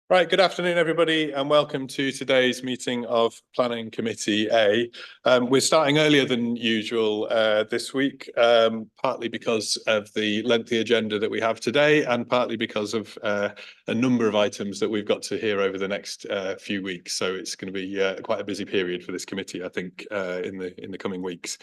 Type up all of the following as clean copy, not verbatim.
Right, good afternoon, everybody, and welcome to today's meeting of Planning Committee A. We're starting earlier than usual this week, partly because of the lengthy agenda that we have today, and partly because of a number of items that we've got to hear over the next few weeks. So it's going to be quite a busy period for this committee, I think, in the coming weeks.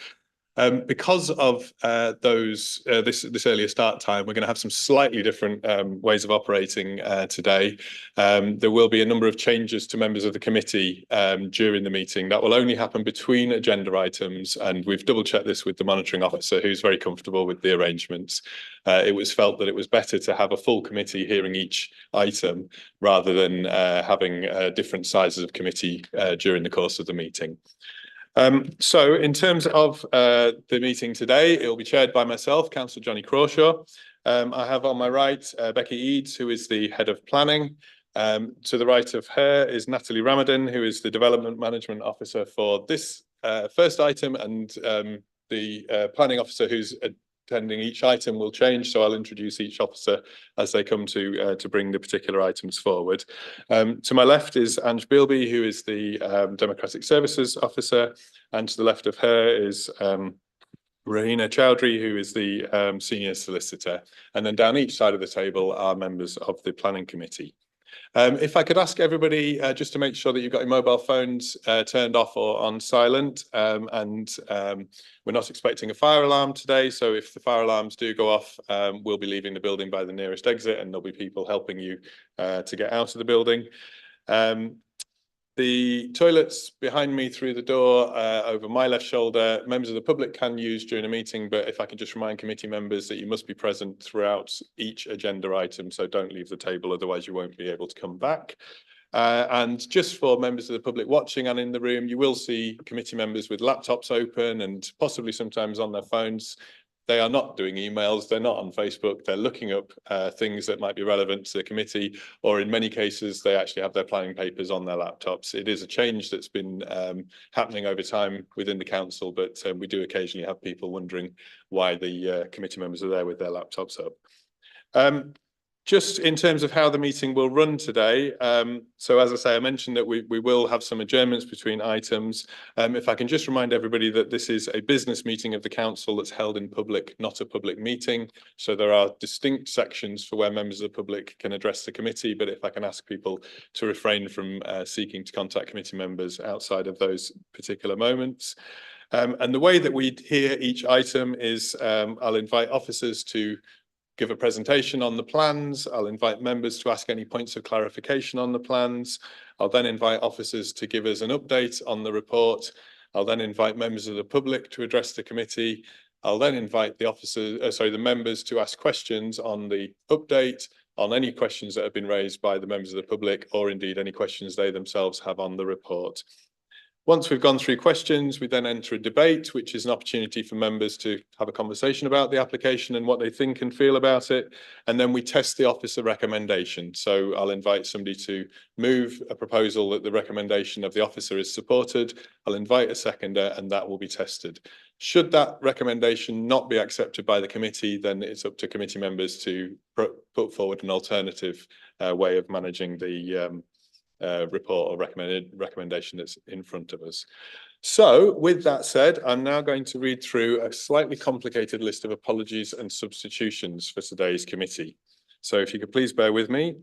Because of this earlier start time, we're going to have some slightly different ways of operating today. There will be a number of changes to members of the committee during the meeting. That will only happen between agenda items, and we've double-checked this with the monitoring officer, who's very comfortable with the arrangements. It was felt that it was better to have a full committee hearing each item rather than having different sizes of committee during the course of the meeting. So in terms of the meeting today, it will be chaired by myself, Councillor Johnny Crawshaw. I have on my right Becky Eads, who is the Head of Planning. To the right of her is Natalie Ramadan, who is the Development Management Officer for this first item, and the Planning Officer who's attending each item will change, so I'll introduce each officer as they come to bring the particular items forward. To my left is Ange Bilby, who is the Democratic Services Officer, and to the left of her is Rahina Chowdhury, who is the Senior Solicitor. And then down each side of the table are members of the Planning Committee. If I could ask everybody just to make sure that you've got your mobile phones turned off or on silent, we're not expecting a fire alarm today, so if the fire alarms do go off, we'll be leaving the building by the nearest exit, and there'll be people helping you to get out of the building. The toilets behind me through the door over my left shoulder, members of the public can use during a meeting, but if I can just remind committee members that you must be present throughout each agenda item, so don't leave the table, otherwise you won't be able to come back. And just for members of the public watching and in the room, you will see committee members with laptops open and possibly sometimes on their phones. They are not doing emails, they're not on Facebook, they're looking up things that might be relevant to the committee, or in many cases, they actually have their planning papers on their laptops. It is a change that's been happening over time within the council, but we do occasionally have people wondering why the committee members are there with their laptops up. Just in terms of how the meeting will run today, so as I say, I mentioned that we will have some adjournments between items. If I can just remind everybody that this is a business meeting of the council that's held in public, not a public meeting. So there are distinct sections for where members of the public can address the committee, but if I can ask people to refrain from seeking to contact committee members outside of those particular moments. And the way that we hear each item is I'll invite officers to give a presentation on the plans. I'll invite members to ask any points of clarification on the plans. I'll then invite officers to give us an update on the report. I'll then invite members of the public to address the committee. I'll then invite the members to ask questions on the update, on any questions that have been raised by the members of the public, or indeed any questions they themselves have on the report. Once we've gone through questions, we then enter a debate, which is an opportunity for members to have a conversation about the application and what they think and feel about it. And then we test the officer recommendation. So I'll invite somebody to move a proposal that the recommendation of the officer is supported. I'll invite a seconder, and that will be tested. Should that recommendation not be accepted by the committee, then it's up to committee members to put forward an alternative way of managing the report or recommendation that's in front of us. So with that said, I'm now going to read through a slightly complicated list of apologies and substitutions for today's committee. So if you could please bear with me.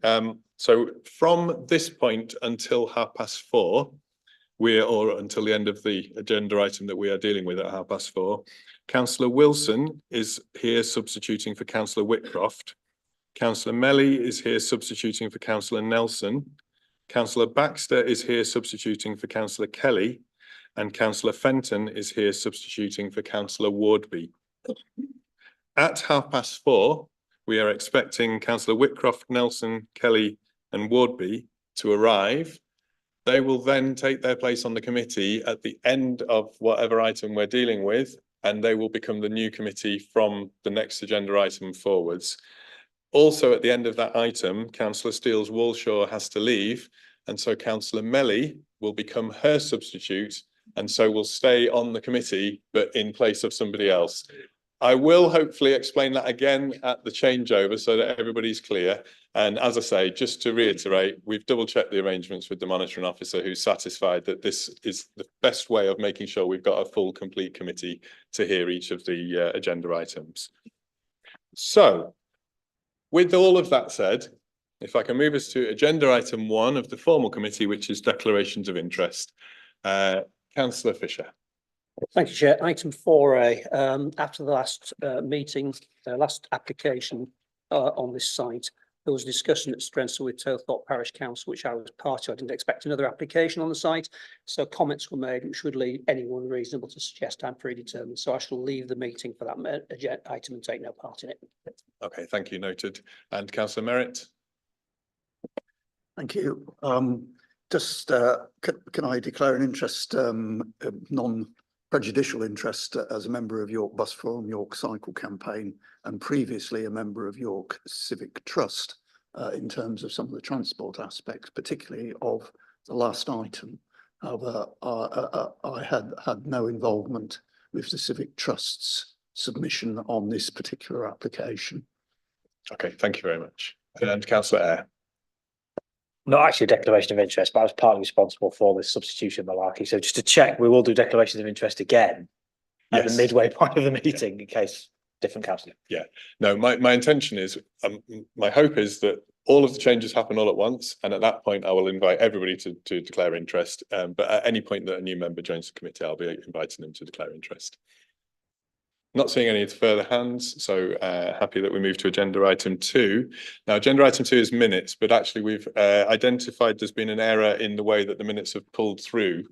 So from this point until 4:30, or until the end of the agenda item that we are dealing with at 4:30, Councillor Wilson is here substituting for Councillor Whitcroft. Councillor Melly is here substituting for Councillor Nelson. Councillor Baxter is here substituting for Councillor Kelly, and Councillor Fenton is here substituting for Councillor Wardby. At 4:30, we are expecting Councillor Whitcroft, Nelson, Kelly and Wardby to arrive. They will then take their place on the committee at the end of whatever item we're dealing with, and they will become the new committee from the next agenda item forwards. Also, at the end of that item, Councillor Steels-Walshaw has to leave, and so Councillor Melly will become her substitute, and so will stay on the committee, but in place of somebody else. I will hopefully explain that again at the changeover so that everybody's clear. And as I say, just to reiterate, we've double checked the arrangements with the monitoring officer, who's satisfied that this is the best way of making sure we've got a full, complete committee to hear each of the agenda items. So with all of that said, if I can move us to agenda item 1 of the formal committee, which is declarations of interest. Councillor Fisher. Thank you, Chair. Item 4A, after the last meeting, last application on this site, there was a discussion at Strensall with Towthorpe Parish Council, which I was part of. I didn't expect another application on the site, so comments were made which would lead anyone reasonable to suggest I'm predetermined. So I shall leave the meeting for that item and take no part in it. Okay, thank you, noted. And Councillor Merritt. Thank you. Just can I declare an interest, non-prejudicial interest, as a member of York Bus Forum, York Cycle Campaign, and previously a member of York Civic Trust, in terms of some of the transport aspects, particularly of the last item. However, I had no involvement with the Civic Trust's submission on this particular application. Okay, thank you very much. And Councillor Eyre. Not actually a declaration of interest, but I was partly responsible for this substitution malarkey. So just to check, we will do declarations of interest again at the midway point of the meeting, in case different councillor. Yeah, no, my intention is, my hope is that all of the changes happen all at once, and at that point I will invite everybody to declare interest. But at any point that a new member joins the committee, I'll be inviting them to declare interest. Not seeing any further hands, so happy that we move to agenda item 2. Now, agenda item 2 is minutes, but actually we've identified there's been an error in the way that the minutes have pulled through,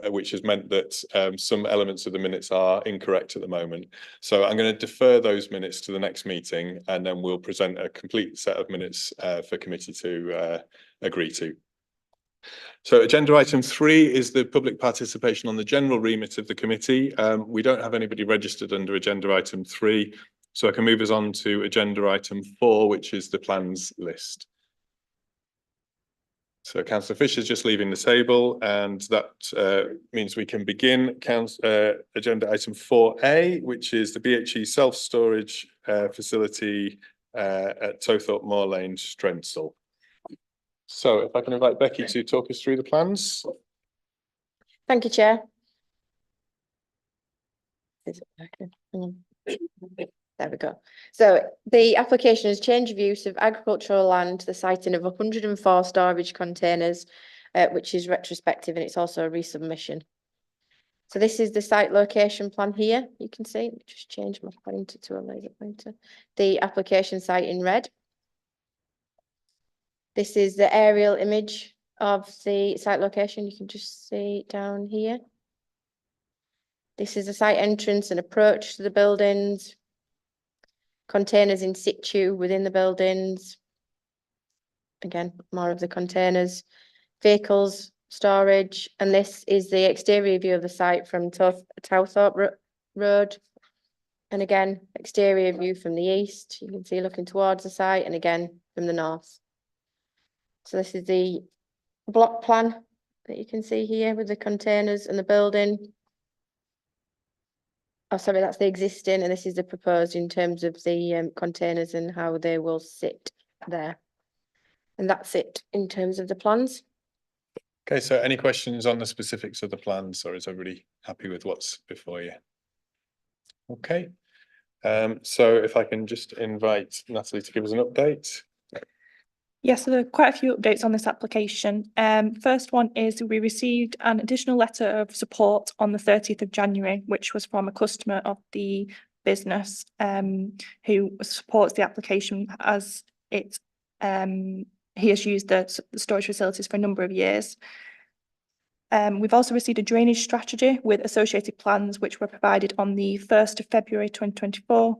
which has meant that some elements of the minutes are incorrect at the moment. So I'm going to defer those minutes to the next meeting, and then we'll present a complete set of minutes for committee to agree to. So agenda item 3 is the public participation on the general remit of the committee. We don't have anybody registered under agenda item 3, so I can move us on to agenda item 4, which is the plans list. So Councillor Fisher's just leaving the table, and that means we can begin agenda item 4A, which is the BHE self-storage facility at Towthorpe Moor Lane, Strensall. So if I can invite Becky to talk us through the plans. Thank you, Chair. There we go. So the application is change of use of agricultural land, the siting of 104 storage containers, which is retrospective, and it's also a resubmission. So this is the site location plan here. You can see, just change my pointer to a laser pointer. The application site in red. This is the aerial image of the site location. You can just see down here. This is the site entrance and approach to the buildings. Containers in situ within the buildings. Again, more of the containers. Vehicles, storage, and this is the exterior view of the site from Towthorpe Road. And again, exterior view from the east. You can see looking towards the site, and again from the north. So this is the block plan that you can see here with the containers and the building. Oh, sorry, that's the existing, and this is the proposed in terms of the containers and how they will sit there. And that's it in terms of the plans. Okay, so any questions on the specifics of the plans, or is everybody happy with what's before you? Okay, so if I can just invite Natalie to give us an update. Yes, so there are quite a few updates on this application. First one is we received an additional letter of support on the 30th of January, which was from a customer of the business who supports the application as it he has used the storage facilities for a number of years. We've also received a drainage strategy with associated plans, which were provided on the 1st of February 2024.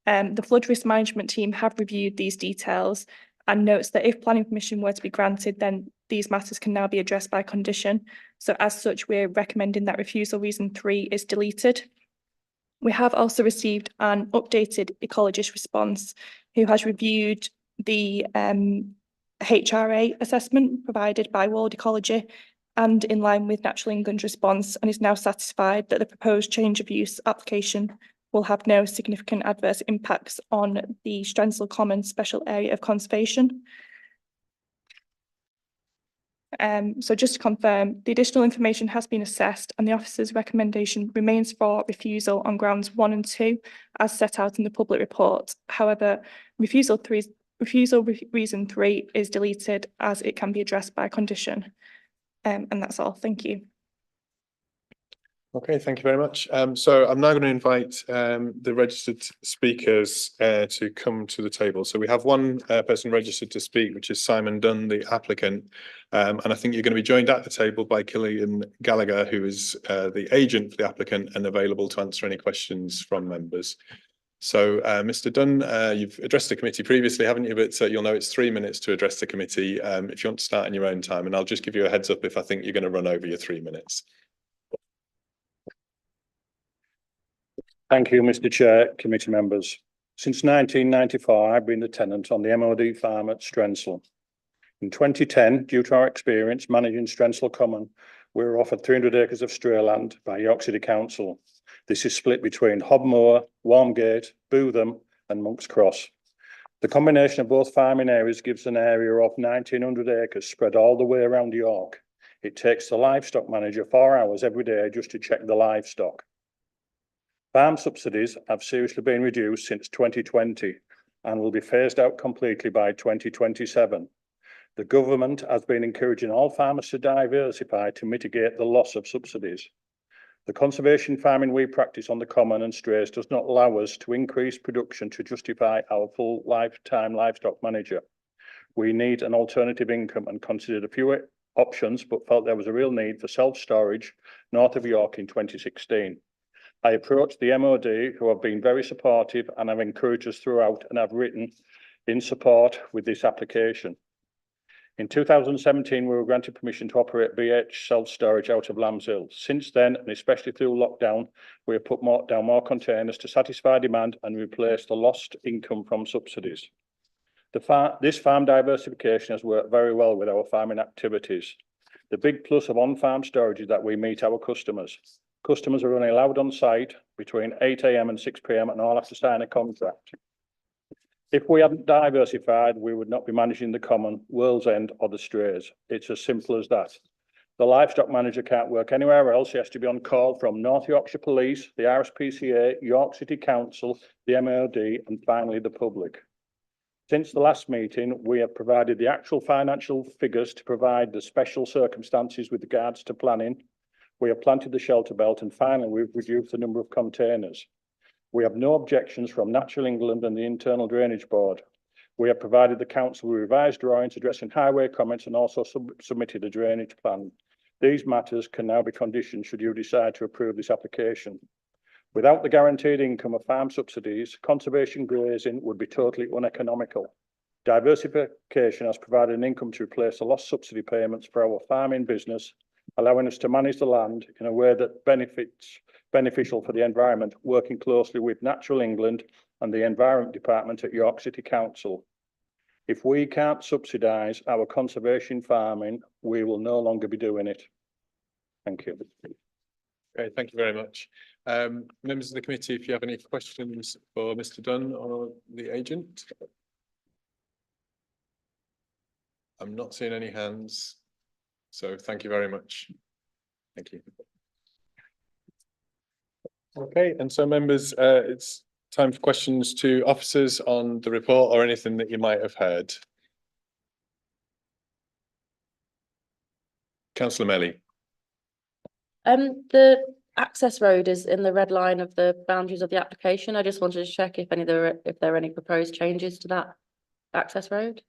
The flood risk management team have reviewed these details and notes that if planning permission were to be granted, then these matters can now be addressed by condition. So as such, we're recommending that refusal reason 3 is deleted. We have also received an updated ecologist response who has reviewed the HRA assessment provided by World Ecology and in line with Natural England's response, and is now satisfied that the proposed change of use application will have no significant adverse impacts on the Strensall Common Special Area of Conservation. So just to confirm, the additional information has been assessed and the officer's recommendation remains for refusal on grounds 1 and 2 as set out in the public report. However, refusal reason 3 is deleted as it can be addressed by condition. And that's all. Thank you. Okay, thank you very much. So I'm now going to invite the registered speakers to come to the table. So we have one person registered to speak, which is Simon Dunn, the applicant. And I think you're going to be joined at the table by Killian Gallagher, who is the agent for the applicant and available to answer any questions from members. So Mr. Dunn, you've addressed the committee previously, haven't you? But you'll know it's 3 minutes to address the committee if you want to start in your own time. And I'll just give you a heads up if I think you're going to run over your 3 minutes. Thank you, Mr. Chair, committee members. Since 1994, I've been the tenant on the MOD farm at Strensall. In 2010, due to our experience managing Strensall Common, we were offered 300 acres of stray land by York City Council. This is split between Moor, Warmgate, Bootham and Monk's Cross. The combination of both farming areas gives an area of 1,900 acres spread all the way around York. It takes the livestock manager 4 hours every day just to check the livestock. Farm subsidies have seriously been reduced since 2020 and will be phased out completely by 2027. The government has been encouraging all farmers to diversify to mitigate the loss of subsidies. The conservation farming we practice on the common and strays does not allow us to increase production to justify our full lifetime livestock manager. We need an alternative income and considered a few options, but felt there was a real need for self-storage north of York in 2016. I approached the MOD, who have been very supportive and have encouraged us throughout and have written in support with this application. In 2017, we were granted permission to operate BH self-storage out of Lambshill. Since then, and especially through lockdown, we have put down more containers to satisfy demand and replace the lost income from subsidies. This farm diversification has worked very well with our farming activities. The big plus of on-farm storage is that we meet our customers. Customers are only allowed on site between 8 AM and 6 PM and all have to sign a contract. If we hadn't diversified, we would not be managing the common, World's End or the strays. It's as simple as that. The livestock manager can't work anywhere else. He has to be on call from North Yorkshire Police, the RSPCA, York City Council, the MOD and finally the public. Since the last meeting, we have provided the actual financial figures to provide the special circumstances with regards to planning. We have planted the shelter belt and finally we've reduced the number of containers. We have no objections from Natural England and the Internal Drainage Board. We have provided the council with revised drawings addressing highway comments and also submitted a drainage plan. These matters can now be conditioned should you decide to approve this application. Without the guaranteed income of farm subsidies, conservation grazing would be totally uneconomical. Diversification has provided an income to replace the lost subsidy payments for our farming business, allowing us to manage the land in a way that beneficial for the environment, working closely with Natural England and the Environment Department at York City Council. If we can't subsidise our conservation farming, we will no longer be doing it. Thank you. Okay, thank you very much. Members of the committee, if you have any questions for Mr. Dunn or the agent. I'm not seeing any hands, so thank you very much. Thank you. Okay, and so members, it's time for questions to officers on the report or anything that you might have heard. Councillor Melly. The access road is in the red line of the boundaries of the application. I just wanted to check if there are any proposed changes to that access road.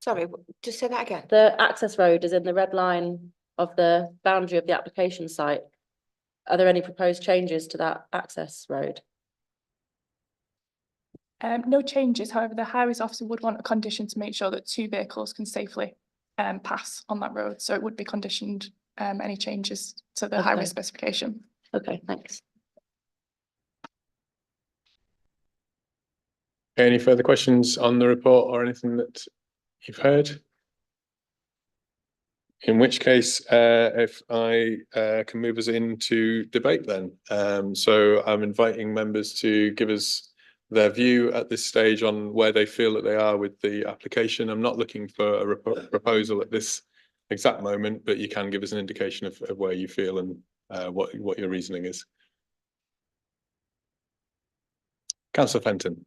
Sorry, just say that again. The access road is in the red line of the boundary of the application site. Are there any proposed changes to that access road? No changes. However, the highways officer would want a condition to make sure that 2 vehicles can safely pass on that road. So it would be conditioned any changes to the highway specification. Okay, thanks. Any further questions on the report or anything that you've heard? In which case, if I can move us into debate then. So I'm inviting members to give us their view at this stage on where they feel that they are with the application. I'm not looking for a proposal at this exact moment, but you can give us an indication of where you feel and what your reasoning is. Councillor Fenton.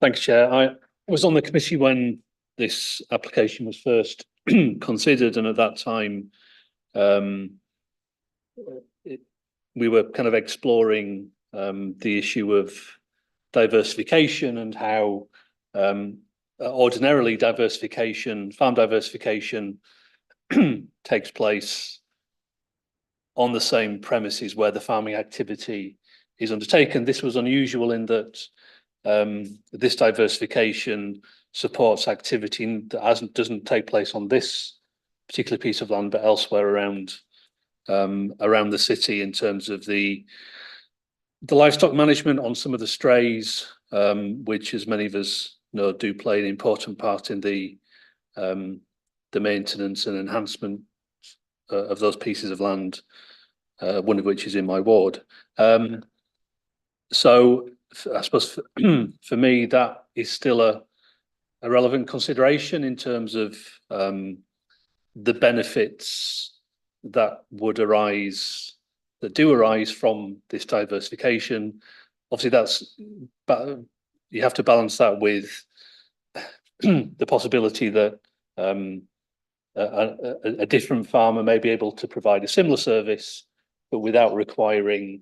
Thanks, Chair. I was on the committee when this application was first considered, and at that time we were kind of exploring the issue of diversification and how ordinarily farm diversification takes place on the same premises where the farming activity is undertaken. This was unusual in that this diversification supports activity that doesn't take place on this particular piece of land, but elsewhere around the city in terms of the livestock management on some of the strays, which, as many of us know, do play an important part in the maintenance and enhancement of those pieces of land, one of which is in my ward. So I suppose for me, that is still a relevant consideration in terms of the benefits that do arise from this diversification. Obviously, you have to balance that with the possibility that a different farmer may be able to provide a similar service, but without requiring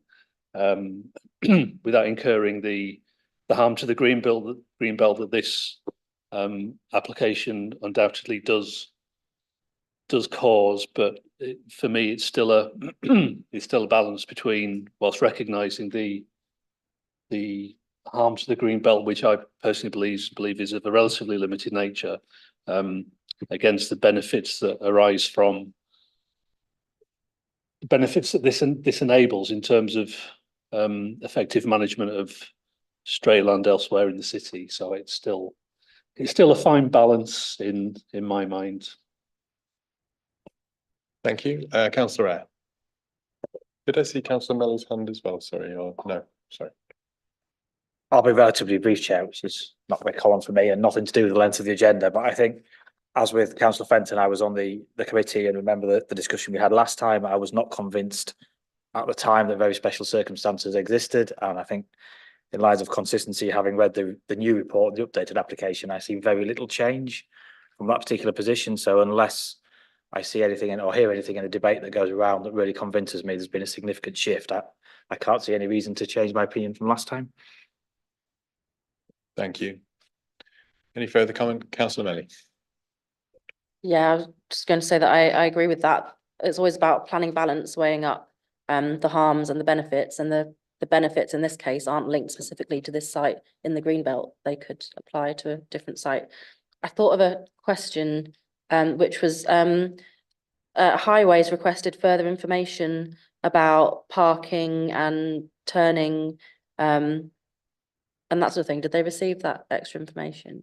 without incurring the harm to the green belt that this application undoubtedly does cause. But for me, it's still a balance between, whilst recognising the harm to the green belt, which I personally believe is of a relatively limited nature, against the benefits that arise from benefits that this enables in terms of effective management of stray land elsewhere in the city. So it's still a fine balance in my mind. Thank you. Councillor Eyre. Did I see Councillor Mellow's hand as well? Sorry, or no? Sorry. I'll be relatively brief, Chair, which is not very common for me and nothing to do with the length of the agenda. But I think, as with Councillor Fenton, I was on the committee and remember the discussion we had last time. I was not convinced at the time that very special circumstances existed. And I think in light of consistency, having read the new report, the updated application, I see very little change from that particular position. So unless I see anything or hear anything in the debate that goes around that really convinces me there's been a significant shift, I can't see any reason to change my opinion from last time. Thank you. Any further comment? Councillor Melly. Yeah, I was just going to say that I agree with that. It's always about planning balance, weighing up the harms and the benefits, and the benefits in this case aren't linked specifically to this site in the Greenbelt. They could apply to a different site. I thought of a question which was Highways requested further information about parking and turning and that sort of thing. Did they receive that extra information?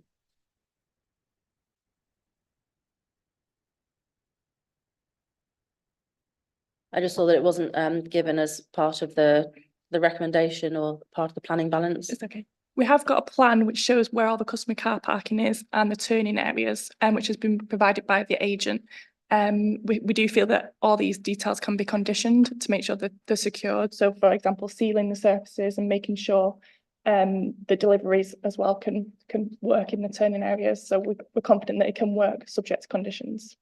I just saw that it wasn't given as part of the recommendation or part of the planning balance. It's okay. We have got a plan which shows where all the customer car parking is and the turning areas, which has been provided by the agent. We do feel that all these details can be conditioned to make sure that they're secured. So, for example, sealing the surfaces and making sure the deliveries as well can work in the turning areas. So we're confident that it can work subject to conditions.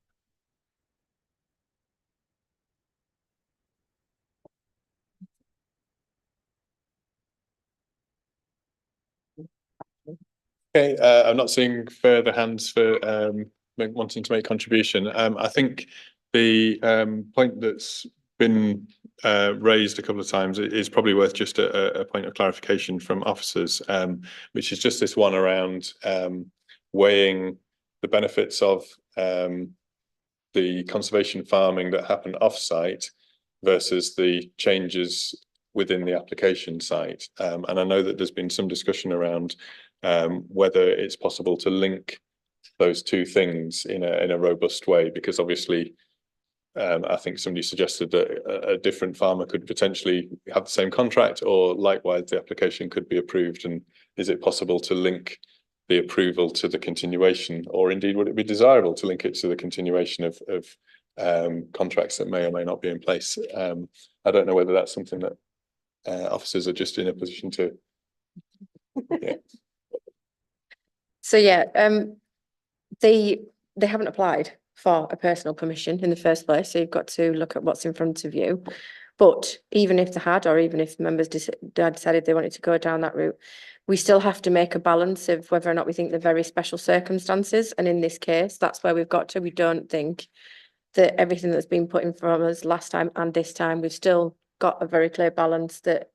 Okay, I'm not seeing further hands for wanting to make contribution. I think the point that's been raised a couple of times is probably worth just a point of clarification from officers, which is just this one around weighing the benefits of the conservation farming that happen off-site versus the changes within the application site. And I know that there's been some discussion around whether it's possible to link those two things in a robust way, because obviously I think somebody suggested that a different farmer could potentially have the same contract, or likewise the application could be approved. And is it possible to link the approval to the continuation, or indeed would it be desirable to link it to the continuation of contracts that may or may not be in place? I don't know whether that's something that officers are just in a position to. Yeah. So yeah, they haven't applied for a personal permission in the first place, so you've got to look at what's in front of you. But even if they had, or even if members decided they wanted to go down that route, we still have to make a balance of whether or not we think they're very special circumstances. And in this case, that's where we've got to. We don't think that everything that's been put in front of us last time and this time, we've still got a very clear balance that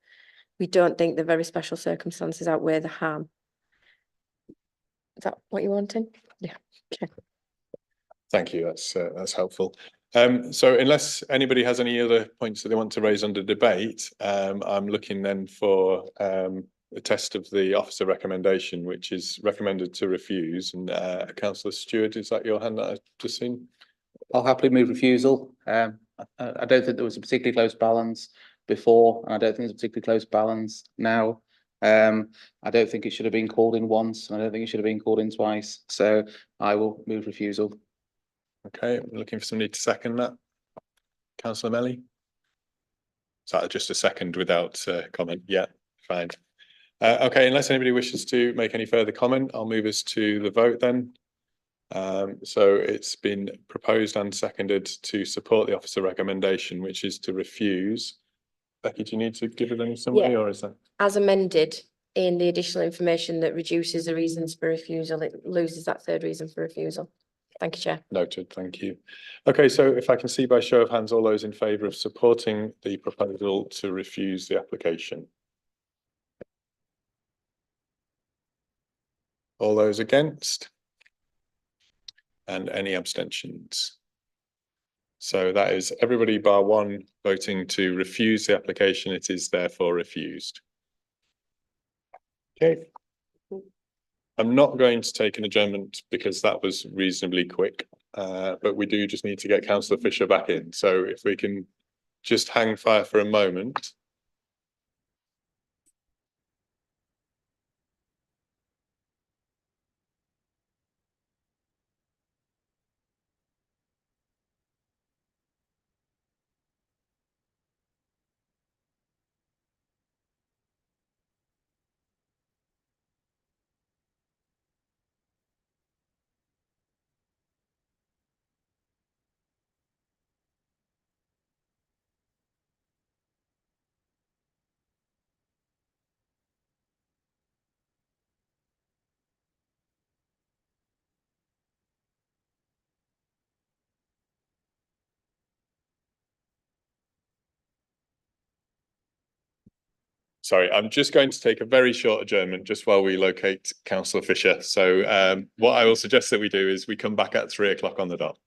we don't think the very special circumstances outweigh the harm. Is that what you're wanting? Yeah. Okay. Thank you. That's helpful. So unless anybody has any other points that they want to raise under debate, I'm looking then for a test of the officer recommendation, which is recommended to refuse. And Councillor Stewart, is that your hand that I've just seen? I'll happily move refusal. I don't think there was a particularly close balance before, and I don't think there's a particularly close balance now. I don't think it should have been called in once, and I don't think it should have been called in twice. So I will move refusal. Okay, I'm looking for somebody to second that. Councillor Melly? Is that just a second without comment? Yeah, fine. Okay, unless anybody wishes to make any further comment, I'll move us to the vote then. So it's been proposed and seconded to support the officer recommendation, which is to refuse. Becky, do you need to give it any summary, or is that? As amended in the additional information that reduces the reasons for refusal, it loses that third reason for refusal. Thank you, Chair. Noted, thank you. Okay, so if I can see by show of hands, all those in favour of supporting the proposal to refuse the application. All those against? And any abstentions? So that is everybody bar one voting to refuse the application. It is therefore refused. Okay. I'm not going to take an adjournment because that was reasonably quick, but we do just need to get Councillor Fisher back in. So if we can just hang fire for a moment. Sorry, I'm just going to take a very short adjournment just while we locate Councillor Fisher. So what I will suggest that we do is we come back at 3 o'clock on the dot.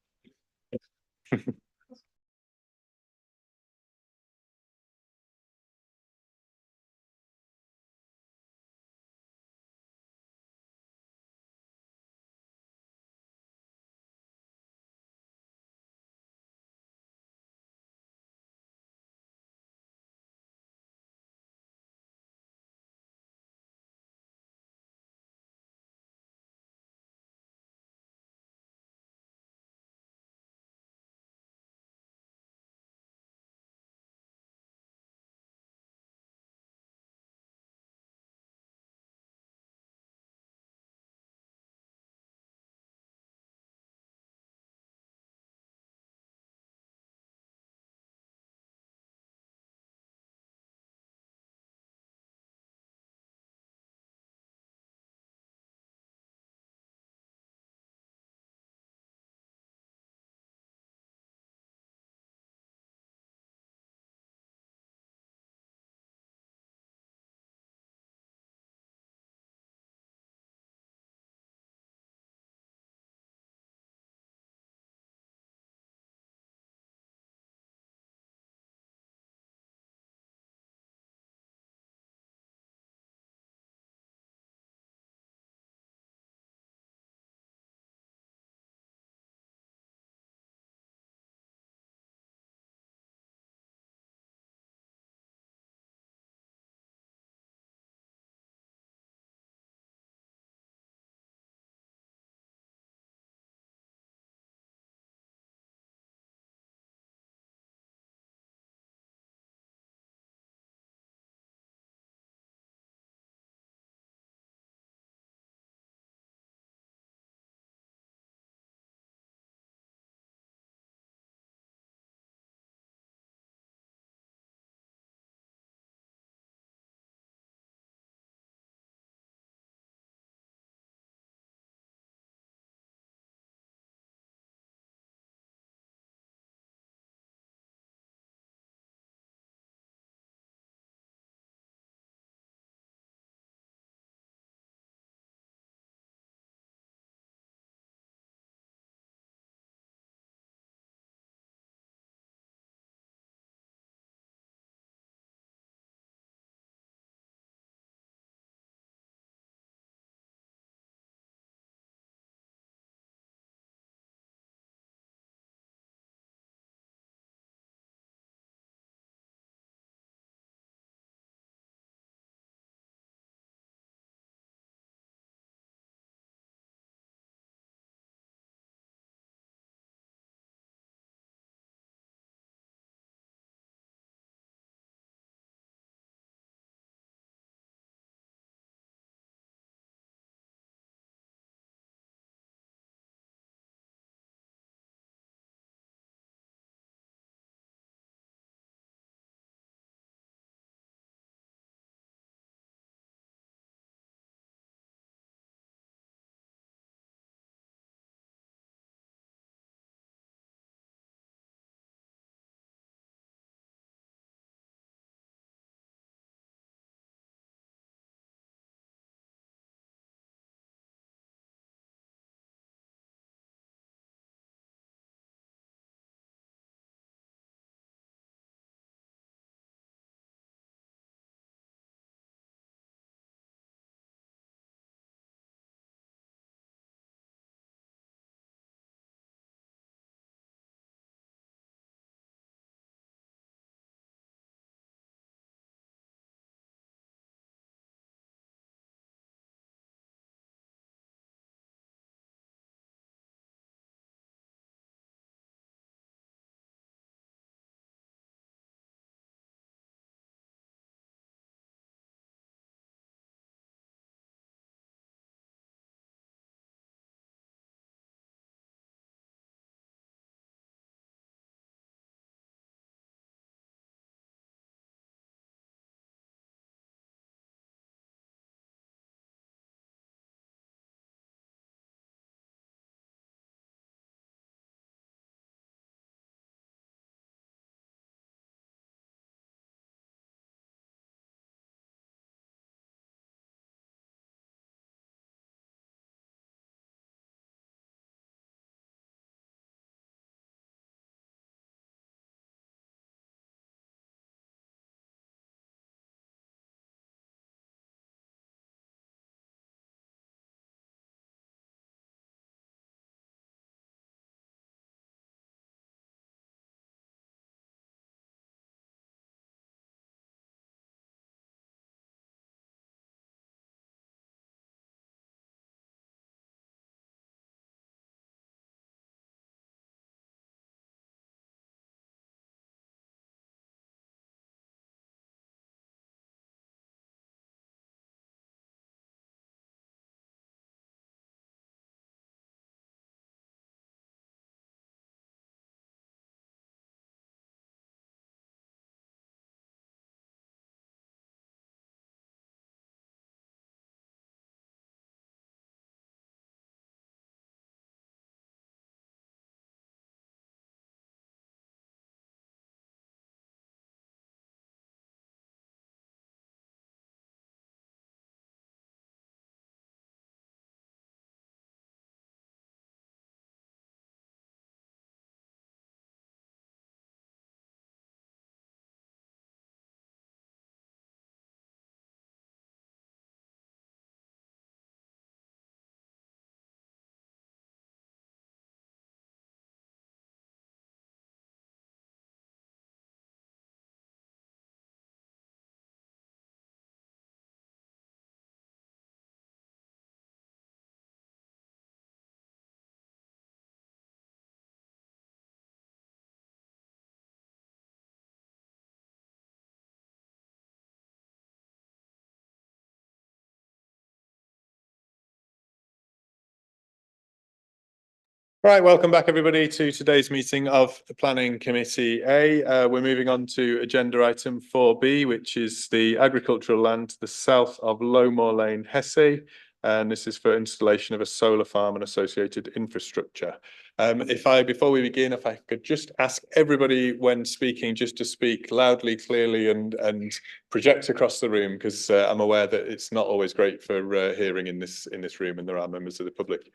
Right, welcome back everybody to today's meeting of the Planning Committee A. We're moving on to agenda item 4B, which is the agricultural land to the south of Moor Lane, Hessay. And this is for installation of a solar farm and associated infrastructure. Before we begin, if I could just ask everybody when speaking, just to speak loudly, clearly, and project across the room, because I'm aware that it's not always great for hearing in this room, and there are members of the public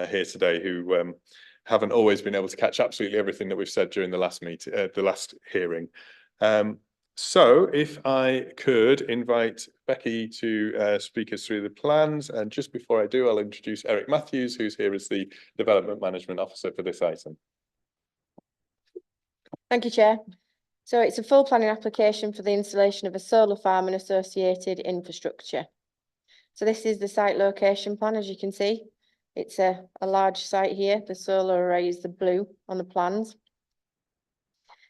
here today who haven't always been able to catch absolutely everything that we've said during the last meeting, the last hearing. So if I could invite Becky to speak us through the plans, and just before I do, I'll introduce Eric Matthews, who's here as the Development Management Officer for this item. Thank you, Chair. So it's a full planning application for the installation of a solar farm and associated infrastructure. So this is the site location plan, as you can see. It's a large site here. The solar array is the blue on the plans.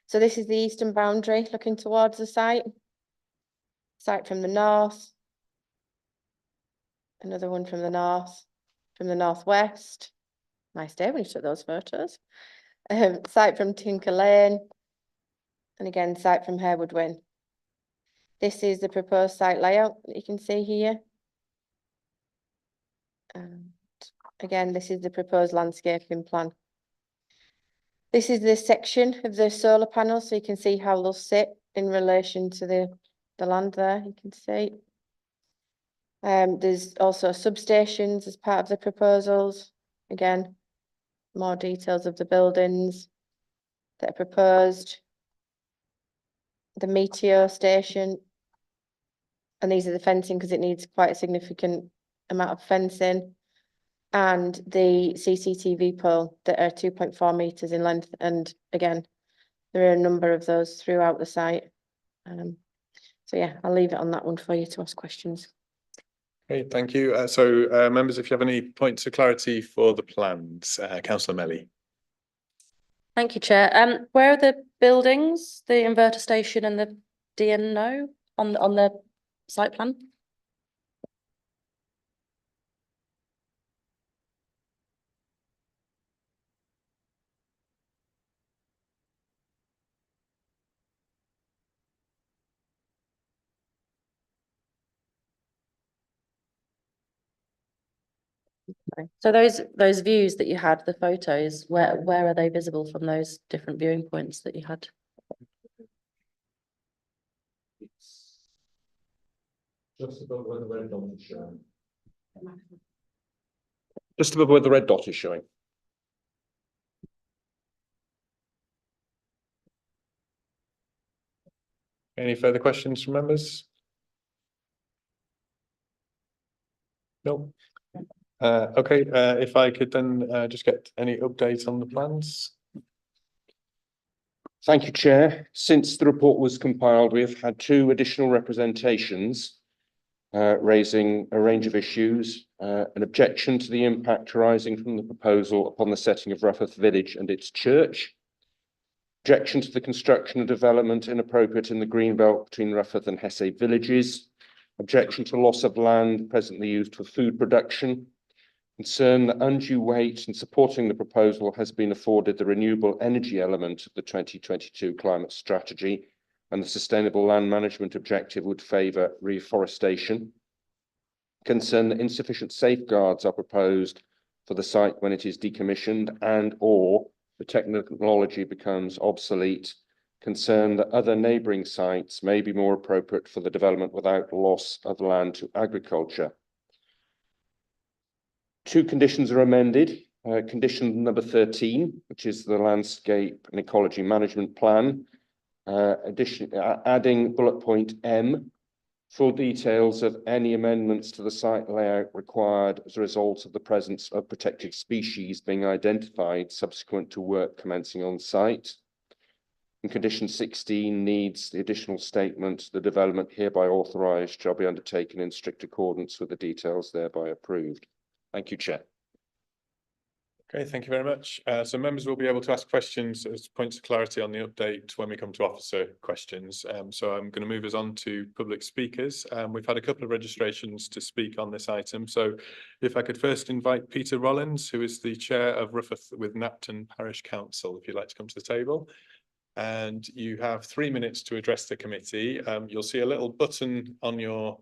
So this is the eastern boundary looking towards the site. Site from the north. Another one from the northwest. Nice day when you took those photos. Site from Tinker Lane. And again, site from Harewood Wyn. This is the proposed site layout that you can see here. Again, this is the proposed landscaping plan. This is the section of the solar panels, so you can see how they'll sit in relation to the land there, you can see. There's also substations as part of the proposals. Again, more details of the buildings that are proposed. The meteor station. And these are the fencing because it needs quite a significant amount of fencing. And the CCTV pole that are 2.4 metres in length. And again, there are a number of those throughout the site. So yeah, I'll leave it on that one for you to ask questions. Okay, thank you. Members, if you have any points of clarity for the plans, Councillor Melly. Thank you, Chair. Where are the buildings, the inverter station and the DNO on the site plan? Okay. So those views that you had, the photos, where are they visible from those different viewing points that you had? Just above where the red dot is showing. Just above where the red dot is showing. Any further questions from members? No. Okay, if I could then just get any updates on the plans. Thank you, Chair. Since the report was compiled, we have had 2 additional representations raising a range of issues, an objection to the impact arising from the proposal upon the setting of Rufford Village and its church, objection to the construction and development inappropriate in the green belt between Rufford and Hessay villages, objection to loss of land presently used for food production, concern that undue weight in supporting the proposal has been afforded the renewable energy element of the 2022 climate strategy, and the sustainable land management objective would favour reforestation. Concern that insufficient safeguards are proposed for the site when it is decommissioned and/or the technology becomes obsolete. Concern that other neighbouring sites may be more appropriate for the development without loss of land to agriculture. 2 conditions are amended. Condition number 13, which is the landscape and ecology management plan. Adding bullet point M, full details of any amendments to the site layout required as a result of the presence of protected species being identified subsequent to work commencing on site. And condition 16 needs the additional statement, the development hereby authorised shall be undertaken in strict accordance with the details thereby approved. Thank you, Chair. Okay, thank you very much. So members will be able to ask questions as points of clarity on the update when we come to officer questions. So I'm going to move us on to public speakers. We've had a couple of registrations to speak on this item. So if I could first invite Peter Rollins, who is the chair of Rufforth with Knapton Parish Council, if you'd like to come to the table. And you have 3 minutes to address the committee. You'll see a little button on your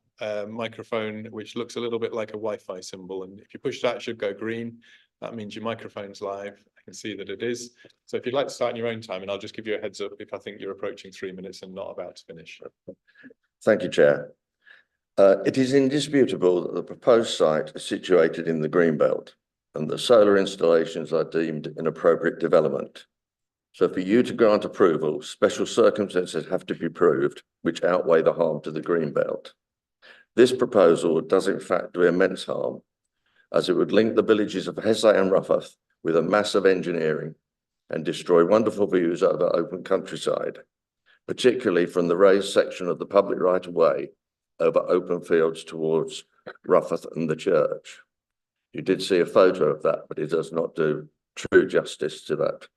microphone, which looks a little bit like a Wi-Fi symbol. And if you push that, it should go green. That means your microphone's live. I can see that it is. So if you'd like to start in your own time, and I'll just give you a heads up if I think you're approaching 3 minutes and not about to finish. Thank you, Chair. It is indisputable that the proposed site is situated in the Greenbelt and the solar installations are deemed an appropriate development. So for you to grant approval, special circumstances have to be proved which outweigh the harm to the Greenbelt. This proposal does in fact do immense harm, as it would link the villages of Hessay and Rufforth with a massive engineering and destroy wonderful views over open countryside, particularly from the raised section of the public right-of-way over open fields towards Rufforth and the church. You did see a photo of that, but it does not do true justice to that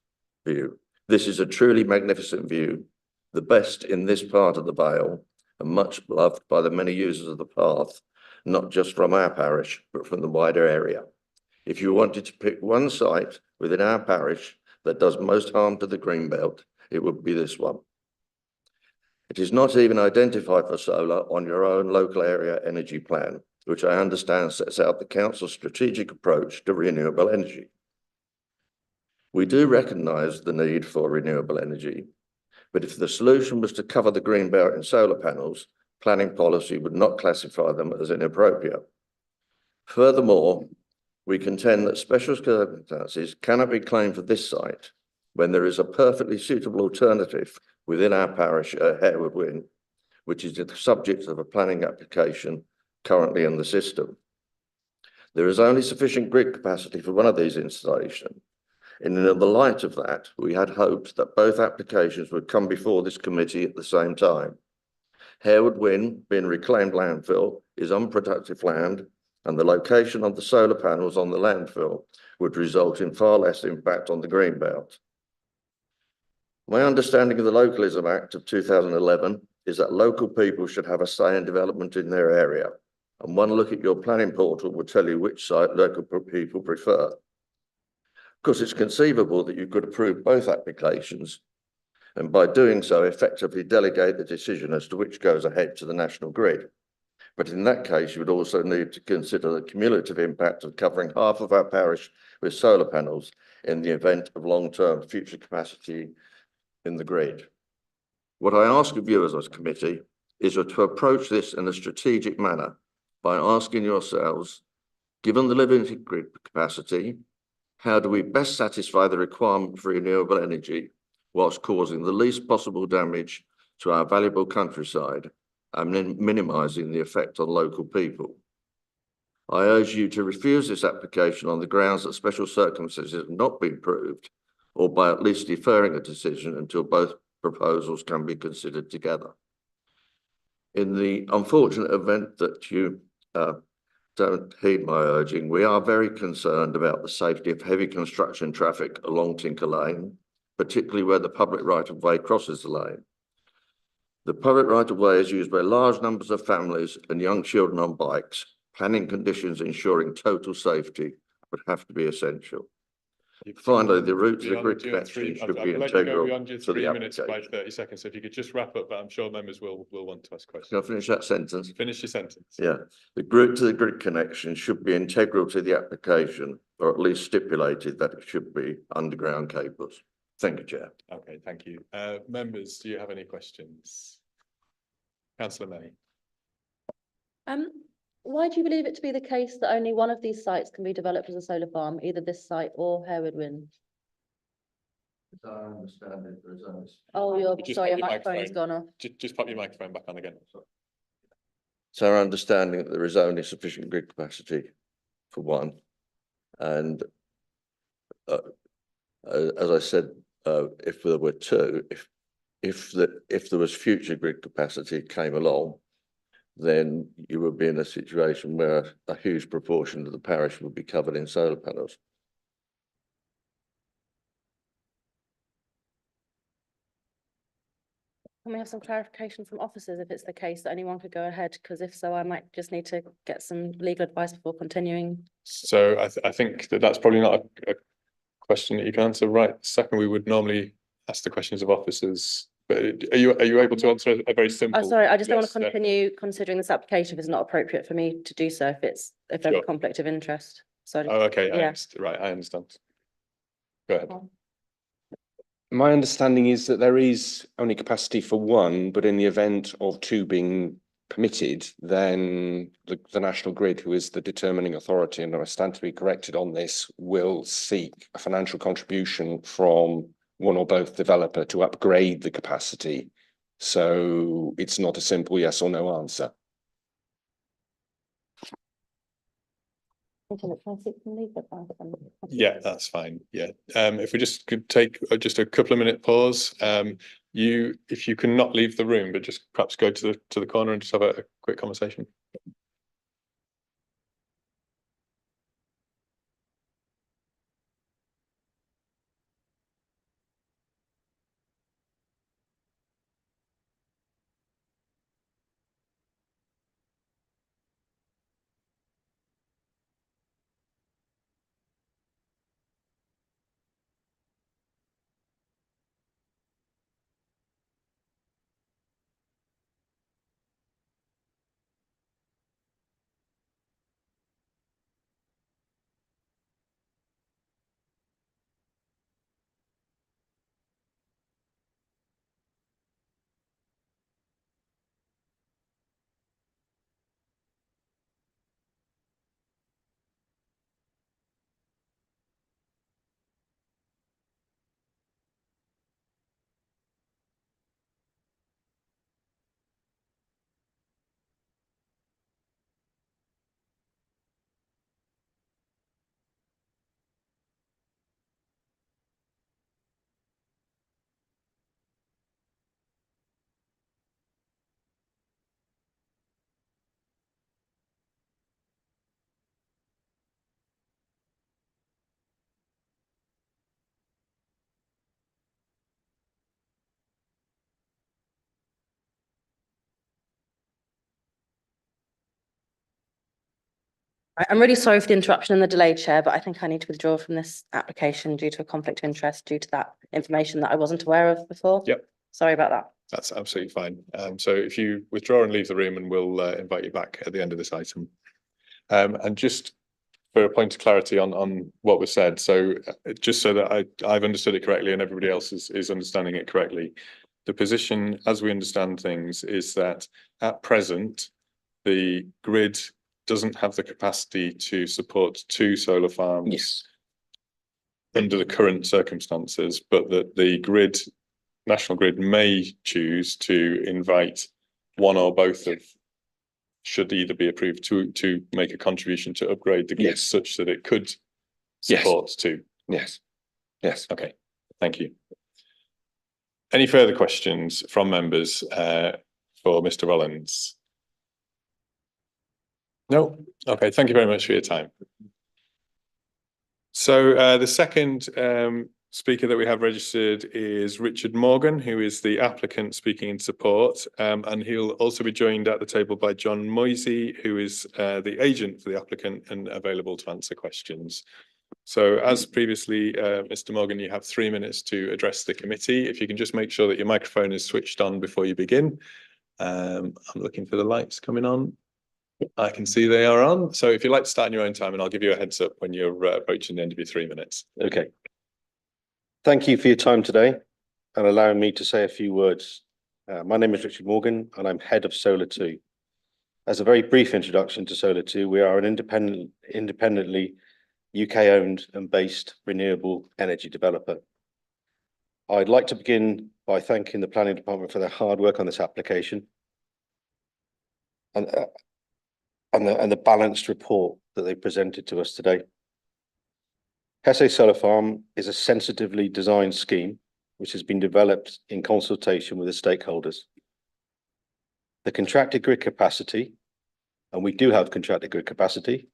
view. This is a truly magnificent view, the best in this part of the Vale, and much loved by the many users of the path, not just from our parish, but from the wider area. If you wanted to pick one site within our parish that does most harm to the Greenbelt, it would be this one. It is not even identified for solar on your own local area energy plan, which I understand sets out the council's strategic approach to renewable energy. We do recognise the need for renewable energy, but if the solution was to cover the Greenbelt in solar panels, planning policy would not classify them as inappropriate. Furthermore, we contend that special circumstances cannot be claimed for this site when there is a perfectly suitable alternative within our parish at Harewood Wynn, which is the subject of a planning application currently in the system. There is only sufficient grid capacity for one of these installations. And in the light of that, we had hoped that both applications would come before this committee at the same time. Harewood Wynn, being reclaimed landfill, is unproductive land, and the location of the solar panels on the landfill would result in far less impact on the Greenbelt. My understanding of the Localism Act of 2011 is that local people should have a say in development in their area, and one look at your planning portal will tell you which site local people prefer. Of course, it's conceivable that you could approve both applications, and by doing so, effectively delegate the decision as to which goes ahead to the national grid. But in that case, you would also need to consider the cumulative impact of covering half of our parish with solar panels in the event of long-term future capacity in the grid. What I ask of you as a committee is to approach this in a strategic manner by asking yourselves, given the limited grid capacity, how do we best satisfy the requirement for renewable energy whilst causing the least possible damage to our valuable countryside and minimising the effect on local people? I urge you to refuse this application on the grounds that special circumstances have not been proved, or by at least deferring a decision until both proposals can be considered together. In the unfortunate event that you don't heed my urging, we are very concerned about the safety of heavy construction traffic along Tinker Lane, particularly where the public right-of-way crosses the lane. The public right-of-way is used by large numbers of families and young children on bikes. Planning conditions ensuring total safety would have to be essential. Finally, the route to the grid connection should be integral to the minutes by application. 30 seconds. So if you could just wrap up, but I'm sure members will want to ask questions. Can I finish that sentence? Finish your sentence. Yeah, the route to the grid connection should be integral to the application, or at least stipulated that it should be underground cables. Thank you, Chair. Okay, thank you. Members, do you have any questions? Councillor May. Why do you believe it to be the case that only one of these sites can be developed as a solar farm, either this site or Harewood Wynn? As I understand it, there is only... Oh, your Just sorry, pop your your microphone has gone off. Just pop your microphone back on again. It's our understanding that there is only sufficient grid capacity for one. And as I said, if there were two, if there was future grid capacity came along, then you would be in a situation where a huge proportion of the parish would be covered in solar panels. Can we have some clarification from officers if it's the case that anyone could go ahead? Because if so, I might just need to get some legal advice before continuing. So I think that that's probably not a question that you can answer right this second. We would normally ask the questions of officers, but are you able to answer a very simple? Oh, sorry, I just don't want yes, to no? continue considering this application if it's not appropriate for me to do so if there's Sure. a conflict of interest. So, Oh, okay, yeah. right, I understand. Go ahead. My understanding is that there is only capacity for one, but in the event of two being permitted, then the National Grid, who is the determining authority, and I stand to be corrected on this, will seek a financial contribution from one or both developer to upgrade the capacity. So it's not a simple yes or no answer. Yeah, that's fine. Yeah. If we just could take just a couple of minute pause. If you can not leave the room, but just perhaps go to the corner and just have a quick conversation. I'm really sorry for the interruption and the delay, Chair, but I think I need to withdraw from this application due to a conflict of interest due to that information that I wasn't aware of before. Yep. Sorry about that. That's absolutely fine. So if you withdraw and leave the room, and we'll invite you back at the end of this item. And just for a point of clarity on what was said, so just so that I've understood it correctly and everybody else is understanding it correctly, the position, as we understand things, is that at present, the grid doesn't have the capacity to support 2 solar farms. Yes. Under the current circumstances, but that the National Grid may choose to invite one or both of, should either be approved, to make a contribution to upgrade the grid. Yes. Such that it could support 2. Yes. Yes. Okay, thank you. Any further questions from members for Mr. Rollins? No? Okay, thank you very much for your time. So the second speaker that we have registered is Richard Morgan, who is the applicant speaking in support, and he'll also be joined at the table by John Moisey, who is the agent for the applicant and available to answer questions. So as previously, Mr. Morgan, you have 3 minutes to address the committee. If you can just make sure that your microphone is switched on before you begin. I'm looking for the lights coming on. I can see they are on. So if you'd like to start in your own time, and I'll give you a heads up when you're approaching the end of your 3 minutes. Okay. Thank you for your time today and allowing me to say a few words. My name is Richard Morgan and I'm head of Solar 2. As a very brief introduction to Solar 2, we are an independently UK-owned and based renewable energy developer. I'd like to begin by thanking the Planning Department for their hard work on this application and the balanced report that they presented to us today. Hessay Solar Farm is a sensitively designed scheme which has been developed in consultation with the stakeholders. The contracted grid capacity, and we do have contracted grid capacity,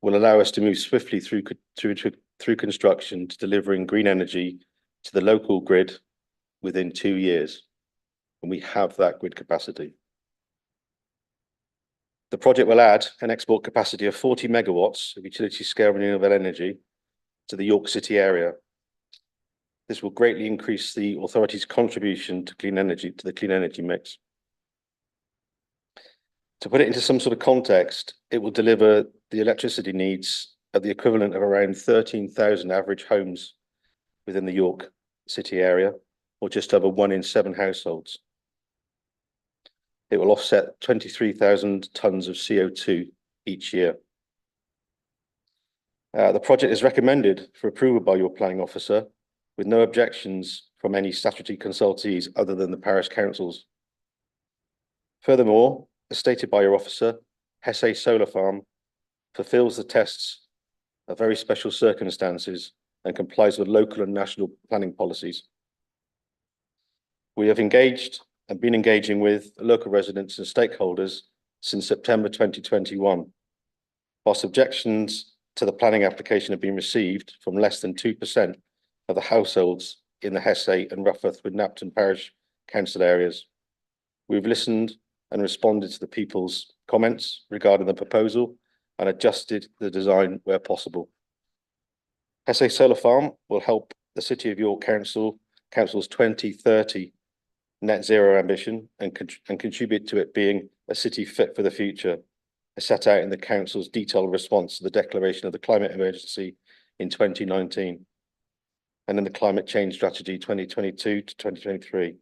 will allow us to move swiftly through construction to delivering green energy to the local grid within 2 years. and we have that grid capacity. The project will add an export capacity of 40 megawatts of utility scale renewable energy to the York City area. This will greatly increase the authority's contribution to clean energy, to the clean energy mix. To put it into some sort of context, it will deliver the electricity needs of the equivalent of around 13,000 average homes within the York City area, or just over 1 in 7 households. It will offset 23,000 tonnes of CO2 each year. The project is recommended for approval by your planning officer with no objections from any statutory consultees other than the parish councils. Furthermore, as stated by your officer, Hessay Solar Farm fulfills the tests of very special circumstances and complies with local and national planning policies. We have engaged and been engaging with local residents and stakeholders since September 2021. Whilst objections to the planning application have been received from less than 2% of the households in the Hessay and Roughworth with Knapton Parish Council areas. We've listened and responded to the people's comments regarding the proposal and adjusted the design where possible. Hessay Solar Farm will help the City of York Council's 2030 net zero ambition and contribute to it being a city fit for the future, as set out in the council's detailed response to the declaration of the climate emergency in 2019 and in the climate change strategy 2022 to 2023.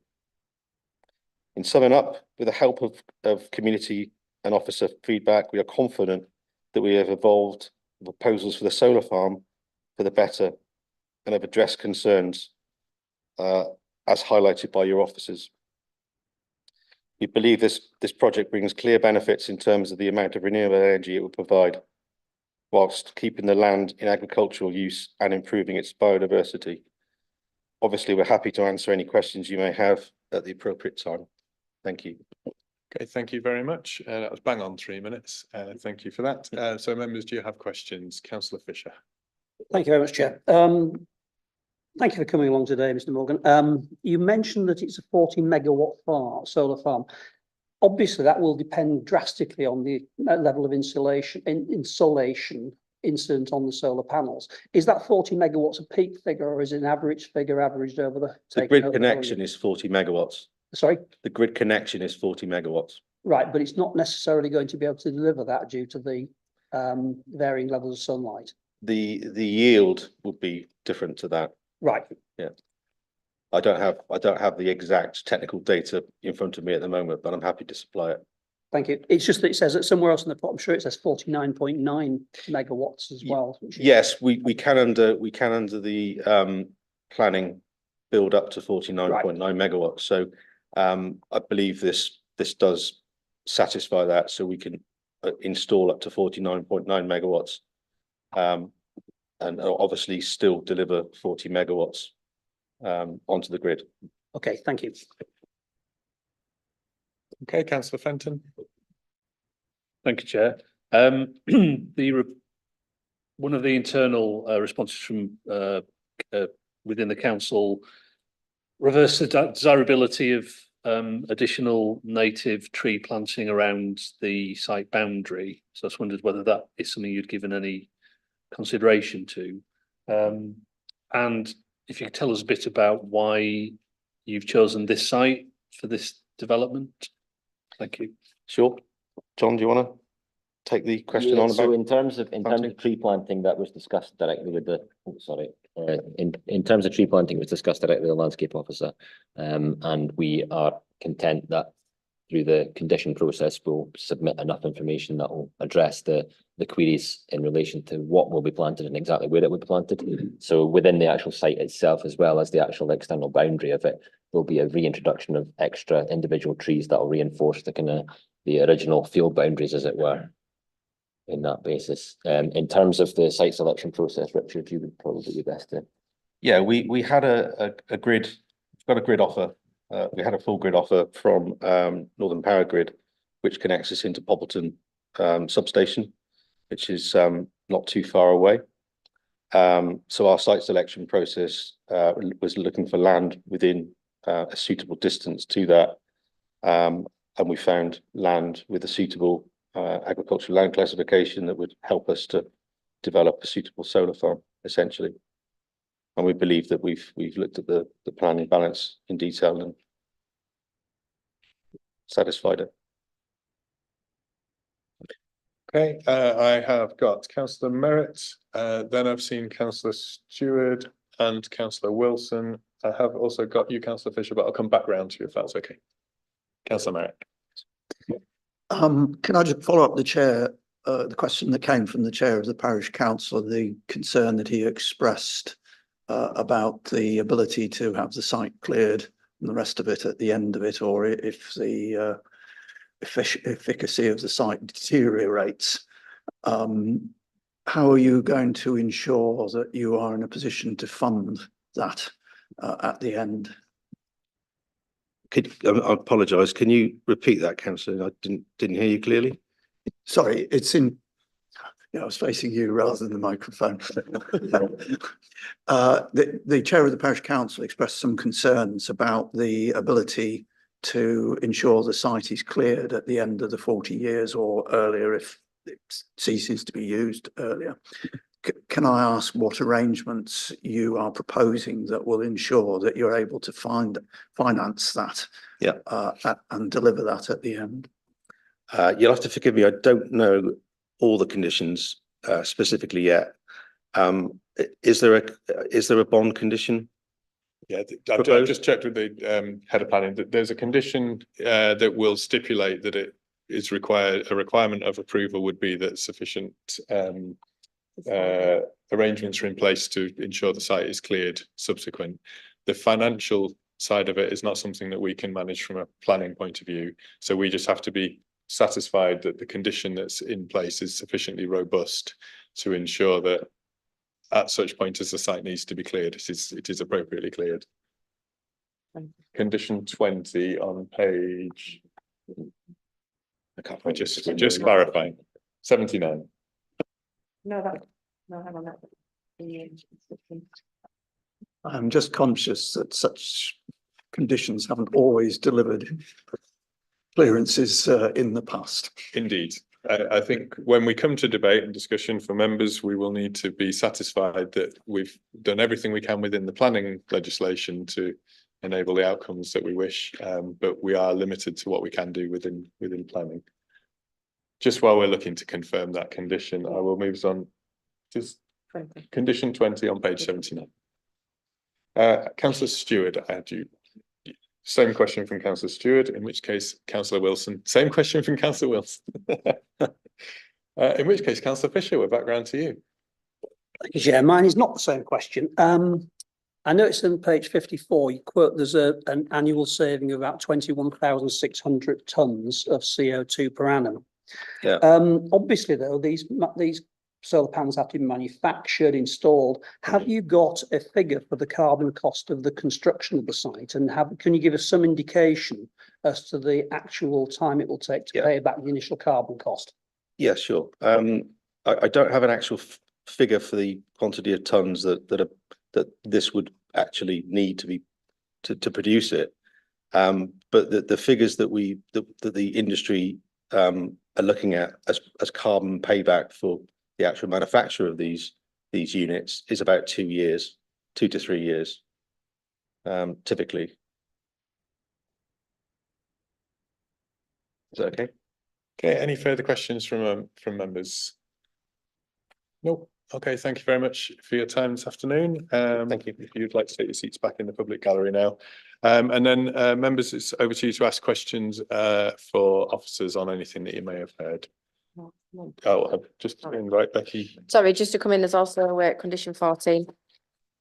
In summing up, with the help of community and officer feedback, we are confident that we have evolved proposals for the solar farm for the better and have addressed concerns as highlighted by your officers. We believe this project brings clear benefits in terms of the amount of renewable energy it will provide, whilst keeping the land in agricultural use and improving its biodiversity. Obviously, we're happy to answer any questions you may have at the appropriate time. Thank you. Okay, thank you very much. That was bang on 3 minutes. Thank you for that. So members, do you have questions? Councillor Fisher. Thank you very much, Chair. Thank you for coming along today, Mr. Morgan. You mentioned that it's a 40 megawatt solar farm. Obviously, that will depend drastically on the level of insulation incident on the solar panels. Is that 40 megawatts a peak figure, or is it an average figure averaged over the grid connection is 40 megawatts. Sorry? The grid connection is 40 megawatts. Right, but it's not necessarily going to be able to deliver that due to the varying levels of sunlight. The yield would be different to that. Right. Yeah. I don't have the exact technical data in front of me at the moment, but I'm happy to supply it. Thank you. It's just that it says that somewhere else in the I'm sure it says 49.9 megawatts as well. Yes, we can under the planning build up to 49.9 megawatts. So I believe this does satisfy that, so we can install up to 49.9 megawatts. And obviously still deliver 40 megawatts onto the grid. Okay, thank you. Okay, Councillor Fenton. Thank you, Chair. One of the internal responses from within the council reversed the desirability of additional native tree planting around the site boundary. So I just wondered whether that is something you'd given any consideration to, and if you could tell us a bit about why you've chosen this site for this development. Thank you. Sure. John, do you want to take the question on about? So in terms of tree planting, that was discussed directly with the in terms of tree planting, was discussed directly with the landscape officer, and we are content that through the condition process we'll submit enough information that will address the queries in relation to what will be planted and exactly where it will be planted. So within the actual site itself, as well as the actual external boundary of it, there'll be a reintroduction of extra individual trees that will reinforce the original field boundaries, as it were, in that basis. In terms of the site selection process, Richard, you would probably be best to. Yeah, we had a grid, we've got a grid offer. We had a full grid offer from Northern Power Grid, which connects us into Poppleton substation, which is not too far away. So our site selection process was looking for land within a suitable distance to that, And we found land with a suitable agricultural land classification that would help us to develop a suitable solar farm, essentially. And we believe that we've looked at the planning balance in detail and satisfied it. Okay, I have got Councillor Merritt, then I've seen Councillor Stewart and Councillor Wilson. I have also got you, Councillor Fisher, but I'll come back round to you if that's okay. Councillor Merritt. Can I just follow up the chair, the question that came from the chair of the parish council, the concern that he expressed about the ability to have the site cleared and the rest of it at the end of it, or if the efficacy of the site deteriorates. How are you going to ensure that you are in a position to fund that at the end? I apologise. Can you repeat that, Councillor? I didn't hear you clearly. Sorry, it's in. Yeah, I was facing you rather than the microphone. The chair of the parish council expressed some concerns about the ability to ensure the site is cleared at the end of the 40 years or earlier if it ceases to be used earlier. Can I ask what arrangements you are proposing that will ensure that you're able to finance that and deliver that at the end? You'll have to forgive me. I don't know all the conditions specifically yet. Is there a bond condition? Yeah, I've just checked with the head of planning that there's a condition that will stipulate that it is required. A requirement of approval would be that sufficient arrangements are in place to ensure the site is cleared subsequent. The financial side of it is not something that we can manage from a planning point of view. So we just have to be satisfied that the condition that's in place is sufficiently robust to ensure that at such point as the site needs to be cleared, it is appropriately cleared. Condition 20 on page. We're just clarifying. 79. No, hang on. I'm just conscious that such conditions haven't always delivered clearances in the past. Indeed. I think when we come to debate and discussion for members, we will need to be satisfied that we've done everything we can within the planning legislation to enable the outcomes that we wish, but we are limited to what we can do within planning. Just while we're looking to confirm that condition, I will move on. Just 20. Condition 20 on page 79. Councillor Stewart, I had you. Same question from Councillor Stewart, in which case Councillor Wilson. Same question from Councillor Wilson. In which case, Councillor Fisher, we're back round to you. Thank you, Chair. Mine is not the same question. I noticed on page 54, you quote there's an annual saving of about 21,600 tonnes of CO2 per annum. Yeah. Obviously, though, these solar panels have to be manufactured, installed. Have you got a figure for the carbon cost of the construction of the site? And can you give us some indication as to the actual time it will take to pay back the initial carbon cost? Yeah, sure. I don't have an actual figure for the quantity of tonnes that this would actually need to produce it. But the figures that the industry are looking at as carbon payback for the actual manufacture of these units is about 2 years, 2 to 3 years, typically. Is that okay? Okay, any further questions from members? No. Okay, thank you very much for your time this afternoon. Thank you. If you'd like to take your seats back in the public gallery now. And then members, it's over to you to ask questions for officers on anything that you may have heard. Oh, I'll just invite Becky. Sorry, just to come in, there's also condition 14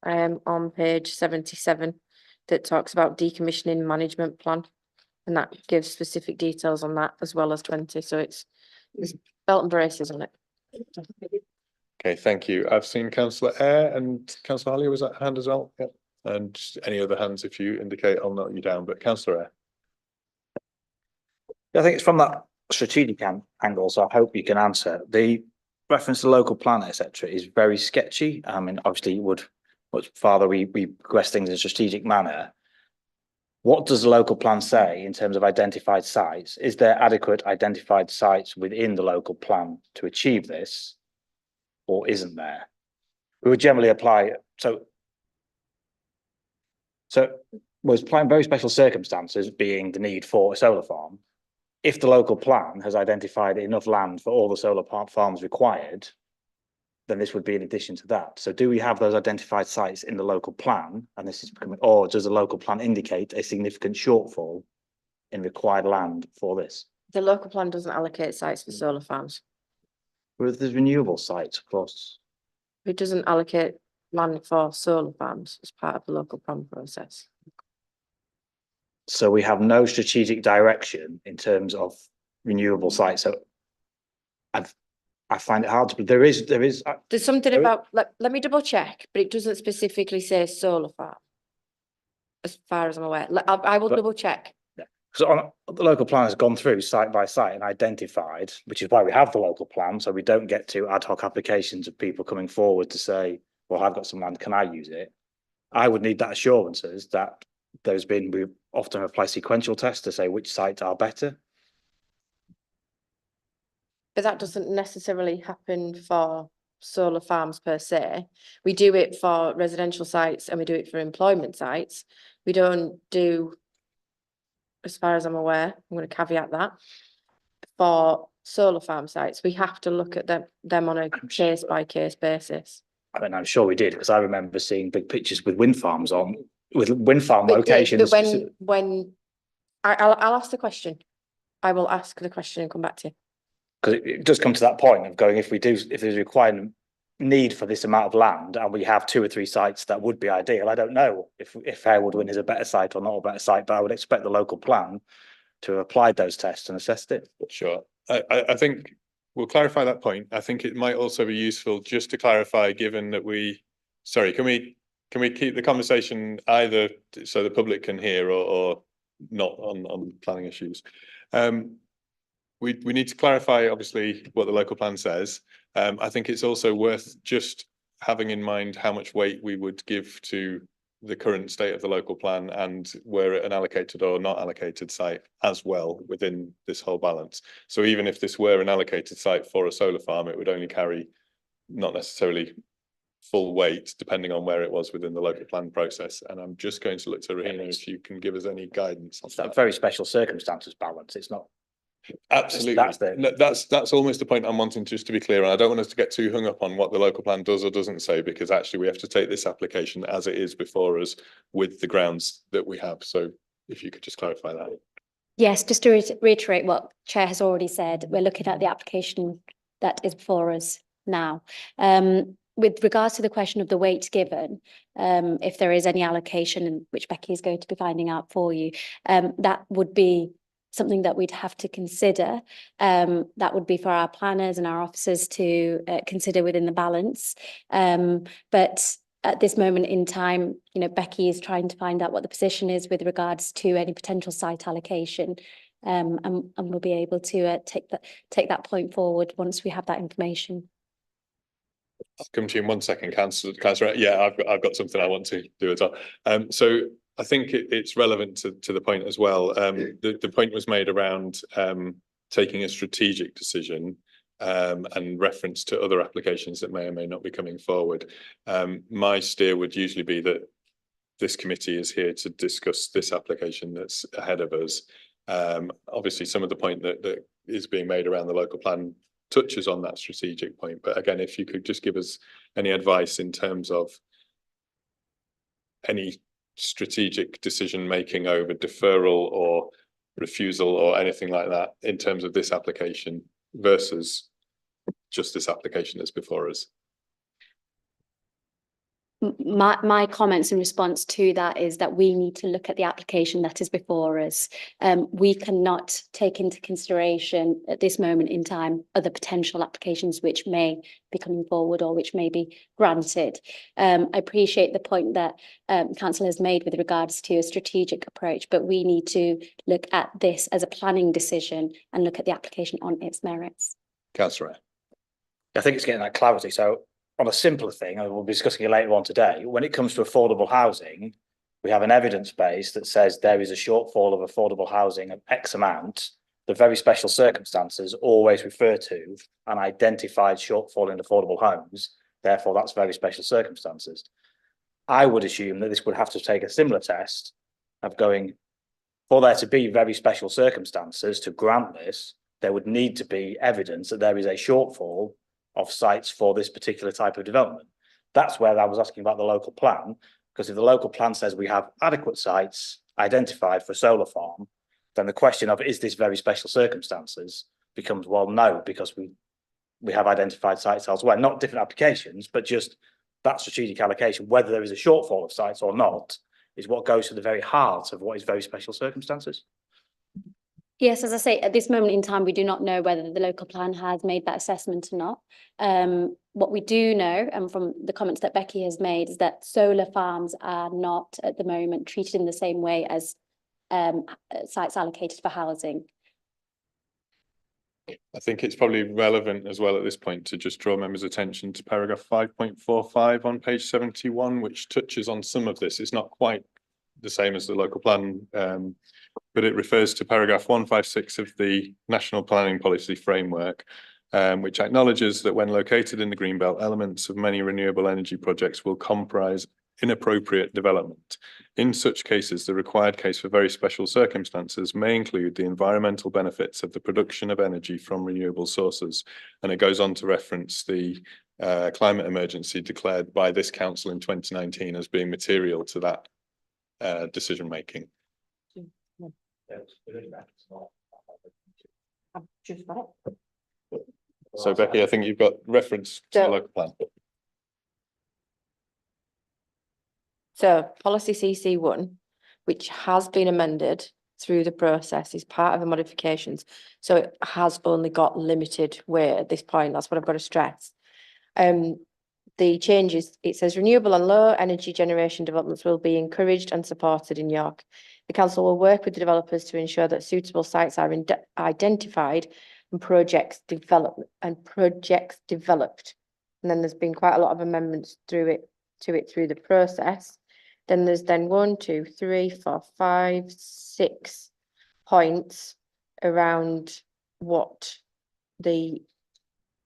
on page 77 that talks about decommissioning management plan, and that gives specific details on that as well as 20. So it's belt and braces on it. Okay, thank you. I've seen Councillor Eyre and Councillor Holly, was that hand as well? Yeah. And any other hands, if you indicate, I'll note you down. But Councillor Eyre. I think it's from that strategic angle, so I hope you can answer. The reference to local plan, etc., is very sketchy. I mean, obviously, you would much farther we progress things in a strategic manner. what does the local plan say in terms of identified sites? Is there adequate identified sites within the local plan to achieve this? Or isn't there? We would generally apply, so was applying very special circumstances being the need for a solar farm. If the local plan has identified enough land for all the solar farms required, then this would be in addition to that. So do we have those identified sites in the local plan? And this is becoming, or does the local plan indicate a significant shortfall in required land for this? The local plan doesn't allocate sites for solar farms. Well, there's renewable sites, of course. It doesn't allocate land for solar farms as part of the local plan process. So we have no strategic direction in terms of renewable sites. So I find it hard to, but there is. There's something about, let me double check, but it doesn't specifically say solar farm. As far as I'm aware, I will double check. So the local plan has gone through site by site and identified, which is why we have the local plan. So we don't get to ad hoc applications of people coming forward to say, well, I've got some land, can I use it? I would need that assurances that we often apply sequential tests to say which sites are better. But that doesn't necessarily happen for solar farms per se. We do it for residential sites and we do it for employment sites. We don't do, as far as I'm aware, I'm going to caveat that, for solar farm sites, we have to look at them on a case by case basis. I mean, I'm sure we did, because I remember seeing big pictures with wind farms on, with wind farm locations. But when I'll ask the question, I will ask the question and come back to you. Because it does come to that point of going, if there's a required need for this amount of land and we have 2 or 3 sites that would be ideal. I don't know if Harewood is a better site or not a better site, but I would expect the local plan to have applied those tests and assessed it. Sure. I think we'll clarify that point. I think it might also be useful just to clarify, given that can we keep the conversation either so the public can hear or not on planning issues? We need to clarify, obviously, what the local plan says. I think it's also worth just having in mind how much weight we would give to the current state of the local plan and were it an allocated or not allocated site as well within this whole balance. So even if this were an allocated site for a solar farm, it would only carry not necessarily full weight, depending on where it was within the local plan process. And I'm just going to look to Rahina if you can give us any guidance on that. Very special circumstances balance. It's not. Absolutely. That's almost the point I'm wanting just to be clear on. I don't want us to get too hung up on what the local plan does or doesn't say, because actually we have to take this application as it is before us with the grounds that we have. So if you could just clarify that. Yes, just to reiterate what Chair has already said, we're looking at the application that is before us now. With regards to the question of the weight given, if there is any allocation, which Becky is going to be finding out for you, that would be something that we'd have to consider. That would be for our planners and our officers to consider within the balance. But at this moment in time, Becky is trying to find out what the position is with regards to any potential site allocation. And we'll be able to take that point forward once we have that information. I'll come to you in 1 second, Councillor. Yeah, I've got something I want to do as well. So I think it's relevant to the point as well. The point was made around taking a strategic decision and reference to other applications that may or may not be coming forward. My steer would usually be that this committee is here to discuss this application that's ahead of us. Obviously, some of the point that is being made around the local plan touches on that strategic point. But again, if you could just give us any advice in terms of any strategic decision making over deferral or refusal or anything like that in terms of this application versus just this application that's before us. My comments in response to that is that we need to look at the application that is before us. We cannot take into consideration at this moment in time other potential applications which may be coming forward or which may be granted. I appreciate the point that Council has made with regards to a strategic approach, but we need to look at this as a planning decision and look at the application on its merits. Councillor. I think it's getting that clarity. So on a simpler thing, and we'll be discussing it later on today, when it comes to affordable housing, we have an evidence base that says there is a shortfall of affordable housing of X amount, the very special circumstances always refer to an identified shortfall in affordable homes. Therefore, that's very special circumstances. I would assume that this would have to take a similar test of going, for there to be very special circumstances to grant this, there would need to be evidence that there is a shortfall of sites for this particular type of development. That's where I was asking about the local plan, because if the local plan says we have adequate sites identified for a solar farm, then the question of is this very special circumstances becomes, well, no, because we have identified sites elsewhere, not different applications, but just that strategic allocation, whether there is a shortfall of sites or not, is what goes to the very heart of what is very special circumstances. Yes, as I say, at this moment in time, we do not know whether the local plan has made that assessment or not. What we do know, and from the comments that Becky has made, is that solar farms are not at the moment treated in the same way as sites allocated for housing. I think it's probably relevant as well at this point to just draw members' attention to paragraph 5.45 on page 71, which touches on some of this. It's not quite the same as the local plan, but it refers to paragraph 156 of the National Planning Policy Framework, which acknowledges that when located in the Greenbelt, elements of many renewable energy projects will comprise inappropriate development. In such cases, the required case for very special circumstances may include the environmental benefits of the production of energy from renewable sources. And it goes on to reference the climate emergency declared by this council in 2019 as being material to that decision making. So Becky, I think you've got reference to the local plan. So policy CC1, which has been amended through the process, is part of the modifications. So it has only got limited weight at this point. That's what I've got to stress. The changes, it says renewable and low energy generation developments will be encouraged and supported in York. The council will work with the developers to ensure that suitable sites are identified and projects developed. And then there's been quite a lot of amendments through the process. Then there's 1, 2, 3, 4, 5, 6 points around what the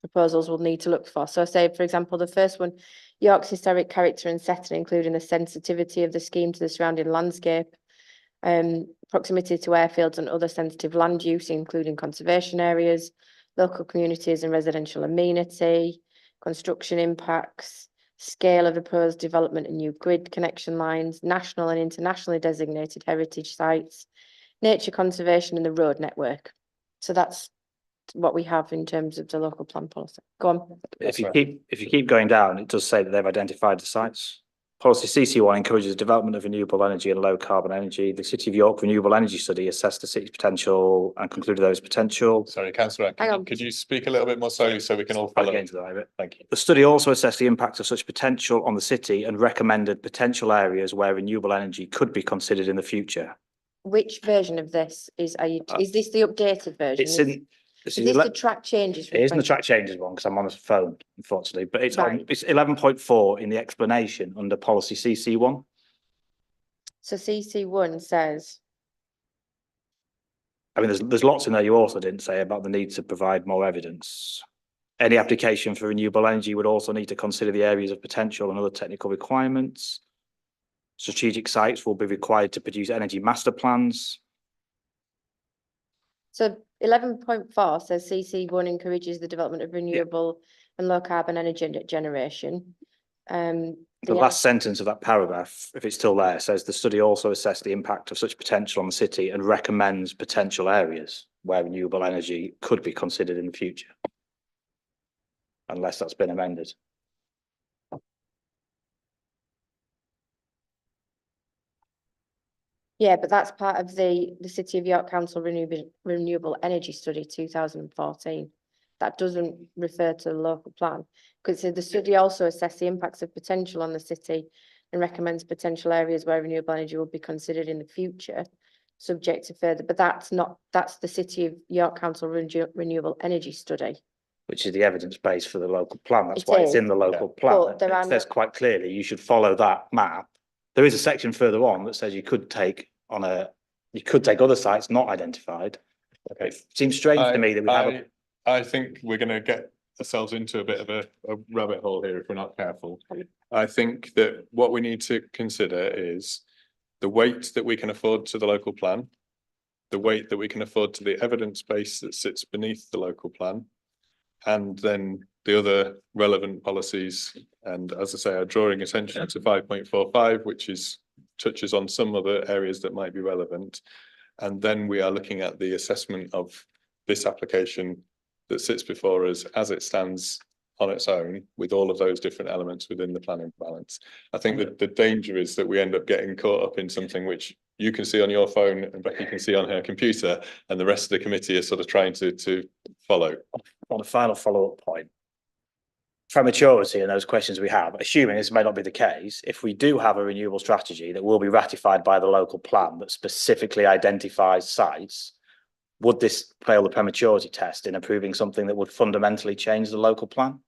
proposals will need to look for. So say, for example, the first one, York's historic character and setting, including the sensitivity of the scheme to the surrounding landscape, proximity to airfields and other sensitive land use, including conservation areas, local communities and residential amenity, construction impacts, scale of proposed development and new grid connection lines, national and internationally designated heritage sites, nature conservation and the road network. So that's what we have in terms of the local plan policy. Go on. If you keep going down, it does say that they've identified the sites. Policy CC1 encourages development of renewable energy and low carbon energy. The City of York Renewable Energy Study assessed the city's potential and concluded there is potential. Sorry, Councillor, could you speak a little bit more slowly so we can all follow? Into that a bit. Thank you. The study also assessed the impact of such potential on the city and recommended potential areas where renewable energy could be considered in the future. Which version of this is this the updated version? Is this the track changes? It isn't the track changes one because I'm on the phone, unfortunately, but it's right. It's 11.4 in the explanation under policy CC1. So CC1 says. I mean, there's lots in there you also didn't say about the need to provide more evidence. Any application for renewable energy would also need to consider the areas of potential and other technical requirements. Strategic sites will be required to produce energy master plans. So 11.4 says CC1 encourages the development of renewable and low carbon energy generation. The last sentence of that paragraph, if it's still there, says the study also assessed the impact of such potential on the city and recommends potential areas where renewable energy could be considered in the future, unless that's been amended. Yeah, but that's part of the City of York Council Renewable Energy Study 2014. That doesn't refer to the local plan, because the study also assessed the impacts of potential on the city and recommends potential areas where renewable energy will be considered in the future, subject to further. But that's the City of York Council Renewable Energy Study, which is the evidence base for the local plan. That's why it's in the local plan. It says quite clearly you should follow that map there is a section further on that says you could take other sites not identified. Okay. It seems strange to me that we have I think we're going to get ourselves into a bit of a rabbit hole here if we're not careful. I think that what we need to consider is the weight that we can afford to the local plan, the weight that we can afford to the evidence base that sits beneath the local plan, and then the other relevant policies. And as I say, are drawing attention to 5.45, which touches on some other areas that might be relevant. And then we are looking at the assessment of this application that sits before us as it stands on its own, with all of those different elements within the planning balance. I think that the danger is that we end up getting caught up in something which you can see on your phone and Becky can see on her computer, and the rest of the committee is sort of trying to follow. On a final follow-up point, prematurity and those questions we have, assuming this may not be the case, if we do have a renewable strategy that will be ratified by the local plan that specifically identifies sites, would this fail the prematurity test in approving something that would fundamentally change the local plan?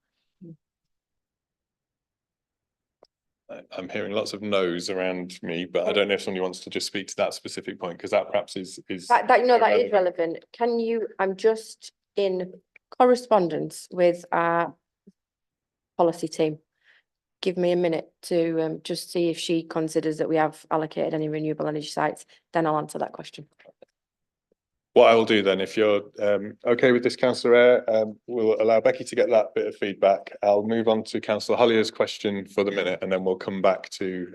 I'm hearing lots of no's around me, but I don't know if somebody wants to just speak to that specific point, because that perhaps is that is relevant. Can you, I'm just in correspondence with our policy team. Give me a minute to just see if she considers that we have allocated any renewable energy sites, then I'll answer that question. What I will do then, if you're okay with this, Councillor Eyre, we'll allow Becky to get that bit of feedback. I'll move on to Councillor Hollier's question for the minute, and then we'll come back to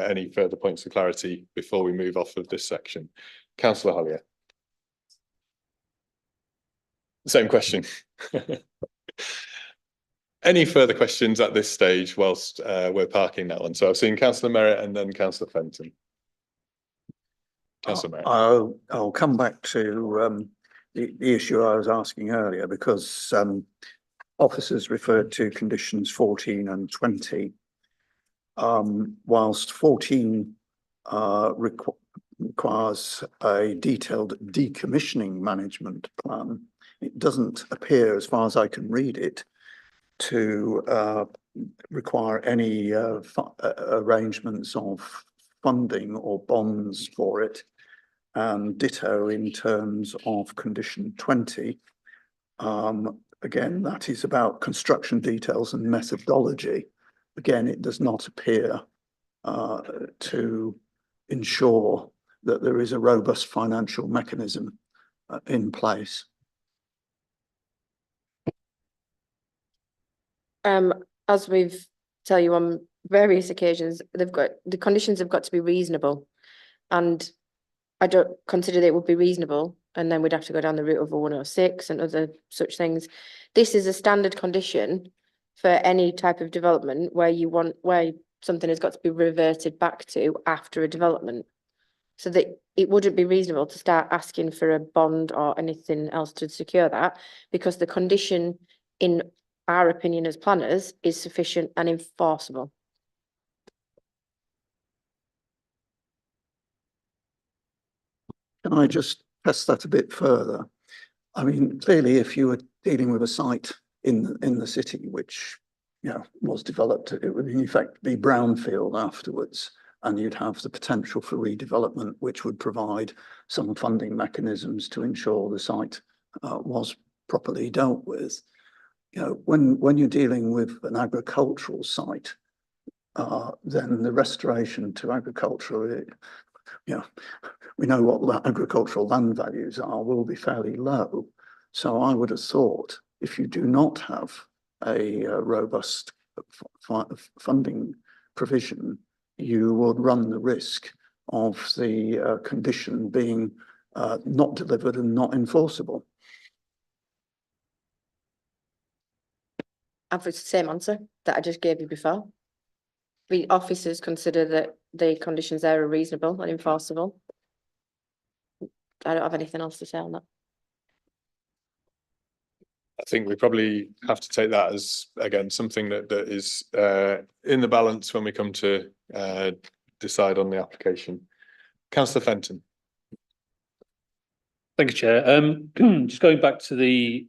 any further points of clarity before we move off of this section. Councillor Hollier. Same question. Any further questions at this stage whilst we're parking that one? So I've seen Councillor Merritt and then Councillor Fenton. I'll come back to the issue I was asking earlier, because officers referred to conditions 14 and 20. Whilst 14 requires a detailed decommissioning management plan, it doesn't appear, as far as I can read it, to require any arrangements of funding or bonds for it. And ditto in terms of condition 20. Again, that is about construction details and methodology. Again, it does not appear to ensure that there is a robust financial mechanism in place. As we've tell you on various occasions, the conditions have got to be reasonable, and I don't consider that it would be reasonable, and then we'd have to go down the route of a 106 and other such things. This is a standard condition for any type of development where something has got to be reverted back to after a development, so that it wouldn't be reasonable to start asking for a bond or anything else to secure that, because the condition, in our opinion as planners, is sufficient and enforceable. Can I just press that a bit further? I mean, clearly, if you were dealing with a site in the city which, was developed, it would in fact be brownfield afterwards, and you'd have the potential for redevelopment, which would provide some funding mechanisms to ensure the site was properly dealt with. When you're dealing with an agricultural site, then the restoration to agriculture, we know what the agricultural land values are, will be fairly low. So I would have thought, if you do not have a robust funding provision, you would run the risk of the condition being not delivered and not enforceable. And it's the same answer that I just gave you before. The officers consider that the conditions there are reasonable and enforceable. I don't have anything else to say on that. I think we probably have to take that as, again, something that is in the balance when we come to decide on the application. Councillor Fenton. Thank you, Chair. Just going back to the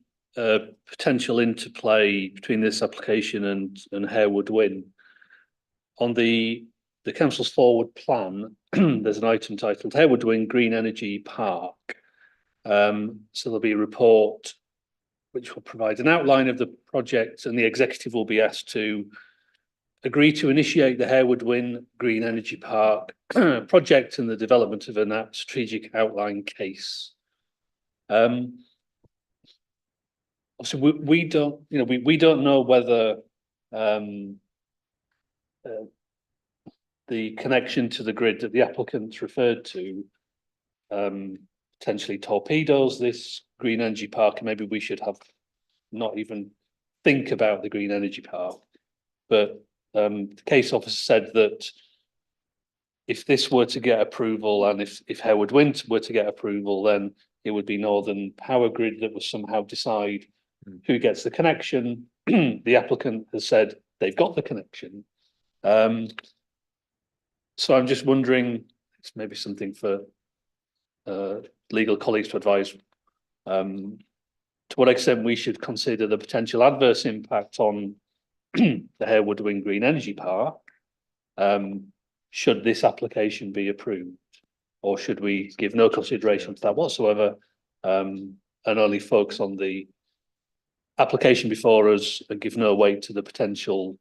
potential interplay between this application and Harewood Wyn. On the the council's forward plan, there's an item titled Harewood Wing Green Energy Park. So there'll be a report which will provide an outline of the project, and the executive will be asked to agree to initiate the Harewood Wing Green Energy Park project and the development of a strategic outline case. Obviously, we don't, you know, we don't know whether the connection to the grid that the applicants referred to potentially torpedoes this green energy park, and maybe we should have not even think about the green energy park. But the case officer said that if this were to get approval, and if Harewood Wind were to get approval, then it would be Northern Power Grid that would somehow decide who gets the connection. The applicant has said they've got the connection. So I'm just wondering, it's maybe something for legal colleagues to advise, to what extent we should consider the potential adverse impact on the Harewood Wing Green Energy Park, should this application be approved, or should we give no consideration to that whatsoever, and only focus on the application before us and give no weight to the potential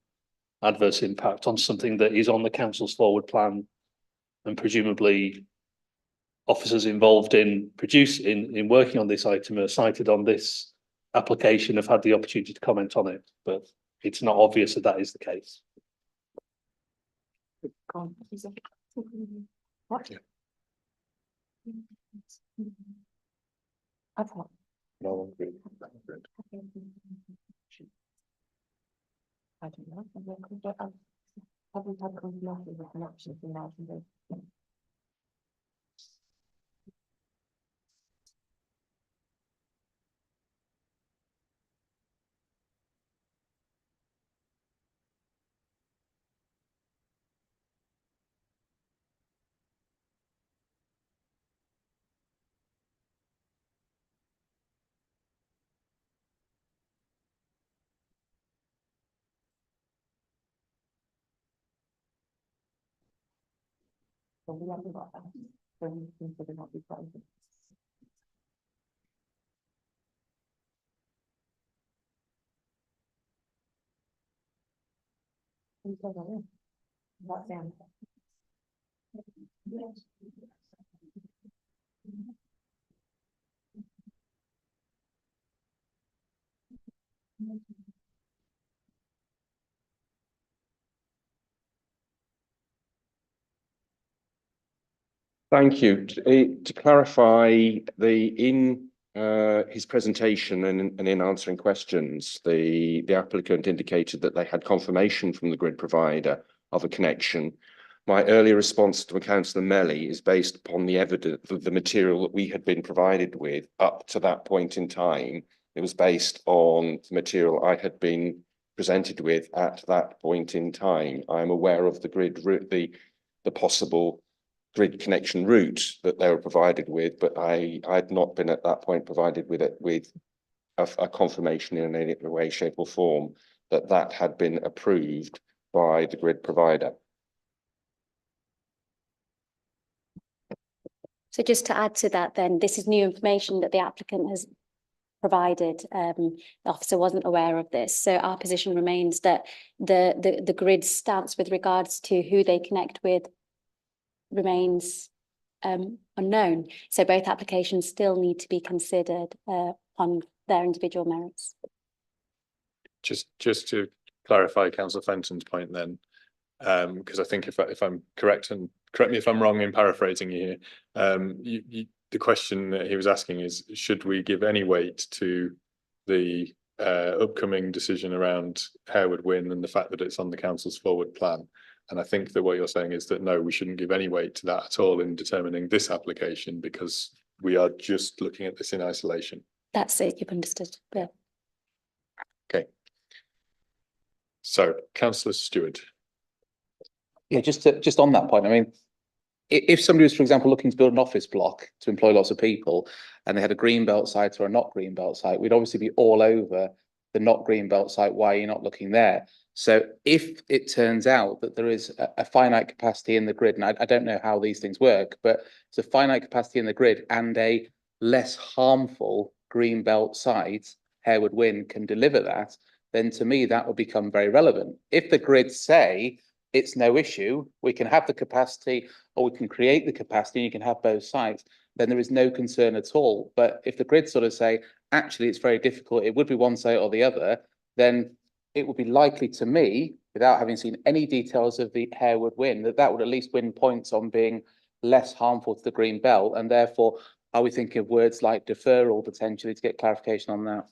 adverse impact on something that is on the council's forward plan, and presumably officers involved in working on this item are cited on this application have had the opportunity to comment on it, but it's not obvious that that is the case. What? Yeah. I thought. No, agreed. I don't know. Haven't had nothing with an option for now. So we haven't got that. So we consider not be present. That's the answer. Thank you. To clarify, in his presentation and in answering questions, the applicant indicated that they had confirmation from the grid provider of a connection. My earlier response to Councillor Melly is based upon the evidence, the material that we had been provided with up to that point in time. It was based on the material I had been presented with at that point in time. I'm aware of the grid route, the possible grid connection route that they were provided with, but I'd not been at that point provided with a confirmation in any way, shape or form that had been approved by the grid provider. So just to add to that then, this is new information that the applicant has provided. The officer wasn't aware of this. So our position remains that the grid stance with regards to who they connect with remains unknown. So both applications still need to be considered on their individual merits. Just to clarify Councillor Fenton's point then, because I think if I'm correct, and correct me if I'm wrong in paraphrasing you here, the question that he was asking is, should we give any weight to the upcoming decision around Harewood Wing and the fact that it's on the council's forward plan? And I think that what you're saying is that no, we shouldn't give any weight to that at all in determining this application, because we are just looking at this in isolation. That's it, you've understood. Yeah. Okay. So, Councillor Stewart. Yeah, just on that point, I mean, if somebody was, for example, looking to build an office block to employ lots of people, and they had a green belt site or a not green belt site, we'd obviously be all over the not greenbelt site, why are you not looking there? So if it turns out that there is a finite capacity in the grid, and I don't know how these things work, but it's a finite capacity in the grid and a less harmful greenbelt site, Harewood Wynn can deliver that, then to me that would become very relevant. If the grids say it's no issue, we can have the capacity or we can create the capacity and you can have both sites, then there is no concern at all. But if the grids sort of say, actually, it's very difficult, it would be one site or the other, then it would be likely to me, without having seen any details of the Harewood Wynn, that would at least win points on being less harmful to the green belt. And therefore, are we thinking of words like deferral potentially to get clarification on that?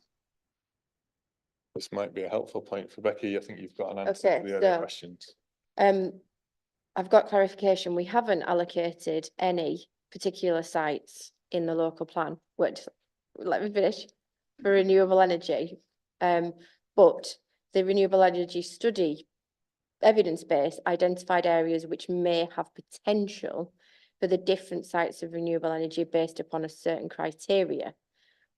This might be a helpful point for Becky. I think you've got an answer to the other questions. I've got clarification. We haven't allocated any particular sites in the local plan, which, let me finish, for renewable energy. But the renewable energy study evidence base identified areas which may have potential for the different sites of renewable energy based upon a certain criteria.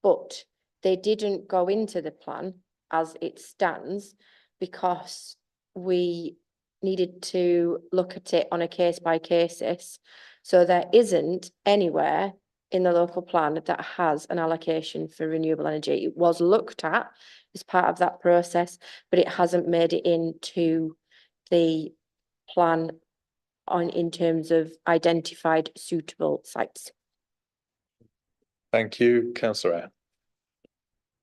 But they didn't go into the plan as it stands because we needed to look at it on a case by case basis. So there isn't anywhere in the local plan that has an allocation for renewable energy. It was looked at as part of that process, but it hasn't made it into the plan in terms of identified suitable sites. Thank you, Councillor Eyre.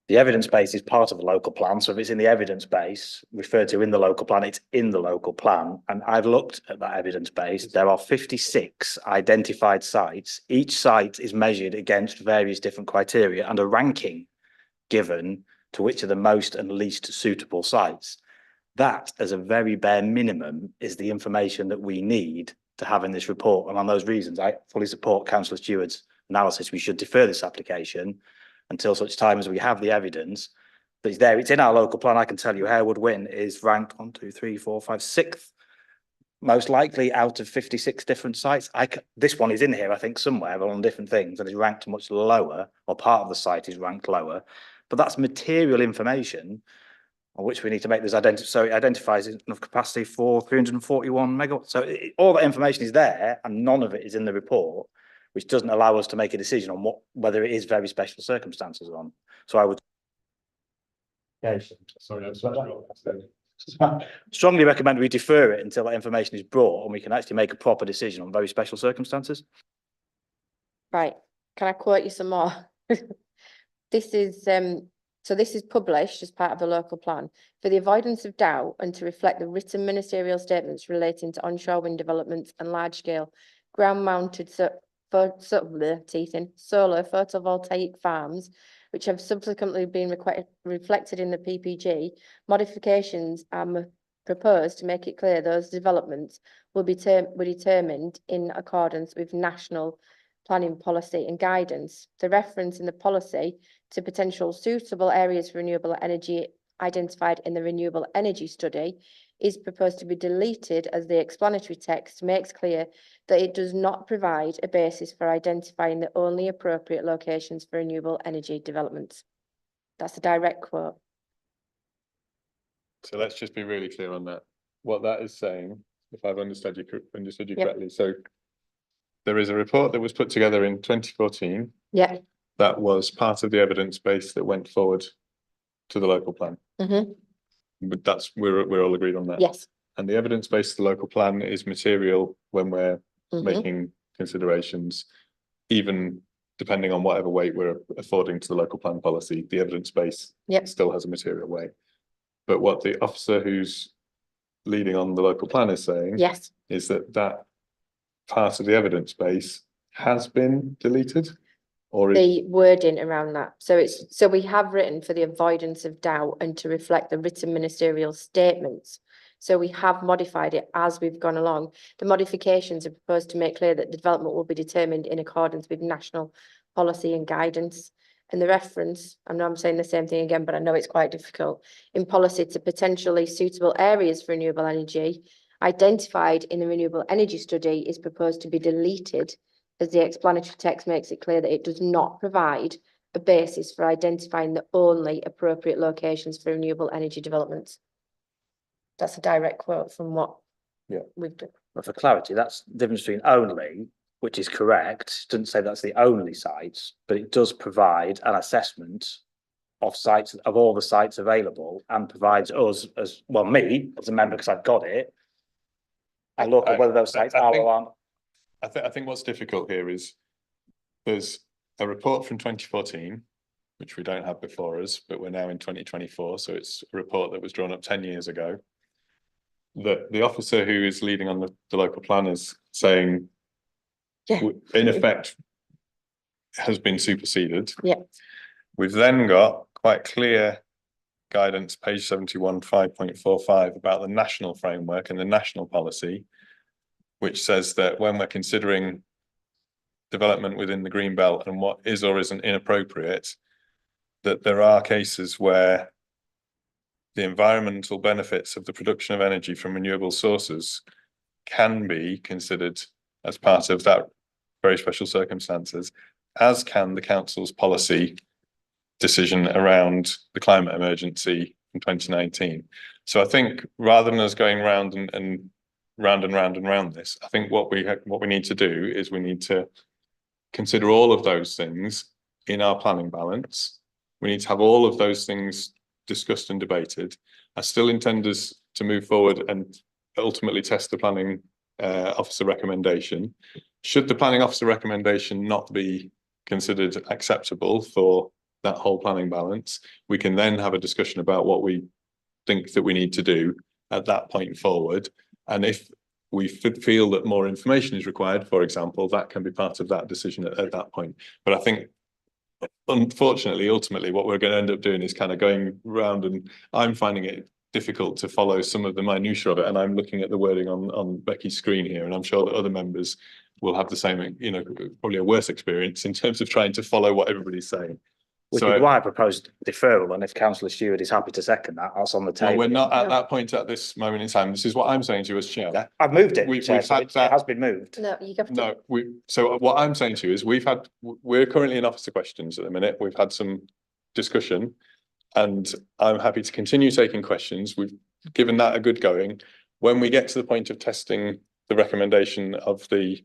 The evidence base is part of the local plan. So if it's in the evidence base referred to in the local plan, it's in the local plan. And I've looked at that evidence base. There are 56 identified sites. Each site is measured against various different criteria and a ranking given to which are the most and least suitable sites. That, as a very bare minimum, is the information that we need to have in this report. And on those reasons, I fully support Councillor Stewart's analysis. We should defer this application until such time as we have the evidence that is there. It's in our local plan. I can tell you Harewood Wynn is ranked 1, 2, 3, 4, 5, 6th, most likely out of 56 different sites. This one is in here, I think, somewhere, but on different things, and is ranked much lower, or part of the site is ranked lower. But that's material information on which we need to make this so it identifies enough capacity for 341 megawatts. So all that information is there, and none of it is in the report, which doesn't allow us to make a decision on whether it is very special circumstances or on. So I would strongly recommend we defer it until that information is brought and we can actually make a proper decision on very special circumstances. Right, can I quote you some more? This is so this is published as part of the local plan. For the avoidance of doubt and to reflect the written ministerial statements relating to onshore wind developments and large-scale ground-mounted solar photovoltaic farms, which have subsequently been reflected in the PPG, modifications are proposed to make it clear those developments will be determined in accordance with national planning policy and guidance. The reference in the policy to potential suitable areas for renewable energy identified in the renewable energy study is proposed to be deleted, as the explanatory text makes clear that it does not provide a basis for identifying the only appropriate locations for renewable energy developments. That's a direct quote. So let's just be really clear on that. What that is saying, if I've understood you Yep. correctly, so there is a report that was put together in 2014. Yeah. That was part of the evidence base that went forward to the local plan. But we're all agreed on that. Yes. And the evidence base of the local plan is material when we're making considerations, even depending on whatever weight we're affording to the local plan policy, the evidence base still has a material weight. But what the officer who's leading on the local plan is saying is that part of the evidence base has been deleted, or the wording around that. So we have written for the avoidance of doubt and to reflect the written ministerial statements. So we have modified it as we've gone along. The modifications are proposed to make clear that the development will be determined in accordance with national policy and guidance. And the reference, I know I'm saying the same thing again, but I know it's quite difficult, in policy to potentially suitable areas for renewable energy identified in the renewable energy study is proposed to be deleted, as the explanatory text makes it clear that it does not provide a basis for identifying the only appropriate locations for renewable energy developments. That's a direct quote from what we've done. But for clarity, that's the difference between only, which is correct, doesn't say that's the only sites, but it does provide an assessment of sites, of all the sites available, and provides us as, well, me as a member, because I've got it, I look at whether those sites are or aren't. I think what's difficult here is there's a report from 2014, which we don't have before us, but we're now in 2024, so it's a report that was drawn up 10 years ago. The officer who is leading on the local plan is saying, in effect, has been superseded. Yeah. We've then got quite clear guidance, page 71, 5.45, about the national framework and the national policy, which says that when we're considering development within the green belt and what is or isn't inappropriate, that there are cases where the environmental benefits of the production of energy from renewable sources can be considered as part of that very special circumstances, as can the council's policy decision around the climate emergency in 2019. So I think rather than us going round and round this, I think what we need to do is we need to consider all of those things in our planning balance. We need to have all of those things discussed and debated. I still intend us to move forward and ultimately test the planning officer recommendation. Should the planning officer recommendation not be considered acceptable for that whole planning balance, we can then have a discussion about what we think that we need to do at that point forward. And if we feel that more information is required, for example, that can be part of that decision at that point. But I think, unfortunately, ultimately, what we're going to end up doing is kind of going round, and I'm finding it difficult to follow some of the minutiae of it. And I'm looking at the wording on Becky's screen here, and I'm sure that other members will have the same, you know, probably a worse experience in terms of trying to follow what everybody's saying. Which is why I proposed deferral, and if Councillor Stewart is happy to second that, that's on the table. Well, we're not at that point at this moment in time. This is what I'm saying to you as chair. I've moved it. We've Chair, had so it has been moved. No, you have to. No, so what I'm saying to you is we're currently in officer questions at the minute. We've had some discussion, and I'm happy to continue taking questions. We've given that a good going. When we get to the point of testing the recommendation of the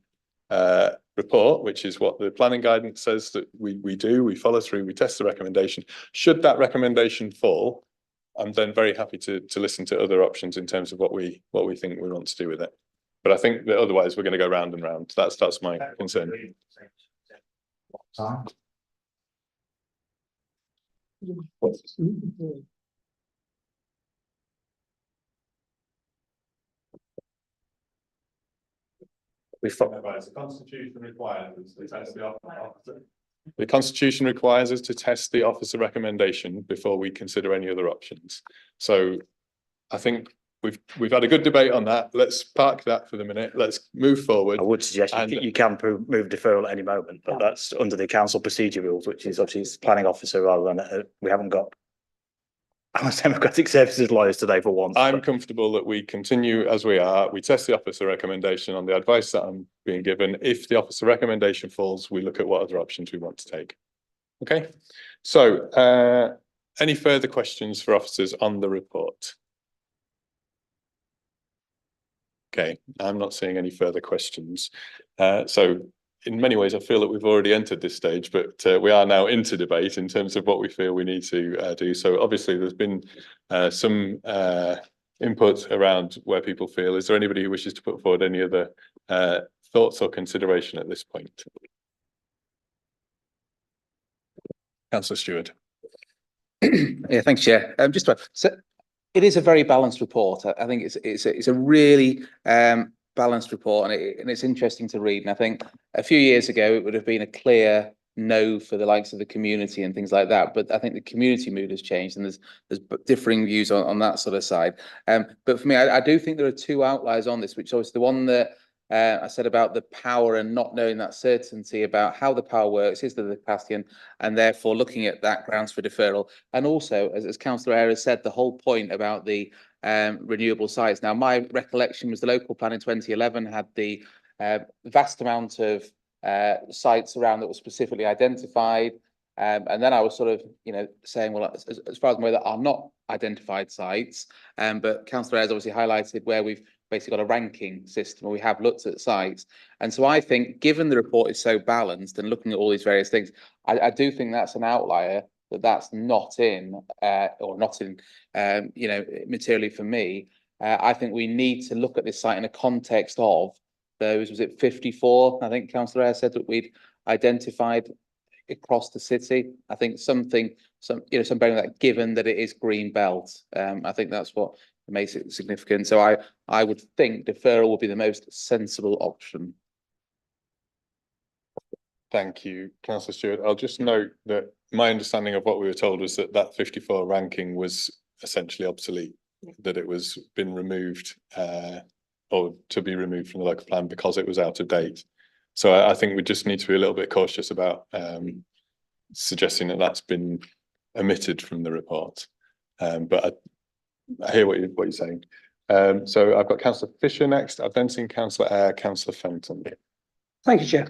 report, which is what the planning guidance says that we do, we follow through, we test the recommendation. Should that recommendation fall, I'm then very happy to listen to other options in terms of what we think we want to do with it. But I think that otherwise we're going to go round and round. That's my concern. The Constitution requires us to test the officer. The Constitution requires us to test the officer recommendation before we consider any other options. So I think we've had a good debate on that. Let's park that for the minute. Let's move forward. I would suggest you can move deferral at any moment, but that's under the council procedure rules, which is obviously it's planning officer rather than we haven't got democratic services lawyers today for once. I'm comfortable that we continue as we are. We test the officer recommendation on the advice that I'm being given. If the officer recommendation falls, we look at what other options we want to take. Okay. So any further questions for officers on the report? Okay, I'm not seeing any further questions. So in many ways, I feel that we've already entered this stage, but we are now into debate in terms of what we feel we need to do. So obviously there's been some input around where people feel. Is there anybody who wishes to put forward any other thoughts or consideration at this point? Councillor Stewart. Yeah, thanks, Chair. Just about, so it is a very balanced report. I think it's a really balanced report, and it's interesting to read. And I think a few years ago it would have been a clear no for the likes of the community and things like that. But I think the community mood has changed, and there's differing views on that sort of side. But for me, I do think there are two outliers on this, which is the one that I said about the power and not knowing that certainty about how the power works, is there the capacity, and therefore looking at that grounds for deferral. And also, as Councillor Ayres said, the whole point about the renewable sites. Now, my recollection was the local plan in 2011 had the vast amount of sites around that were specifically identified. And then I was sort of, saying, well, as far as I'm aware, there are not identified sites. But Councillor Ayres obviously highlighted where we've basically got a ranking system, where we have looked at sites. And so I think, given the report is so balanced and looking at all these various things, I do think that's an outlier, that's not in, materially for me. I think we need to look at this site in a context of those, was it 54? I think Councillor Ayres said that we'd identified across the city. I think some bearing that, given that it is green belt. I think that's what makes it significant. So I would think deferral would be the most sensible option. Thank you, Councillor Stewart. I'll just note that my understanding of what we were told was that 54 ranking was essentially obsolete, that it was been removed or to be removed from the local plan because it was out of date. So I think we just need to be a little bit cautious about suggesting that that's been omitted from the report. But I hear what you're saying. So I've got Councillor Fisher next. I've then seen Councillor Eyre, Councillor Fenton. Thank you, Chair.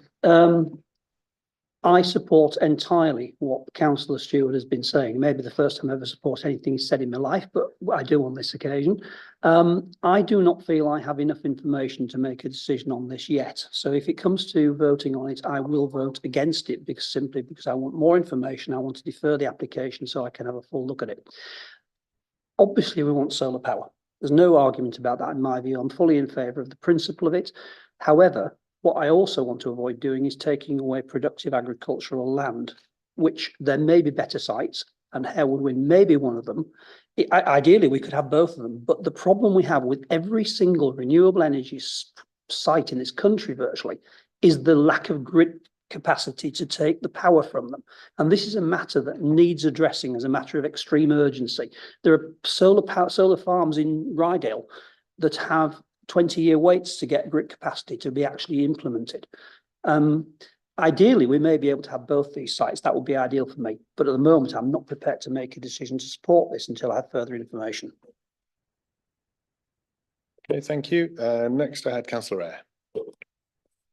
I support entirely what Councillor Stewart has been saying. Maybe the first time I ever support anything he said in my life, but I do on this occasion. I do not feel I have enough information to make a decision on this yet. So if it comes to voting on it, I will vote against it simply because I want more information. I want to defer the application so I can have a full look at it. Obviously, we want solar power. There's no argument about that in my view. I'm fully in favour of the principle of it. However, what I also want to avoid doing is taking away productive agricultural land, which there may be better sites, and Harewood Wyn may be one of them. Ideally, we could have both of them, but the problem we have with every single renewable energy site in this country virtually is the lack of grid capacity to take the power from them. And this is a matter that needs addressing as a matter of extreme urgency. There are solar farms in Rydale that have 20-year waits to get grid capacity to be actually implemented. Ideally, we may be able to have both these sites. That would be ideal for me. But at the moment, I'm not prepared to make a decision to support this until I have further information. Okay, thank you. Next, I had Councillor Eyre.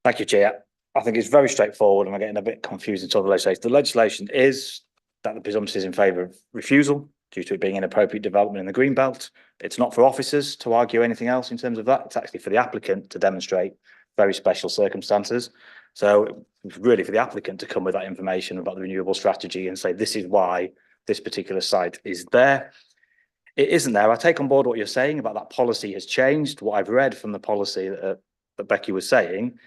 Thank you, Chair. I think it's very straightforward, and I'm getting a bit confused until the legislation. The legislation is that the presumption is in favour of refusal due to it being inappropriate development in the green belt. It's not for officers to argue anything else in terms of that. It's actually for the applicant to demonstrate very special circumstances. So it's really for the applicant to come with that information about the renewable strategy and say, this is why this particular site is there. It isn't there. I take on board what you're saying about that policy has changed. What I've read from the policy that Becky was saying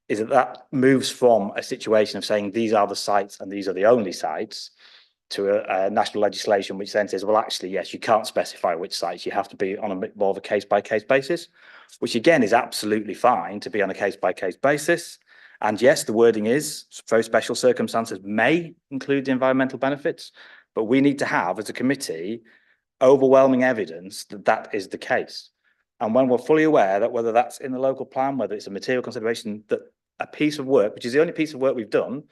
is that moves from a situation of saying these are the sites and these are the only sites to a national legislation which then says, well, actually, yes, you can't specify which sites. You have to be on a bit more of a case-by-case basis, which again is absolutely fine to be on a case-by-case basis. And yes, the wording is very special circumstances may include the environmental benefits, but we need to have, as a committee, overwhelming evidence that that is the case. And when we're fully aware that whether that's in the local plan, whether it's a material consideration, that a piece of work, which is the only piece of work we've done,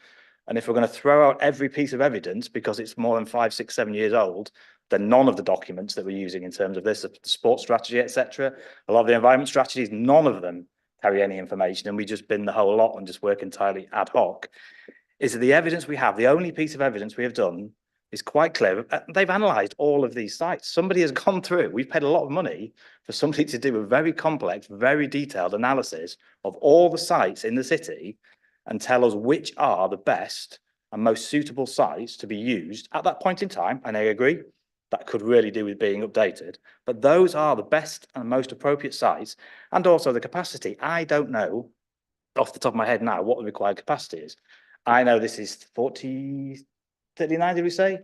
and if we're going to throw out every piece of evidence because it's more than 5, 6, 7 years old, then none of the documents that we're using in terms of this, the sports strategy, etc., a lot of the environment strategies, none of them carry any information, and we just bin the whole lot and just work entirely ad hoc. Is that the evidence we have, the only piece of evidence we have done is quite clear. They've analysed all of these sites. Somebody has gone through, we've paid a lot of money for somebody to do a very complex, very detailed analysis of all the sites in the city and tell us which are the best and most suitable sites to be used at that point in time. And I agree, that could really do with being updated, but those are the best and most appropriate sites, and also the capacity. I don't know off the top of my head now what the required capacity is. I know this is 39, did we say?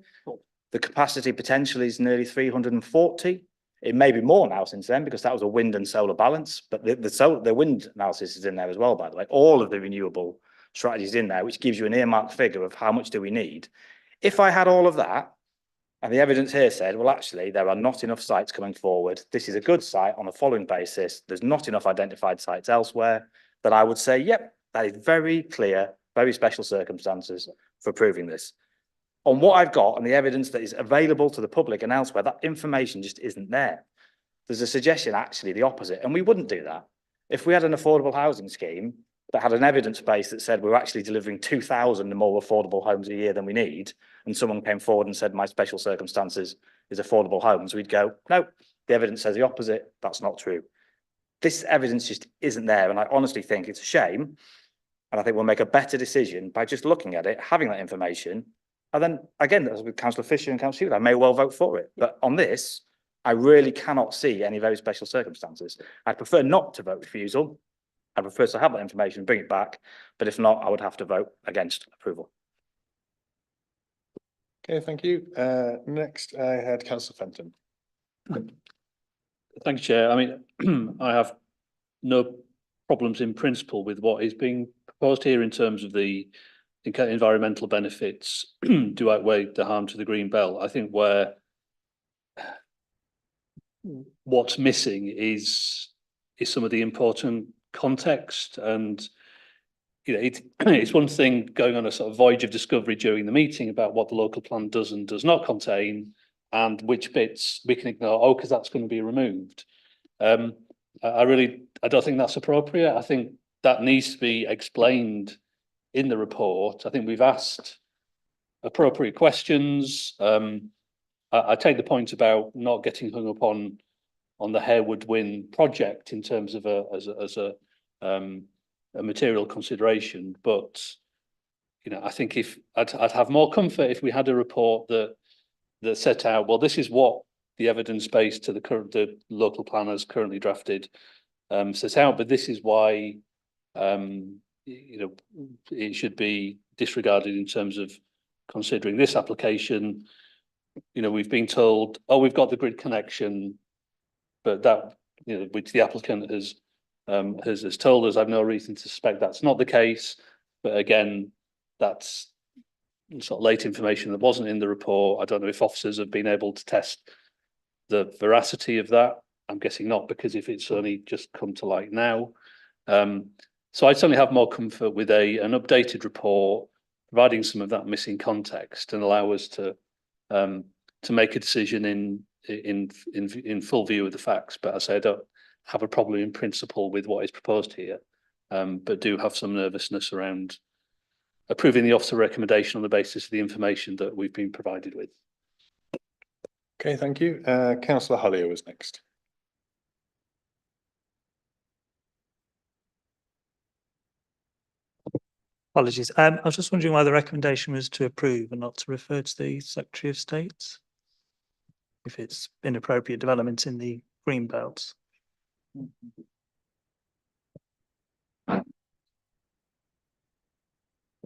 The capacity potential is nearly 340. It may be more now since then because that was a wind and solar balance, but the wind analysis is in there as well, by the way. All of the renewable strategies in there, which gives you an earmarked figure of how much do we need. If I had all of that, and the evidence here said, well, actually, there are not enough sites coming forward. This is a good site on the following basis. There's not enough identified sites elsewhere. Then I would say, yep, that is very clear, very special circumstances for proving this. On what I've got and the evidence that is available to the public and elsewhere, that information just isn't there. There's a suggestion, actually, the opposite, and we wouldn't do that. If we had an affordable housing scheme, but had an evidence base that said we're actually delivering 2,000 more affordable homes a year than we need, and someone came forward and said my special circumstances is affordable homes, we'd go, no, the evidence says the opposite, that's not true. This evidence just isn't there, and I honestly think it's a shame, and I think we'll make a better decision by just looking at it, having that information, and then, again, as with Councillor Fisher and Councillor Hewitt, I may well vote for it, but on this, I really cannot see any very special circumstances. I'd prefer not to vote refusal. I prefer to have that information, bring it back, but if not, I would have to vote against approval. Okay, thank you. Next, I had Councillor Fenton. Thank you, Chair. I mean, I have no problems in principle with what is being proposed here in terms of the environmental benefits do outweigh the harm to the green belt. I think what's missing is some of the important context, and you know, it's one thing going on a sort of voyage of discovery during the meeting about what the local plan does and does not contain, and which bits we can ignore, because that's going to be removed. I don't think that's appropriate. I think that needs to be explained in the report. I think we've asked appropriate questions. I take the point about not getting hung up on the Harewood Wyn project in terms of a material consideration, but you know, I think if I'd have more comfort if we had a report that set out, well, this is what the evidence base to the local planners currently drafted sets out, but this is why you know, it should be disregarded in terms of considering this application. You know, we've been told, oh, we've got the grid connection, but that, you know, which the applicant has told us, I've no reason to suspect that's not the case. But again, that's sort of late information that wasn't in the report. I don't know if officers have been able to test the veracity of that. I'm guessing not, because if it's only just come to light now. So I'd certainly have more comfort with an updated report, providing some of that missing context and allow us to make a decision in full view of the facts. But as I say, I don't have a problem in principle with what is proposed here, but do have some nervousness around approving the officer recommendation on the basis of the information that we've been provided with. Okay, thank you. Councillor Hollier was next. Apologies. I was just wondering why the recommendation was to approve and not to refer to the Secretary of State, if it's inappropriate development in the green belts.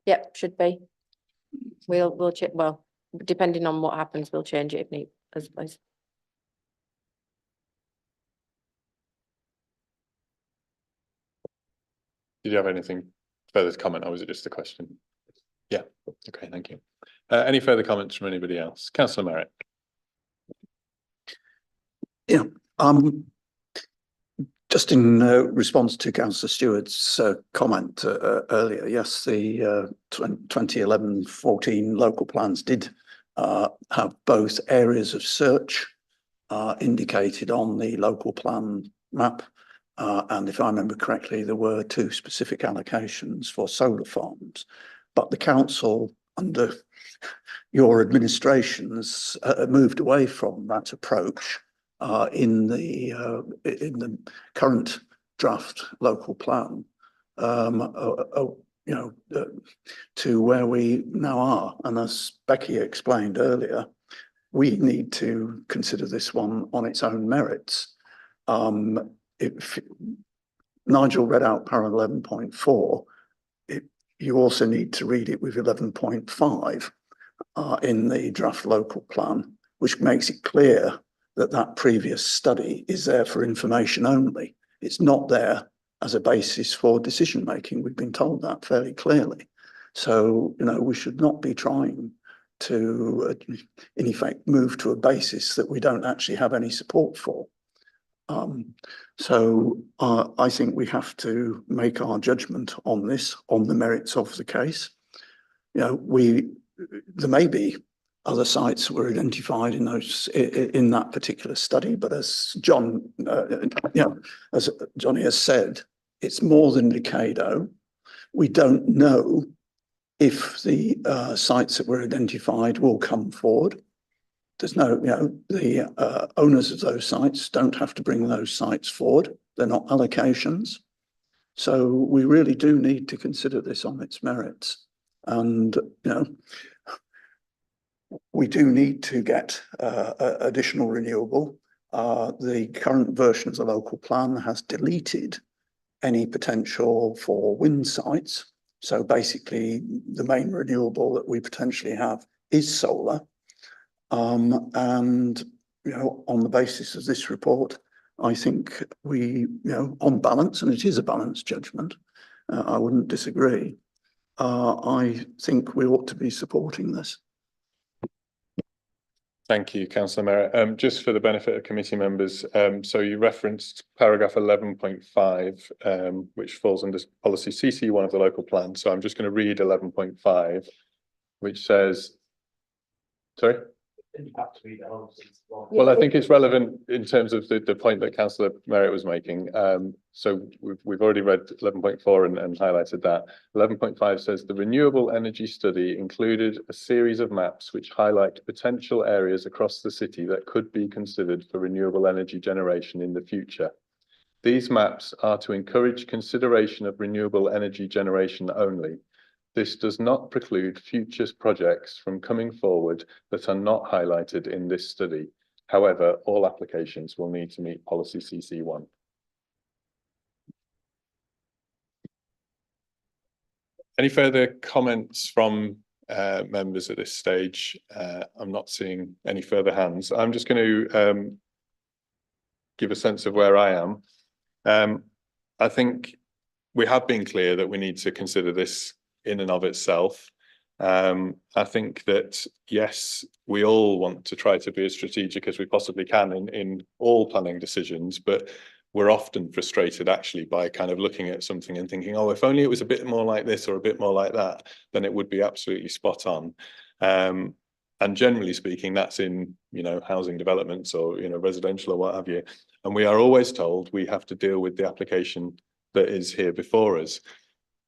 Yep, should be. We'll check. Well, depending on what happens, we'll change it if need. As Did you have anything further to comment, or was it just a question? Yeah. Okay, thank you. Any further comments from anybody else? Councillor Merritt. Yeah. Just in response to Councillor Stewart's comment earlier, yes, the 2011-14 local plans did have both areas of search indicated on the local plan map. And if I remember correctly, there were 2 specific allocations for solar farms, but the council under your administrations moved away from that approach in the current draft local plan, you know, to where we now are. And as Becky explained earlier, we need to consider this one on its own merits. If Nigel read out paragraph 11.4, you also need to read it with 11.5 in the draft local plan, which makes it clear that that previous study is there for information only. It's not there as a basis for decision making. We've been told that fairly clearly. So, you know, we should not be trying to, in effect, move to a basis that we don't actually have any support for. So I think we have to make our judgment on this, on the merits of the case. You know, there may be other sites were identified in those in that particular study, but as John, you know, as Johnny has said, it's more than Decado. we don't know if the sites that were identified will come forward. There's no, the owners of those sites don't have to bring those sites forward. They're not allocations. So we really do need to consider this on its merits. And, we do need to get additional renewable. The current version of the local plan has deleted any potential for wind sites. So basically, the main renewable that we potentially have is solar. And, on the basis of this report, I think we, on balance, and it is a balanced judgment, I wouldn't disagree. I think we ought to be supporting this. Thank you, Councillor Merritt. Just for the benefit of committee members, so you referenced paragraph 11.5, which falls under policy CC1 of the local plan. So I'm just going to read 11.5, which says, sorry? Well, I think it's relevant in terms of the point that Councillor Merritt was making. So we've already read 11.4 and highlighted that. 11.5 says the renewable energy study included a series of maps which highlight potential areas across the city that could be considered for renewable energy generation in the future. These maps are to encourage consideration of renewable energy generation only. This does not preclude future projects from coming forward that are not highlighted in this study. However, all applications will need to meet policy CC1. Any further comments from members at this stage? I'm not seeing any further hands. I'm just going to give a sense of where I am. I think we have been clear that we need to consider this in and of itself. I think that, yes, we all want to try to be as strategic as we possibly can in all planning decisions, but we're often frustrated actually by kind of looking at something and thinking, oh, if only it was a bit more like this or a bit more like that, then it would be absolutely spot on. And generally speaking, that's in, housing developments or, residential or what have you. And we are always told we have to deal with the application that is here before us.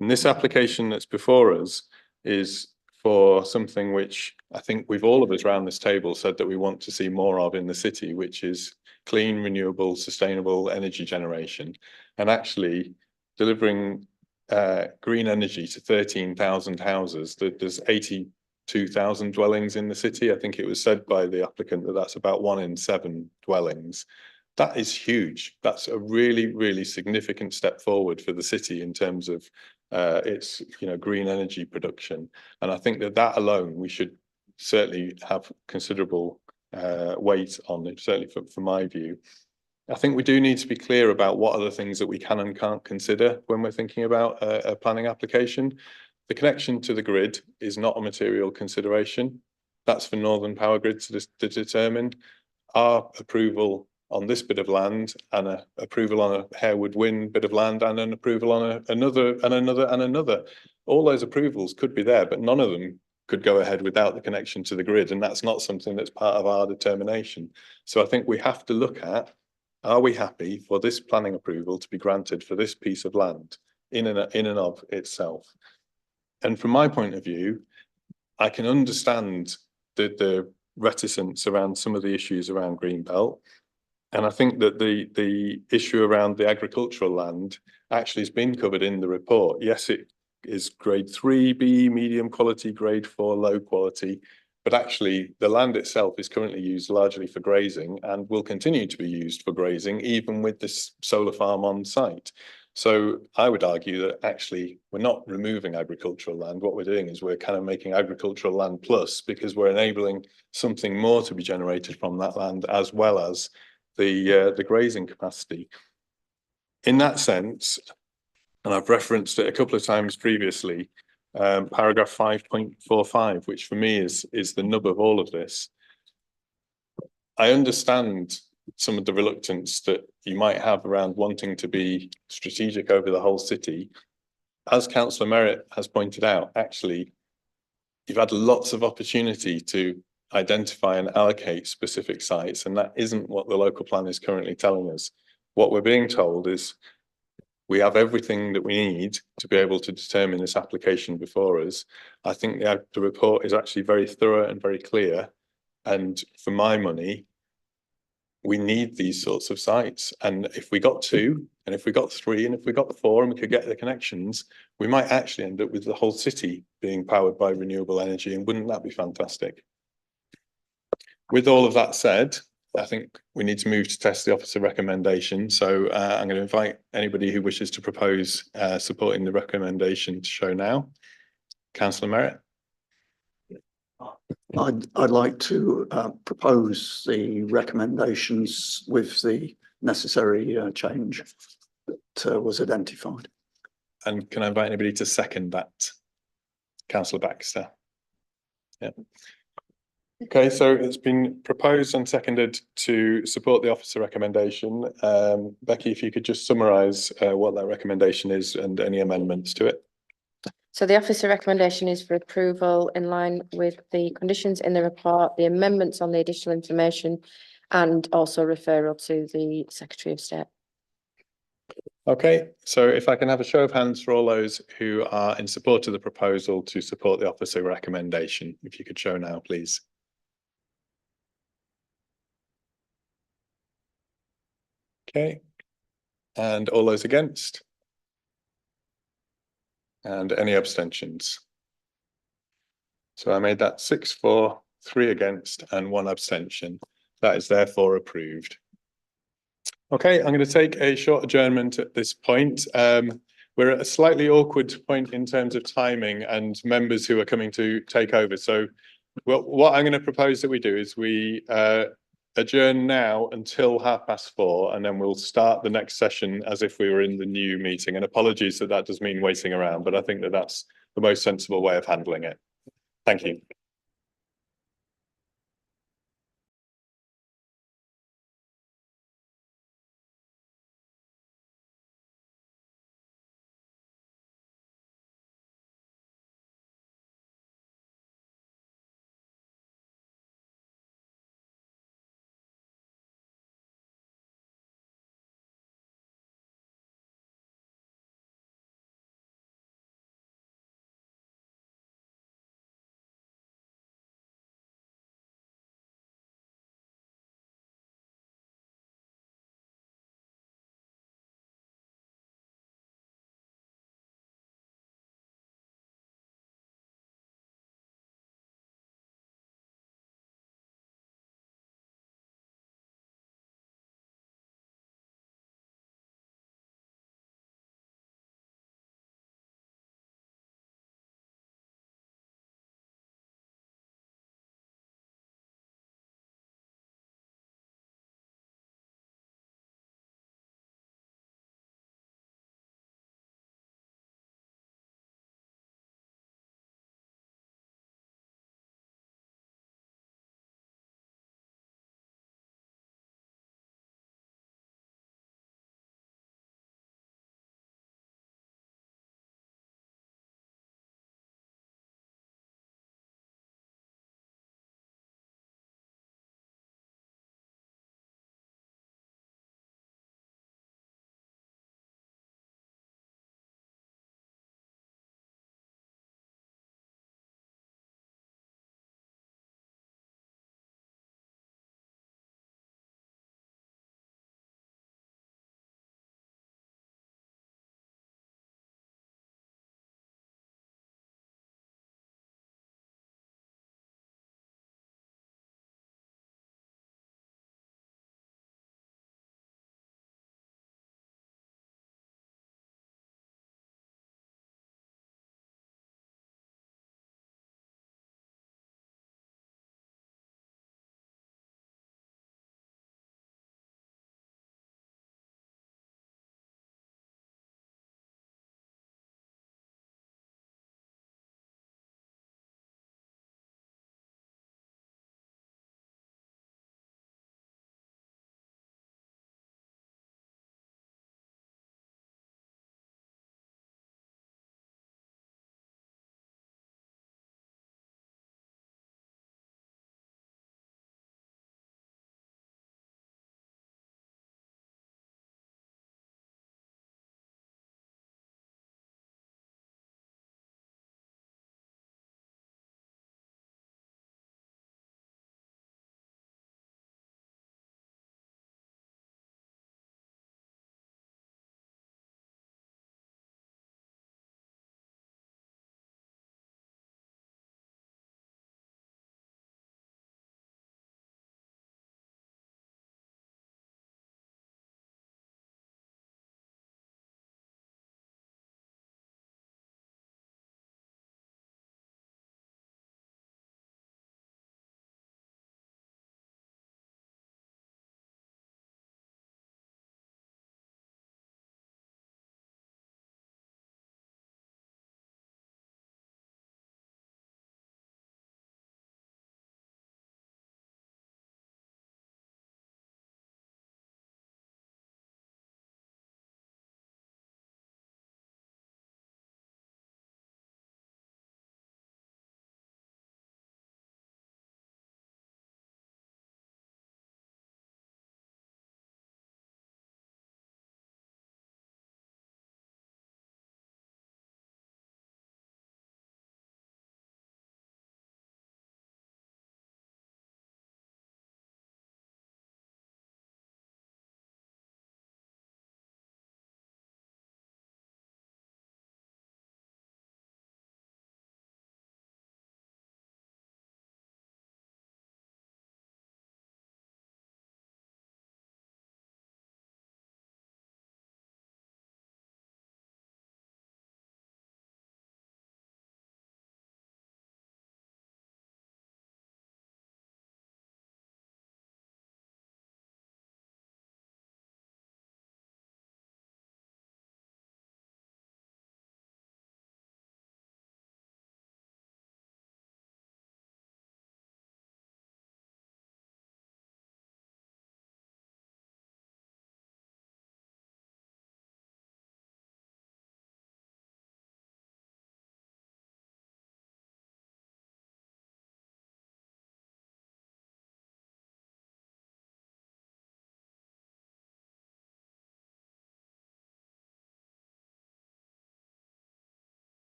And this application that's before us is for something which I think we've all of us around this table said that we want to see more of in the city, which is clean, renewable, sustainable energy generation, and actually delivering green energy to 13,000 houses. There's 82,000 dwellings in the city. I think it was said by the applicant that that's about 1 in 7 dwellings. That is huge. That's a really, really significant step forward for the city in terms of its, green energy production. And I think that alone, we should certainly have considerable weight on it, certainly for my view. I think we do need to be clear about what are the things that we can and can't consider when we're thinking about a planning application. The connection to the grid is not a material consideration. That's for Northern Power Grid to determine. Our approval on this bit of land and an approval on a Harewood Wyn bit of land and an approval on another and another and another. All those approvals could be there, but none of them could go ahead without the connection to the grid. And that's not something that's part of our determination. So I think we have to look at, are we happy for this planning approval to be granted for this piece of land in and of itself? And from my point of view, I can understand the reticence around some of the issues around Greenbelt. And I think that the issue around the agricultural land actually has been covered in the report. Yes, it is grade 3B, medium quality, grade 4, low quality, but actually the land itself is currently used largely for grazing and will continue to be used for grazing, even with this solar farm on site. So I would argue that actually we're not removing agricultural land. What we're doing is we're kind of making agricultural land plus, because we're enabling something more to be generated from that land, as well as the grazing capacity. In that sense, and I've referenced it a couple of times previously, paragraph 5.45, which for me is the nub of all of this. I understand some of the reluctance that you might have around wanting to be strategic over the whole city. As Councillor Merritt has pointed out, actually, you've had lots of opportunity to identify and allocate specific sites, and that isn't what the local plan is currently telling us. What we're being told is we have everything that we need to be able to determine this application before us. I think the report is actually very thorough and very clear. And for my money, we need these sorts of sites. And if we got 2, and if we got 3, and if we got 4, and we could get the connections, we might actually end up with the whole city being powered by renewable energy. And wouldn't that be fantastic? With all of that said, I think we need to move to test the officer recommendation. So I'm going to invite anybody who wishes to propose supporting the recommendation to show now. Councillor Merritt. I'd like to propose the recommendations with the necessary change that was identified. And can I invite anybody to second that? Councillor Baxter. Yeah. Okay, so it's been proposed and seconded to support the officer recommendation. Becky, if you could just summarise what that recommendation is and any amendments to it. So the officer recommendation is for approval in line with the conditions in the report, the amendments on the additional information, and also referral to the Secretary of State. Okay, so if I can have a show of hands for all those who are in support of the proposal to support the officer recommendation, if you could show now, please. Okay, and all those against? And any abstentions? So I made that 6 for, 3 against, and 1 abstention. That is therefore approved. Okay, I'm going to take a short adjournment at this point. We're at a slightly awkward point in terms of timing and members who are coming to take over. So what I'm going to propose that we do is we adjourn now until 4:30, and then we'll start the next session as if we were in the new meeting. And apologies that that does mean waiting around, but I think that that's the most sensible way of handling it. Thank you.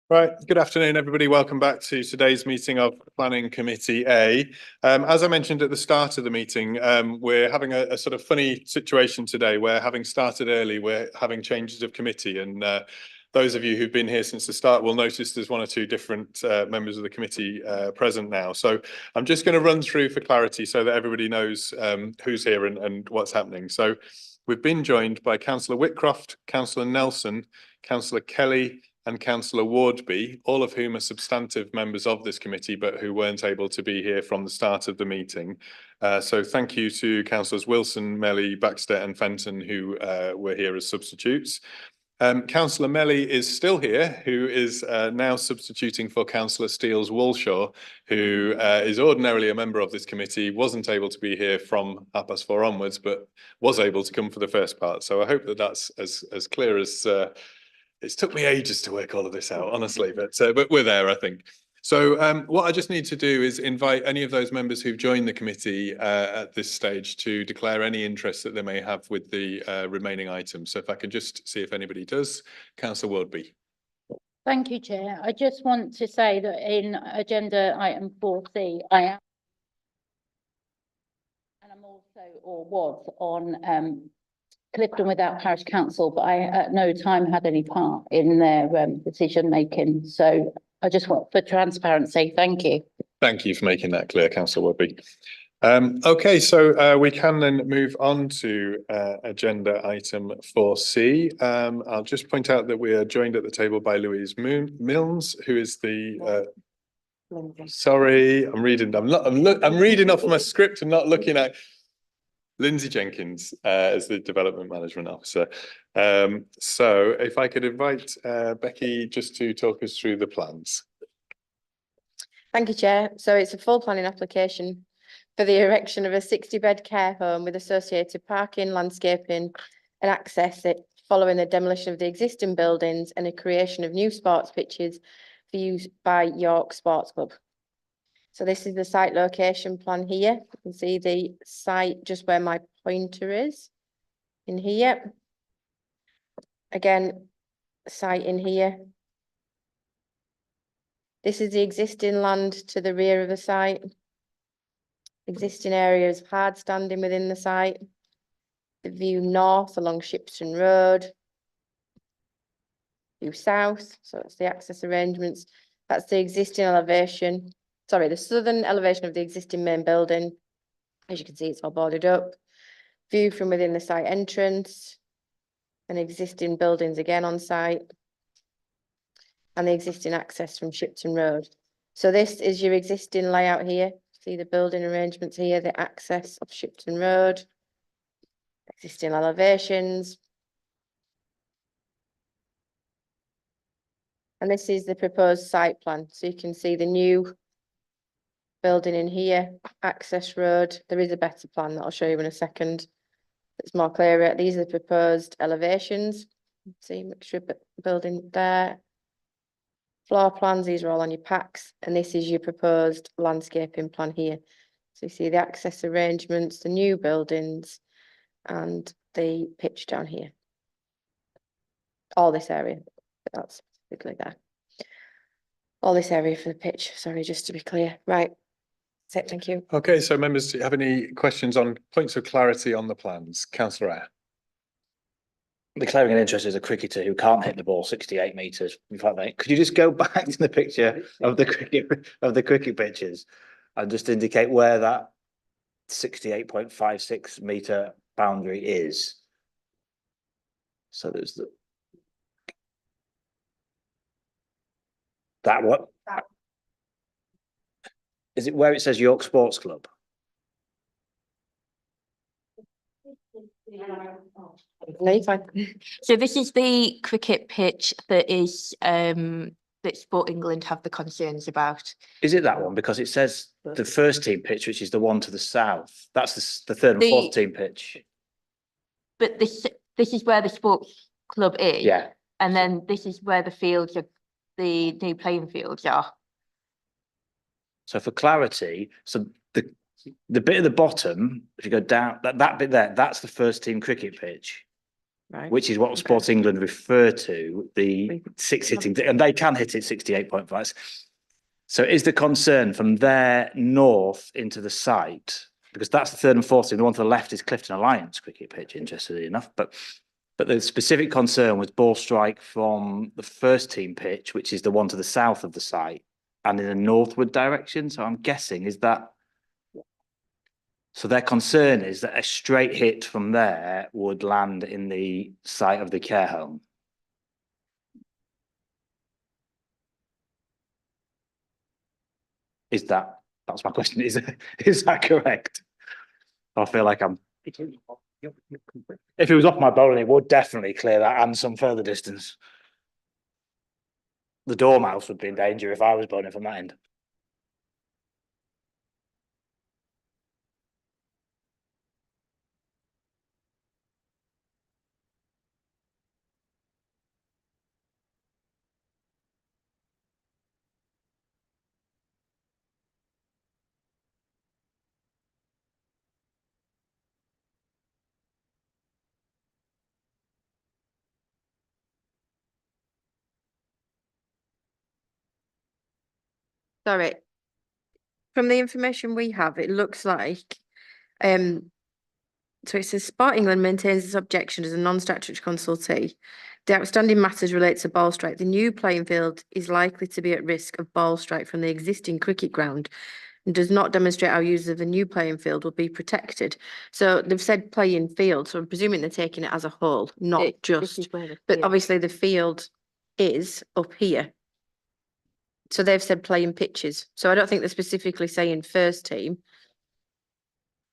Right, good afternoon, everybody. Welcome back to today's meeting of Planning Committee A. As I mentioned at the start of the meeting, we're having a sort of funny situation today where, having started early, we're having changes of committee, and those of you who've been here since the start will notice there's one or two different members of the committee present now. So I'm just going to run through for clarity so that everybody knows who's here and what's happening. So we've been joined by Councillor Whitcroft, Councillor Nelson, Councillor Kelly, and Councillor Wardby, all of whom are substantive members of this committee, but who weren't able to be here from the start of the meeting. So thank you to Councillors Wilson, Melly, Baxter and Fenton, who were here as substitutes. Councillor Melly is still here, who is now substituting for Councillor Steels Woolshaw, who is ordinarily a member of this committee, wasn't able to be here from 4:30 onwards, but was able to come for the first part. So I hope that that's as clear as it's took me ages to work all of this out, honestly, but we're there, I think. So what I just need to do is invite any of those members who've joined the committee at this stage to declare any interest that they may have with the remaining items. So if I can just see if anybody does. Councillor Wardby. Thank you, Chair. I just want to say that in agenda item 4C, I am, and I'm also, or was, on Clifton without parish council, but I at no time had any part in their decision making. So I just want, for transparency, thank you. Thank you for making that clear, Councillor Wardby. Okay, so we can then move on to agenda item 4C. I'll just point out that we are joined at the table by Louise Milnes, who is the sorry, I'm reading off my script and not looking at Lindsay Jenkins as the Development Management Officer. So if I could invite Becky just to talk us through the plans. Thank you, Chair. So it's a full planning application for the erection of a 60-bed care home with associated parking, landscaping and access it following the demolition of the existing buildings and a creation of new sports pitches for use by York Sports Club. So this is the site location plan here. You can see the site just where my pointer is in here. Again, site in here. This is the existing land to the rear of the site. Existing areas of hard standing within the site. The view north along Shipton Road. View south, so it's the access arrangements. That's the existing elevation. Sorry, the southern elevation of the existing main building. As you can see, it's all boarded up. View from within the site entrance. And existing buildings again on site. And the existing access from Shipton Road. So this is your existing layout here. See the building arrangements here, the access of Shipton Road. Existing elevations. And this is the proposed site plan. So you can see the new building in here, access road. There is a better plan that I'll show you in a second. It's more clearer. These are the proposed elevations. See, mixture of building there. Floor plans, these are all on your packs. And this is your proposed landscaping plan here. So you see the access arrangements, the new buildings and the pitch down here. All this area, that's specifically there. All this area for the pitch, sorry, just to be clear. Right, that's it, thank you. Okay, so members, do you have any questions on points of clarity on the plans? Councillor Eyre. Declaring an interest as a cricketer who can't hit the ball 68 metres. In fact, mate, could you just go back to the picture of the cricket pitches and just indicate where that 68.56 metre boundary is? So there's the that what is it where it says York Sports Club? No, you're fine. So this is the cricket pitch that is that Sport England have the concerns about. Is it that one? Because it says the first team pitch, which is the one to the south. That's the third and fourth team pitch. But this is where the sports club is. Yeah. And then this is where the fields are, the new playing fields are. So for clarity, so the bit at the bottom, if you go down, that bit there, that's the first team cricket pitch. Right. which is what Sports England refer to, the six hitting, and they can hit it 68.5. So is the concern from there north into the site, because that's the third and fourth team, the one to the left is Clifton Alliance cricket pitch, interestingly enough, but the specific concern was ball strike from the first team pitch, which is the one to the south of the site, and in a northward direction. So I'm guessing, is that, so their concern is that a straight hit from there would land in the site of the care home. That's my question, is that correct? I feel like I'm, if it was off my bowling, it would definitely clear that and some further distance. The dormouse would be in danger if I was bowling from that end. Sorry. From the information we have, it looks like, so it says Sport England maintains its objection as a non-statutory consultee. The outstanding matters relate to ball strike. The new playing field is likely to be at risk of ball strike from the existing cricket ground and does not demonstrate how users of the new playing field will be protected. So they've said playing field, so I'm presuming they're taking it as a whole, not just, but obviously the field is up here. So they've said playing pitches. So I don't think they're specifically saying first team.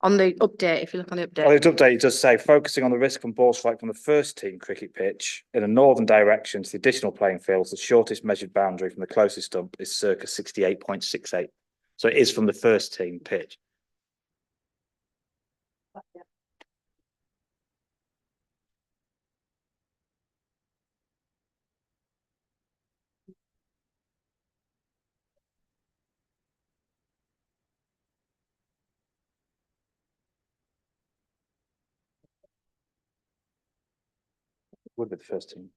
On the update, if you look on the update. Well, the update does say focusing on the risk from ball strike from the first team cricket pitch in a northern direction to the additional playing fields, the shortest measured boundary from the closest stump is circa 68.68. So it is from the first team pitch. Would be the first team.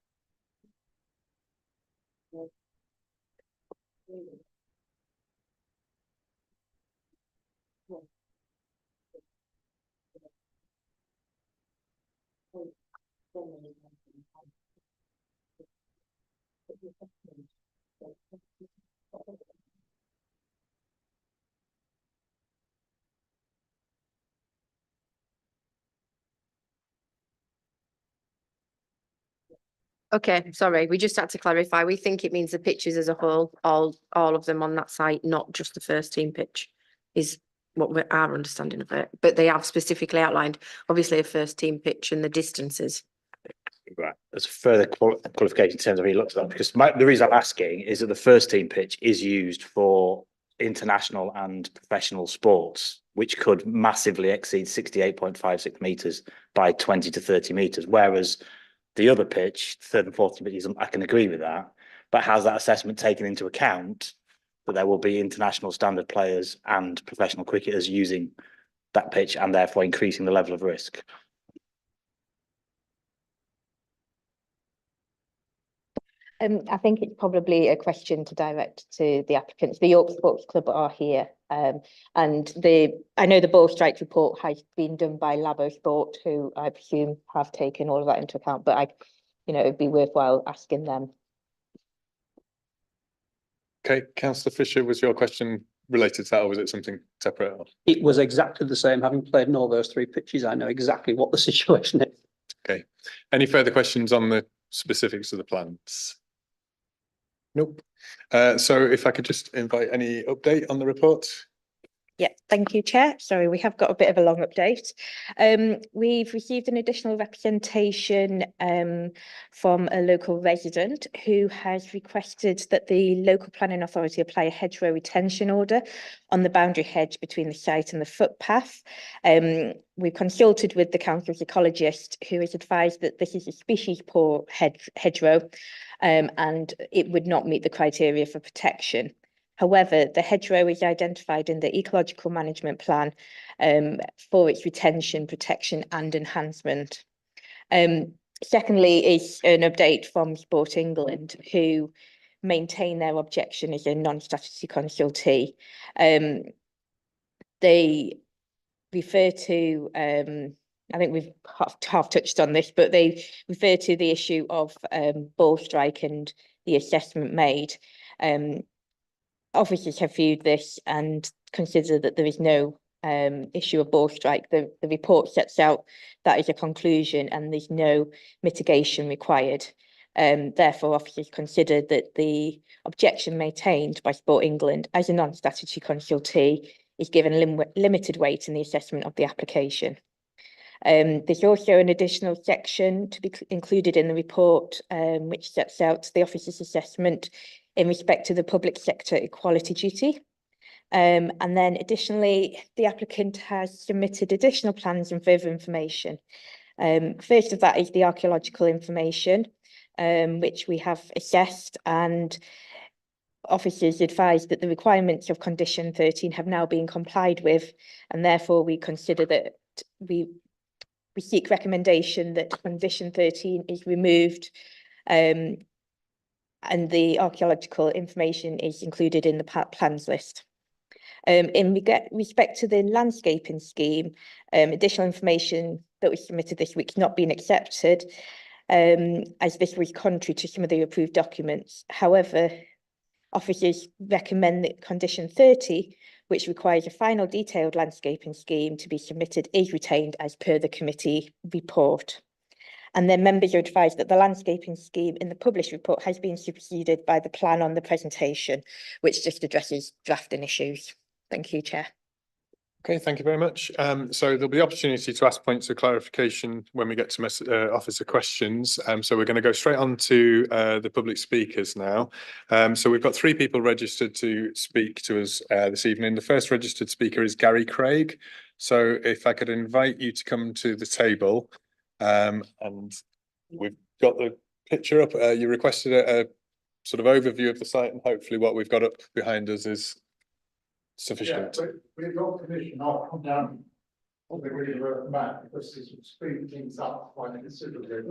Okay, sorry, we just had to clarify. We think it means the pitches as a whole, all of them on that site, not just the first team pitch, is what our understanding of it. But they have specifically outlined, obviously, a first team pitch and the distances. Right, there's a further qualification in terms of he looked at that, because the reason I'm asking is that the first team pitch is used for international and professional sports, which could massively exceed 68.56 meters by 20 to 30 meters, whereas the other pitch, third and fourth pitch, I can agree with that, but has that assessment taken into account that there will be international standard players and professional cricketers using that pitch and therefore increasing the level of risk? I think it's probably a question to direct to the applicants. The York Sports Club are here, and I know the ball strike report has been done by Labo Sport, who I presume have taken all of that into account. But it'd be worthwhile asking them. Okay, Councillor Fisher, was your question related to that, or was it something separate? It was exactly the same. Having played in all those three pitches, I know exactly what the situation is. Okay. Any further questions on the specifics of the plans? Nope. So if I could just invite any update on the report. Yeah, thank you, Chair. Sorry, we have got a bit of a long update. We've received an additional representation from a local resident who has requested that the local planning authority apply a hedgerow retention order on the boundary hedge between the site and the footpath. We consulted with the council's ecologist, who has advised that this is a species poor hedgerow and it would not meet the criteria for protection. However, the hedgerow is identified in the ecological management plan for its retention, protection and enhancement. Secondly is an update from Sport England, who maintain their objection as a non-statutory consultee. They refer to, I think we've half touched on this, but they refer to the issue of ball strike and the assessment made. Officers have viewed this and consider that there is no issue of ball strike. The report sets out that is a conclusion and there's no mitigation required. Therefore, officers considered that the objection maintained by Sport England as a non-statutory consultee is given limited weight in the assessment of the application. There's also an additional section to be included in the report, which sets out the officer's assessment in respect to the public sector equality duty. And then additionally, the applicant has submitted additional plans and further information. First of that is the archaeological information, which we have assessed, and officers advised that the requirements of condition 13 have now been complied with, and therefore we consider that we seek recommendation that condition 13 is removed, and the archaeological information is included in the plans list. In respect to the landscaping scheme, additional information that was submitted this week has not been accepted, as this was contrary to some of the approved documents. However, officers recommend that condition 30, which requires a final detailed landscaping scheme to be submitted, is retained as per the committee report. And then members are advised that the landscaping scheme in the published report has been superseded by the plan on the presentation, which just addresses drafting issues. Thank you, Chair. Okay, thank you very much. So there'll be opportunity to ask points of clarification when we get to officer questions. So we're going to go straight on to the public speakers now. So we've got 3 people registered to speak to us this evening. The first registered speaker is Gary Craig. So if I could invite you to come to the table, and we've got the picture up. You requested a sort of overview of the site, and hopefully what we've got up behind us is sufficient. Yeah, with your permission, I'll come down on the river map because this will speed things up quite considerably.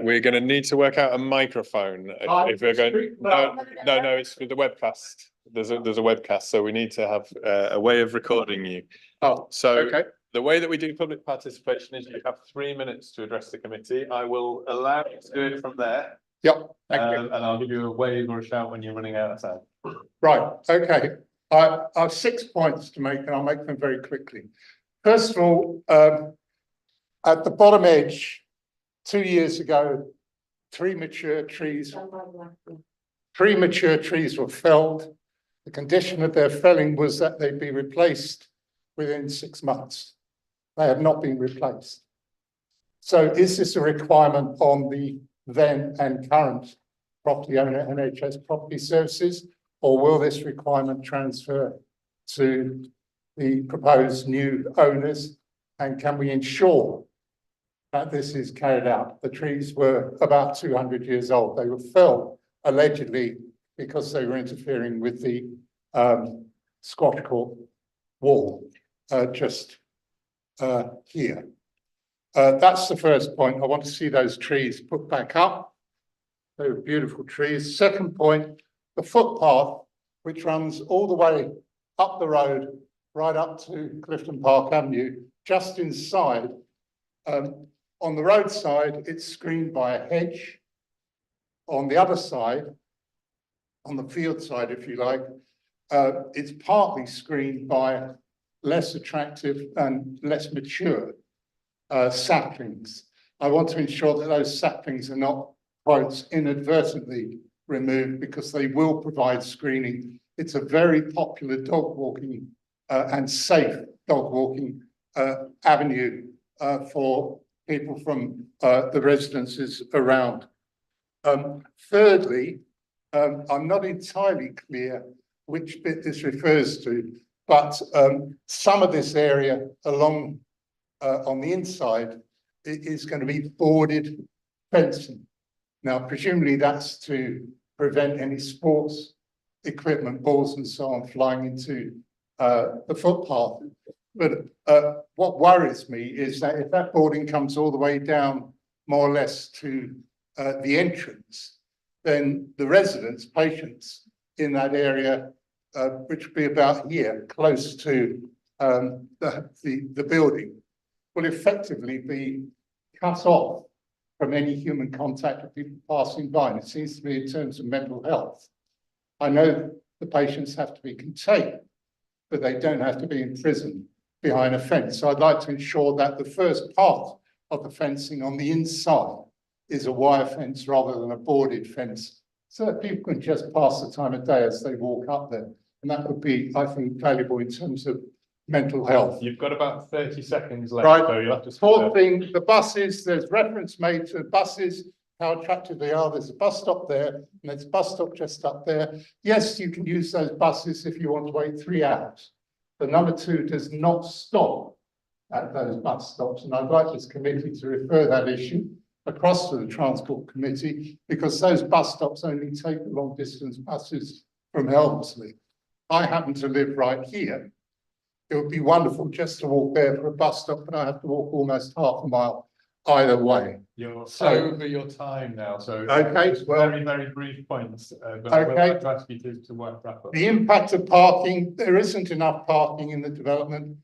We're going to need to work out a microphone if we're going. No, it's for the webcast. There's a webcast, so we need to have a way of recording you. Oh, so okay. The way that we do public participation is you have 3 minutes to address the committee. I will allow you to do it from there. Yep. Thank you. And I'll give you a wave or a shout when you're running out of time. Right. Okay. I have 6 points to make, and I'll make them very quickly. First of all, at the bottom edge, 2 years ago, 3 mature trees were felled. The condition of their felling was that they'd be replaced within 6 months. They have not been replaced. So is this a requirement on the then and current property owner, NHS Property Services, or will this requirement transfer to the proposed new owners? And can we ensure that this is carried out? The trees were about 200 years old. They were felled allegedly because they were interfering with the squash court wall just here. That's the first point. I want to see those trees put back up. They were beautiful trees. Second point, the footpath, which runs all the way up the road, right up to Clifton Park Avenue, just inside. On the roadside, it's screened by a hedge. On the other side, on the field side, if you like, it's partly screened by less attractive and less mature saplings. I want to ensure that those saplings are not, quotes, inadvertently removed, because they will provide screening. It's a very popular dog walking and safe dog walking avenue for people from the residences around. Thirdly, I'm not entirely clear which bit this refers to, but some of this area along on the inside is going to be boarded fencing. Now, presumably that's to prevent any sports equipment, balls and so on, flying into the footpath. But what worries me is that if that boarding comes all the way down more or less to the entrance, then the residents, patients in that area, which would be about here, close to the building, will effectively be cut off from any human contact with people passing by. And it seems to me in terms of mental health, I know the patients have to be contained, but they don't have to be imprisoned behind a fence. So I'd like to ensure that the first part of the fencing on the inside is a wire fence rather than a boarded fence, so that people can just pass the time of day as they walk up there. And that would be, I think, valuable in terms of mental health. You've got about 30 seconds left. Right. So you'll have to Fourth thing, the buses, there's reference made to buses, how attractive they are. There's a bus stop there, and there's a bus stop just up there. Yes, you can use those buses if you want to wait 3 hours. But number 2 does not stop at those bus stops. And I'd like this committee to refer that issue across to the Transport Committee, because those bus stops only take the long distance buses from Helmsley. I happen to live right here. It would be wonderful just to walk there for a bus stop, but I have to walk almost half a mile either way. You're So- over your time now, so Okay, just well- very, very brief points. But Okay. we'll have to ask you to wrap up. The impact of parking, there isn't enough parking in the development.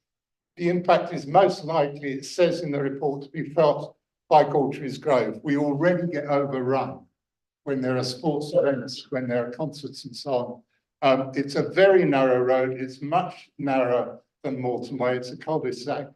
The impact is most likely, it says in the report, to be felt by Galtrees Grove. We already get overrun when there are sports events, when there are concerts and so on. It's a very narrow road. It's much narrower than Moreton Way. It's a cul-de-sac.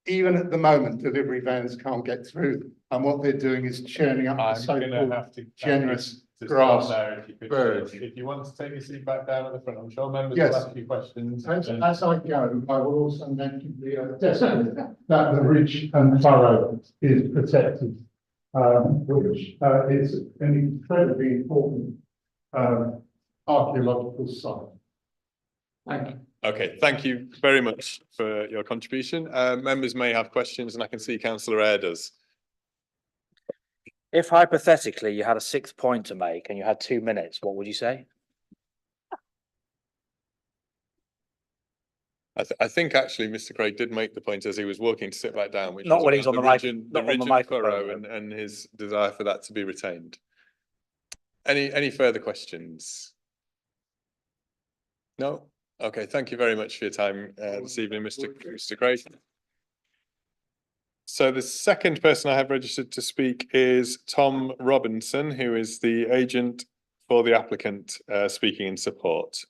Even at the moment, delivery vans can't get through. And what they're doing is churning up the I'm going to so-called have to generous to grass stop there if you could. birds. If you want to take your seat back down at the front, I'm sure members Yes. will ask you questions. As I go, I will also mention the desperate that the ridge and furrow is protected, which is an incredibly important archaeological site. Thank you. Okay, thank you very much for your contribution. Members may have questions, and I can see Councillor Eyre does. If hypothetically you had a 6th point to make and you had 2 minutes, what would you say? I think actually Mr. Craig did make the point as he was walking to sit back down, which Not was when he's about on the the ridge mic- and not on the ridge and microphone, furrow though. and his desire for that to be retained. Any further questions? No? Okay, thank you very much for your time this evening, Mr. Craig. So the second person I have registered to speak is Tom Robinson, who is the agent for the applicant speaking in support.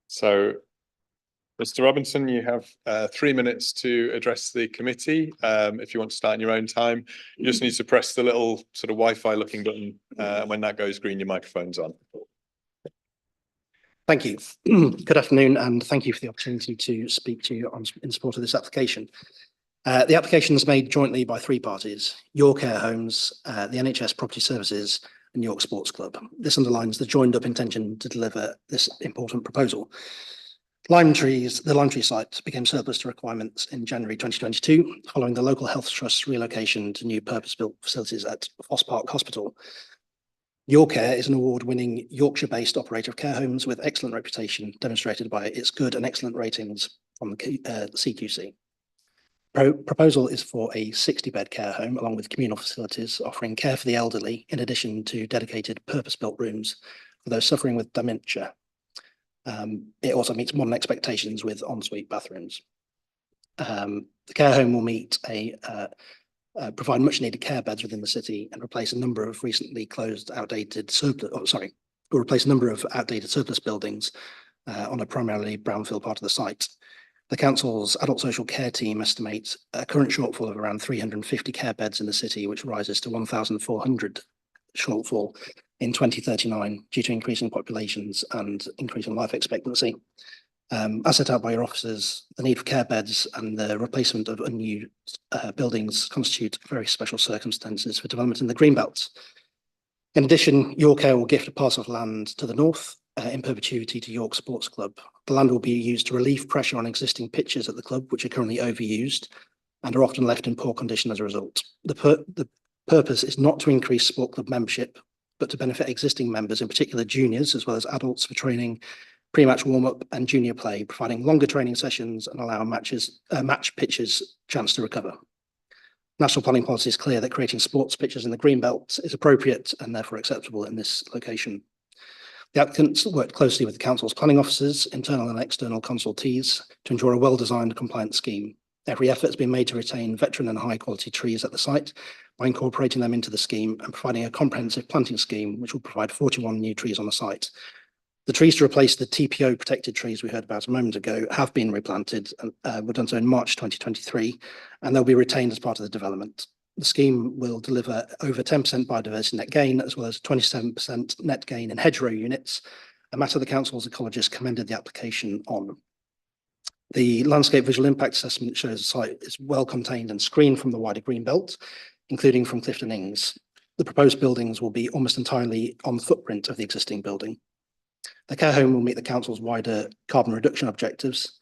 So, Mr. Robinson, you have 3 minutes to address the committee. If you want to start in your own time, you just need to press the little sort of Wi-Fi looking button. When that goes green, your microphone's on. Thank you. Good afternoon, and thank you for the opportunity to speak to you in support of this application. The application is made jointly by 3 parties: York Care Homes, the NHS Property Services, and York Sports Club. This underlines the joined-up intention to deliver this important proposal. Limetrees, the Limetrees site became surplus to requirements in January 2022, following the local health trust's relocation to new purpose-built facilities at Foss Park Hospital. York Care is an award-winning Yorkshire-based operator of care homes with excellent reputation, demonstrated by its good and excellent ratings from the CQC. Proposal is for a 60-bed care home along with communal facilities offering care for the elderly, in addition to dedicated purpose-built rooms for those suffering with dementia. It also meets modern expectations with ensuite bathrooms. The care home will provide much needed care beds within the city and replace a number of recently closed outdated surplus buildings on a primarily brownfield part of the site. The council's adult social care team estimates a current shortfall of around 350 care beds in the city, which rises to 1,400 shortfall in 2039 due to increasing populations and increasing life expectancy. As set out by your officers, the need for care beds and the replacement of unused buildings constitute very special circumstances for development in the Greenbelt. In addition, York Care will gift a parcel of land to the north in perpetuity to York Sports Club. The land will be used to relieve pressure on existing pitches at the club, which are currently overused and are often left in poor condition as a result. The purpose is not to increase sport club membership, but to benefit existing members, in particular juniors, as well as adults, for training, pre-match warm-up and junior play, providing longer training sessions and allow match pitches chance to recover. National planning policy is clear that creating sports pitches in the green belt is appropriate and therefore acceptable in this location. The applicants worked closely with the council's planning officers, internal and external consultees to ensure a well-designed compliant scheme. Every effort has been made to retain veteran and high-quality trees at the site by incorporating them into the scheme and providing a comprehensive planting scheme which will provide 41 new trees on the site. The trees to replace the TPO protected trees we heard about a moment ago have been replanted and were done so in March 2023, and they'll be retained as part of the development. The scheme will deliver over 10% biodiversity net gain, as well as 27% net gain in hedgerow units, a matter the council's ecologists commended the application on. The landscape visual impact assessment shows the site is well contained and screened from the wider green belt, including from Clifton Ings. The proposed buildings will be almost entirely on the footprint of the existing building. The care home will meet the council's wider carbon reduction objectives.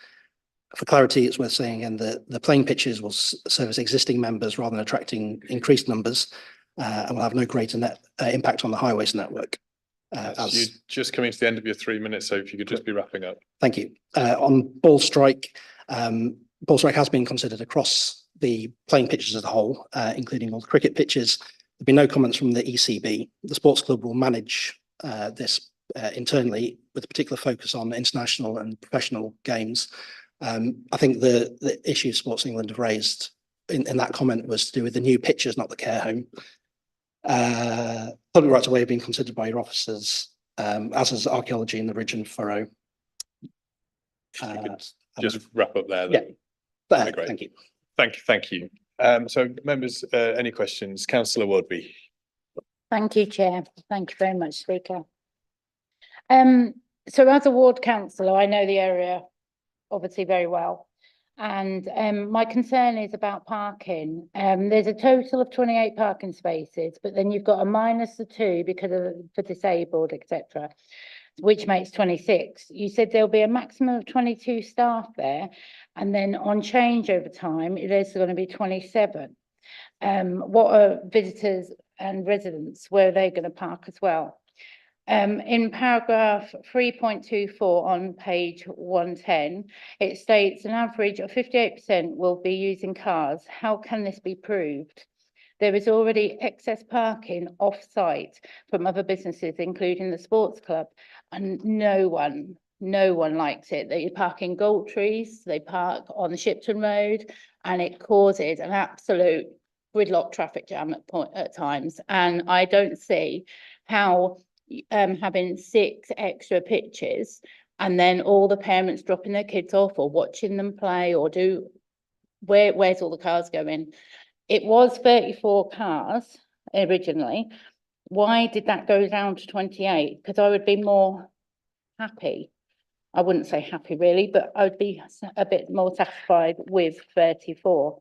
For clarity, it's worth saying again that the playing pitches will service existing members rather than attracting increased numbers and will have no greater net impact on the highways network. You're just coming to the end of your 3 minutes, so if you could just be wrapping up. Thank you. On ball strike has been considered across the playing pitches as a whole, including all the cricket pitches. There've been no comments from the ECB. The sports club will manage this internally with a particular focus on international and professional games. I think the issue Sports England have raised in that comment was to do with the new pitches, not the care home. Public rights of way have been considered by your officers, as has archaeology in the ridge and furrow. Just wrap up there. Yeah, great. Thank you. Thank you. So members, any questions? Councillor Wardby. Thank you, Chair. Thank you very much, Speaker. So as a ward councillor, I know the area obviously very well. And my concern is about parking. There's a total of 28 parking spaces, but then you've got a minus the 2 because of for disabled, etc., which makes 26. You said there'll be a maximum of 22 staff there, and then on change over time, there's going to be 27. What are visitors and residents? Where are they going to park as well? In paragraph 3.24 on page 110, it states an average of 58% will be using cars. How can this be proved? There is already excess parking off-site from other businesses, including the sports club, and no one likes it. They park in Limetrees, they park on the Shipton Road, and it causes an absolute gridlock traffic jam at times. And I don't see how having 6 extra pitches and then all the parents dropping their kids off or watching them play or do where's all the cars going? It was 34 cars originally. Why did that go down to 28? Because I would be more happy. I wouldn't say happy really, but I would be a bit more satisfied with 34.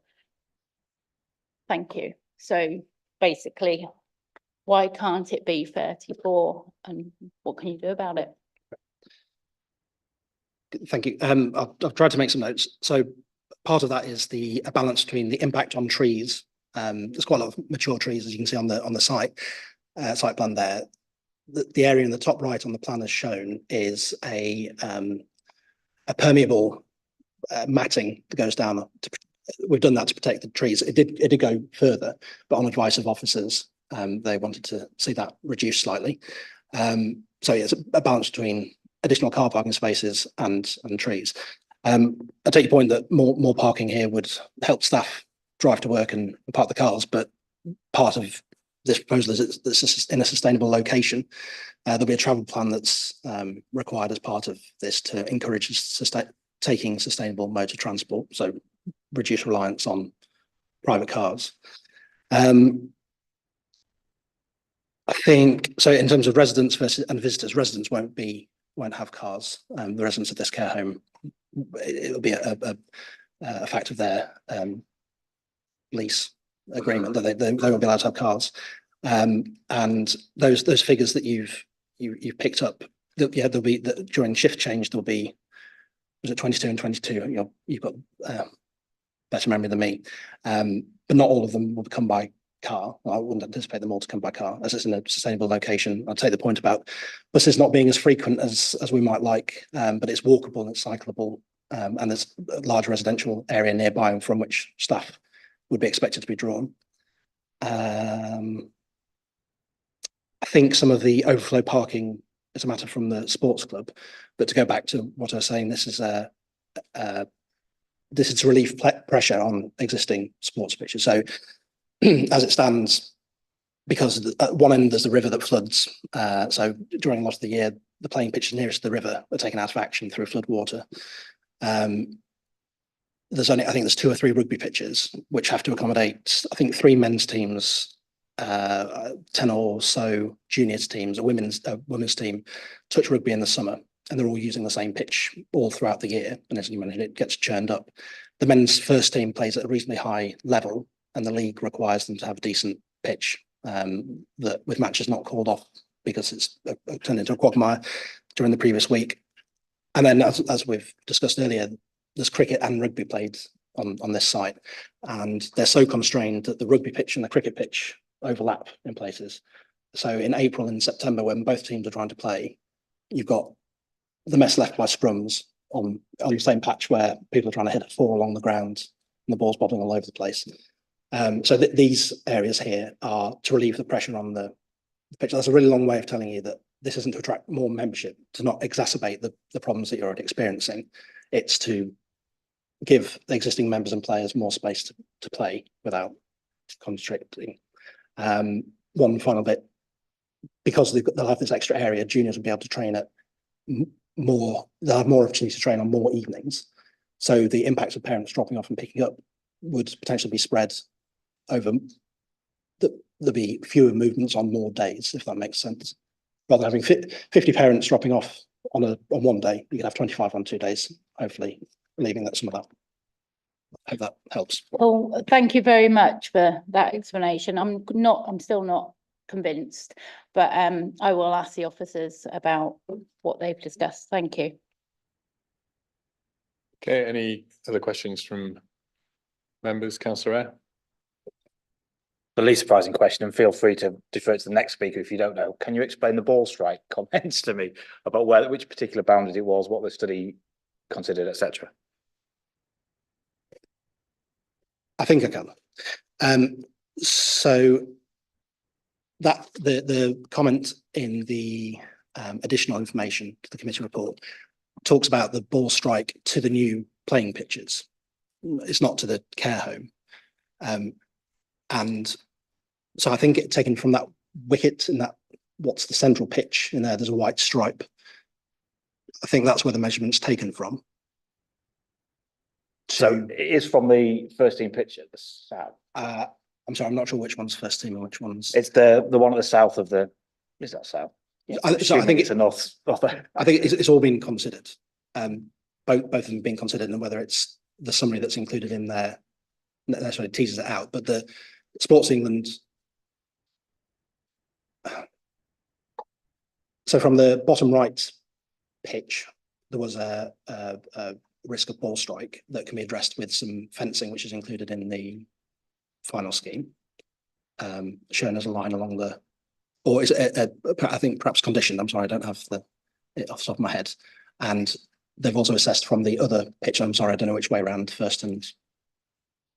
Thank you. So basically, why can't it be 34 and what can you do about it? Thank you. I've tried to make some notes. So part of that is a balance between the impact on trees. There's quite a lot of mature trees, as you can see on the site plan there. The area in the top right on the plan as shown is a permeable matting that goes down. We've done that to protect the trees. It did go further, but on advice of officers, they wanted to see that reduced slightly. So yeah, it's a balance between additional car parking spaces and trees. I take your point that more parking here would help staff drive to work and park the cars, but part of this proposal is it's in a sustainable location. There'll be a travel plan that's required as part of this to encourage taking sustainable modes of transport, so reduce reliance on private cars. I think so. In terms of residents and visitors, residents won't have cars. The residents of this care home, it'll be a fact of their lease agreement that they won't be allowed to have cars. And those figures that you've picked up, there'll be during shift change there'll be, was it 22 and 22? You've got better memory than me, but not all of them will come by car. I wouldn't anticipate them all to come by car, as it's in a sustainable location. I'd take the point about buses not being as frequent as we might like, but it's walkable and it's cyclable, and there's a large residential area nearby from which staff would be expected to be drawn. I think some of the overflow parking is a matter from the sports club, but to go back to what I was saying, this is to relieve pressure on existing sports pitches. So as it stands, because at one end there's the river that floods, so during a lot of the year, the playing pitches nearest to the river are taken out of action through flood water. There's only, I think there's 2 or 3 rugby pitches which have to accommodate, I think, 3 men's teams, 10 or so juniors teams, a women's team, touch rugby in the summer, and they're all using the same pitch all throughout the year. And as you mentioned, it gets churned up. The men's first team plays at a reasonably high level, and the league requires them to have a decent pitch, that with matches not called off because it's turned into a quagmire during the previous week. And then, as we've discussed earlier, there's cricket and rugby played on this site, and they're so constrained that the rugby pitch and the cricket pitch overlap in places. So in April and September, when both teams are trying to play, you've got the mess left by scrums on the same patch where people are trying to hit a 4 along the ground and the ball's bobbing all over the place. So these areas here are to relieve the pressure on the pitch. That's a really long way of telling you that this isn't to attract more membership, to not exacerbate the problems that you're already experiencing. It's to give the existing members and players more space to play without constricting. One final bit, because they'll have this extra area, juniors will be able to train at more, they'll have more opportunity to train on more evenings. So the impact of parents dropping off and picking up would potentially be spread over, there'll be fewer movements on more days, if that makes sense. Rather than having 50 parents dropping off on one day, you can have 25 on 2 days, hopefully relieving some of that. I hope that helps. Well, thank you very much for that explanation. I'm still not convinced, but I will ask the officers about what they've discussed. Thank you. Okay, any other questions from members? Councillor Eyre? The least surprising question, and feel free to defer to the next speaker if you don't know. Can you explain the ball strike comments to me about which particular boundary it was, what the study considered, etc.? I think I can. So that the comment in the additional information to the committee report talks about the ball strike to the new playing pitches. It's not to the care home. And so I think it taken from that wicket in that, what's the central pitch in there, there's a white stripe. I think that's where the measurement's taken from. So it is from the first team pitch at the south. I'm sorry, I'm not sure which one's first team and which one's. It's the one at the south of the. Is that south? Yeah, I think it's a north. I think it's all been considered. Both of them being considered, and whether it's the summary that's included in there necessarily teases it out. But the Sports England. So from the bottom right pitch, there was a risk of ball strike that can be addressed with some fencing, which is included in the final scheme, shown as a line along the, or is it I think perhaps conditioned. I'm sorry, I don't have it off the top of my head. And they've also assessed from the other pitch. I'm sorry, I don't know which way around, first and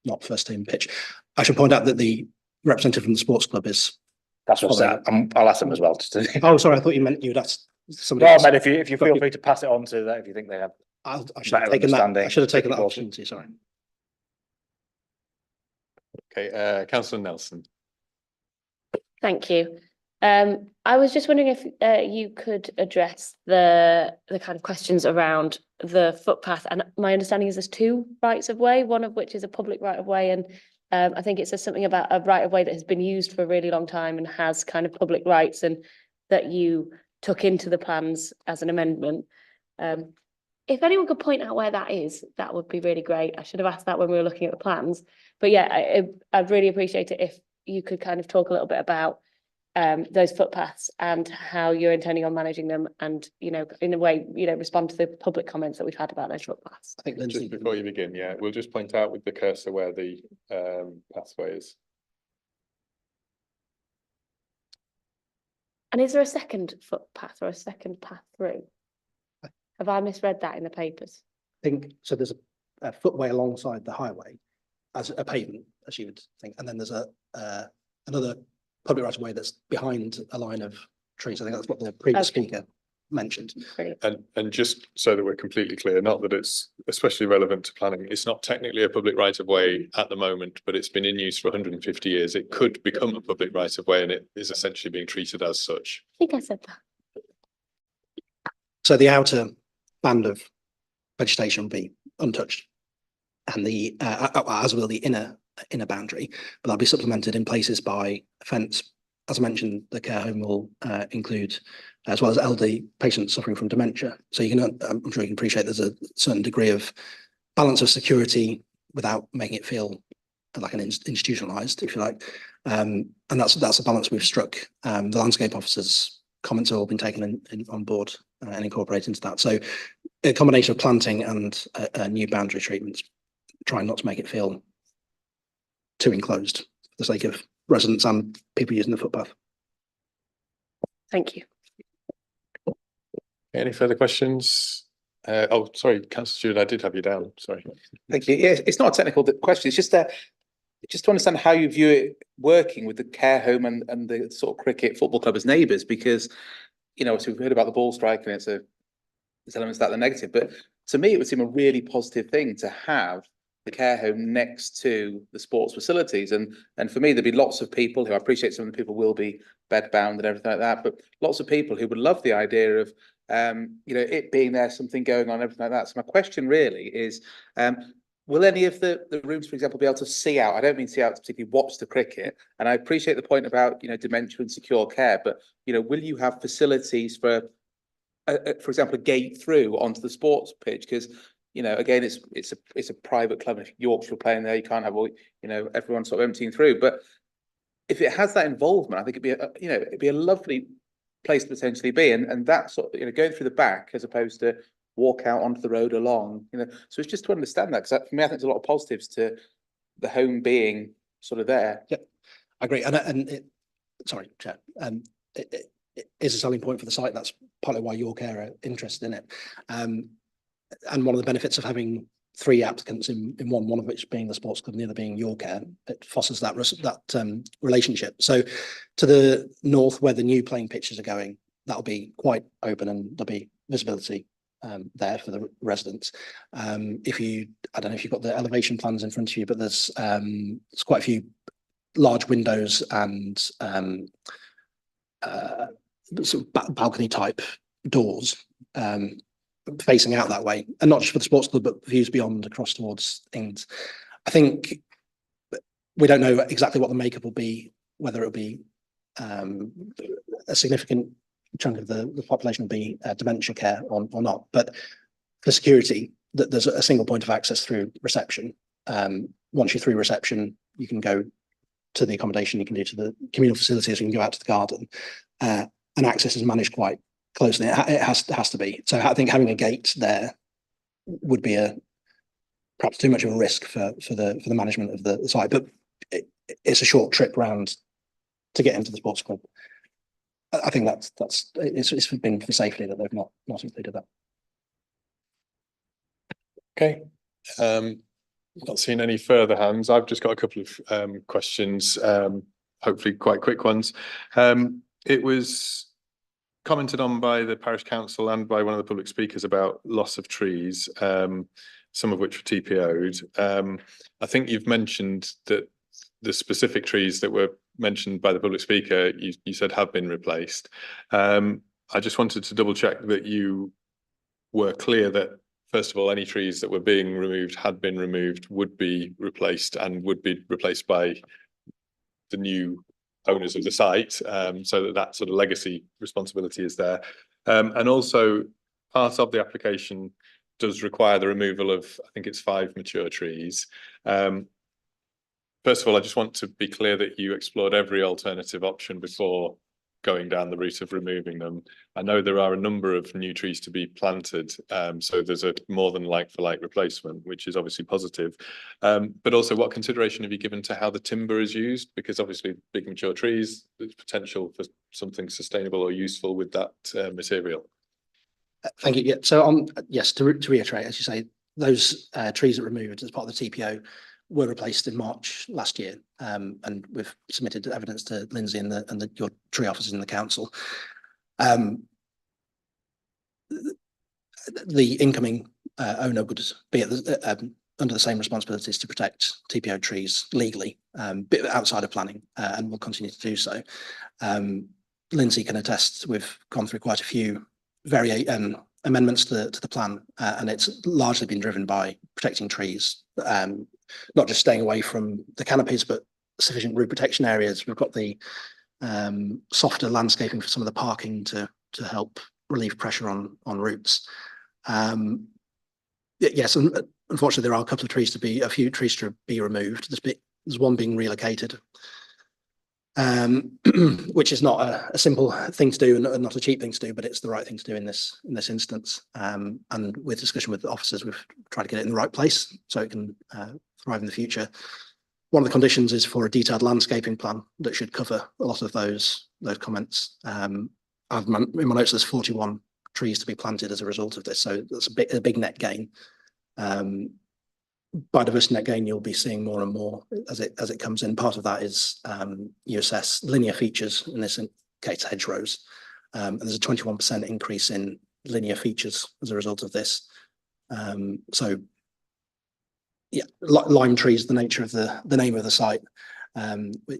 not first team pitch. I should point out that the representative from the sports club is. That's what I'll ask them as well. Oh, sorry, I thought you meant you'd ask somebody. No, I meant if you feel free to pass it on to that if you think they have. I should have taken that. I should have taken that opportunity. Sorry. Okay, Councillor Nelson. Thank you. I was just wondering if you could address the kind of questions around the footpath. And my understanding is there's 2 rights of way, one of which is a public right of way, and I think it says something about a right of way that has been used for a really long time and has kind of public rights, and that you took into the plans as an amendment. If anyone could point out where that is, that would be really great. I should have asked that when we were looking at the plans. But yeah, I'd really appreciate it if you could kind of talk a little bit about those footpaths and how you're intending on managing them, and, you know, in a way, you know, respond to the public comments that we've had about those footpaths. I think just before you begin, yeah, we'll just point out with the cursor where the pathway is. And is there a second footpath or a second path through? Have I misread that in the papers? I think so. There's a footway alongside the highway, as a pavement, as you would think, and then there's another public right of way that's behind a line of trees. I think that's what the previous speaker mentioned. And just so that we're completely clear, not that it's especially relevant to planning, it's not technically a public right of way at the moment, but it's been in use for 150 years. It could become a public right of way, and it is essentially being treated as such. I think I said that. So the outer band of vegetation will be untouched, and the as will the inner boundary, but that'll be supplemented in places by a fence. As I mentioned, the care home will include, as well as elderly patients suffering from dementia. So you can, I'm sure you can appreciate there's a certain degree of balance of security without making it feel like an institutionalized, if you like. And that's a balance we've struck. The landscape officer's comments have all been taken on board and incorporated into that. So a combination of planting and new boundary treatments, trying not to make it feel too enclosed for the sake of residents and people using the footpath. Thank you. Any further questions? Oh, sorry, Councillor Stewart, I did have you down. Sorry. Thank you. Yeah, it's not a technical question. It's just to understand how you view it working with the care home and the sort of cricket football club as neighbours, because, you know, so we've heard about the ball strike and there's elements that are negative, but to me, it would seem a really positive thing to have the care home next to the sports facilities. And for me, there'd be lots of people who, I appreciate some of the people will be bedbound and everything like that, but lots of people who would love the idea of, you know, it being there, something going on, everything like that. So my question really is, will any of the rooms, for example, be able to see out? I don't mean see out to particularly watch the cricket. And I appreciate the point about, you know, dementia and secure care, but, you know, will you have facilities for example, a gate through onto the sports pitch? Because, you know, again, it's a private club. If Yorkshire playing there, you can't have all, you know, everyone sort of emptying through. But if it has that involvement, I think it'd be a lovely place to potentially be. And that sort of, you know, going through the back as opposed to walk out onto the road along, you know. So it's just to understand that, because for me, I think there's a lot of positives to the home being sort of there. Yeah, I agree. Sorry, Chair. It is a selling point for the site. That's partly why York Care are interested in it. And one of the benefits of having three applicants in one of which being the sports club and the other being York Care, it fosters that relationship. So to the north, where the new playing pitches are going, that'll be quite open and there'll be visibility there for the residents. I don't know if you've got the elevation plans in front of you, but there's quite a few large windows and sort of balcony type doors facing out that way, and not just for the sports club, but views beyond across towards Ings. I think we don't know exactly what the makeup will be, whether it'll be a significant chunk of the population will be dementia care or not. But for security, there's a single point of access through reception. Once you're through reception, you can go to the accommodation, you can do to the communal facilities, you can go out to the garden, and access is managed quite closely. It has to be. So I think having a gate there would be perhaps too much of a risk for the management of the site. But it's a short trip round to get into the sports club. I think it's been for safety that they've not included that. Okay. Not seeing any further hands. I've just got a couple of questions, hopefully quite quick ones. It was commented on by the parish council and by one of the public speakers about loss of trees, some of which were TPO'd. I think you've mentioned that the specific trees that were mentioned by the public speaker, you said have been replaced. I just wanted to double check that you were clear that, first of all, any trees that were being removed, had been removed, would be replaced and would be replaced by the new owners of the site, so that sort of legacy responsibility is there. And also, part of the application does require the removal of, I think it's 5 mature trees. First of all, I just want to be clear that you explored every alternative option before going down the route of removing them. I know there are a number of new trees to be planted, so there's a more than like-for-like replacement, which is obviously positive. But also, what consideration have you given to how the timber is used? Because obviously big mature trees, there's potential for something sustainable or useful with that material. Thank you. Yeah. So yes, to reiterate, as you say, those trees that were removed as part of the TPO were replaced in March last year, and we've submitted evidence to Lindsay and your tree officers in the council. The incoming owner would be at under the same responsibilities to protect TPO trees legally, bit outside of planning, and will continue to do so. Lindsay can attest we've gone through quite a few amendments to the plan, and it's largely been driven by protecting trees, not just staying away from the canopies, but sufficient root protection areas. We've got the softer landscaping for some of the parking to help relieve pressure on roots. Yes, unfortunately, there are a few trees to be removed. There's one being relocated, which is not a simple thing to do and not a cheap thing to do, but it's the right thing to do in this instance. And with discussion with the officers, we've tried to get it in the right place so it can thrive in the future. One of the conditions is for a detailed landscaping plan that should cover a lot of those comments. In my notes, there's 41 trees to be planted as a result of this, so that's a big net gain. Biodiversity net gain, you'll be seeing more and more as it comes in. Part of that is you assess linear features, in this case hedgerows, and there's a 21% increase in linear features as a result of this. So yeah, lime trees, the nature of the name of the site.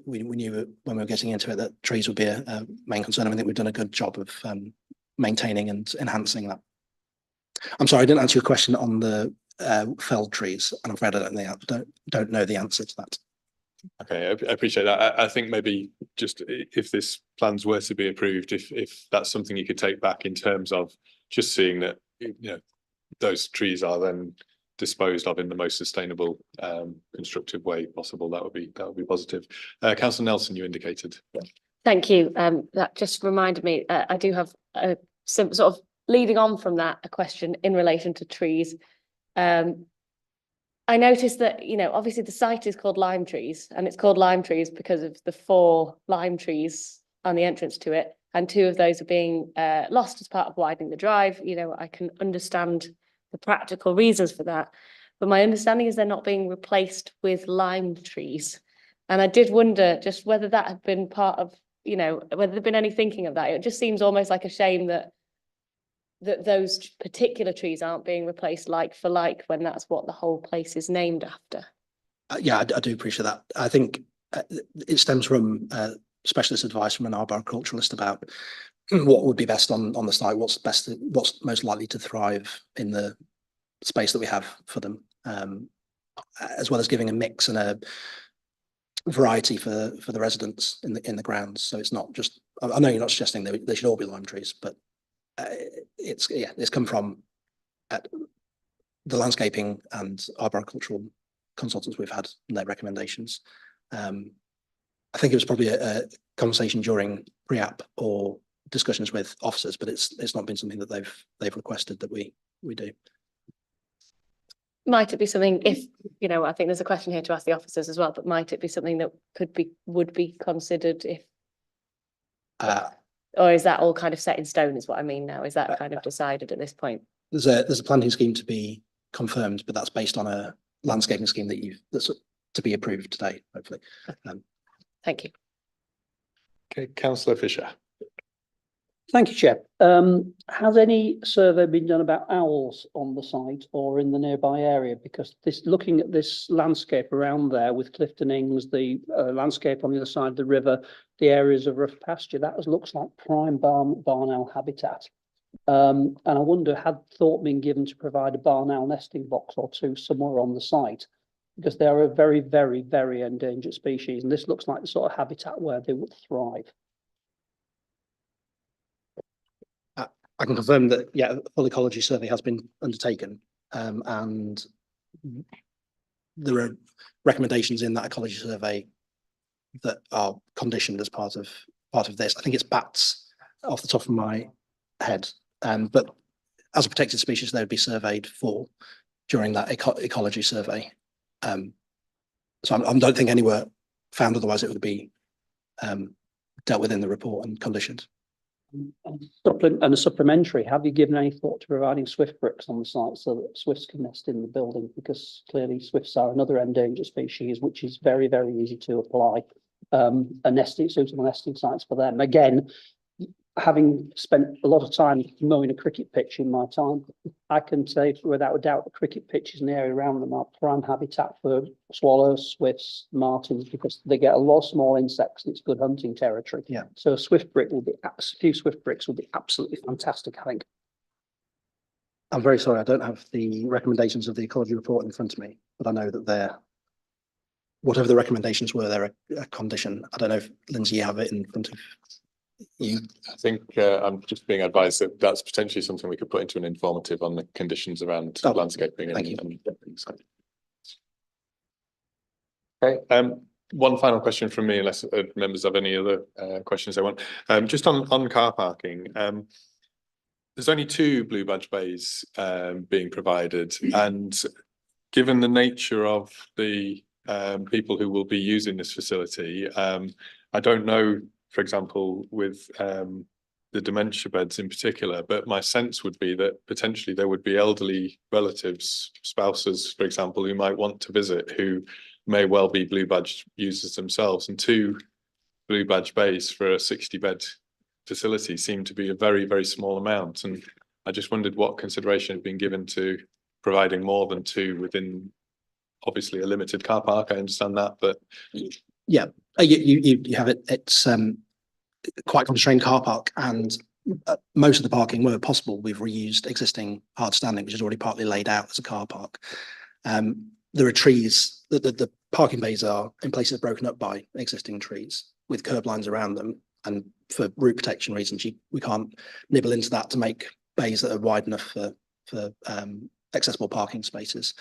We knew when we were getting into it that trees would be a main concern. I think we've done a good job of maintaining and enhancing that. I'm sorry, I didn't answer your question on the felled trees, and I'm afraid I don't know the answer to that. Okay, I appreciate that. I think maybe just if this plans were to be approved, if that's something you could take back in terms of just seeing that, you know, those trees are then disposed of in the most sustainable, constructive way possible, that would be positive. Councillor Nelson, you indicated. Thank you. That just reminded me, I do have some sort of leading on from that, a question in relation to trees. I noticed that, you know, obviously the site is called Limetrees, and it's called Limetrees because of the 4 lime trees on the entrance to it, and 2 of those are being lost as part of widening the drive. You know, I can understand the practical reasons for that, but my understanding is they're not being replaced with lime trees. And I did wonder just whether that had been part of, you know, whether there'd been any thinking of that. It just seems almost like a shame that those particular trees aren't being replaced like for like when that's what the whole place is named after. Yeah, I do appreciate that. I think it stems from specialist advice from an arboriculturalist about what would be best on the site, what's most likely to thrive in the space that we have for them, as well as giving a mix and a variety for the residents in the grounds. So it's not just, I know you're not suggesting they should all be lime trees, but it's come from the landscaping and arboricultural consultants we've had and their recommendations. I think it was probably a conversation during pre-app or discussions with officers, but it's not been something that they've requested that we do. Might it be something, if, you know, I think there's a question here to ask the officers as well, but might it be something that would be considered if, or is that all kind of set in stone is what I mean now? Is that kind of decided at this point? There's a planting scheme to be confirmed, but that's based on a landscaping scheme that's to be approved today, hopefully. Thank you. Okay, Councillor Fisher. Thank you, Chair. Has any survey been done about owls on the site or in the nearby area? Because looking at this landscape around there with Clifton Ings, the landscape on the other side of the river, the areas of rough pasture, that looks like prime barn owl habitat. And I wonder, had thought been given to provide a barn owl nesting box or 2 somewhere on the site? Because they are a very, very, very endangered species, and this looks like the sort of habitat where they would thrive. I can confirm that, yeah, a full ecology survey has been undertaken, and there are recommendations in that ecology survey that are conditioned as part of this. I think it's bats off the top of my head, but as a protected species, they would be surveyed for during that ecology survey. So I don't think anywhere found, otherwise it would be dealt with in the report and conditioned. And a supplementary, have you given any thought to providing swift bricks on the site so that swifts can nest in the building? Because clearly swifts are another endangered species, which is very, very easy to apply suitable nesting sites for them. Again, having spent a lot of time mowing a cricket pitch in my time, I can say without a doubt the cricket pitches and the area around them are prime habitat for swallows, swifts, martins, because they get a lot of small insects and it's good hunting territory. Yeah. So a swift brick will be, a few swift bricks will be absolutely fantastic, I think. I'm very sorry, I don't have the recommendations of the ecology report in front of me, but I know that they're, whatever the recommendations were, they're a condition. I don't know if, Lindsay, you have it in front of you. I think I'm just being advised that that's potentially something we could put into an informative on the conditions around landscaping and things. Okay. One final question from me, unless members have any other questions they want. Just on car parking. There's only 2 blue badge bays being provided, and given the nature of the people who will be using this facility, I don't know, for example, with the dementia beds in particular, but my sense would be that potentially there would be elderly relatives, spouses, for example, who might want to visit, who may well be blue badge users themselves, and 2 blue badge bays for a 60-bed facility seem to be a very, very small amount. And I just wondered what consideration had been given to providing more than 2 within obviously a limited car park. I understand that, but yeah, you have it. It's quite constrained car park, and most of the parking, where possible, we've reused existing hard standing, which is already partly laid out as a car park. There are trees, the parking bays are in places broken up by existing trees with curb lines around them, and for route protection reasons, we can't nibble into that to make bays that are wide enough for accessible parking spaces.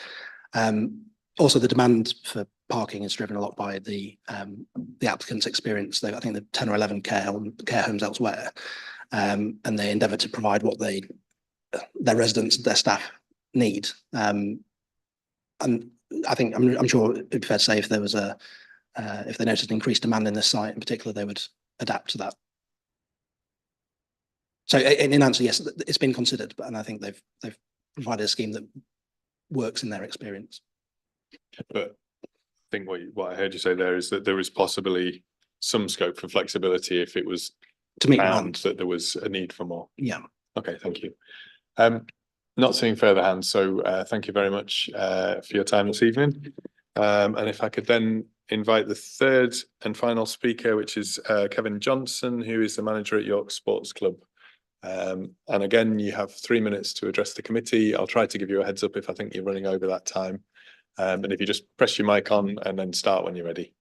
Also, the demand for parking is driven a lot by the applicant's experience. I think the 10 or 11 care homes elsewhere, and they endeavour to provide what their residents, their staff need. And I think I'm sure it'd be fair to say if there was if they noticed increased demand in this site in particular, they would adapt to that. So in answer, yes, it's been considered, and I think they've provided a scheme that works in their experience. But I think what I heard you say there is that there is possibly some scope for flexibility if it was to meet found that there was a need for more. Yeah. Okay, thank you. Not seeing further hands, so thank you very much for your time this evening. And if I could then invite the third and final speaker, which is Kevin Johnson, who is the manager at York Sports Club. And again, you have 3 minutes to address the committee. I'll try to give you a heads up if I think you're running over that time. And if you just press your mic on and then start when you're ready.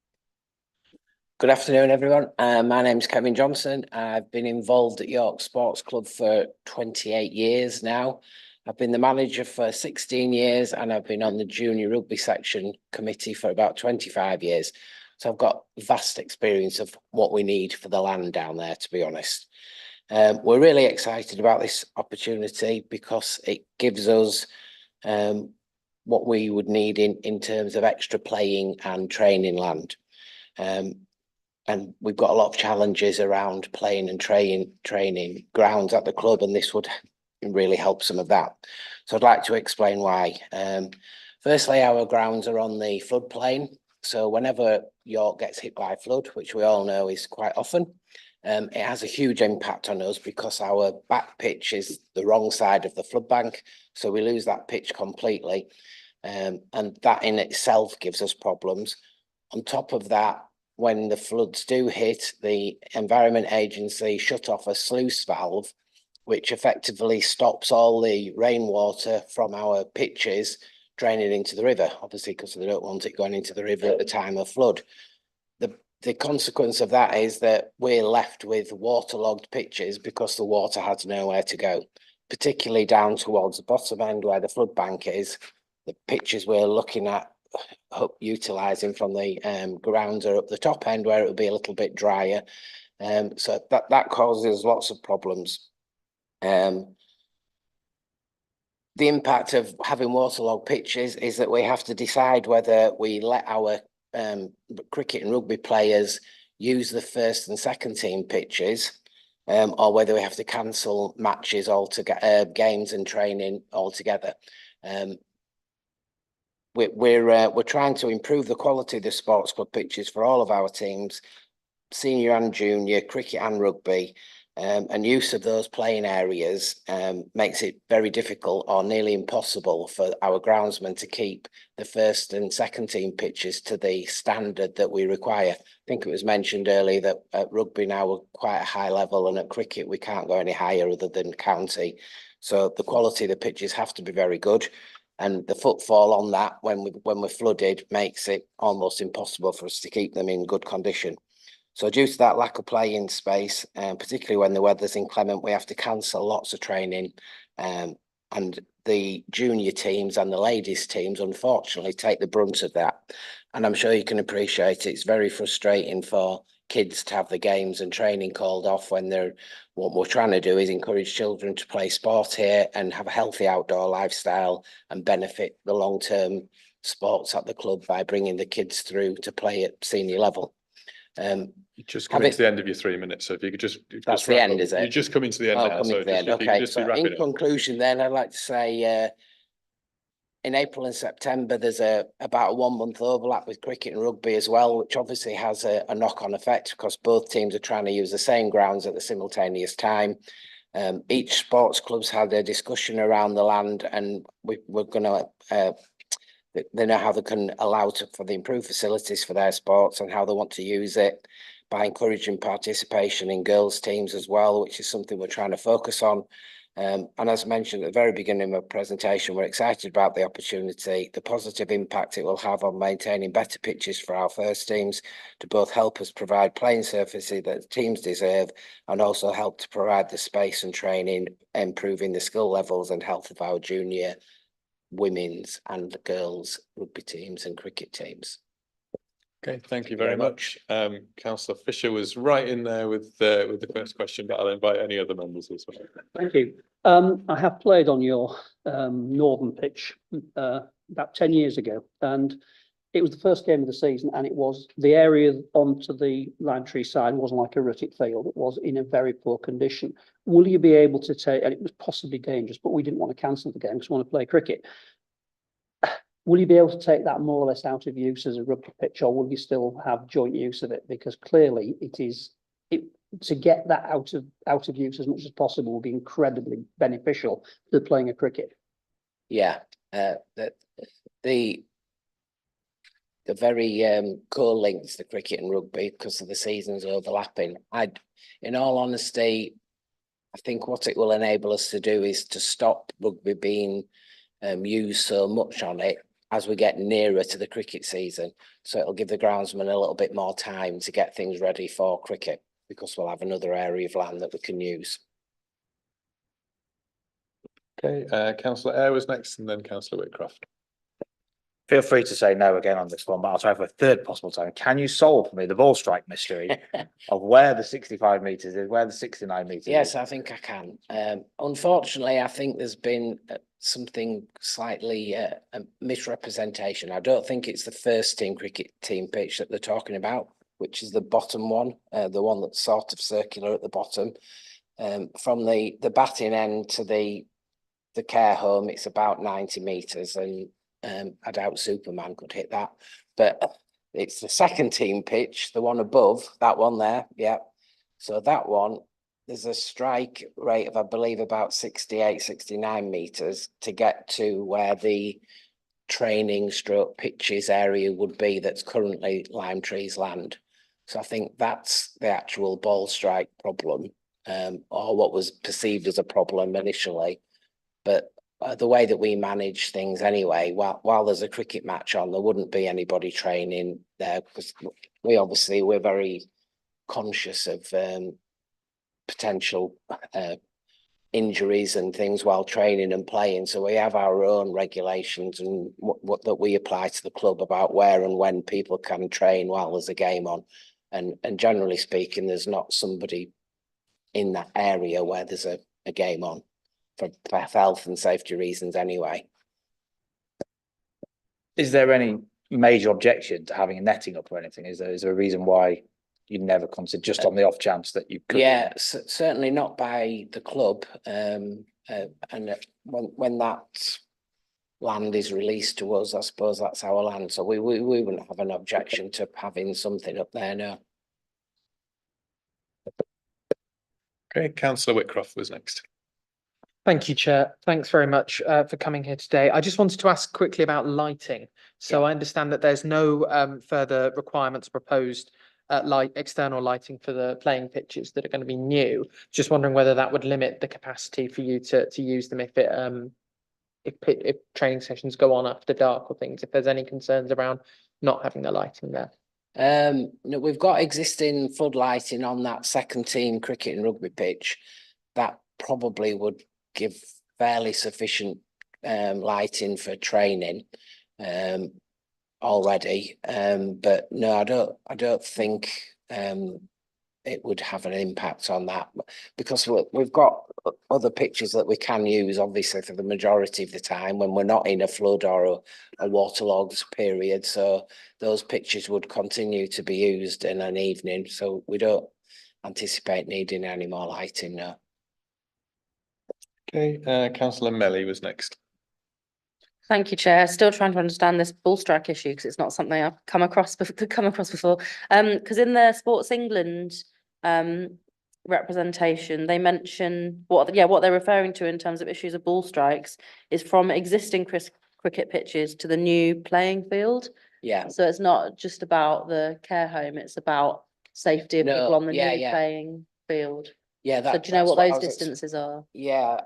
Good afternoon, everyone. My name's Kevin Johnson. I've been involved at York Sports Club for 28 years now. I've been the manager for 16 years, and I've been on the junior rugby section committee for about 25 years. So I've got vast experience of what we need for the land down there, to be honest. We're really excited about this opportunity because it gives us what we would need in terms of extra playing and training land. And we've got a lot of challenges around playing and training grounds at the club, and this would really help some of that. So I'd like to explain why. Firstly, our grounds are on the floodplain. So whenever York gets hit by a flood, which we all know is quite often, it has a huge impact on us because our back pitch is the wrong side of the flood bank. So we lose that pitch completely. And that in itself gives us problems. On top of that, when the floods do hit, the Environment Agency shut off a sluice valve, which effectively stops all the rainwater from our pitches draining into the river, obviously because they don't want it going into the river at the time of flood. The consequence of that is that we're left with waterlogged pitches because the water has nowhere to go, particularly down towards the bottom end where the flood bank is. The pitches we're looking at utilising from the grounds are up the top end where it will be a little bit drier. So that causes lots of problems. The impact of having waterlogged pitches is that we have to decide whether we let our cricket and rugby players use the first and second team pitches or whether we have to cancel matches altogether, games and training altogether. We're trying to improve the quality of the sports club pitches for all of our teams, senior and junior, cricket and rugby, and use of those playing areas makes it very difficult or nearly impossible for our groundsmen to keep the first and second team pitches to the standard that we require. I think it was mentioned earlier that at rugby now we're quite a high level, and at cricket we can't go any higher other than county. So the quality of the pitches have to be very good. And the footfall on that when we're flooded makes it almost impossible for us to keep them in good condition. So due to that lack of playing space, particularly when the weather's inclement, we have to cancel lots of training. And the junior teams and the ladies teams, unfortunately, take the brunt of that. And I'm sure you can appreciate it's very frustrating for kids to have the games and training called off when what we're trying to do is encourage children to play sport here and have a healthy outdoor lifestyle and benefit the long-term sports at the club by bringing the kids through to play at senior level. You're just coming to the end of your 3 minutes, so if you could just that's the end, is it? You're just coming to the end now, so if you could just be wrapping in conclusion then I'd like to say in April and September there's about a 1 month overlap with cricket and rugby as well, which obviously has a knock-on effect because both teams are trying to use the same grounds at the simultaneous time. Each sports club's had a discussion around the land, and we're going to they know how they can allow for the improved facilities for their sports and how they want to use it by encouraging participation in girls teams as well, which is something we're trying to focus on. And as mentioned at the very beginning of my presentation, we're excited about the opportunity, the positive impact it will have on maintaining better pitches for our first teams to both help us provide playing surfaces that teams deserve and also help to provide the space and training, improving the skill levels and health of our junior, women's and girls rugby teams and cricket teams. Okay, thank you very much. Councillor Fisher was right in there with the first question, but I'll invite any other members as well. Thank you. I have played on your northern pitch about 10 years ago, and it was the first game of the season, and it was the area onto the Limetrees side wasn't like a rutted field. It was in a very poor condition. Will you be able to take, and it was possibly dangerous, but we didn't want to cancel the game because we want to play cricket. Will you be able to take that more or less out of use as a rugby pitch, or will you still have joint use of it? Because clearly to get that out of use as much as possible will be incredibly beneficial to playing a cricket. Yeah, the very core links to cricket and rugby because of the seasons overlapping. In all honesty, I think what it will enable us to do is to stop rugby being used so much on it as we get nearer to the cricket season. So it'll give the groundsman a little bit more time to get things ready for cricket because we'll have another area of land that we can use. Okay, Councillor Eyre was next and then Councillor Whitcroft. Feel free to say no again on this one, but I'll try for a third possible time. Can you solve for me the ball strike mystery of where the 65 metres is, where the 69 metres is? Yes, I think I can. Unfortunately, I think there's been something slightly a misrepresentation. I don't think it's the first team cricket team pitch that they're talking about, which is the bottom one, the one that's sort of circular at the bottom. From the batting end to the care home, it's about 90 metres, and I doubt Superman could hit that. But it's the second team pitch, the one above, that one there, yeah. So that one, there's a strike rate of, I believe, about 68, 69 metres to get to where the training stroke pitches area would be that's currently Limetrees land. So I think that's the actual ball strike problem, or what was perceived as a problem initially. But the way that we manage things anyway, while there's a cricket match on, there wouldn't be anybody training there because we're very conscious of potential injuries and things while training and playing. So we have our own regulations and what that we apply to the club about where and when people can train while there's a game on. And generally speaking, there's not somebody in that area where there's a game on for health and safety reasons anyway. Is there any major objection to having a netting up or anything? Is there a reason why you never consider, just on the off chance that you could. Yeah, certainly not by the club. And when that land is released to us, I suppose that's our land. So we wouldn't have an objection to having something up there now. Okay, Councillor Whitcroft was next. Thank you, Chair. Thanks very much for coming here today. I just wanted to ask quickly about lighting. So I understand that there's no further requirements proposed external lighting for the playing pitches that are going to be new. Just wondering whether that would limit the capacity for you to use them if training sessions go on after dark or things. If there's any concerns around not having the lighting there. No, we've got existing floodlighting on that second team cricket and rugby pitch. That probably would give fairly sufficient lighting for training already. But no, I don't think it would have an impact on that, because we've got other pitches that we can use, obviously, for the majority of the time when we're not in a flood or a waterlogged period. So those pitches would continue to be used in an evening. So we don't anticipate needing any more lighting now. Okay, Councillor Melly was next. Thank you, Chair. Still trying to understand this bull strike issue because it's not something I've come across before. Because in the Sports England representation, they mention what they're referring to in terms of issues of bull strikes is from existing cricket pitches to the new playing field. Yeah. So it's not just about the care home; it's about safety of people on the new playing field. Yeah. So do you know what those distances are? Yeah,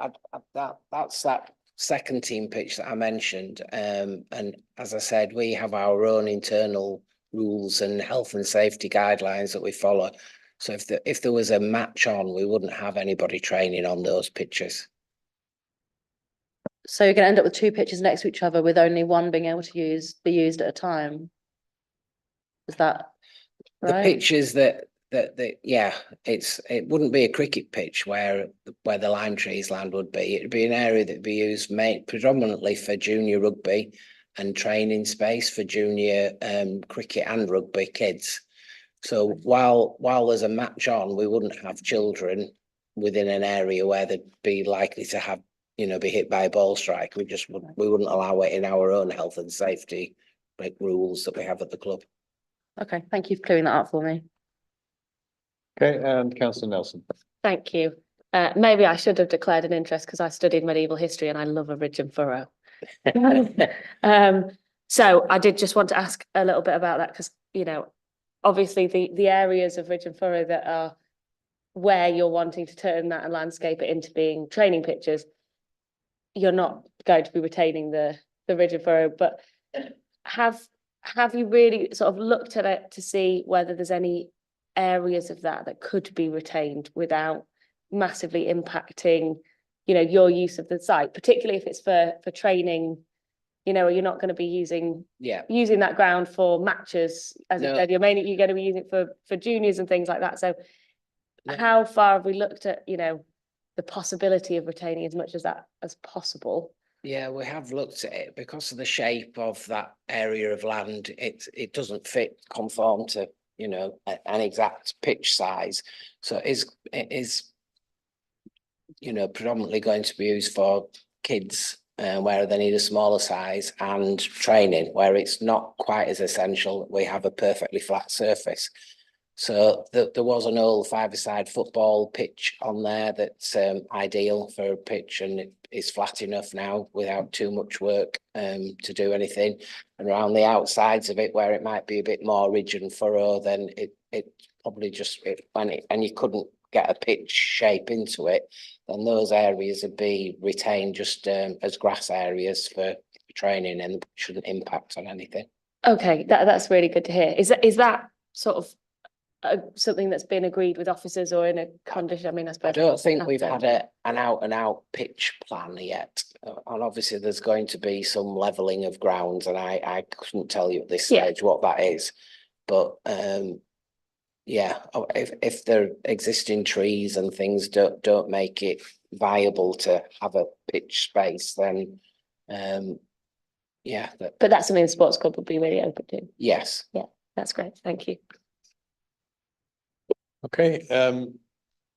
that's that second team pitch that I mentioned. And as I said, we have our own internal rules and health and safety guidelines that we follow. So if there was a match on, we wouldn't have anybody training on those pitches. So you're going to end up with two pitches next to each other with only one being able to be used at a time. Is that right? The pitches that it wouldn't be a cricket pitch where the Limetrees land would be. It'd be an area that'd be used predominantly for junior rugby and training space for junior cricket and rugby kids. So while there's a match on, we wouldn't have children within an area where they'd be likely to have, be hit by a ball strike. We wouldn't allow it in our own health and safety rules that we have at the club. Okay, thank you for clearing that up for me. Okay, and Councillor Nelson. Thank you. Maybe I should have declared an interest because I studied medieval history and I love a ridge and furrow. So I did just want to ask a little bit about that because, obviously the areas of ridge and furrow that are where you're wanting to turn that and landscape it into being training pitches, you're not going to be retaining the ridge and furrow, but have you really sort of looked at it to see whether there's any areas of that could be retained without massively impacting, your use of the site, particularly if it's for training? You're not going to be using that ground for matches, as I said. You're going to be using it for juniors and things like that. So how far have we looked at, the possibility of retaining as much as that as possible? Yeah, we have looked at it because of the shape of that area of land. It doesn't conform to, an exact pitch size. So it is predominantly going to be used for kids where they need a smaller size, and training where it's not quite as essential that we have a perfectly flat surface. So there was an old five-a-side football pitch on there that's ideal for a pitch, and it is flat enough now without too much work to do anything. And around the outsides of it, where it might be a bit more ridge and furrow, then it probably and you couldn't get a pitch shape into it, then those areas would be retained just as grass areas for training and shouldn't impact on anything. Okay, that's really good to hear. Is that sort of something that's been agreed with officers or in a condition? I mean, I suppose I don't think we've had an out and out pitch plan yet, and obviously there's going to be some levelling of grounds, and I couldn't tell you at this stage what that is, but if there existing trees and things don't make it viable to have a pitch space, then but that's something the sports club would be really open to. Yes. Yeah, that's great. Thank you. Okay,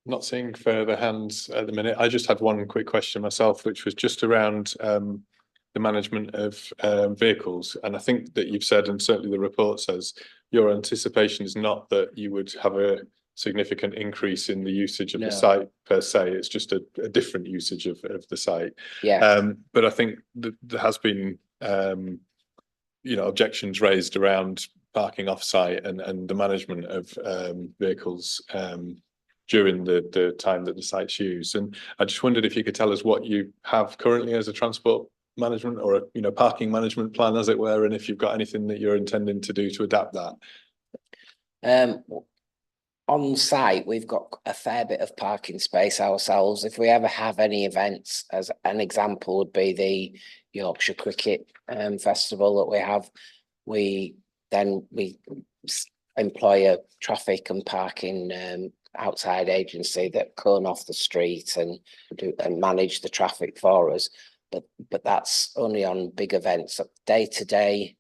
not seeing further hands at the minute. I just had one quick question myself, which was just around the management of vehicles. And I think that you've said, and certainly the report says, your anticipation is not that you would have a significant increase in the usage of the No. site per se. It's just a different usage of the site. Yeah. But I think that there has been objections raised around parking off-site and the management of vehicles during the time that the site's used. And I just wondered if you could tell us what you have currently as a transport management or a parking management plan, as it were, and if you've got anything that you're intending to do to adapt that. On site, we've got a fair bit of parking space ourselves. If we ever have any events, as an example would be the Yorkshire Cricket Festival that we have, we employ a traffic and parking outside agency that cone off the street and manage the traffic for us. But that's only on big events. Day to day,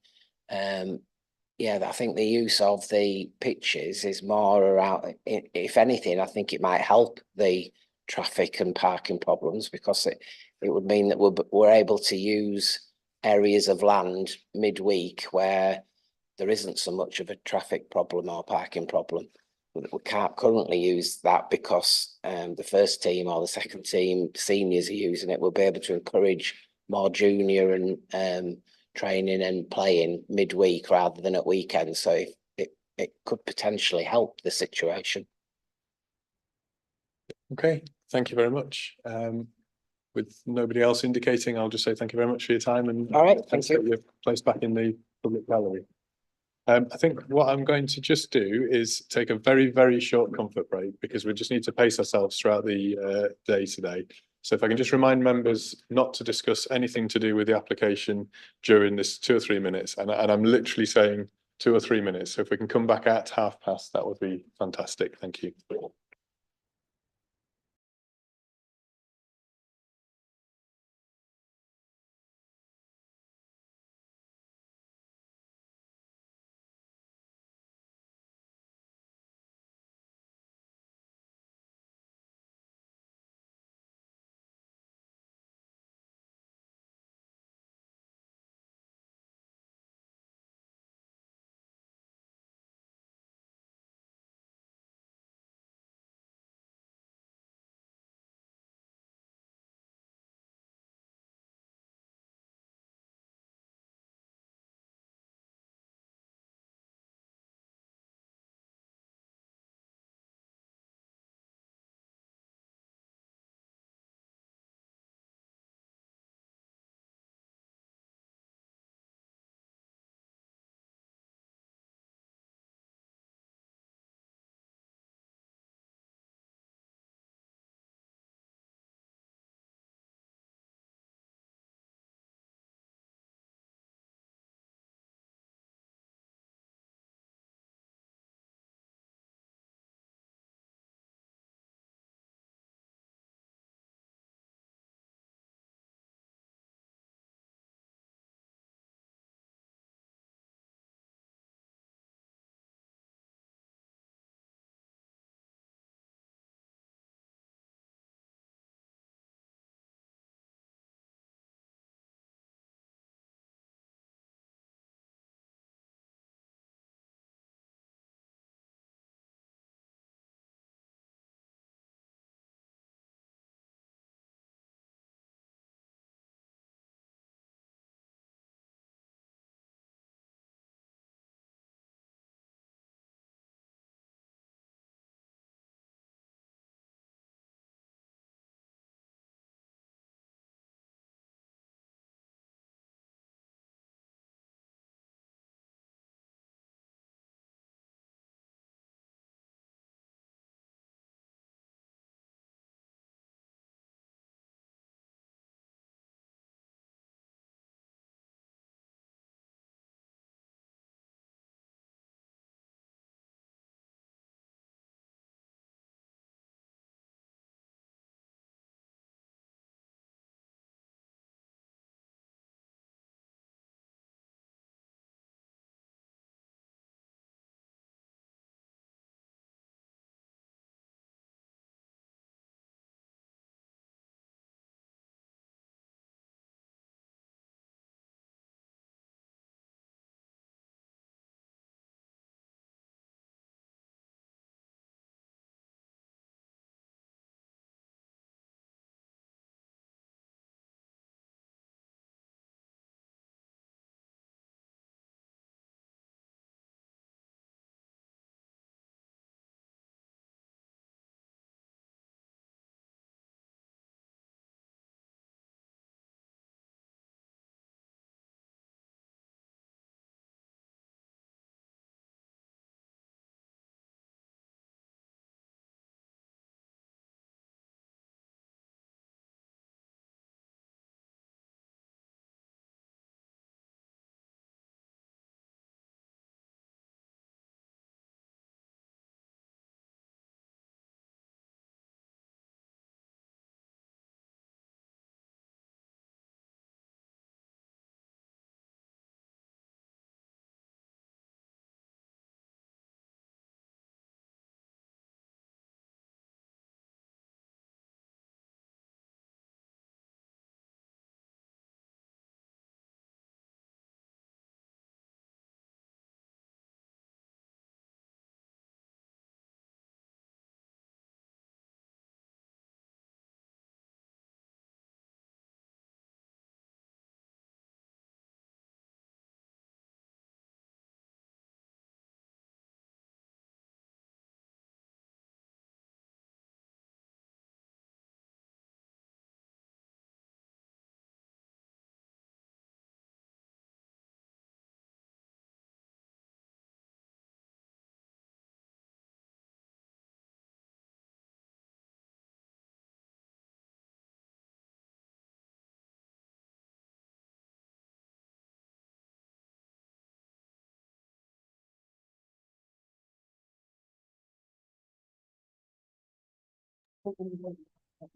yeah, I think the use of the pitches is more around, if anything, I think it might help the traffic and parking problems, because it would mean that we're able to use areas of land midweek where there isn't so much of a traffic problem or parking problem. We can't currently use that because the first team or the second team seniors are using it. We'll be able to encourage more junior and training and playing midweek rather than at weekends. So it could potentially help the situation. Okay, thank you very much. With nobody else indicating, I'll just say thank you very much for your time, and all right, thanks thank for your place back in the public gallery. I think what I'm going to just do is take a very, very short comfort break, because we just need to pace ourselves throughout the day today. So if I can just remind members not to discuss anything to do with the application during this 2 or 3 minutes, and I'm literally saying 2 or 3 minutes. So if we can come back at past, that would be fantastic. Thank you.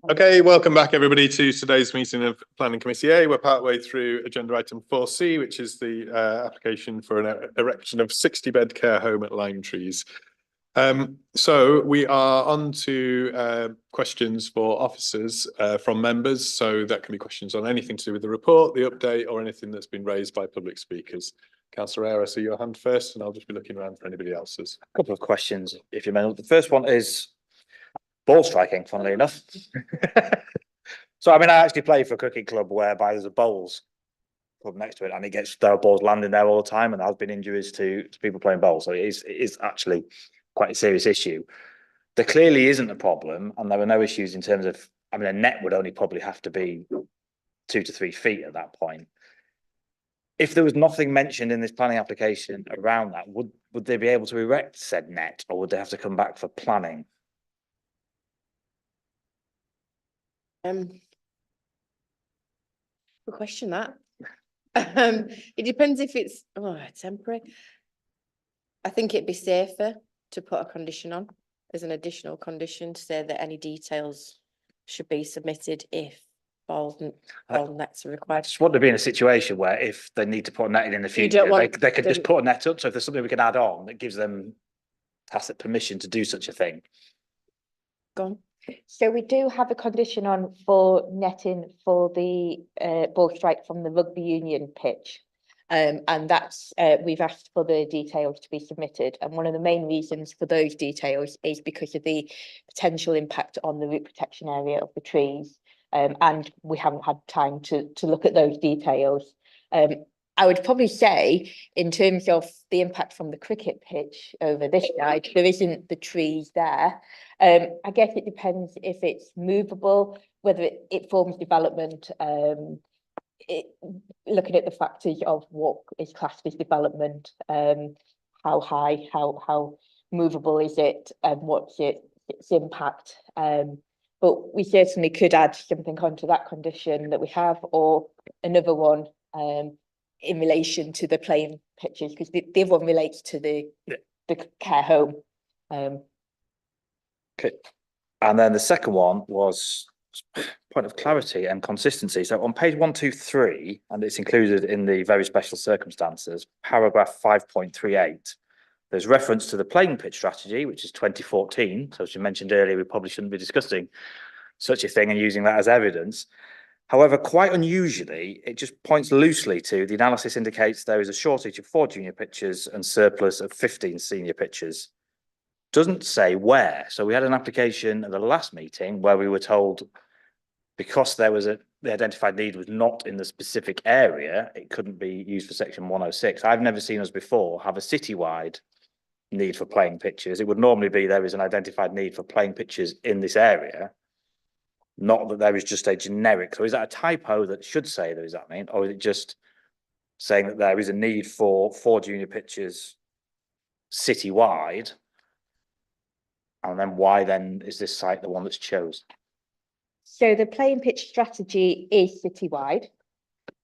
Okay, welcome back everybody to today's meeting of Planning Committee A. We're partway through agenda item 4C, which is the application for an erection of 60-bed care home at Limetrees. So we are on to questions for officers from members. So that can be questions on anything to do with the report, the update, or anything that's been raised by public speakers. Councillor Eyre, I see your hand first, and I'll just be looking around for anybody else's. A couple of questions, if you may. The first one is ball striking, funnily enough. So, I mean, I actually play for a cricket club whereby there's a bowls club next to it, and there are balls landing there all the time, and there have been injuries to people playing bowls. So it is actually quite a serious issue. There clearly isn't a problem, and there are no issues in terms of, I mean, a net would only probably have to be 2 to 3 feet at that point. If there was nothing mentioned in this planning application around that, would they be able to erect said net, or would they have to come back for planning? Good question that. It depends if it's temporary. I think it'd be safer to put a condition on as an additional condition to say that any details should be submitted if ball nets are required. I just want to be in a situation where if they need to put a netting in the future, they could just put a net up. So if there's something we can add on that gives them tacit permission to do such a thing. Go on. So we do have a condition on for netting for the ball strike from the rugby union pitch. And that's we've asked for the details to be submitted, and one of the main reasons for those details is because of the potential impact on the root protection area of the trees, and we haven't had time to look at those details. I would probably say, in terms of the impact from the cricket pitch over this side, there isn't the trees there. I guess it depends if it's movable, whether it forms development. Looking at the factors of what is classed as development, how high, how movable is it, and what's its impact. But we certainly could add something onto that condition that we have, or another one in relation to the playing pitches, because the other one relates to the care home. Okay, and then the second one was point of clarity and consistency. So on page 123, and it's included in the very special circumstances, paragraph 5.38, there's reference to the playing pitch strategy, which is 2014. So as you mentioned earlier, we probably shouldn't be discussing such a thing and using that as evidence. However, quite unusually, it just points loosely to the analysis indicates there is a shortage of 4 junior pitchers and surplus of 15 senior pitchers. Doesn't say where. So we had an application at the last meeting where we were told because there was the identified need was not in the specific area, it couldn't be used for section 106. I've never seen us before have a citywide need for playing pitches. It would normally be there is an identified need for playing pitches in this area, not that there is just a generic. So is that a typo that should say there is that mean, or is it just saying that there is a need for 4 junior pitches citywide? And then why then is this site the one that's chosen? So the playing pitch strategy is citywide,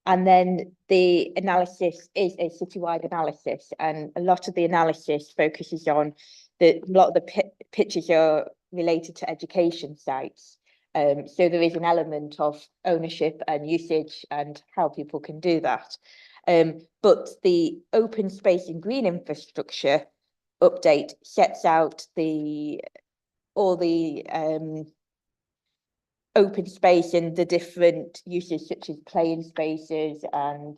and then the analysis is a citywide analysis, and a lot of the analysis focuses on a lot of the pitches are related to education sites. So there is an element of ownership and usage and how people can do that. But the open space and green infrastructure update sets out all the open space and the different uses such as playing spaces and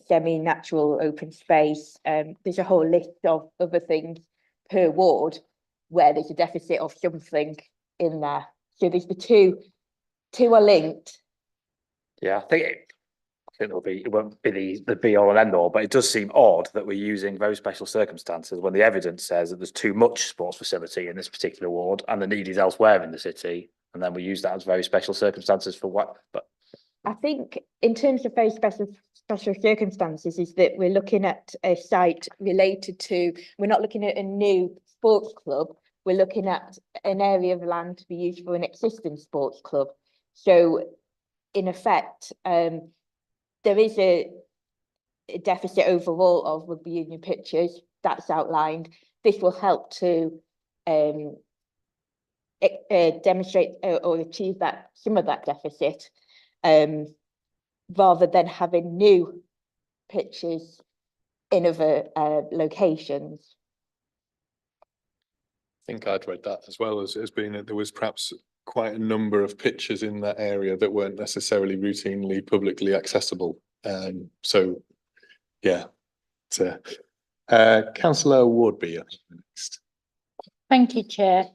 semi-natural open space. There's a whole list of other things per ward where there's a deficit of something in there. So there's the two are linked. Yeah, I think it won't be the be all and end all, but it does seem odd that we're using very special circumstances when the evidence says that there's too much sports facility in this particular ward and the need is elsewhere in the city, and then we use that as very special circumstances for what. But I think in terms of very special circumstances is that we're looking at a site related to, we're not looking at a new sports club, we're looking at an area of land to be used for an existing sports club. So in effect, there is a deficit overall of rugby union pitches that's outlined. This will help to demonstrate or achieve that some of that deficit, rather than having new pitches in other locations. I think I'd read that as well as being that there was perhaps quite a number of pitches in that area that weren't necessarily routinely publicly accessible. So, yeah. So, Councillor Wardby up next. Thank you, Chair.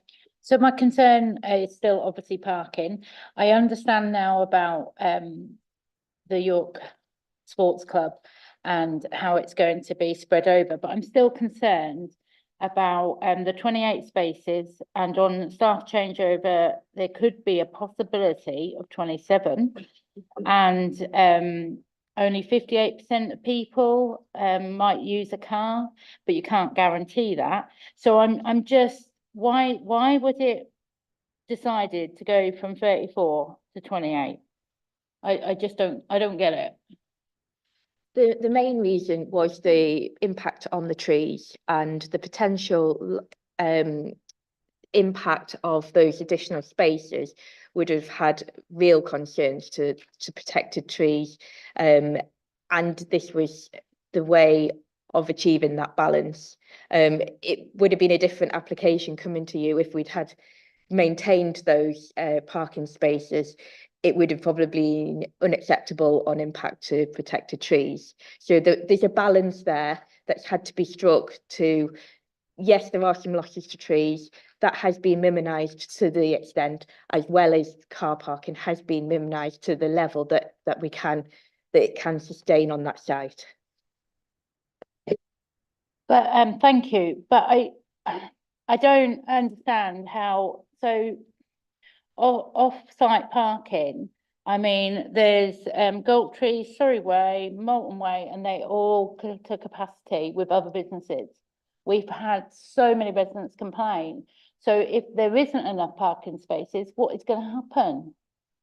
So my concern is still obviously parking. I understand now about the York Sports Club and how it's going to be spread over, but I'm still concerned about the 28 spaces, and on staff changeover there could be a possibility of 27, and only 58% of people might use a car, but you can't guarantee that. So I'm just, why was it decided to go from 34 to 28? I just don't get it. The main reason was the impact on the trees and the potential impact of those additional spaces would have had real concerns to protected trees, and this was the way of achieving that balance. It would have been a different application coming to you if we'd had maintained those parking spaces. It would have probably been unacceptable on impact to protected trees. So there's a balance there that's had to be struck to, yes, there are some losses to trees. That has been minimised to the extent, as well as car parking has been minimised to the level that it can sustain on that site. But thank you. But I don't understand how, so off-site parking, I mean, there's Galtree, Surrey Way, Moulton Way, and they all to capacity with other businesses. We've had so many residents complain. So if there isn't enough parking spaces, what is going to happen?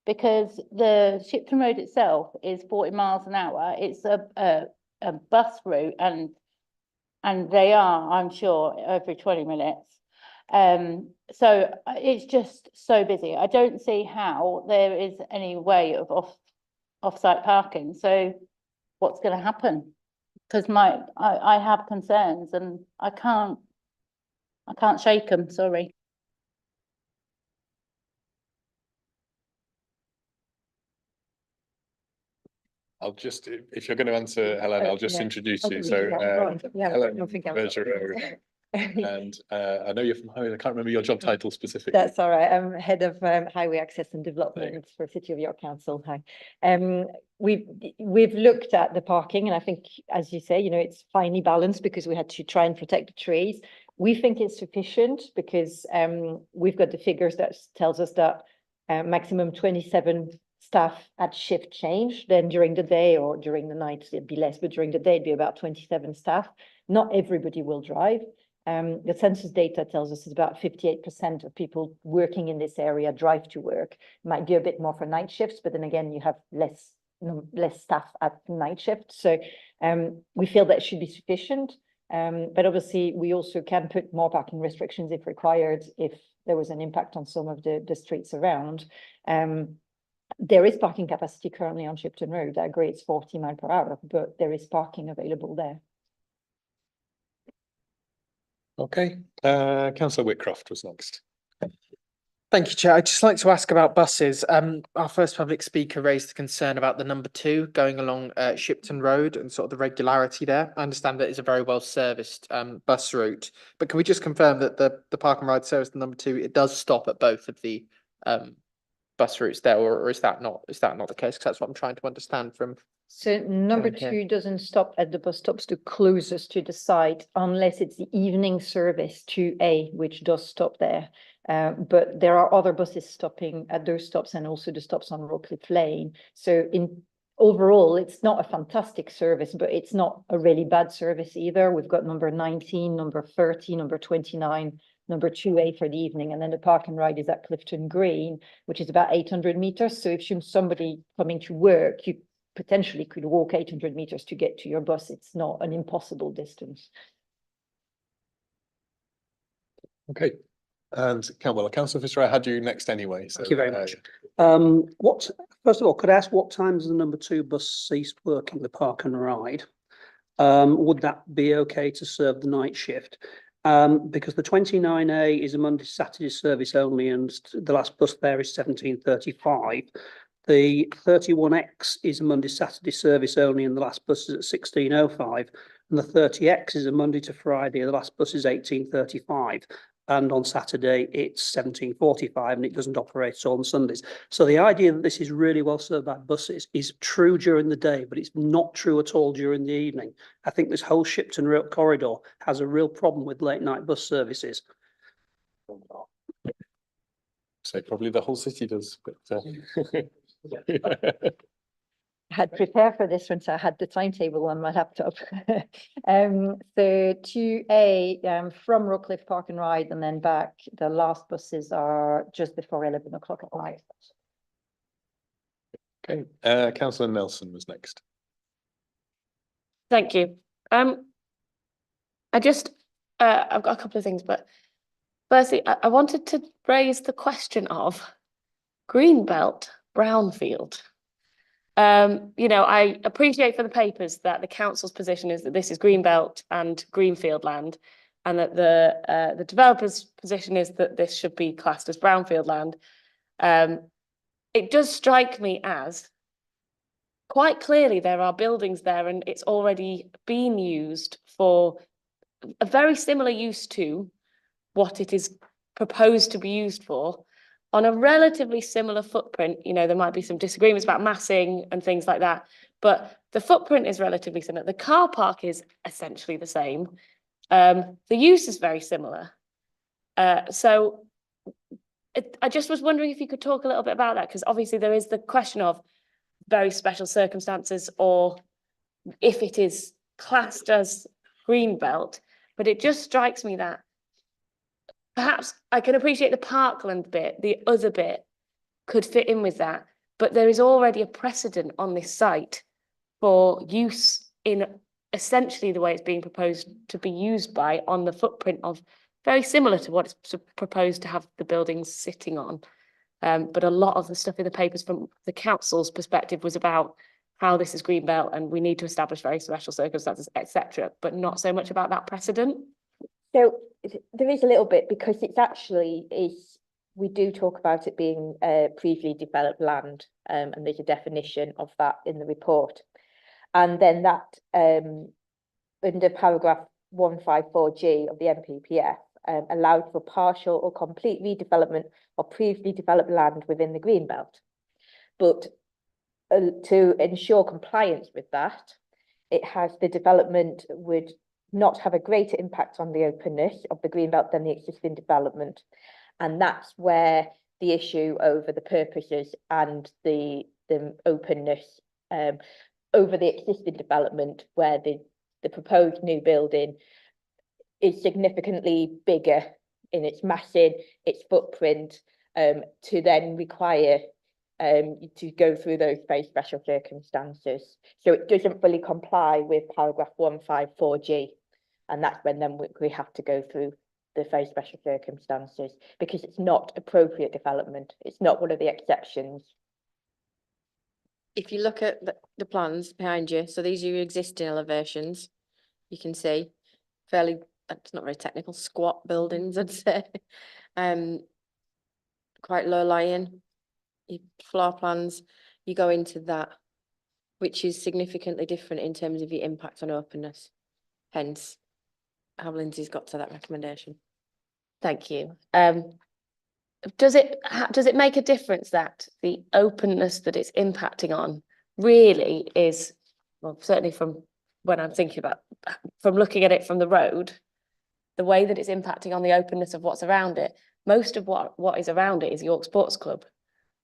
Because the Shipton Road itself is 40 miles an hour. It's a bus route, and they are, I'm sure, every 20 minutes. So it's just so busy. I don't see how there is any way of off-site parking. So what's going to happen? Because I have concerns and I can't shake them, sorry. I'll just, if you're going to answer, Helen, I'll just introduce you. So, Helen Bergerac. And I know you're from Highway. I can't remember your job title specifically. That's all right. I'm head of Highway Access and Development for City of York Council. Hi. We've looked at the parking, and I think, as you say, it's finely balanced because we had to try and protect the trees. We think it's sufficient because we've got the figures that tells us that maximum 27 staff at shift change. Then during the day or during the night it'd be less, but during the day it'd be about 27 staff. Not everybody will drive. The census data tells us it's about 58% of people working in this area drive to work. Might be a bit more for night shifts, but then again, you have less staff at night shift. So we feel that should be sufficient. But obviously, we also can put more parking restrictions if required, if there was an impact on some of the streets around. There is parking capacity currently on Shipton Road. I agree it's 40 miles per hour, but there is parking available there. Okay, Councillor Whitcroft was next. Thank you, Chair. I'd just like to ask about buses. Our first public speaker raised the concern about the number 2 going along Shipton Road and sort of the regularity there. I understand that it's a very well serviced bus route, but can we just confirm that the Park and Ride service, the number 2, it does stop at both of the bus routes there, or is that not the case? Because that's what I'm trying to understand from. So number 2 doesn't stop at the bus stops the closest to the site unless it's the evening service 2A, which does stop there. But there are other buses stopping at those stops and also the stops on Rockcliffe Lane. So overall, it's not a fantastic service, but it's not a really bad service either. We've got number 19, number 30, number 29, number 2A for the evening. And then the Park and Ride is at Clifton Green, which is about 800 meters. So if you're somebody coming to work, you potentially could walk 800 meters to get to your bus. It's not an impossible distance. Okay. And Councillor Fisher, I had you next anyway. So, Thank you very much. First of all, could I ask what time does the number 2 bus ceased working, the park and ride? Would that be okay to serve the night shift? Because the 29A is a Monday, Saturday service only, and the last bus there is 17:35. The 31X is a Monday, Saturday service only, and the last bus is at 16:05. And the 30X is a Monday to Friday, and the last bus is 18:35. And on Saturday, it's 17:45, and it doesn't operate on Sundays. So the idea that this is really well served by buses is true during the day, but it's not true at all during the evening. I think this whole Shipton Road corridor has a real problem with late night bus services. So probably the whole city does, but I had prepared for this one, so I had the timetable on my laptop. So 2A, from Rockcliffe Park and Ride and then back, the last buses are just before 11 o'clock at night. okay. Councillor Nelson was next. Thank you. I just, I've got a couple of things, but firstly, I wanted to raise the question of Greenbelt, Brownfield. You know, I appreciate for the papers that the council's position is that this is Greenbelt and Greenfield land, and that the developer's position is that this should be classed as Brownfield land. It does strike me as quite clearly there are buildings there and it's already been used for a very similar use to what it is proposed to be used for on a relatively similar footprint. You know, there might be some disagreements about massing and things like that, but the footprint is relatively similar. The car park is essentially the same. The use is very similar. So I just was wondering if you could talk a little bit about that, because obviously there is the question of very special circumstances, or if it is classed as Greenbelt, but it just strikes me that perhaps I can appreciate the parkland bit, the other bit could fit in with that, but there is already a precedent on this site for use in essentially the way it's being proposed to be used by, on the footprint of very similar to what it's proposed to have the buildings sitting on. But a lot of the stuff in the papers from the council's perspective was about how this is Greenbelt and we need to establish very special circumstances, etc., but not so much about that precedent. So there is a little bit, because it's actually we do talk about it being previously developed land, and there's a definition of that in the report. And then that under paragraph 154G of the NPPF allowed for partial or complete redevelopment of previously developed land within the Greenbelt. But to ensure compliance with that, it has the development would not have a greater impact on the openness of the Greenbelt than the existing development. And that's where the issue over the purposes and the openness over the existing development, where the proposed new building is significantly bigger in its massing, its footprint, to then require to go through those very special circumstances. So it doesn't fully comply with paragraph 154G. And that's when then we have to go through the very special circumstances, because it's not appropriate development. It's not one of the exceptions. If you look at the plans behind you, so these are your existing elevations, you can see fairly, it's not very technical, squat buildings, I'd say. Quite low lying. Your floor plans, you go into that, which is significantly different in terms of your impact on openness. Hence, how Lindsay's got to that recommendation. Thank you. Does it make a difference that the openness that it's impacting on really is, well, certainly from when I'm thinking about, from looking at it from the road, the way that it's impacting on the openness of what's around it, most of what is around it is York Sports Club,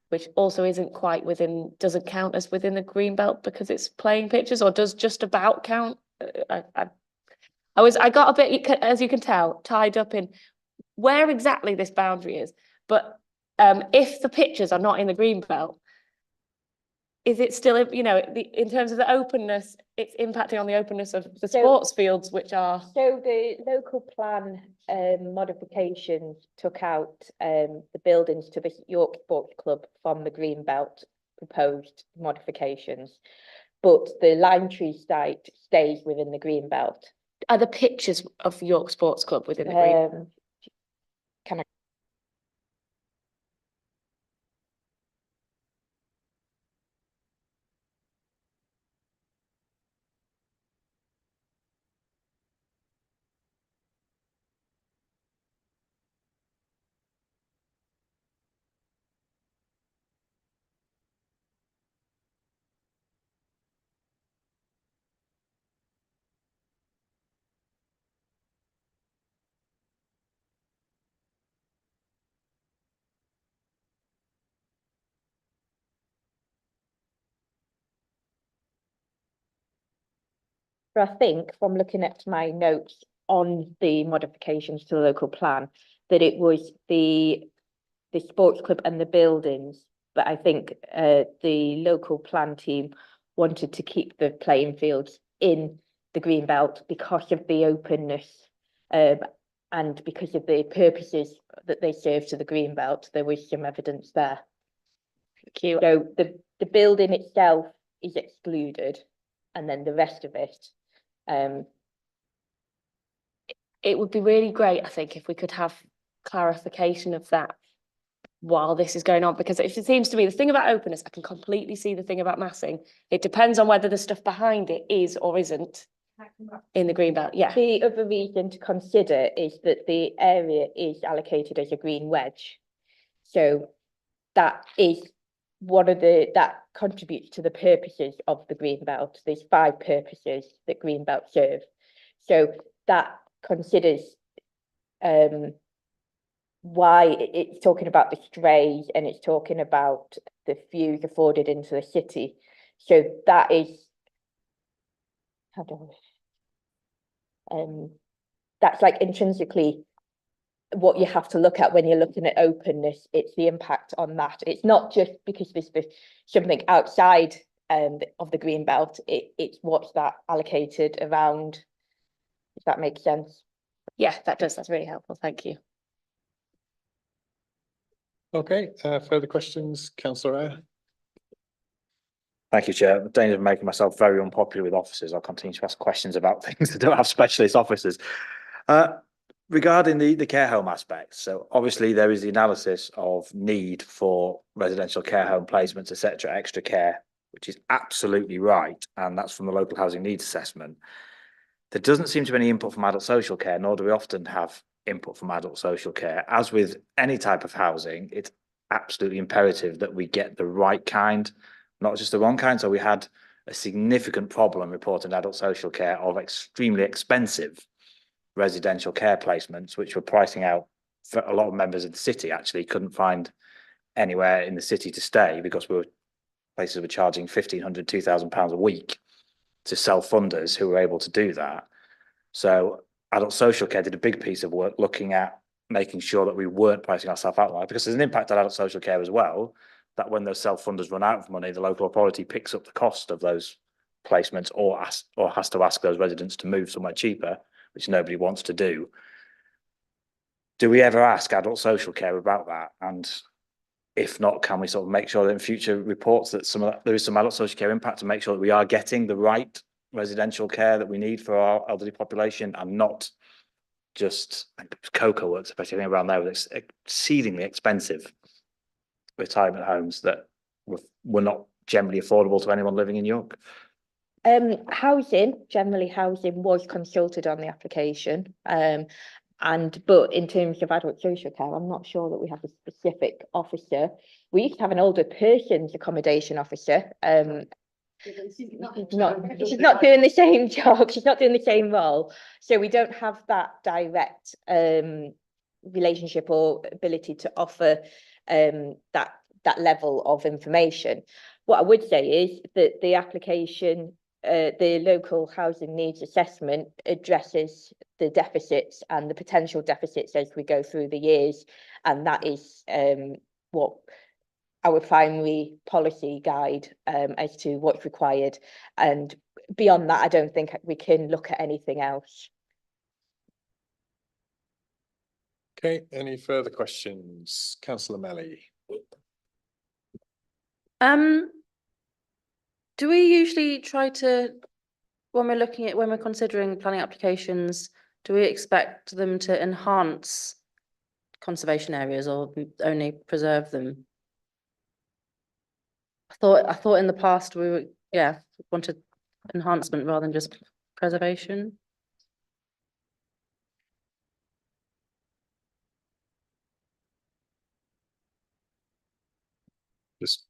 which also isn't quite within, doesn't count as within the Greenbelt because it's playing pitches, or does just about count. I got a bit, as you can tell, tied up in where exactly this boundary is. But if the pitches are not in the Greenbelt, is it still, you know, in terms of the openness, it's impacting on the openness of the So- sports fields, which are, So the local plan modifications took out the buildings to the York Sports Club from the Greenbelt proposed modifications. But the Limetrees site stays within the Greenbelt. are the pictures of York Sports Club within the green? Can I? I think from looking at my notes on the modifications to the local plan, that it was the sports club and the buildings, but I think the local plan team wanted to keep the playing fields in the Greenbelt because of the openness and because of the purposes that they serve to the Greenbelt. There was some evidence there. Thank you. So the building itself is excluded, and then the rest of it. It would be really great, I think, if we could have clarification of that while this is going on, because it seems to me the thing about openness, I can completely see the thing about massing. It depends on whether the stuff behind it is or isn't in the Greenbelt. Yeah. The other reason to consider is that the area is allocated as a green wedge. So that is that contributes to the purposes of the Greenbelt. There's 5 purposes that Greenbelt serve. So that considers why it's talking about the strays and it's talking about the views afforded into the city. So that is, how do I, that's like intrinsically what you have to look at when you're looking at openness. It's the impact on that. It's not just because there's something outside of the Greenbelt. It's what's that allocated around, if that makes sense. Yeah, that does. That's really helpful. Thank you. Okay, further questions, Councillor Eyre? Thank you, Chair. In danger of making myself very unpopular with officers, I'll continue to ask questions about things that don't have specialist officers. Regarding the care home aspect, so obviously there is the analysis of need for residential care home placements, etc., extra care, which is absolutely right, and that's from the local housing needs assessment. There doesn't seem to be any input from adult social care, nor do we often have input from adult social care. As with any type of housing, it's absolutely imperative that we get the right kind, not just the wrong kind. So we had a significant problem reporting adult social care of extremely expensive residential care placements, which were pricing out for a lot of members of the city. Actually couldn't find anywhere in the city to stay because places were charging £1,500, £2,000 a week to self-funders who were able to do that. So adult social care did a big piece of work looking at making sure that we weren't pricing ourselves out, because there's an impact on adult social care as well, that when those self-funders run out of money, the local authority picks up the cost of those placements or has to ask those residents to move somewhere cheaper, which nobody wants to do. Do we ever ask adult social care about that? And if not, can we sort of make sure that in future reports that there is some adult social care impact to make sure that we are getting the right residential care that we need for our elderly population, and not just Cocoa Works, especially around there, with exceedingly expensive retirement homes that were not generally affordable to anyone living in York? Generally housing was consulted on the application. But in terms of adult social care, I'm not sure that we have a specific officer. We used to have an older person's accommodation officer. She's not doing the same job. She's not doing the same role. So we don't have that direct relationship or ability to offer that level of information. What I would say is that the application, the local housing needs assessment, addresses the deficits and the potential deficits as we go through the years, and that is what our primary policy guide as to what's required. And beyond that, I don't think we can look at anything else. Okay, any further questions? Councillor Melly. Do we usually try to, when we're considering planning applications, do we expect them to enhance conservation areas or only preserve them? I thought in the past we wanted enhancement rather than just preservation.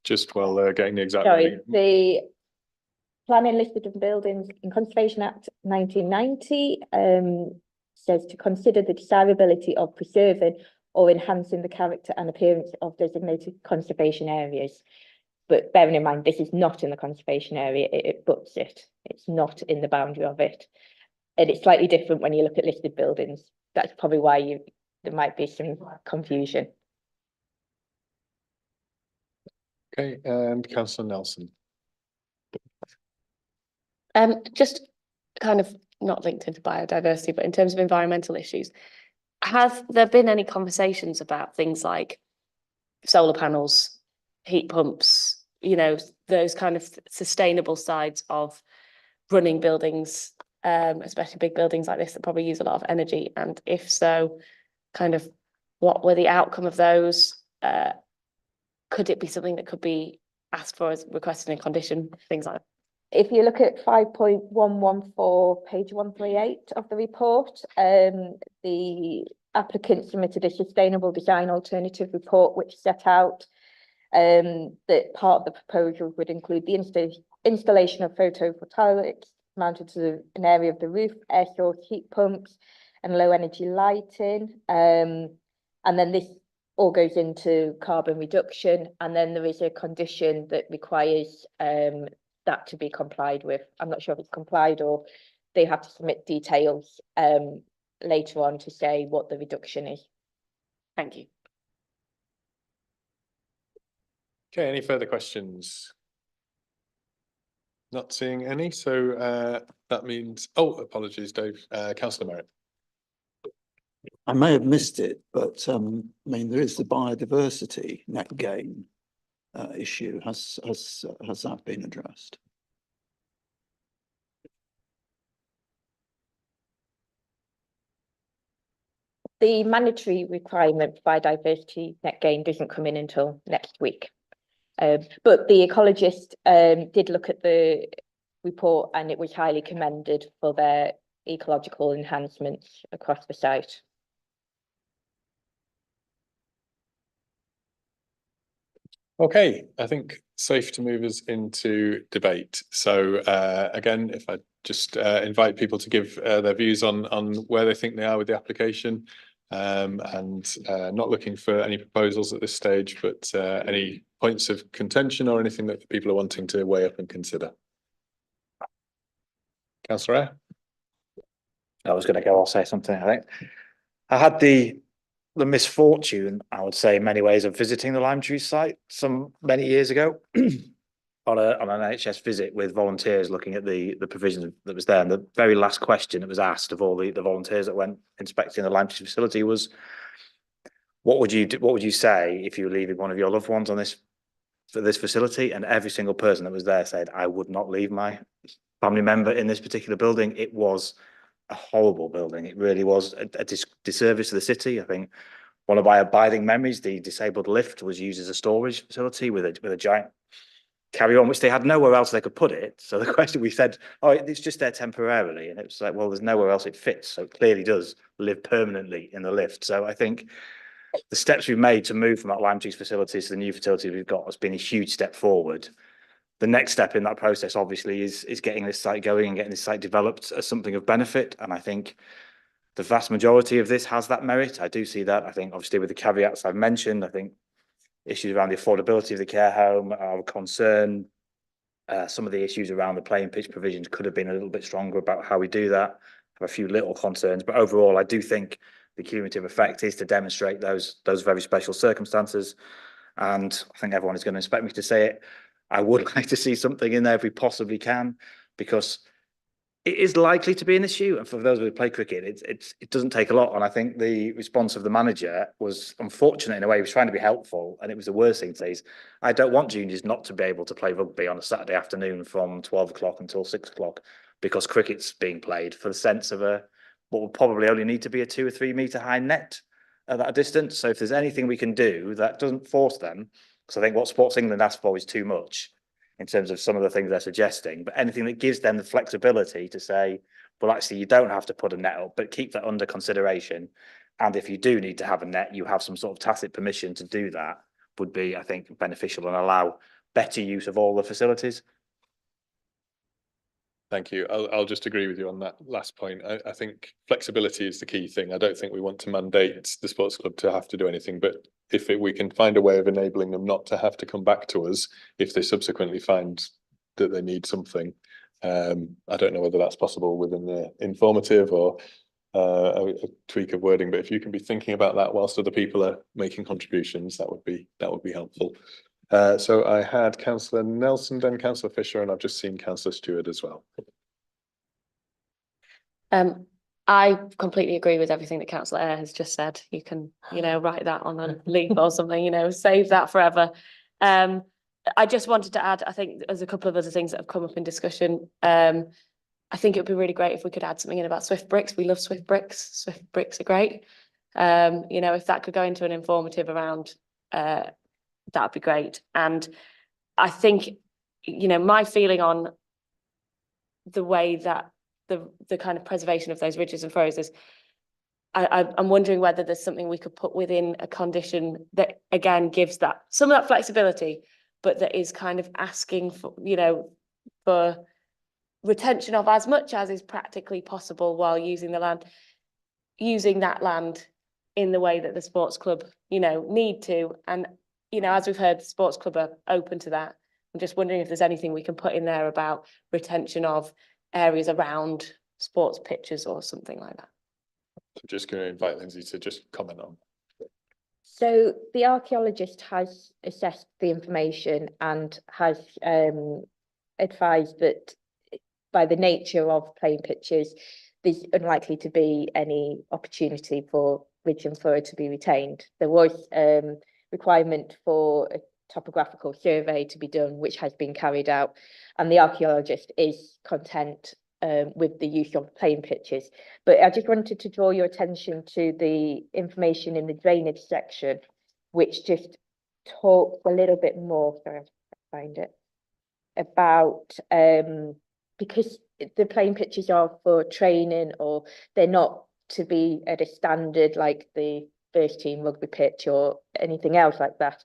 Just while getting the exact. Sorry, the Planning Listed of Buildings in Conservation Act 1990 says to consider the desirability of preserving or enhancing the character and appearance of designated conservation areas. But bearing in mind, this is not in the conservation area, it butts it. It's not in the boundary of it. And it's slightly different when you look at listed buildings. That's probably why there might be some confusion. Okay, and Councillor Nelson. Just kind of not linked into biodiversity, but in terms of environmental issues, have there been any conversations about things like solar panels, heat pumps, you know, those kind of sustainable sides of running buildings, especially big buildings like this that probably use a lot of energy? And if so, kind of what were the outcome of those? Could it be something that could be asked for as requested in condition, things like that? If you look at 5.114, page 138 of the report, the applicant submitted a sustainable design alternative report which set out that part of the proposal would include the installation of photovoltaics mounted to an area of the roof, air source heat pumps and low energy lighting. And then this all goes into carbon reduction, and then there is a condition that requires that to be complied with. I'm not sure if it's complied or they have to submit details later on to say what the reduction is. Thank you. Okay, any further questions? Not seeing any, so that means, oh, apologies, Dave. Councillor Merritt. I may have missed it, but I mean, there is the biodiversity net gain issue. Has that been addressed? The mandatory requirement for biodiversity net gain doesn't come in until next week. But the ecologist did look at the report and it was highly commended for their ecological enhancements across the site. Okay, I think safe to move us into debate. So again, if I just invite people to give their views on where they think they are with the application, and not looking for any proposals at this stage, but any points of contention or anything that people are wanting to weigh up and consider. Councillor Eyre? I was going to go, I'll say something, I think. I had the misfortune, I would say in many ways, of visiting the Limetrees site many years ago on an NHS visit with volunteers looking at the provision that was there. And the very last question that was asked of all the volunteers that went inspecting the Limetrees facility was, what would you say if you were leaving one of your loved ones on this facility? And every single person that was there said, I would not leave my family member in this particular building. It was a horrible building. It really was a disservice to the city. I think one of my abiding memories, the disabled lift was used as a storage facility with a giant carry-on, which they had nowhere else they could put it. So the question, we said, oh, it's just there temporarily. And it was like, well, there's nowhere else it fits. So it clearly does live permanently in the lift. So I think the steps we've made to move from that Limetrees facility to the new facility we've got has been a huge step forward. The next step in that process, obviously, is getting this site going and getting this site developed as something of benefit. And I think the vast majority of this has that merit. I do see that. I think, obviously, with the caveats I've mentioned, I think issues around the affordability of the care home are a concern. Some of the issues around the playing pitch provisions could have been a little bit stronger about how we do that. I have a few little concerns, but overall, I do think the cumulative effect is to demonstrate those very special circumstances. And I think everyone is going to expect me to say it. I would like to see something in there if we possibly can, because it is likely to be an issue. And for those who play cricket, it doesn't take a lot. And I think the response of the manager was unfortunate in a way. He was trying to be helpful, and it was the worst thing to say is, I don't want juniors not to be able to play rugby on a Saturday afternoon from 12 o'clock until 6 o'clock because cricket's being played, for the sense of what will probably only need to be a 2 or 3 metre high net at that distance. So if there's anything we can do that doesn't force them, because I think what Sports England asks for is too much in terms of some of the things they're suggesting, but anything that gives them the flexibility to say, well, actually, you don't have to put a net up, but keep that under consideration. And if you do need to have a net, you have some sort of tacit permission to do that, would be, I think, beneficial and allow better use of all the facilities. Thank you. I'll just agree with you on that last point. I think flexibility is the key thing. I don't think we want to mandate the sports club to have to do anything, but if we can find a way of enabling them not to have to come back to us if they subsequently find that they need something. I don't know whether that's possible within the informative or a tweak of wording, but if you can be thinking about that whilst other people are making contributions, that would be helpful. So I had Councillor Nelson, then Councillor Fisher, and I've just seen Councillor Stewart as well. I completely agree with everything that Councillor Eyre has just said. You can, write that on a leaf or something, save that forever. I just wanted to add, I think there's a couple of other things that have come up in discussion. I think it would be really great if we could add something in about Swift bricks. We love Swift bricks. Swift bricks are great. If that could go into an informative around that would be great. And I think, my feeling on the way that the kind of preservation of those ridges and furrows is, I'm wondering whether there's something we could put within a condition that, again, gives that some of that flexibility, but that is kind of asking for, for retention of as much as is practically possible while using that land in the way that the sports club, need to. And as we've heard, the sports club are open to that. I'm just wondering if there's anything we can put in there about retention of areas around sports pitches or something like that. I'm just going to invite Lindsay to just comment on. So the archaeologist has assessed the information and has advised that by the nature of playing pitches, there's unlikely to be any opportunity for ridge and furrow to be retained. There was requirement for a topographical survey to be done, which has been carried out, and the archaeologist is content with the use of playing pitches. But I just wanted to draw your attention to the information in the drainage section, which just talks a little bit more, sorry, I'll find it, about because the playing pitches are for training, or they're not to be at a standard like the first team rugby pitch or anything else like that.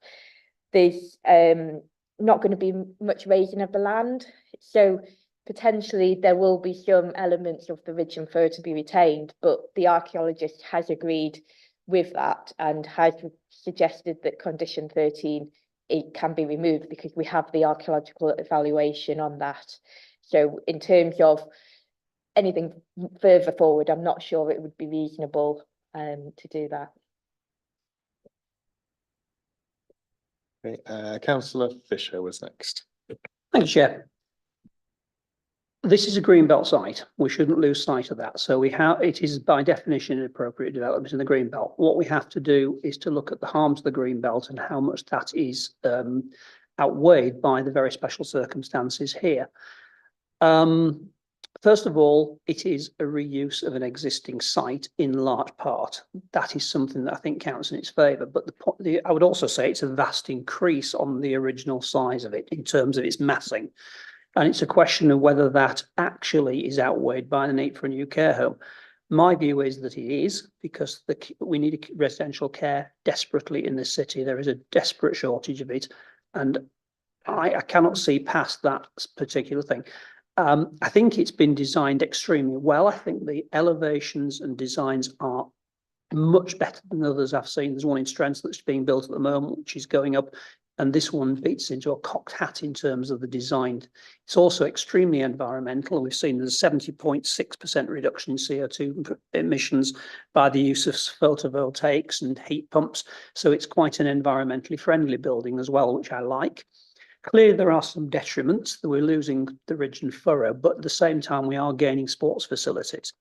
There's not going to be much raising of the land, so potentially there will be some elements of the ridge and furrow to be retained, but the archaeologist has agreed with that and has suggested that condition 13 it can be removed because we have the archaeological evaluation on that. So in terms of anything further forward, I'm not sure it would be reasonable to do that. Okay, Councillor Fisher was next. Thank you, Chair. This is a greenbelt site. We shouldn't lose sight of that. So it is by definition an appropriate development in the greenbelt. What we have to do is to look at the harms of the greenbelt and how much that is outweighed by the very special circumstances here. First of all, it is a reuse of an existing site in large part. That is something that I think counts in its favour. But I would also say it's a vast increase on the original size of it in terms of its massing. And it's a question of whether that actually is outweighed by the need for a new care home. My view is that it is, because we need residential care desperately in this city. There is a desperate shortage of it. And I cannot see past that particular thing. I think it's been designed extremely well. I think the elevations and designs are much better than others I've seen. There's one in Strensall that's being built at the moment, which is going up And this one beats into a cocked hat in terms of the design. It's also extremely environmental. We've seen there's a 70.6% reduction in CO2 emissions by the use of photovoltaics and heat pumps. So it's quite an environmentally friendly building as well, which I like. Clearly, there are some detriments that we're losing the ridge and furrow, but at the same time, we are gaining sports facilities.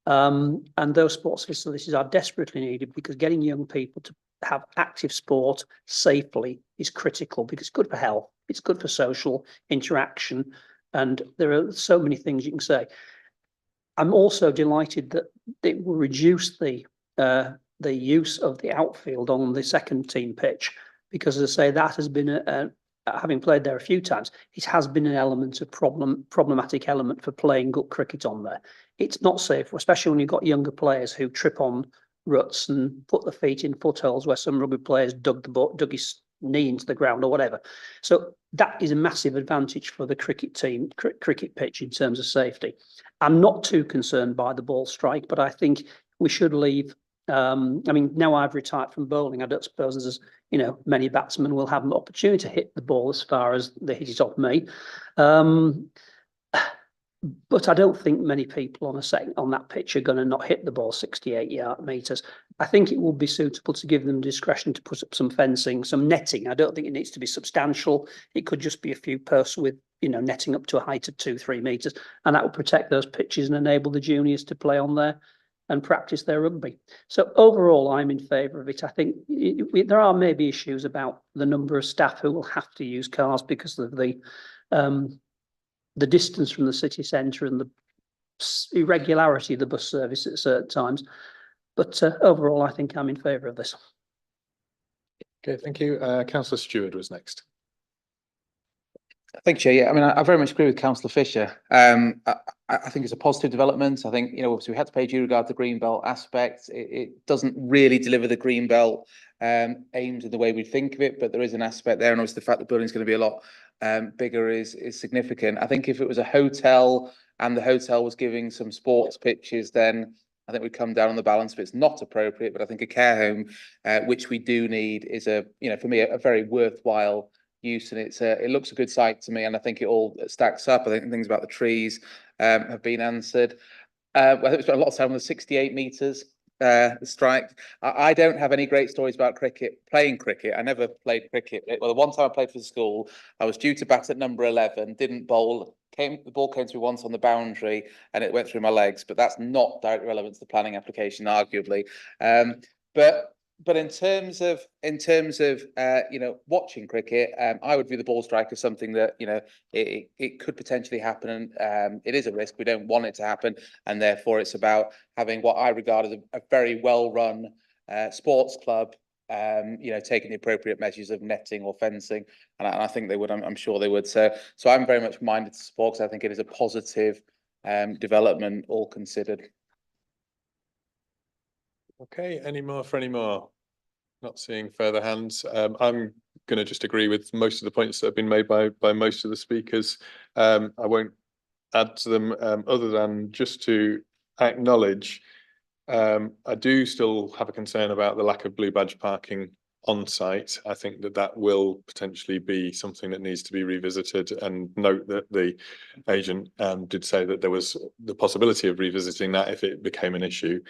And those sports facilities are desperately needed because getting young people to have active sport safely is critical because it's good for health, it's good for social interaction, and there are so many things you can say. I'm also delighted that it will reduce the use of the outfield on the second team pitch because, as I say, that has been having played there a few times, it has been an element of problematic element for playing good cricket on there. It's not safe, especially when you've got younger players who trip on ruts and put their feet in footholes where some rugby players dug his knee into the ground or whatever. So that is a massive advantage for the cricket team, cricket pitch in terms of safety. I'm not too concerned by the ball strike, but I think we should leave. I mean, now I've retired from bowling, I don't suppose there's, many batsmen will have an opportunity to hit the ball as far as they hit it off me. But I don't think many people on that pitch are going to not hit the ball 68 metres. I think it would be suitable to give them discretion to put up some fencing, some netting. I don't think it needs to be substantial. It could just be a few posts with, netting up to a height of 2-3 metres, and that would protect those pitches and enable the juniors to play on there and practice their rugby. So overall, I'm in favour of it. I think there are maybe issues about the number of staff who will have to use cars because of the distance from the city centre and the irregularity of the bus service at certain times. But overall, I think I'm in favour of this. Okay, thank you. Councillor Stewart was next. Thank you, Chair. Yeah, I mean, I very much agree with Councillor Fisher. I think it's a positive development. I think, obviously we had to pay due regard to the Greenbelt aspect. It doesn't really deliver the Greenbelt aims in the way we think of it, but there is an aspect there, and obviously the fact the building's going to be a lot bigger is significant. I think if it was a hotel and the hotel was giving some sports pitches, then I think we'd come down on the balance if it's not appropriate. But I think a care home, which we do need, is for me, a very worthwhile use, and it looks a good site to me, and I think it all stacks up. I think things about the trees have been answered. I think we spent a lot of time on the 68 metres strike. I don't have any great stories about playing cricket. I never played cricket. Well, the one time I played for the school, I was due to bat at number 11, didn't bowl, the ball came through once on the boundary and it went through my legs, but that's not directly relevant to the planning application, arguably. But in terms of watching cricket, I would view the ball strike as something that it could potentially happen, and it is a risk. We don't want it to happen, and therefore it's about having what I regard as a very well run sports club. Taking the appropriate measures of netting or fencing, and I think they would. I'm sure they would. So I'm very much minded to support, because I think it is a positive development, all considered. Okay, any more for any more? Not seeing further hands. I'm going to just agree with most of the points that have been made by most of the speakers. I won't add to them other than just to acknowledge I do still have a concern about the lack of blue badge parking on site. I think that will potentially be something that needs to be revisited, and note that the agent did say that there was the possibility of revisiting that if it became an issue.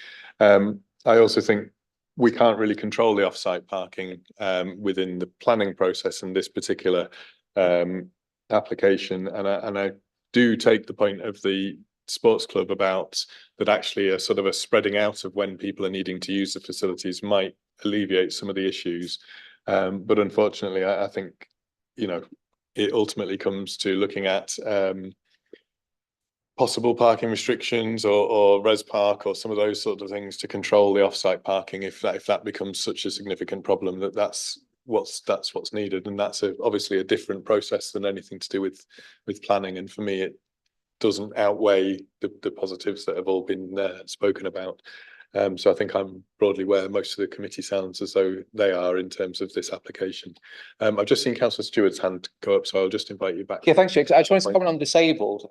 I also think we can't really control the off-site parking within the planning process in this particular application, and I do take the point of the sports club about that actually a sort of a spreading out of when people are needing to use the facilities might alleviate some of the issues, but unfortunately I think it ultimately comes to looking at possible parking restrictions or res park or some of those sort of things to control the off-site parking if that becomes such a significant problem that's what's needed, and that's obviously a different process than anything to do with planning, and for me it doesn't outweigh the positives that have all been spoken about. So I think I'm broadly where most of the committee sounds as though they are in terms of this application. I've just seen Councillor Stewart's hand go up, so I'll just invite you back. Yeah, thanks, Jake. I just wanted to comment on disabled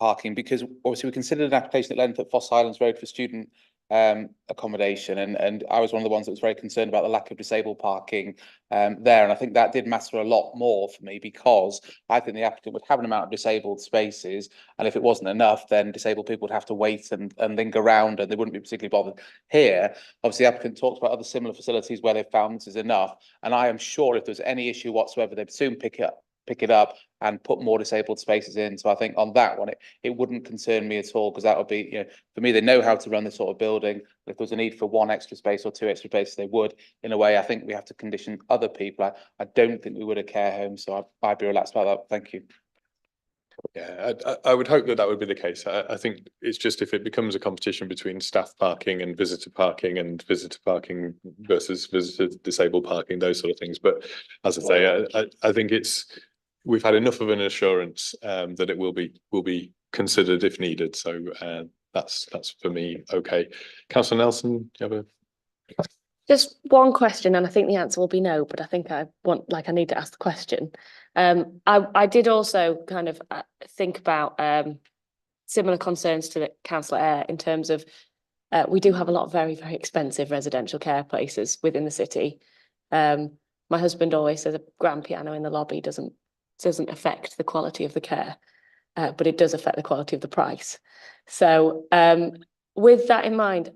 parking, because obviously we considered an application at length at Foss Highlands Road for student accommodation, and I was one of the ones that was very concerned about the lack of disabled parking there, and I think that did matter a lot more for me, because I think the applicant would have an amount of disabled spaces, and if it wasn't enough, then disabled people would have to wait and linger around, and they wouldn't be particularly bothered. Here, obviously, the applicant talks about other similar facilities where they've found this is enough, and I am sure if there's any issue whatsoever, they'd soon pick it up and put more disabled spaces in. So I think on that one, it wouldn't concern me at all, because that would be, you know, for me, they know how to run this sort of building. If there's a need for one extra space or two extra spaces, they would. In a way, I think we have to condition other people. I don't think we would a care home, so I'd be relaxed about that. Thank you. Yeah, I would hope that that would be the case. I think it's just if it becomes a competition between staff parking and visitor parking versus visitor disabled parking, those sort of things. But as I say, I think we've had enough of an assurance that it will be considered if needed. So that's for me okay. Councillor Nelson, do you have a? Just one question, and I think the answer will be no, but I think I need to ask the question. I did also kind of think about similar concerns to the Councillor Eyre in terms of we do have a lot of very, very expensive residential care places within the city. My husband always says a grand piano in the lobby doesn't affect the quality of the care, but it does affect the quality of the price. So with that in mind,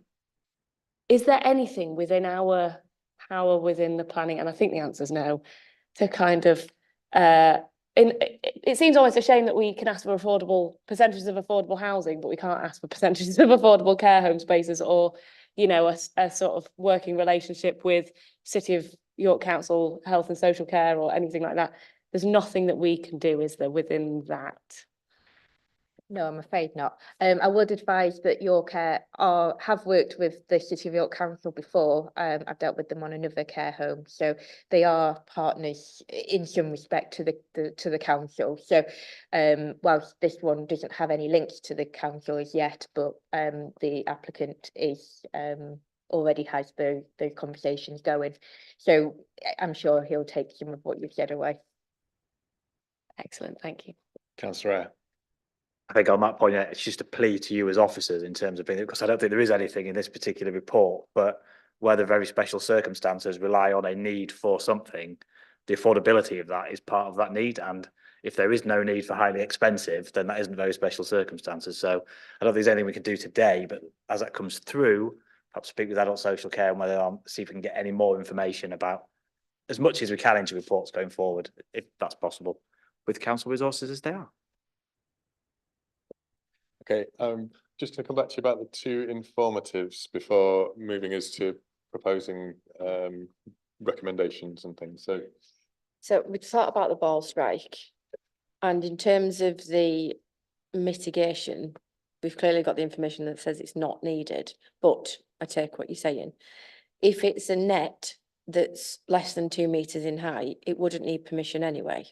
is there anything within our power within the planning, and I think the answer is no, to kind of it seems almost a shame that we can ask for affordable percentages of affordable housing, but we can't ask for percentages of affordable care home spaces, or, you know, a sort of working relationship with City of York Council Health and Social Care or anything like that. There's nothing that we can do, is there, within that? No, I'm afraid not. I would advise that York Care have worked with the City of York Council before. I've dealt with them on another care home, so they are partners in some respect to the council. So, whilst this one doesn't have any links to the council as yet, but the applicant is already has those conversations going. So I'm sure he'll take some of what you've said away. Excellent, thank you. Councillor Eyre. I think on that point, it's just a plea to you as officers in terms of being, because I don't think there is anything in this particular report, but where the very special circumstances rely on a need for something, the affordability of that is part of that need. And if there is no need for highly expensive, then that isn't very special circumstances. So I don't think there's anything we can do today, but as that comes through, perhaps speak with adult social care and whether see if we can get any more information about as much as we can into reports going forward, if that's possible, with council resources as they are. Okay, just to come back to you about the two informatives before moving us to proposing recommendations and things. So we thought about the ball strike, and in terms of the mitigation, we've clearly got the information that says it's not needed, but I take what you're saying. If it's a net that's less than 2 meters in height, it wouldn't need permission anyway.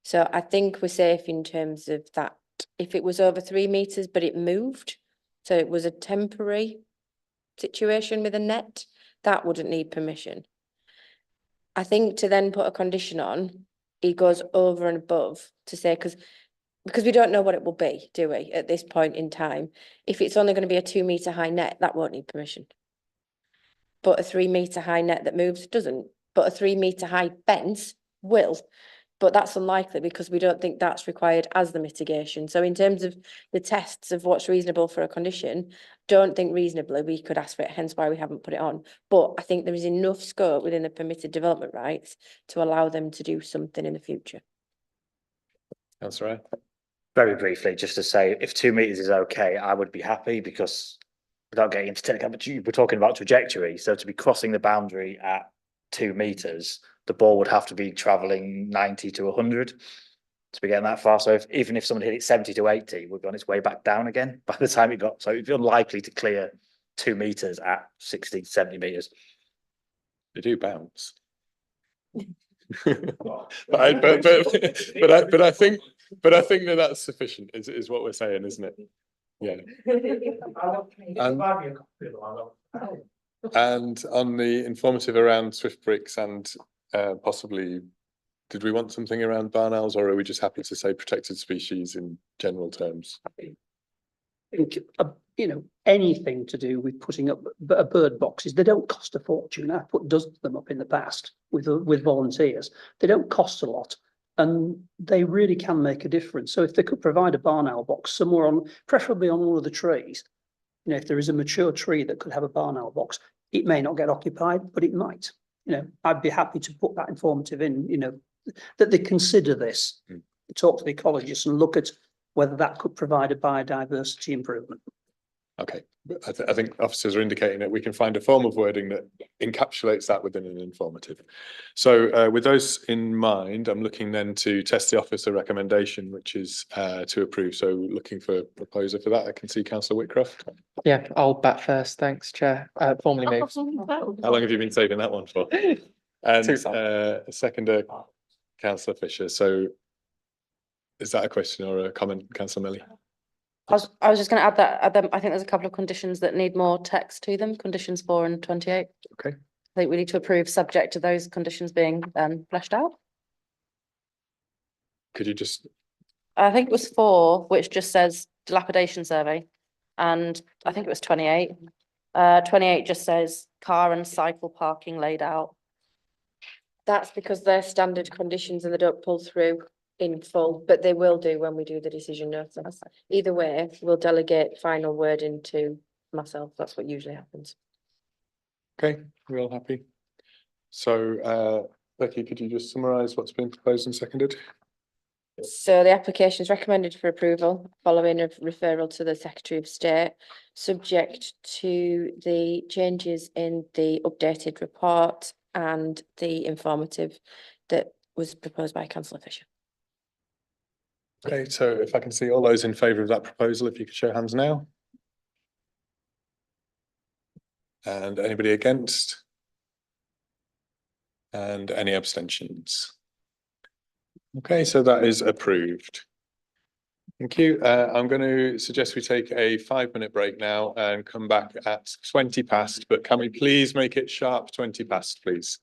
So I think we're safe in terms of that. If it was over 3 meters, but it moved, so it was a temporary situation with a net, that wouldn't need permission. I think to then put a condition on, it goes over and above to say, because we don't know what it will be, do we, at this point in time? If it's only going to be a 2 meter high net, that won't need permission. But a 3 meter high net that moves doesn't. But a 3 meter high fence will. But that's unlikely because we don't think that's required as the mitigation. So in terms of the tests of what's reasonable for a condition, don't think reasonably we could ask for it, hence why we haven't put it on. But I think there is enough scope within the permitted development rights to allow them to do something in the future. That's right. Very briefly, just to say, if 2 meters is okay, I would be happy, because without getting into technical, but we're talking about trajectory. So to be crossing the boundary at 2 meters, the ball would have to be traveling 90 to 100 to be getting that far. So even if someone hit it 70 to 80, it would be on its way back down again by the time it got. So it'd be unlikely to clear 2 meters at 60, 70 meters. They do bounce. but I think that that's sufficient is what we're saying, isn't it? Yeah. And on the informative around Swift bricks and possibly, did we want something around barn owls, or are we just happy to say protected species in general terms? think, you know, anything to do with putting up bird boxes, they don't cost a fortune. I've put dozens of them up in the past with volunteers. They don't cost a lot and they really can make a difference. So if they could provide a barn owl box somewhere on, preferably on one of the trees, you know, if there is a mature tree that could have a barn owl box, it may not get occupied, but it might. You know, I'd be happy to put that informative in, you know, that they consider this, talk to the ecologists and look at whether that could provide a biodiversity improvement. Okay, I think officers are indicating that we can find a form of wording that encapsulates that within an informative. So with those in mind, I'm looking then to test the officer recommendation, which is to approve. So looking for a proposer for that. I can see Councillor Whitcroft. Yeah, I'll bat first. Thanks, Chair. Formally moved. How long have you been saving that one for? And seconder, Councillor Fisher. So is that a question or a comment, Councillor Millie? I was just going to add that I think there's a couple of conditions that need more text to them, conditions 4 and 28. Okay. I think we need to approve subject to those conditions being fleshed out. Could you just? I think it was 4, which just says dilapidation survey. And I think it was 28. 28 just says car and cycle parking laid out. That's because they're standard conditions and they don't pull through in full, but they will do when we do the decision notice. Either way, we'll delegate final wording to myself. That's what usually happens. Okay, we're all happy. So Becky, could you just summarise what's been proposed and seconded? So the application is recommended for approval following a referral to the Secretary of State, subject to the changes in the updated report and the informative that was proposed by Councillor Fisher. Okay, so if I can see all those in favour of that proposal, if you could show hands now. And anybody against? And any abstentions? Okay, so that is approved. Thank you. I'm going to suggest we take a 5-minute break now and come back at 20 past, but can we please make it sharp 20 past, please?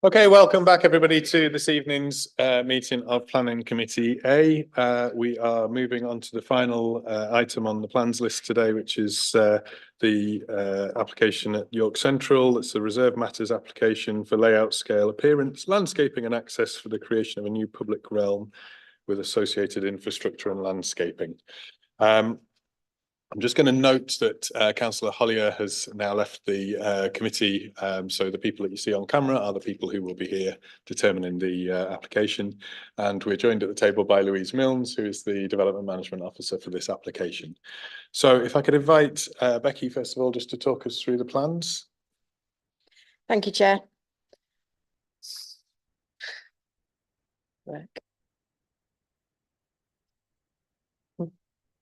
Okay, welcome back everybody to this evening's meeting of Planning Committee A. We are moving on to the final item on the plans list today, which is the application at York Central. It's the Reserve Matters application for layout, scale, appearance, landscaping and access for the creation of a new public realm with associated infrastructure and landscaping. I'm just going to note that Councillor Hollier has now left the committee, so the people that you see on camera are the people who will be here determining the application. And we're joined at the table by Louise Milnes, who is the Development Management Officer for this application. So if I could invite Becky, first of all, just to talk us through the plans. Thank you, Chair. Work.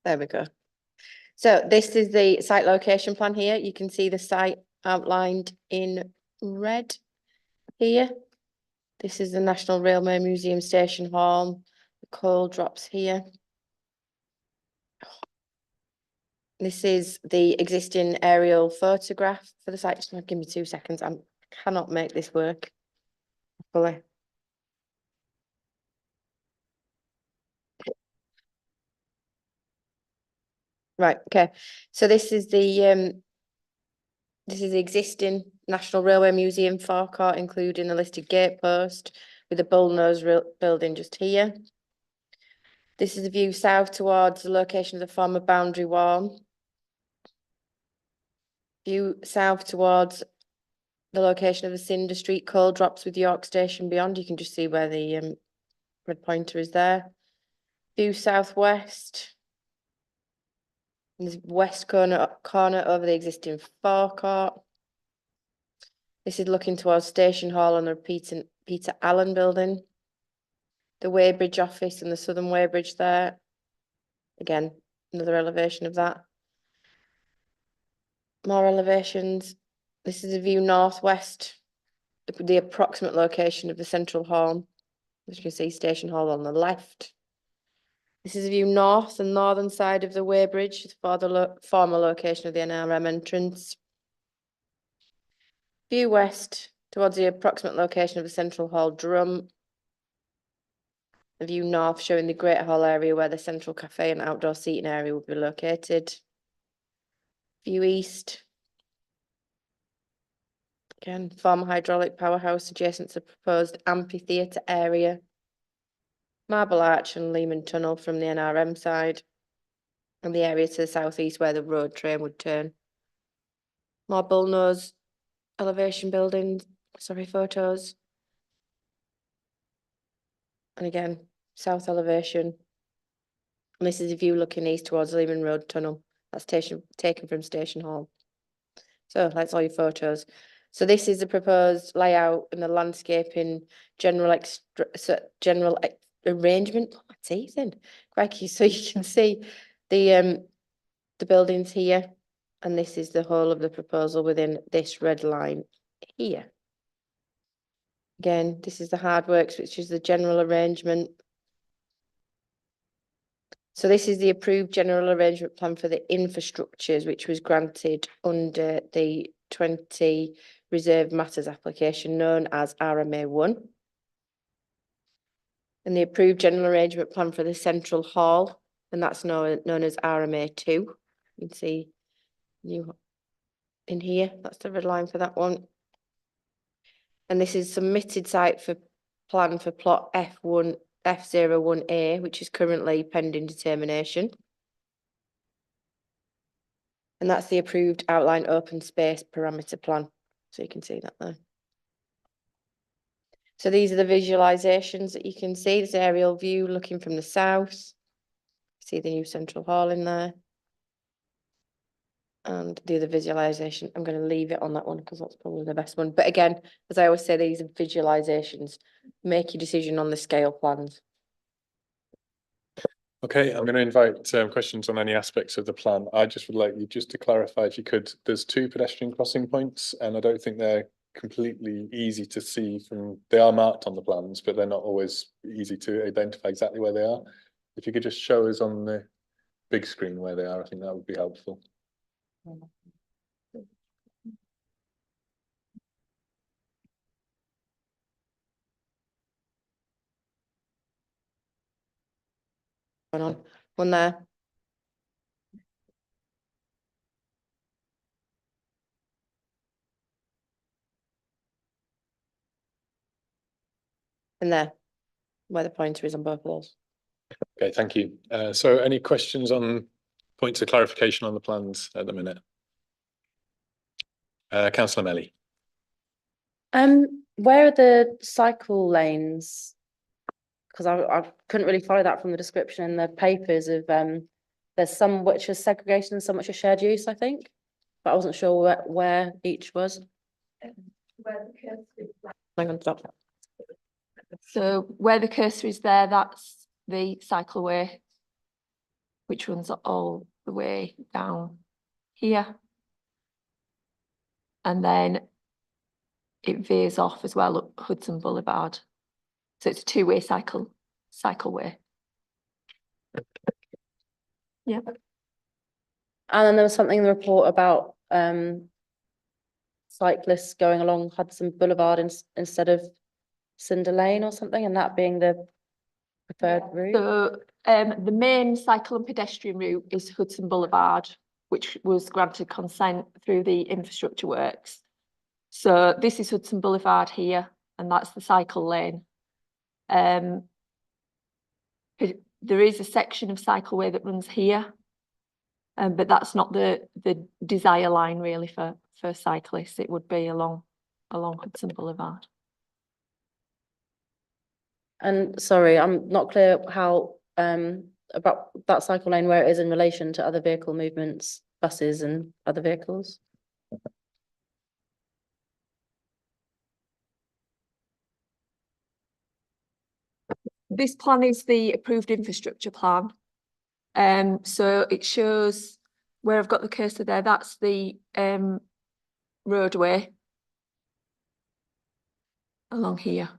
There we go. So this is the site location plan here. You can see the site outlined in red here. This is the National Railway Museum Station Hall. The coal drops here. This is the existing aerial photograph for the site. Just give me 2 seconds. I cannot make this work fully. Right, okay. So this is the existing National Railway Museum forecourt, including a listed gate post with a bullnose building just here. This is a view south towards the location of the former boundary wall. View south towards the location of the Cinder Street coal drops with York Station beyond. You can just see where the red pointer is there. View southwest. This west corner over the existing forecourt. This is looking towards Station Hall and the Peter Allen building. The Weybridge office and the Southern Weybridge there. Again, another elevation of that. More elevations. This is a view northwest, the approximate location of the Central Hall. As you can see, Station Hall on the left. This is a view north and northern side of the Weybridge for the former location of the NRM entrance. View west towards the approximate location of the Central Hall drum. A view north showing the Great Hall area where the central cafe and outdoor seating area will be located. View east. Again, former hydraulic powerhouse adjacent to the proposed amphitheatre area. Marble Arch and Leeman Tunnel from the NRM side. And the area to the southeast where the road train would turn. More bullnose elevation buildings, photos. And again, south elevation. And this is a view looking east towards Leeman Road Tunnel. That's taken from Station Hall. So that's all your photos. So this is the proposed layout and the landscaping general arrangement. Oh, my teeth in. Crikey. So you can see the buildings here, and this is the whole of the proposal within this red line here. Again, this is the hard works, which is the general arrangement. So this is the approved general arrangement plan for the infrastructures, which was granted under the 20 Reserve Matters application known as RMA 1. And the approved general arrangement plan for the Central Hall, and that's known as RMA 2. You can see new in here, that's the red line for that one. And this is submitted site for plan for plot F01A, which is currently pending determination. And that's the approved outline open space parameter plan. So you can see that there. So these are the visualizations that you can see. This aerial view looking from the south. See the new Central Hall in there. And the other visualization, I'm going to leave it on that one because that's probably the best one. But again, as I always say, these are visualizations. Make your decision on the scale plans. Okay, I'm going to invite questions on any aspects of the plan. I just would like you just to clarify, if you could, there's 2 pedestrian crossing points, and I don't think they're completely easy to see from, they are marked on the plans, but they're not always easy to identify exactly where they are. If you could just show us on the big screen where they are, I think that would be helpful. Going on, one there. And there, where the pointer is on both of those. Okay, thank you. So any questions on points of clarification on the plans at the minute? Councillor Melly. Where are the cycle lanes? Because I couldn't really follow that from the description in the papers of, there's some which is segregation and some which is shared use, I think. But I wasn't sure where each was. Hang on, stop. So where the cursor is there, that's the cycleway, which runs all the way down here. And then it veers off as well up Hudson Boulevard. So it's a two-way cycleway. Yeah. And then there was something in the report about cyclists going along Hudson Boulevard instead of Cinder Lane or something, and that being the preferred route. So the main cycle and pedestrian route is Hudson Boulevard, which was granted consent through the infrastructure works. So this is Hudson Boulevard here, and that's the cycle lane. There is a section of cycleway that runs here, but that's not the desire line really for cyclists. It would be along Hudson Boulevard. And sorry, I'm not clear how about that cycle lane, where it is in relation to other vehicle movements, buses and other vehicles. This plan is the approved infrastructure plan. So it shows where I've got the cursor there, that's the roadway along here.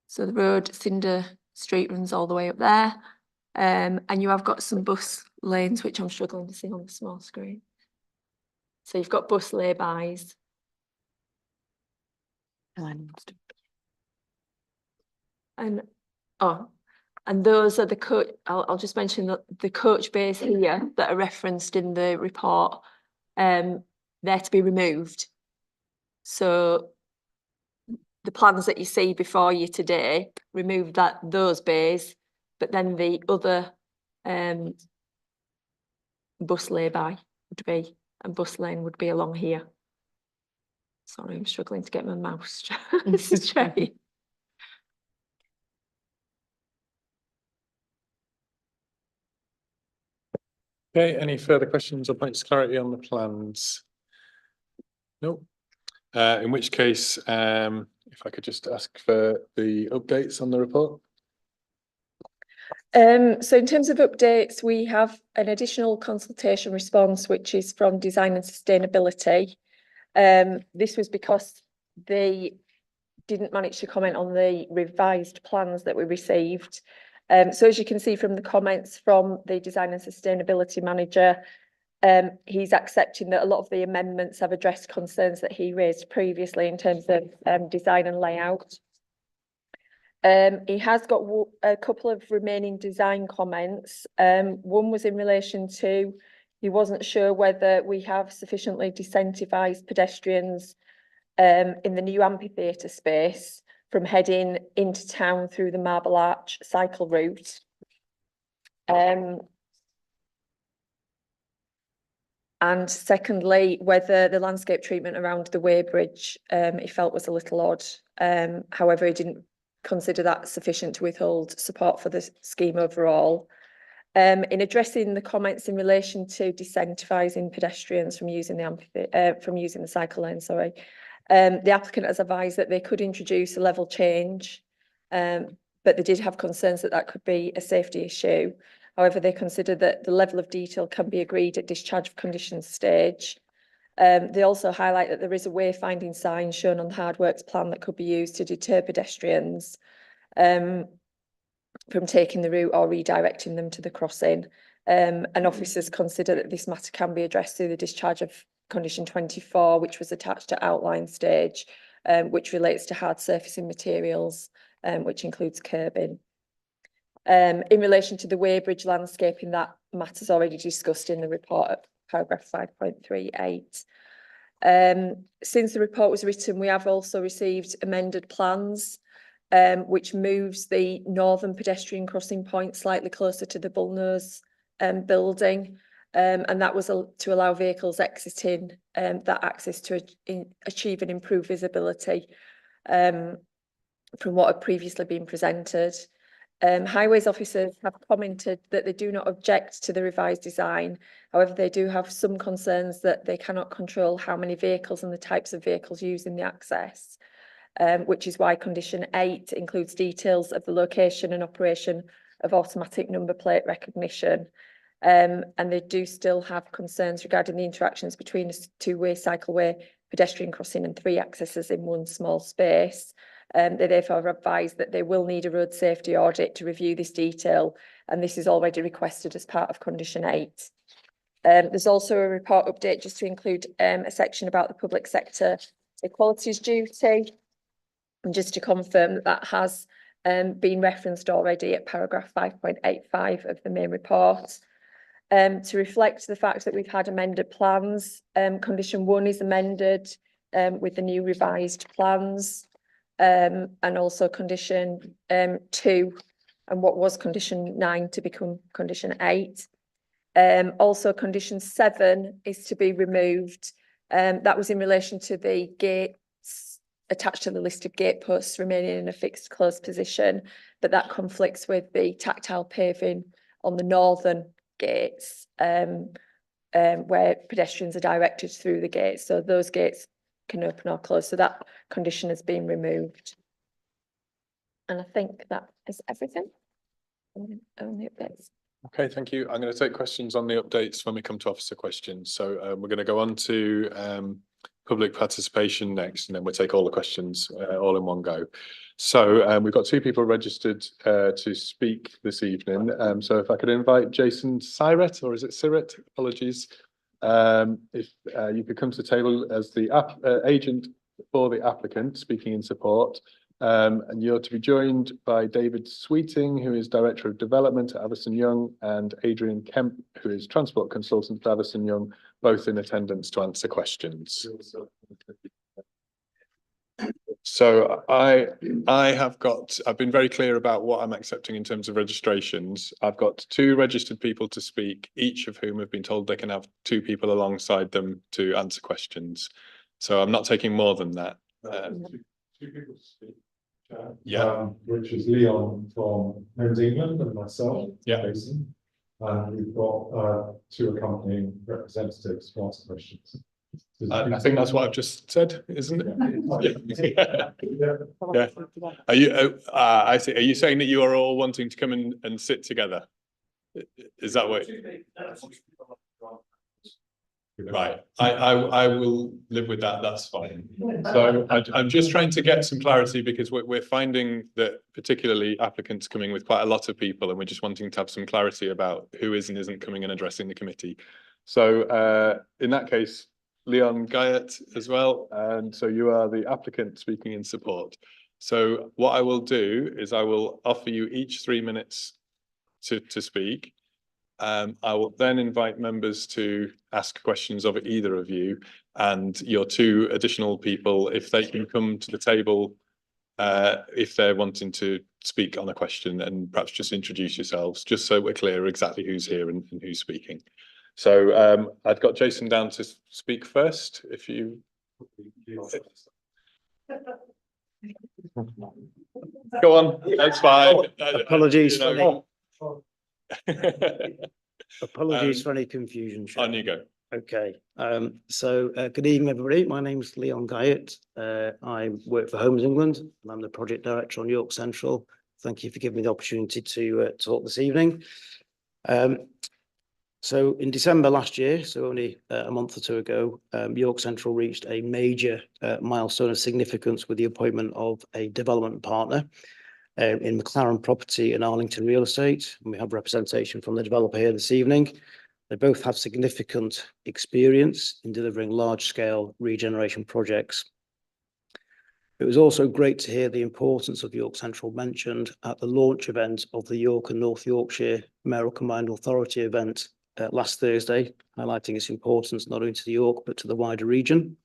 So the road, Cinder Street, runs all the way up there. And you have got some bus lanes, which I'm struggling to see on the small screen. So you've got bus laybys. And those are the coach. I'll just mention that the coach bays here that are referenced in the report, they're to be removed. So the plans that you see before you today remove those bays, but then the other bus lay-by would be, and bus lane would be along here. Sorry, I'm struggling to get my mouse straight. Okay, any further questions or points of clarity on the plans? No. In which case, if I could just ask for the updates on the report. So in terms of updates, we have an additional consultation response, which is from Design and Sustainability. This was because they didn't manage to comment on the revised plans that we received. So as you can see from the comments from the Design and Sustainability Manager, he's accepting that a lot of the amendments have addressed concerns that he raised previously in terms of design and layout. He has got a couple of remaining design comments. One was in relation to, he wasn't sure whether we have sufficiently decentivized pedestrians in the new amphitheatre space from heading into town through the Marble Arch cycle route. And secondly, whether the landscape treatment around the weighbridge he felt was a little odd. However, he didn't consider that sufficient to withhold support for the scheme overall. In addressing the comments in relation to decentivizing pedestrians from using the cycle lane, sorry, the applicant has advised that they could introduce a level change, but they did have concerns that could be a safety issue. However, they consider that the level of detail can be agreed at discharge of conditions stage. They also highlight that there is a wayfinding sign shown on the hard works plan that could be used to deter pedestrians from taking the route or redirecting them to the crossing. And officers consider that this matter can be addressed through the discharge of condition 24, which was attached to outline stage, which relates to hard surfacing materials, which includes curbing. In relation to the Weybridge landscaping, that matter's already discussed in the report at paragraph 5.38. Since the report was written, we have also received amended plans, which moves the northern pedestrian crossing point slightly closer to the Bullnose building. And that was to allow vehicles exiting that access to achieve and improve visibility from what had previously been presented. Highways officers have commented that they do not object to the revised design. However, they do have some concerns that they cannot control how many vehicles and the types of vehicles using the access, which is why condition 8 includes details of the location and operation of automatic number plate recognition. And they do still have concerns regarding the interactions between a two-way, cycleway, pedestrian crossing and 3 accesses in one small space. They therefore advise that they will need a road safety audit to review this detail, and this is already requested as part of condition 8. There's also a report update just to include a section about the public sector equalities duty, and just to confirm that that has been referenced already at paragraph 5.85 of the main report. To reflect the fact that we've had amended plans, condition 1 is amended with the new revised plans. And also condition 2 and what was condition 9 to become condition 8. Also condition 7 is to be removed. That was in relation to the gates attached to the list of gate posts remaining in a fixed closed position, but that conflicts with the tactile paving on the northern gates where pedestrians are directed through the gates. So those gates can open or close, so that condition has been removed. And I think that is everything on the updates. Okay, thank you. I'm going to take questions on the updates when we come to officer questions. So we're going to go on to public participation next, and then we'll take all the questions all in one go. So we've got 2 people registered to speak this evening. So if I could invite Jason Siret, or is it Siret? Apologies. If you could come to the table as the agent for the applicant speaking in support, and you're to be joined by David Sweeting, who is Director of Development at Addison Young, and Adrian Kemp, who is Transport Consultant at Addison Young, both in attendance to answer questions. So I've been very clear about what I'm accepting in terms of registrations. I've got 2 registered people to speak, each of whom have been told they can have 2 people alongside them to answer questions. So I'm not taking more than that. 2 people to speak. Yeah. Which is Leon from Homes England and myself, yeah. Jason. And we've got 2 accompanying representatives to answer questions. I think that's what I've just said, isn't it? Yeah. Are you? I see. Are you saying that you are all wanting to come in and sit together? Is that what? Right. I will live with that. That's fine. So I'm just trying to get some clarity, because we're finding that particularly applicants coming with quite a lot of people, and we're just wanting to have some clarity about who is and isn't coming and addressing the committee. So in that case, Leon Guyot as well, and so you are the applicant speaking in support. So what I will do is I will offer you each 3 minutes to speak. I will then invite members to ask questions of either of you, and your 2 additional people, if they can come to the table, if they're wanting to speak on a question, and perhaps just introduce yourselves, just so we're clear exactly who's here and who's speaking. So I've got Jason down to speak first, if you... Go on, that's fine. Apologies for apologies for any confusion. On you go. Okay, so good evening, everybody. My name is Leon Guyot. I work for Homes England, and I'm the project director on York Central. Thank you for giving me the opportunity to talk this evening. So in December last year, so only a month or 2 ago, York Central reached a major milestone of significance with the appointment of a development partner in McLaren Property and Arlington Real Estate. And we have representation from the developer here this evening. They both have significant experience in delivering large-scale regeneration projects. It was also great to hear the importance of York Central mentioned at the launch event of the York and North Yorkshire Mayoral Combined Authority event last Thursday, highlighting its importance not only to York but to the wider region.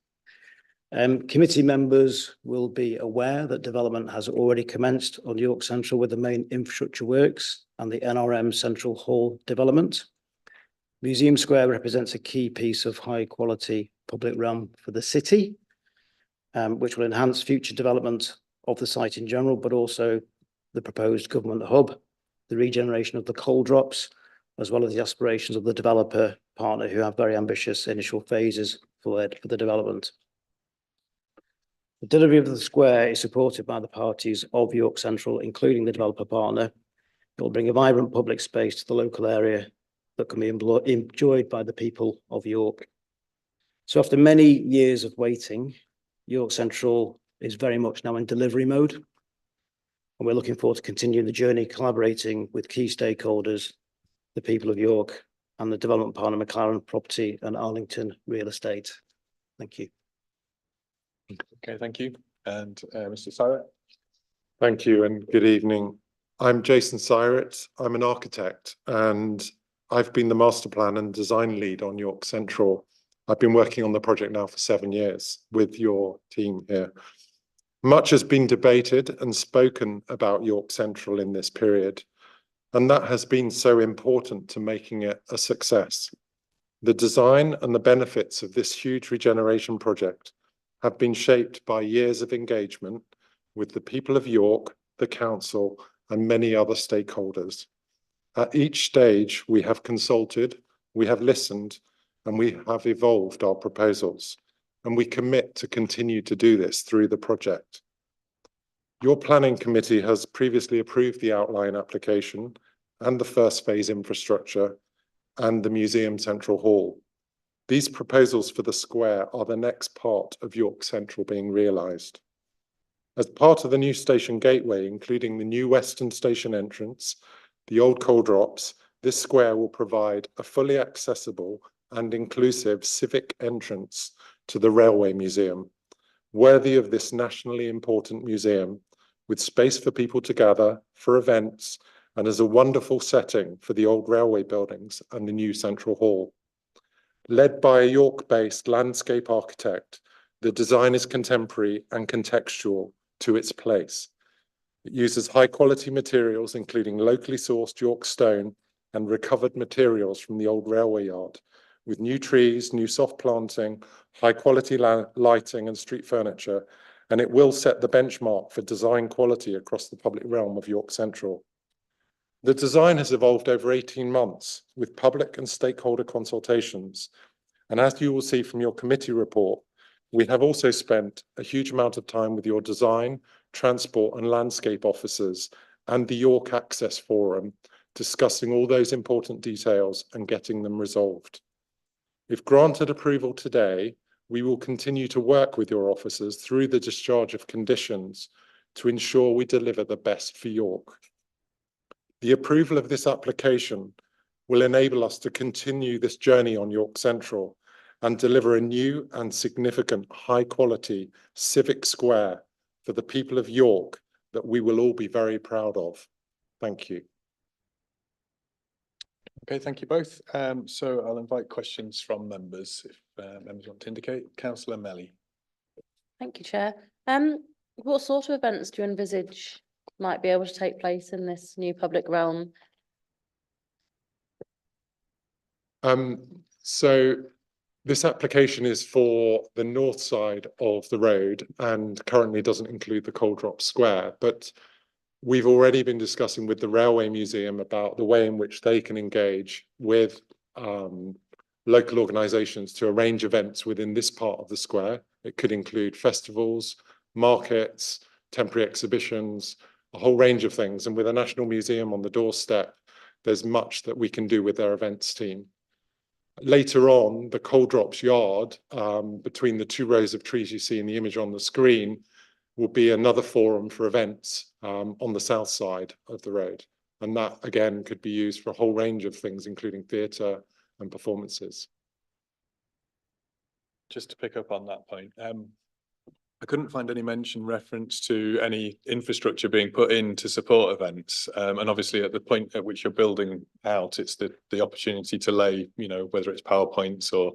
Committee members will be aware that development has already commenced on York Central with the main infrastructure works and the NRM Central Hall development. Museum Square represents a key piece of high quality public realm for the city, which will enhance future development of the site in general, but also the proposed government hub, the regeneration of the coal drops, as well as the aspirations of the developer partner who have very ambitious initial phases for the development. The delivery of the square is supported by the parties of York Central, including the developer partner. It will bring a vibrant public space to the local area that can be enjoyed by the people of York. So after many years of waiting, York Central is very much now in delivery mode. And we're looking forward to continuing the journey, collaborating with key stakeholders, the people of York and the development partner, McLaren Property and Arlington Real Estate. Thank you. Okay, thank you. And Mr. Sirett. Thank you and good evening. I'm Jason Sirett. I'm an architect and I've been the master plan and design lead on York Central. I've been working on the project now for 7 years with your team here. Much has been debated and spoken about York Central in this period, and that has been so important to making it a success. The design and the benefits of this huge regeneration project have been shaped by years of engagement with the people of York, the council, and many other stakeholders. At each stage, we have consulted, we have listened, and we have evolved our proposals, and we commit to continue to do this through the project. Your planning committee has previously approved the outline application and the first phase infrastructure and the Museum Central Hall. These proposals for the square are the next part of York Central being realised. As part of the new station gateway, including the new Western Station entrance, the old coal drops, this square will provide a fully accessible and inclusive civic entrance to the Railway Museum, worthy of this nationally important museum, with space for people to gather, for events, and as a wonderful setting for the old railway buildings and the new Central Hall. Led by a York-based landscape architect, the design is contemporary and contextual to its place. It uses high-quality materials, including locally sourced York stone and recovered materials from the old railway yard, with new trees, new soft planting, high-quality lighting and street furniture, and it will set the benchmark for design quality across the public realm of York Central. The design has evolved over 18 months with public and stakeholder consultations, and as you will see from your committee report, we have also spent a huge amount of time with your design, transport and landscape officers and the York Access Forum, discussing all those important details and getting them resolved. If granted approval today, we will continue to work with your officers through the discharge of conditions to ensure we deliver the best for York. The approval of this application will enable us to continue this journey on York Central and deliver a new and significant high-quality civic square for the people of York that we will all be very proud of. Thank you. Okay, thank you both. So I'll invite questions from members if members want to indicate. Councillor Melly. Thank you, Chair. What sort of events do you envisage might be able to take place in this new public realm? So this application is for the north side of the road and currently doesn't include the Coal Drop Square, but we've already been discussing with the Railway Museum about the way in which they can engage with local organisations to arrange events within this part of the square. It could include festivals, markets, temporary exhibitions, a whole range of things. And with a National Museum on the doorstep, there's much that we can do with their events team. Later on, the Coal Drops Yard, between the 2 rows of trees you see in the image on the screen, will be another forum for events on the south side of the road. And that, again, could be used for a whole range of things, including theatre and performances. Just to pick up on that point, I couldn't find any reference to any infrastructure being put in to support events. And obviously at the point at which you're building out, it's the opportunity to lay, you know, whether it's PowerPoints or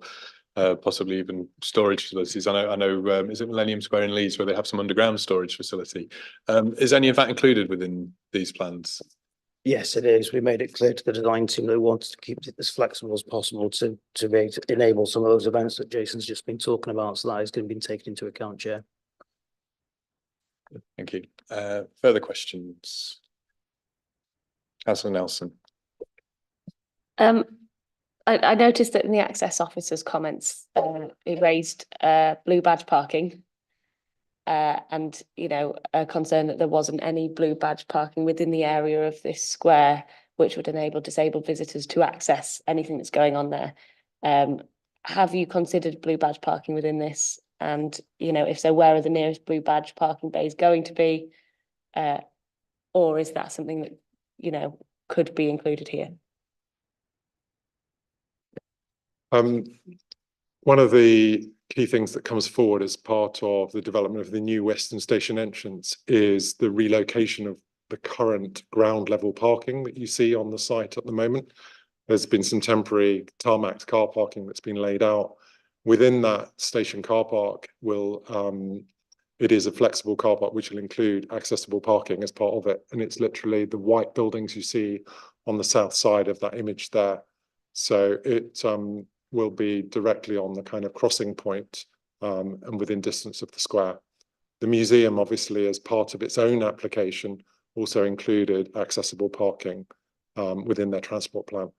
possibly even storage facilities. I know, is it Millennium Square in Leeds where they have some underground storage facility? Is any of that included within these plans? Yes, it is. We made it clear to the design team that we wanted to keep it as flexible as possible to be able to enable some of those events that Jason's just been talking about. So that is going to be taken into account, Chair. Thank you. Further questions? Councillor Nelson. I noticed that in the access officer's comments, he raised blue badge parking. And, you know, a concern that there wasn't any blue badge parking within the area of this square, which would enable disabled visitors to access anything that's going on there. Have you considered blue badge parking within this? And, you know, if so, where are the nearest blue badge parking bays going to be? Or is that something that, you know, could be included here? One of the key things that comes forward as part of the development of the new Western Station entrance is the relocation of the current ground level parking that you see on the site at the moment. There's been some temporary tarmac car parking that's been laid out. Within that station car park it is a flexible car park which will include accessible parking as part of it. And it's literally the white buildings you see on the south side of that image there. So it will be directly on the kind of crossing point and within distance of the square. The museum, obviously, as part of its own application, also included accessible parking within their transport plan.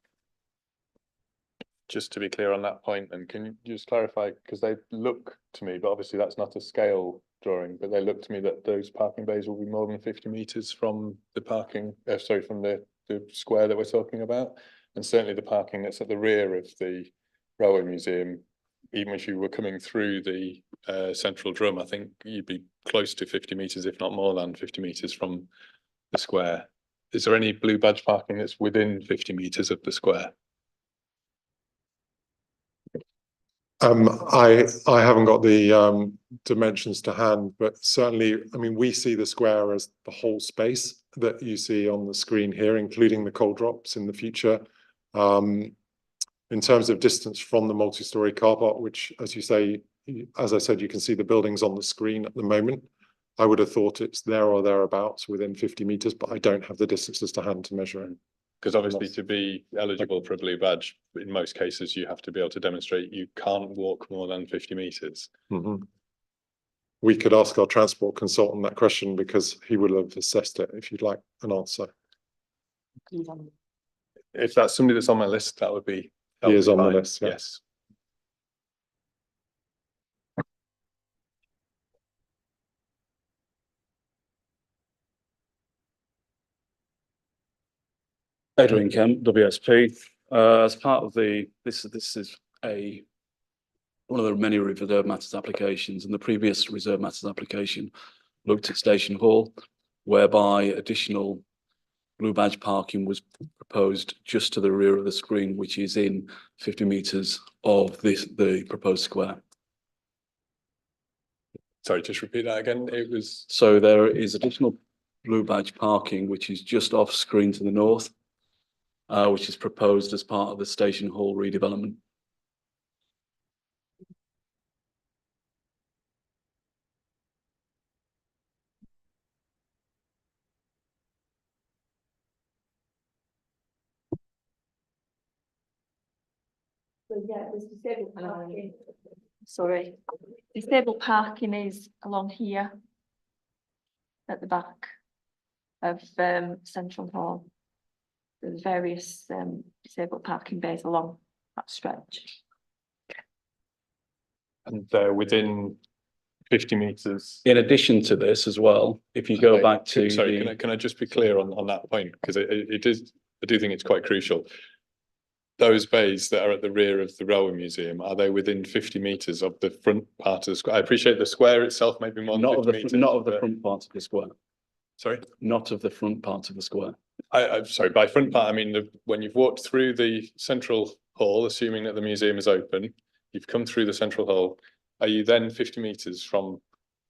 Just to be clear on that point, and can you just clarify, because they look to me, but obviously that's not a scale drawing, but they look to me that those parking bays will be more than 50 metres from the parking, from the square that we're talking about. And certainly the parking that's at the rear of the Railway Museum, even if you were coming through the central drum, I think you'd be close to 50 metres, if not more than 50 metres from the square. Is there any blue badge parking that's within 50 metres of the square? I haven't got the dimensions to hand, but certainly, I mean, we see the square as the whole space that you see on the screen here, including the coal drops in the future. In terms of distance from the multi-storey car park, which, as you say, as I said, you can see the buildings on the screen at the moment. I would have thought it's there or thereabouts within 50 metres, but I don't have the distances to hand to measure in. Because obviously to be eligible for a blue badge, in most cases, you have to be able to demonstrate you can't walk more than 50 metres. Mm-hmm. We could ask our transport consultant that question because he would have assessed it if you'd like an answer. If that's somebody that's on my list, that would be He is on the fine. list, yeah. Yes. Edwin Kemp, WSP. As part of this is one of the many reserve matters applications, and the previous reserve matters application looked at Station Hall, whereby additional blue badge parking was proposed just to the rear of the screen, which is in 50 metres of the proposed square. Sorry, just repeat that again. It was so there is additional blue badge parking, which is just off screen to the north, which is proposed as part of the Station Hall redevelopment. So yeah, there's disabled parking. Sorry, disabled parking is along here at the back of Central Hall. There's various disabled parking bays along that stretch. And they're within 50 metres. In addition to this as well, if you go back to sorry, can I just be clear on that point? Because it is, I do think it's quite crucial. Those bays that are at the rear of the Railway Museum, are they within 50 metres of the front part of the square? I appreciate the square itself may be more than 50 metres. Not of the front part of the square. Sorry? Not of the front part of the square. I'm sorry, by front part, I mean when you've walked through the Central Hall, assuming that the museum is open, you've come through the Central Hall, are you then 50 metres from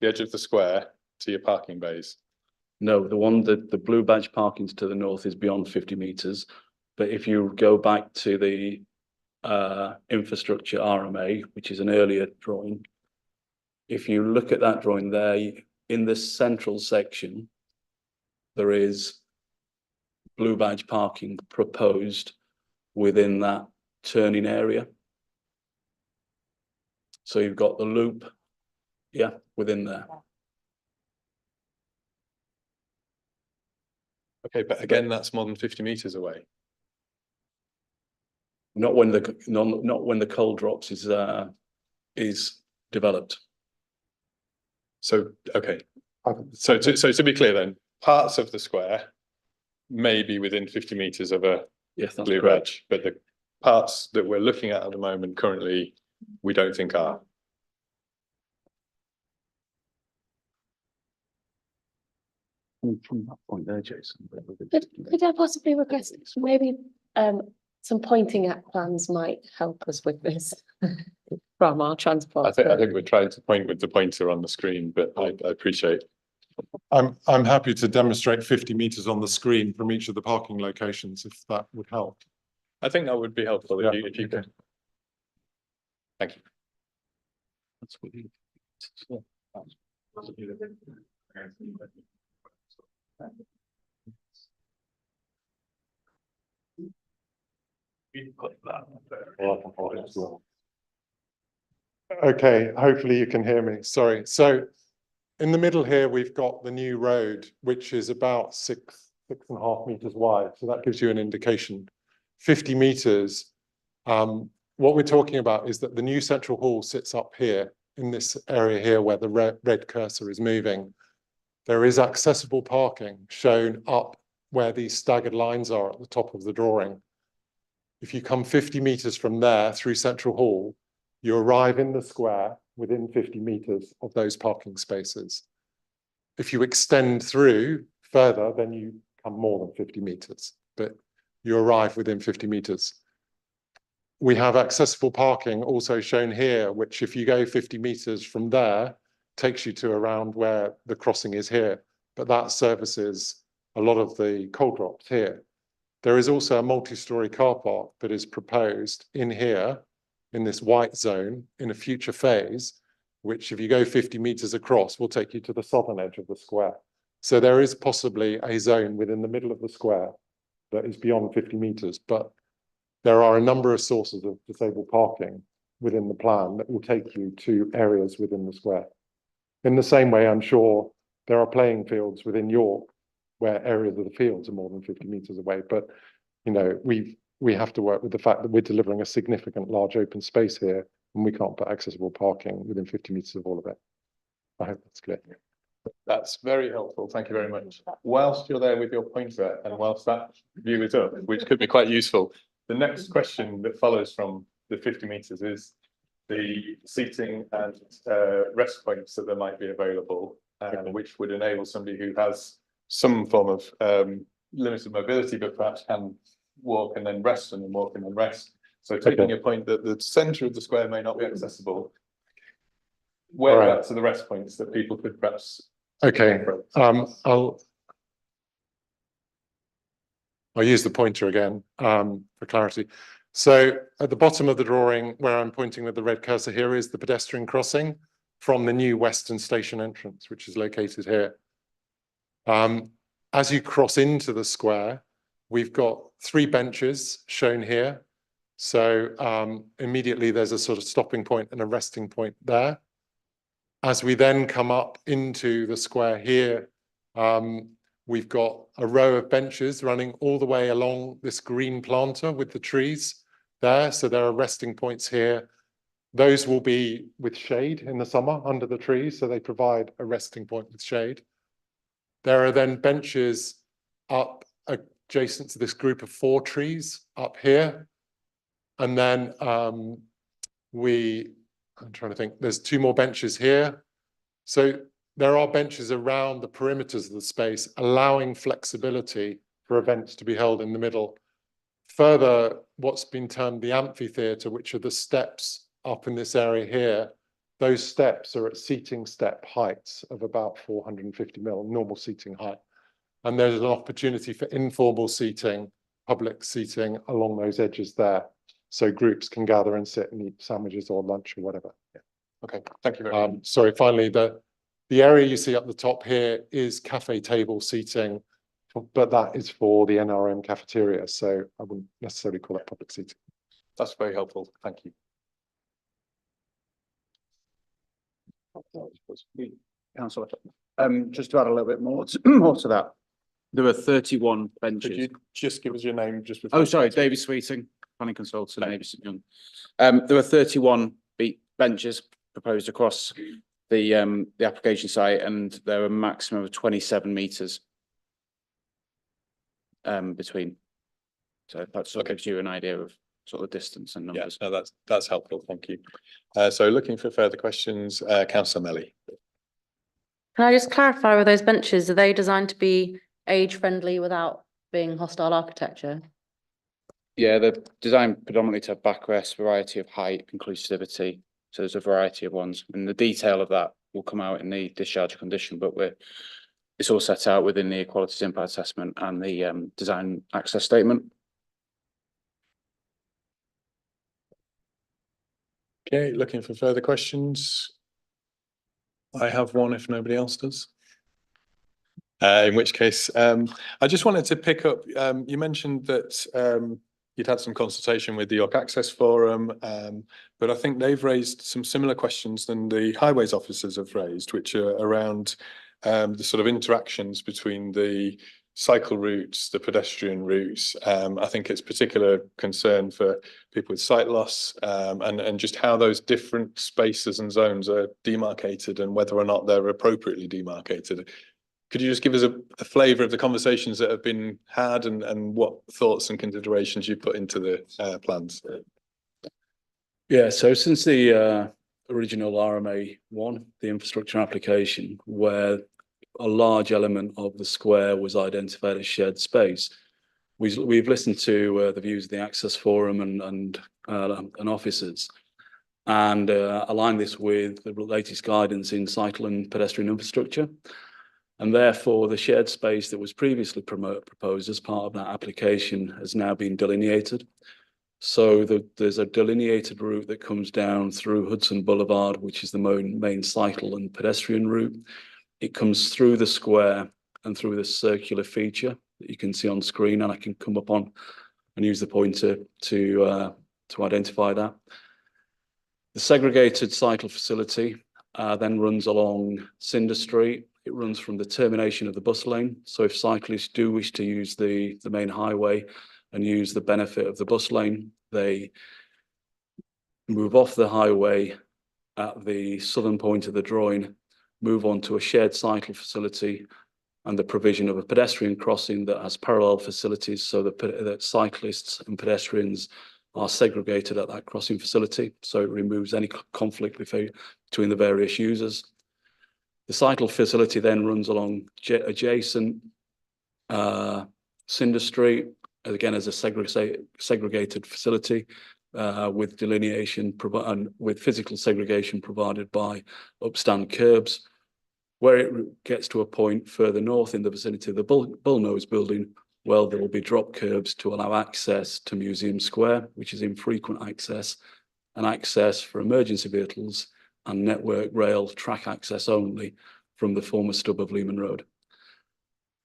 the edge of the square to your parking bays? No, the one that the blue badge parking's to the north is beyond 50 metres. But if you go back to the infrastructure RMA, which is an earlier drawing, if you look at that drawing there, in the central section, there is blue badge parking proposed within that turning area. So you've got the loop, yeah, within there. Okay, but again, that's more than 50 metres away. Not when the coal drops is developed. So, okay. So to be clear then, parts of the square may be within 50 metres of a blue badge, but the parts that we're looking at the moment currently, we don't think are. From that point there, Jason. Could I possibly request maybe some pointing at plans might help us with this from our transport? I think we're trying to point with the pointer on the screen, but I appreciate. I'm happy to demonstrate 50 metres on the screen from each of the parking locations, if that would help. I think that would be helpful if you could. Thank you. That's what you. Okay, hopefully you can hear me. Sorry. So in the middle here, we've got the new road, which is about 6.5 metres wide. So that gives you an indication. 50 metres. What we're talking about is that the new central hall sits up here in this area here where the red cursor is moving. There is accessible parking shown up where these staggered lines are at the top of the drawing. If you come 50 metres from there through Central Hall, you arrive in the square within 50 metres of those parking spaces. If you extend through further, then you come more than 50 metres, but you arrive within 50 metres. We have accessible parking also shown here, which if you go 50 metres from there, takes you to around where the crossing is here, but that services a lot of the coal drops here. There is also a multi-storey car park that is proposed in here, in this white zone, in a future phase, which if you go 50 metres across, will take you to the southern edge of the square. So there is possibly a zone within the middle of the square that is beyond 50 metres, but there are a number of sources of disabled parking within the plan that will take you to areas within the square. In the same way, I'm sure there are playing fields within York where areas of the fields are more than 50 metres away. But, you know, we have to work with the fact that we're delivering a significant large open space here and we can't put accessible parking within 50 metres of all of it. I hope that's clear. That's very helpful. Thank you very much. Whilst you're there with your pointer and whilst that view is up, which could be quite useful, the next question that follows from the 50 metres is the seating and rest points that there might be available, which would enable somebody who has some form of limited mobility, but perhaps can walk and then rest and then walk and then rest. So taking your point that the centre of the square may not be accessible, whereabouts are the rest points that people could perhaps... Okay, I'll use the pointer again for clarity. So at the bottom of the drawing where I'm pointing with the red cursor here is the pedestrian crossing from the new Western Station entrance, which is located here. As you cross into the square, we've got 3 benches shown here. So immediately there's a sort of stopping point and a resting point there. As we then come up into the square here, we've got a row of benches running all the way along this green planter with the trees there. So there are resting points here. Those will be with shade in the summer under the trees. So they provide a resting point with shade. There are then benches up adjacent to this group of 4 trees up here. And then I'm trying to think, there's 2 more benches here. So there are benches around the perimeters of the space, allowing flexibility for events to be held in the middle. Further, what's been termed the amphitheatre, which are the steps up in this area here, those steps are at seating step heights of about 450 mm, normal seating height. And there's an opportunity for informal seating, public seating along those edges there. So groups can gather and sit and eat sandwiches or lunch or whatever. Yeah. Okay, thank you very much. Sorry, finally, the area you see up the top here is cafe table seating, but that is for the NRM cafeteria. So I wouldn't necessarily call it public seating. That's very helpful. Thank you. Councillor, just to add a little bit more to that, there were 31 benches. Could you just give us your name just before? Oh, sorry, David Sweeting, planning consultant, David Young. There were 31 benches proposed across the application site, and there were a maximum of 27 metres between. So that sort of gives you an idea of sort of distance and numbers. Yeah, no, that's helpful. Thank you. So looking for further questions, Councillor Melly. Can I just clarify with those benches, are they designed to be age friendly without being hostile architecture? Yeah, they're designed predominantly to have backrest, variety of height, inclusivity. So there's a variety of ones, and the detail of that will come out in the discharge condition, but it's all set out within the Equalities Impact Assessment and the design access statement. Okay, looking for further questions. I have one if nobody else does. In which case, I just wanted to pick up, you mentioned that you'd had some consultation with the York Access Forum, but I think they've raised some similar questions than the highways officers have raised, which are around the sort of interactions between the cycle routes, the pedestrian routes. I think it's particular concern for people with sight loss, and just how those different spaces and zones are demarcated and whether or not they're appropriately demarcated. Could you just give us a flavour of the conversations that have been had and what thoughts and considerations you put into the plans? Yeah, so since the original RMA 1, the infrastructure application, where a large element of the square was identified as shared space, we've listened to the views of the Access Forum and officers, and aligned this with the latest guidance in cycle and pedestrian infrastructure. And therefore, the shared space that was previously proposed as part of that application has now been delineated. So there's a delineated route that comes down through Hudson Boulevard, which is the main cycle and pedestrian route. It comes through the square and through the circular feature that you can see on screen, and I can come up on and use the pointer to identify that. The segregated cycle facility then runs along Cinder Street. It runs from the termination of the bus lane. So if cyclists do wish to use the main highway and use the benefit of the bus lane, they move off the highway at the southern point of the drawing, move on to a shared cycle facility and the provision of a pedestrian crossing that has parallel facilities so that cyclists and pedestrians are segregated at that crossing facility. So it removes any conflict between the various users. The cycle facility then runs along adjacent Cinder Street, again as a segregated facility with delineation and with physical segregation provided by upstand curbs. Where it gets to a point further north in the vicinity of the Bullnose building, well, there will be drop curbs to allow access to Museum Square, which is infrequent access, and access for emergency vehicles and network rail track access only from the former stub of Leeman Road.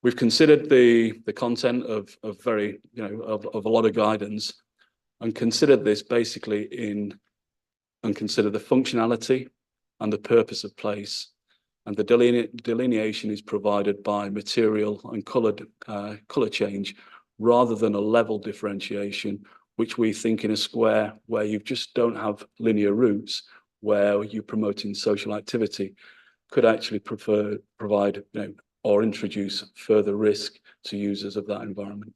We've considered the content of a lot of guidance and considered this basically and consider the functionality and the purpose of place. And the delineation is provided by material and colour change rather than a level differentiation, which we think in a square where you just don't have linear routes, where you're promoting social activity, could actually provide or introduce further risk to users of that environment.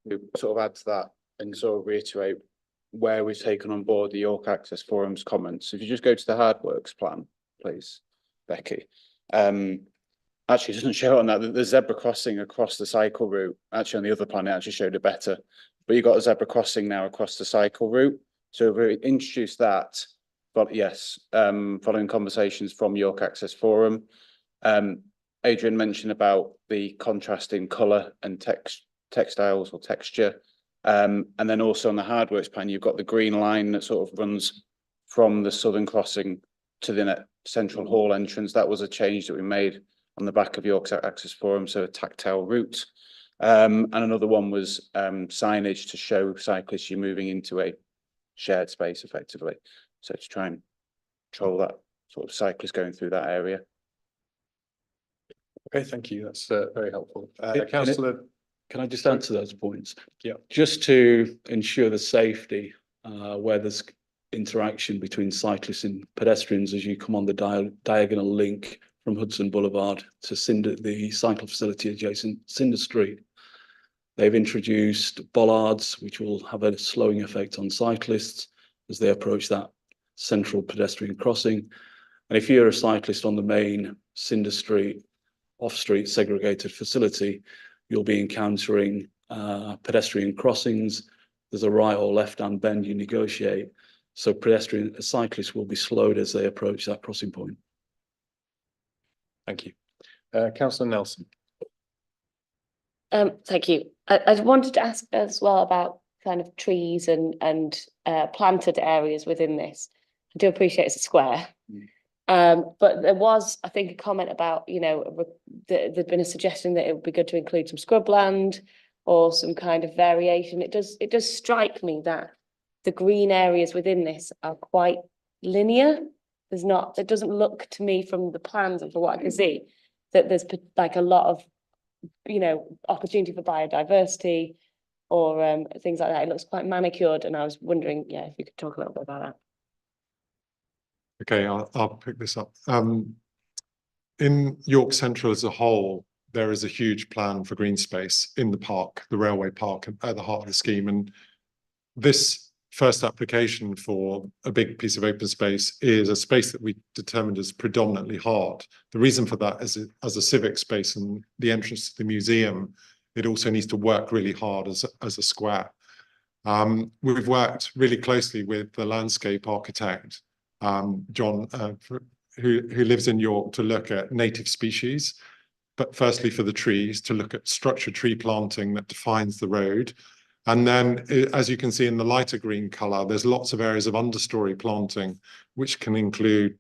To sort of add to that and sort of reiterate where we've taken on board the York Access Forum's comments. So if you just go to the hard works plan, please, Becky. Actually, it doesn't show on that. The zebra crossing across the cycle route, actually on the other plan, it actually showed it better. But you've got a zebra crossing now across the cycle route. So if we introduce that, but yes, following conversations from York Access Forum. Adrian mentioned about the contrast in colour and textiles or texture. And then also on the hardworks plan, you've got the green line that sort of runs from the southern crossing to the central hall entrance. That was a change that we made on the back of York Access Forum, so a tactile route. And another one was signage to show cyclists you're moving into a shared space effectively. So to try and control that sort of cyclists going through that area. Okay, thank you. That's very helpful. Councillor, can I just add to those points? Yeah. Just to ensure the safety, where there's interaction between cyclists and pedestrians as you come on the diagonal link from Hudson Boulevard to the cycle facility adjacent Cinder Street. They've introduced bollards, which will have a slowing effect on cyclists as they approach that central pedestrian crossing. And if you're a cyclist on the main Cinder Street, off-street segregated facility, you'll be encountering pedestrian crossings. There's a right or left-hand bend you negotiate. So cyclists will be slowed as they approach that crossing point. Thank you. Councillor Nelson. Thank you. I wanted to ask as well about kind of trees and planted areas within this. I do appreciate it's a square. But there was, I think, a comment about, you know, there'd been a suggestion that it would be good to include some scrubland or some kind of variation. It does strike me that the green areas within this are quite linear. It doesn't look to me from the plans and from what I can see that there's like a lot of, you know, opportunity for biodiversity or things like that. It looks quite manicured, and I was wondering, yeah, if you could talk a little bit about that. Okay, I'll pick this up. In York Central as a whole, there is a huge plan for green space in the park, the railway park at the heart of the scheme. And this first application for a big piece of open space is a space that we determined as predominantly hard. The reason for that is as a civic space and the entrance to the museum, it also needs to work really hard as a square. We've worked really closely with the landscape architect, John, who lives in York, to look at native species, but firstly for the trees, to look at structured tree planting that defines the road. And then, as you can see in the lighter green colour, there's lots of areas of understory planting, which can include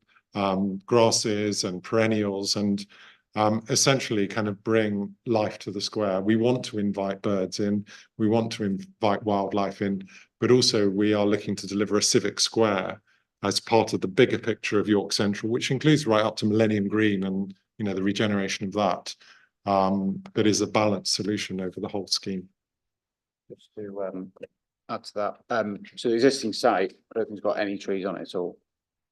grasses and perennials and essentially kind of bring life to the square. We want to invite birds in, we want to invite wildlife in, but also we are looking to deliver a civic square as part of the bigger picture of York Central, which includes right up to Millennium Green and, you know, the regeneration of that. That is a balanced solution over the whole scheme. Just to add to that, so the existing site, I don't think it's got any trees on it at all.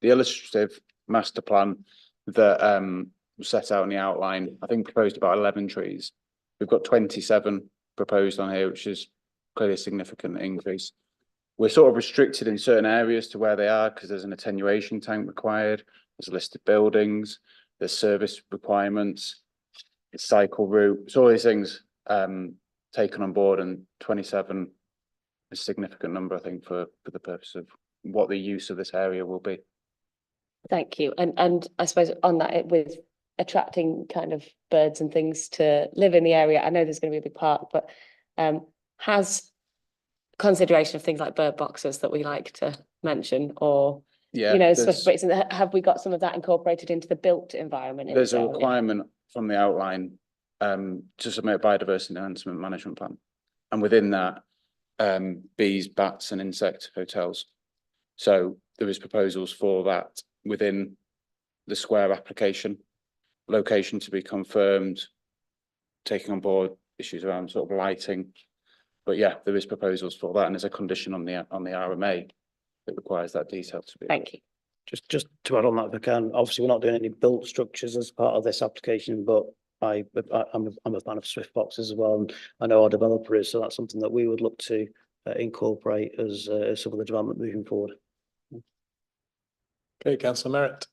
The illustrative master plan that was set out in the outline, I think proposed about 11 trees. We've got 27 proposed on here, which is clearly a significant increase. We're sort of restricted in certain areas to where they are because there's an attenuation tank required, there's listed buildings, there's service requirements, it's cycle route, so all these things taken on board, and 27 is a significant number, I think, for the purpose of what the use of this area will be. Thank you. And I suppose on that, with attracting kind of birds and things to live in the area, I know there's going to be a big park, but has consideration of things like bird boxes that we like to mention, or you know, have we got some of that incorporated into the built environment? There's a requirement from the outline to submit a biodiversity enhancement management plan, and within that, bees, bats, and insect hotels. So there is proposals for that within the square application, location to be confirmed, taking on board issues around sort of lighting. But yeah, there is proposals for that, and there's a condition on the RMA that requires that detail to be. Thank you. Just to add on that, if I can, obviously we're not doing any built structures as part of this application, but I'm a fan of Swift boxes as well, and I know our developer is, so that's something that we would look to incorporate as some of the development moving forward. Okay, Councillor Merritt.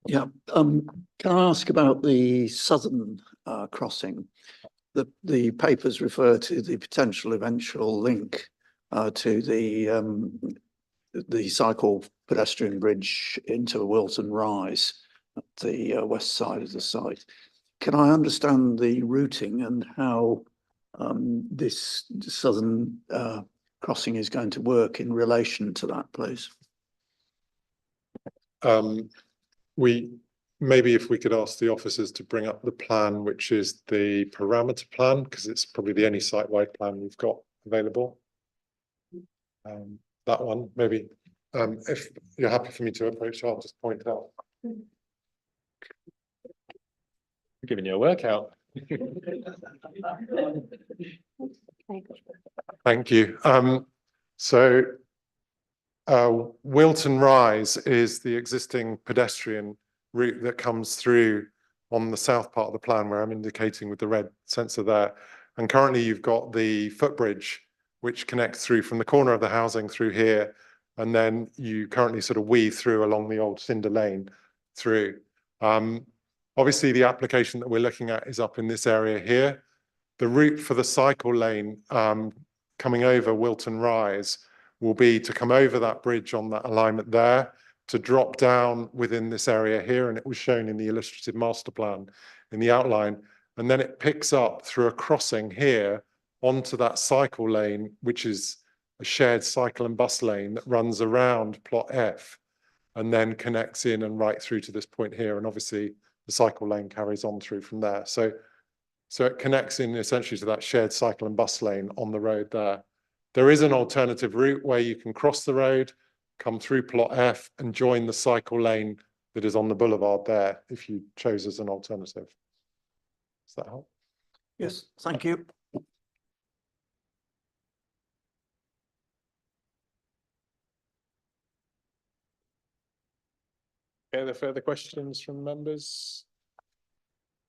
Yeah, can I ask about the southern crossing? The papers refer to the potential eventual link to the the cycle pedestrian bridge into Wilton Rise at the west side of the site. Can I understand the routing and how this southern crossing is going to work in relation to that, please? Maybe if we could ask the officers to bring up the plan, which is the parameter plan, because it's probably the only site-wide plan we've got available. That one, maybe. If you're happy for me to approach, I'll just point it out. I'm giving you a workout. Thank you. Wilton Rise is the existing pedestrian route that comes through on the south part of the plan, where I'm indicating with the red sensor there. And currently you've got the footbridge, which connects through from the corner of the housing through here. And then you currently sort of weave through along the old cinder lane through. Obviously the application that we're looking at is up in this area here. The route for the cycle lane coming over Wilton Rise will be to come over that bridge on that alignment there, to drop down within this area here, and it was shown in the illustrative master plan in the outline, and then it picks up through a crossing here onto that cycle lane, which is a shared cycle and bus lane that runs around plot F and then connects in and right through to this point here, and obviously the cycle lane carries on through from there. So it connects in essentially to that shared cycle and bus lane on the road there. There is an alternative route where you can cross the road, come through plot F and join the cycle lane that is on the boulevard there, if you chose as an alternative. Does that help? Yes, thank you. Okay, are there further questions from members?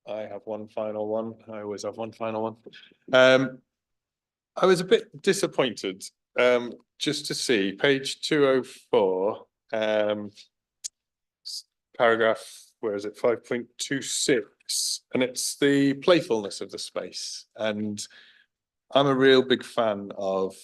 I have one final one. I always have one final one. I was a bit disappointed just to see page 204, paragraph, where is it, 5.26, and it's the playfulness of the space. And I'm a real big fan of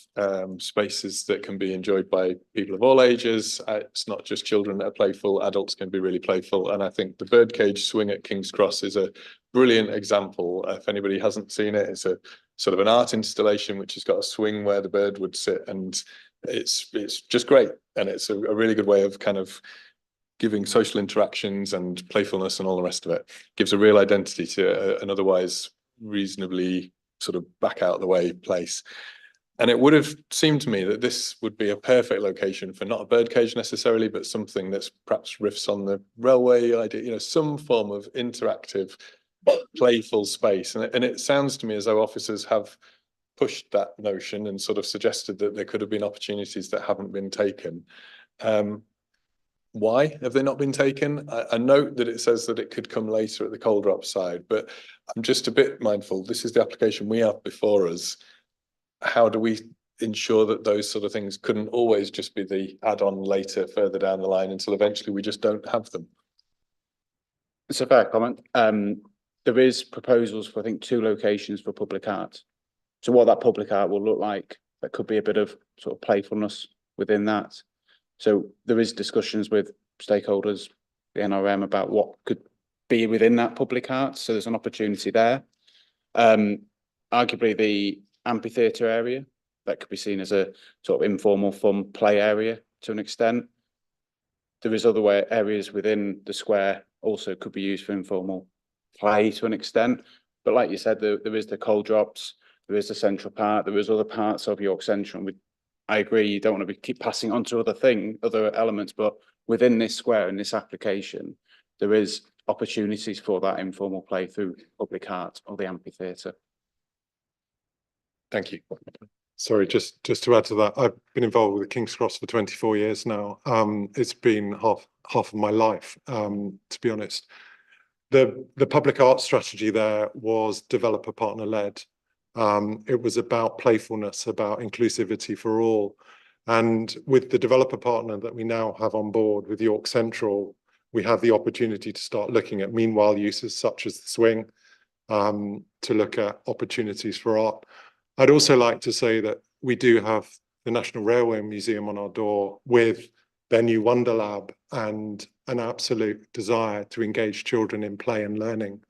spaces that can be enjoyed by people of all ages. It's not just children that are playful, adults can be really playful. And I think the birdcage swing at King's Cross is a brilliant example. If anybody hasn't seen it, it's a sort of an art installation which has got a swing where the bird would sit, and it's just great. And it's a really good way of kind of giving social interactions and playfulness and all the rest of it. Gives a real identity to an otherwise reasonably sort of back out of the way place. And it would have seemed to me that this would be a perfect location for not a birdcage necessarily, but something that's perhaps riffs on the railway idea, you know, some form of interactive, playful space. And it sounds to me as though officers have pushed that notion and sort of suggested that there could have been opportunities that haven't been taken. Why have they not been taken? I note that it says that it could come later at the coal drop side, but I'm just a bit mindful. This is the application we have before us. How do we ensure that those sort of things couldn't always just be the add-on later, further down the line, until eventually we just don't have them? It's a fair comment. There is proposals for, I think, 2 locations for public art. So what that public art will look like, there could be a bit of sort of playfulness within that. So there is discussions with stakeholders, the NRM, about what could be within that public art. So there's an opportunity there. Arguably the amphitheatre area, that could be seen as a sort of informal fun play area to an extent. There is other areas within the square also could be used for informal play to an extent. But like you said, there is the coal drops, there is the central part, there is other parts of York Central. I agree, you don't want to keep passing on to other elements, but within this square, in this application, there is opportunities for that informal play through public art or the amphitheatre. Thank you. Sorry, just to add to that, I've been involved with the King's Cross for 24 years now. It's been half of my life, to be honest. The public art strategy there was developer partner led. It was about playfulness, about inclusivity for all. And with the developer partner that we now have on board with York Central, we have the opportunity to start looking at meanwhile uses such as the swing, to look at opportunities for art. I'd also like to say that we do have the National Railway Museum on our door with their new Wonder Lab and an absolute desire to engage children in play and learning.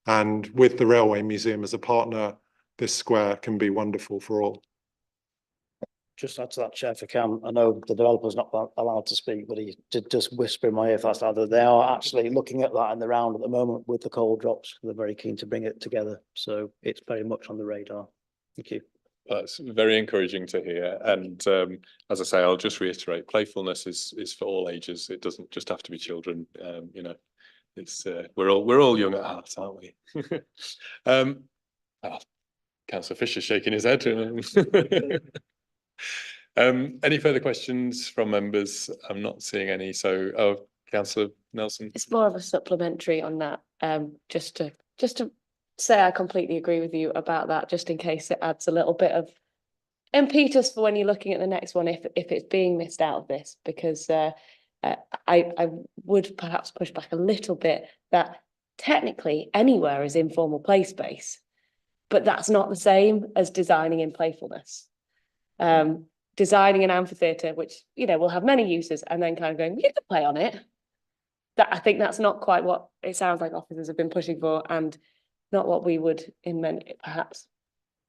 And with the Railway Museum as a partner, this square can be wonderful for all. Just add to that, Chair, if I can. I know the developer's not allowed to speak, but he did just whisper in my ear if that's that they are actually looking at that in the round at the moment with the coal drops. They're very keen to bring it together. So it's very much on the radar. Thank you. That's very encouraging to hear. And as I say, I'll just reiterate, playfulness is for all ages. It doesn't just have to be children. You know, it's we're all young at heart, aren't we? Councillor Fisher's shaking his head. Any further questions from members? I'm not seeing any. So, oh, Councillor Nelson. It's more of a supplementary on that. Just to say I completely agree with you about that, just in case it adds a little bit of impetus for when you're looking at the next one, if it's being missed out of this, because I would perhaps push back a little bit that technically anywhere is informal play space, but that's not the same as designing in playfulness. Designing an amphitheatre, which, you know, will have many uses, and then kind of going, you can play on it. That, I think that's not quite what it sounds like officers have been pushing for, and not what we would perhaps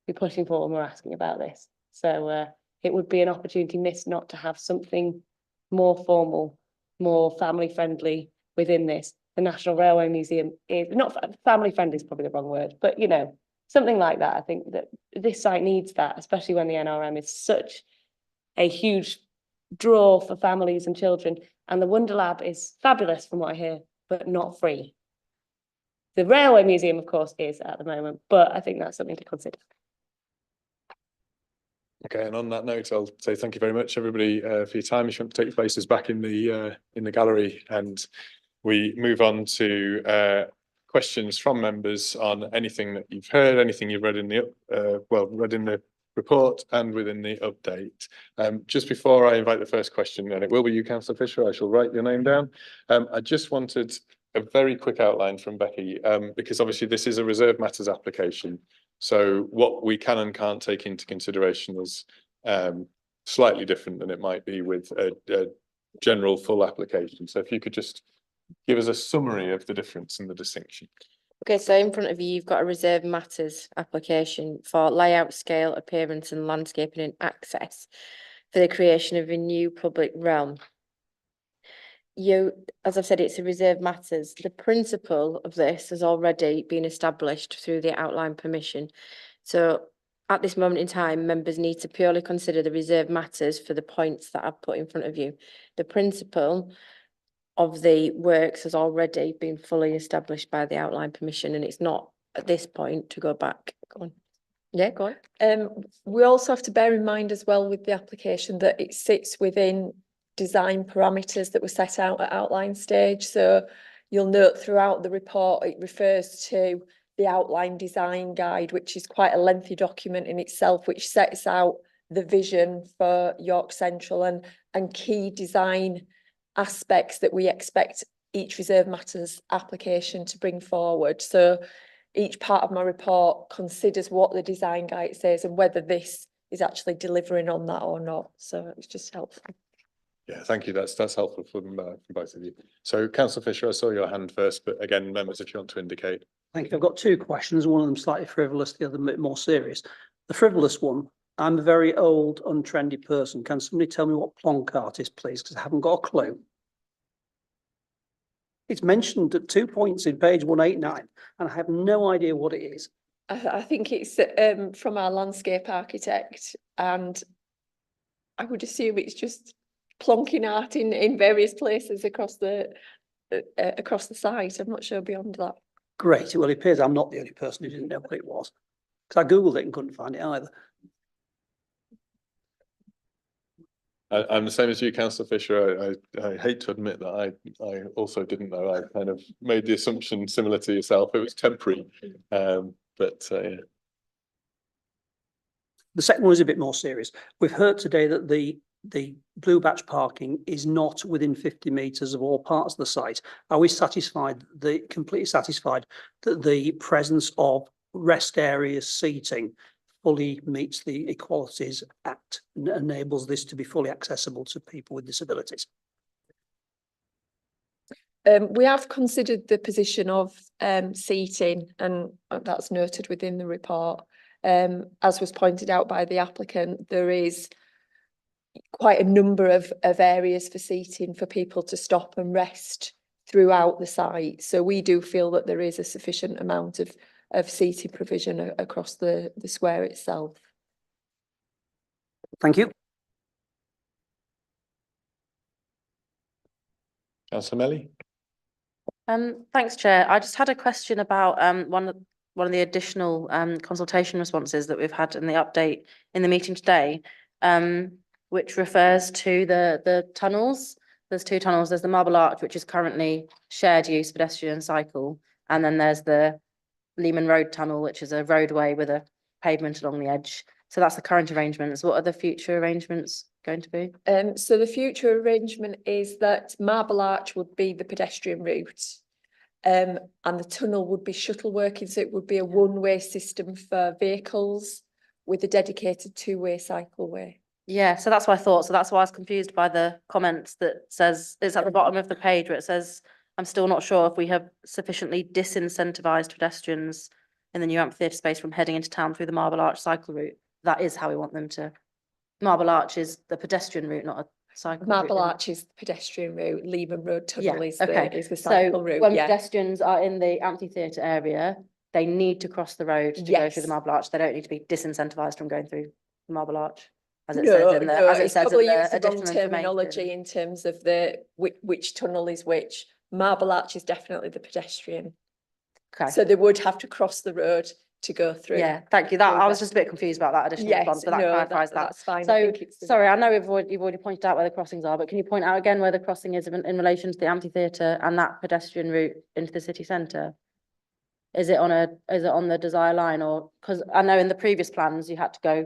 be pushing for when we're asking about this. So it would be an opportunity missed not to have something more formal, more family friendly within this. The National Railway Museum is not family friendly is probably the wrong word, but you know, something like that. I think that this site needs that, especially when the NRM is such a huge draw for families and children. And the Wonder Lab is fabulous from what I hear, but not free. The Railway Museum, of course, is at the moment, but I think that's something to consider. Okay, and on that note, I'll say thank you very much, everybody, for your time. You should take your places back in the gallery, and we move on to questions from members on anything that you've heard, anything you've read in the read in the report and within the update. Just before I invite the first question, and it will be you, Councillor Fisher, I shall write your name down. I just wanted a very quick outline from Becky, because obviously this is a reserve matters application. So what we can and can't take into consideration is slightly different than it might be with a general full application. So if you could just give us a summary of the difference and the distinction. Okay, so in front of you, you've got a reserve matters application for layout, scale, appearance and landscaping and access for the creation of a new public realm. As I've said, it's a reserve matters. The principle of this has already been established through the outline permission. So at this moment in time, members need to purely consider the reserve matters for the points that I've put in front of you. The principle of the works has already been fully established by the outline permission, and it's not at this point to go back. Go on. Yeah, go on. We also have to bear in mind as well with the application that it sits within design parameters that were set out at outline stage. So you'll note throughout the report, it refers to the outline design guide, which is quite a lengthy document in itself, which sets out the vision for York Central and key design aspects that we expect each reserve matters application to bring forward. So each part of my report considers what the design guide says and whether this is actually delivering on that or not. So it's just helpful. Yeah, thank you. That's helpful from both of you. So, Councillor Fisher, I saw your hand first, but again, members, if you want to indicate. Thank you. I've got two questions. One of them slightly frivolous, the other a bit more serious. The frivolous one, I'm a very old, untrendy person. Can somebody tell me what Ploncart is, please? Because I haven't got a clue. It's mentioned at 2 points in page 189, and I have no idea what it is. I think it's from our landscape architect, and I would assume it's just plonking art in various places across the site. I'm not sure beyond that. Great. Well, it appears I'm not the only person who didn't know what it was, because I googled it and couldn't find it either. I'm the same as you, Councillor Fisher. I hate to admit that I also didn't know. I kind of made the assumption similar to yourself. It was temporary, but yeah. The second one is a bit more serious. We've heard today that the blue batch parking is not within 50 metres of all parts of the site. Are we completely satisfied that the presence of rest areas seating fully meets the Equalities Act and enables this to be fully accessible to people with disabilities. We have considered the position of seating, and that's noted within the report. As was pointed out by the applicant, there is quite a number of areas for seating for people to stop and rest throughout the site. So we do feel that there is a sufficient amount of seating provision across the square itself. Thank you. Councillor Melly? Thanks, Chair. I just had a question about one of the additional consultation responses that we've had in the update in the meeting today, which refers to the tunnels. There's two tunnels. There's the Marble Arch, which is currently shared use pedestrian and cycle, and then there's the Leeman Road tunnel, which is a roadway with a pavement along the edge. So that's the current arrangements. What are the future arrangements going to be? So the future arrangement is that Marble Arch would be the pedestrian route, and the tunnel would be shuttle working, so it would be a one-way system for vehicles with a dedicated two-way cycleway. Yeah, so that's what I thought. So that's why I was confused by the comments that says, it's at the bottom of the page where it says, I'm still not sure if we have sufficiently disincentivized pedestrians in the new amphitheatre space from heading into town through the Marble Arch cycle route. That is how we want them to. Marble Arch is the pedestrian route, not a cycle Marble route. Arch is the pedestrian route. Leeman Road tunnel is okay. the cycle So route. when Yeah. pedestrians are in the amphitheatre area, they need to cross the road to go through the Marble Arch. They don't need to be disincentivized from going through the Marble Arch, as it says in the wrong additional terminology in terms of which tunnel is which. Marble Arch is definitely the pedestrian. Okay. So they would have to cross the road to go through. Yeah, thank you. That I was just a bit confused about that additional response, but that clarifies that. That's fine. So, sorry, I know you've already pointed out where the crossings are, but can you point out again where the crossing is in relation to the amphitheatre and that pedestrian route into the city centre? Is it on the desire line, or because I know in the previous plans you had to go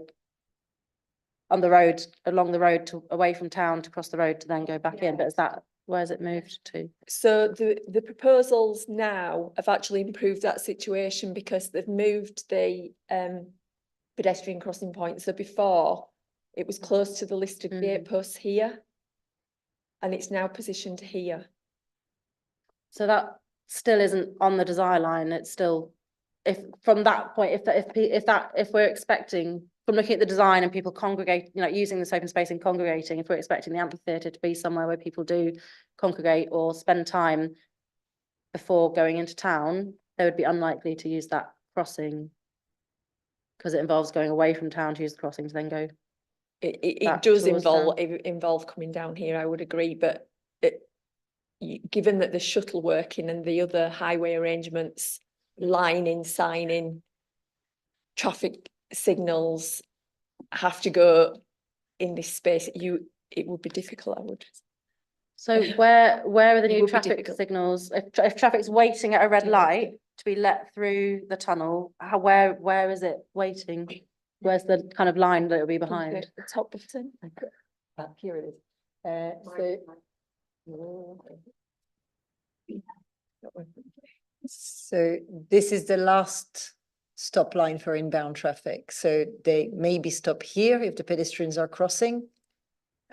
on the road, along the road to away from town to cross the road to then go back in, but is that where's it moved to? So the proposals now have actually improved that situation because they've moved the pedestrian crossing point. So before it was close to the listed gate posts here, and it's now positioned here. So that still isn't on the desire line. It's still, if from that point, if we're expecting from looking at the design and people congregate, using this open space and congregating, if we're expecting the amphitheatre to be somewhere where people do congregate or spend time before going into town, they would be unlikely to use that crossing because it involves going away from town to use the crossing to then go. It does involve coming down here, I would agree, but given that the shuttle working and the other highway arrangements, lining, signing, traffic signals have to go in this space, it would be difficult, I would. So where are the new traffic signals? If traffic's waiting at a red light to be let through the tunnel, where is it waiting? Where's the kind of line that it'll be behind? The top button. Here it is. So this is the last stop line for inbound traffic. So they maybe stop here if the pedestrians are crossing.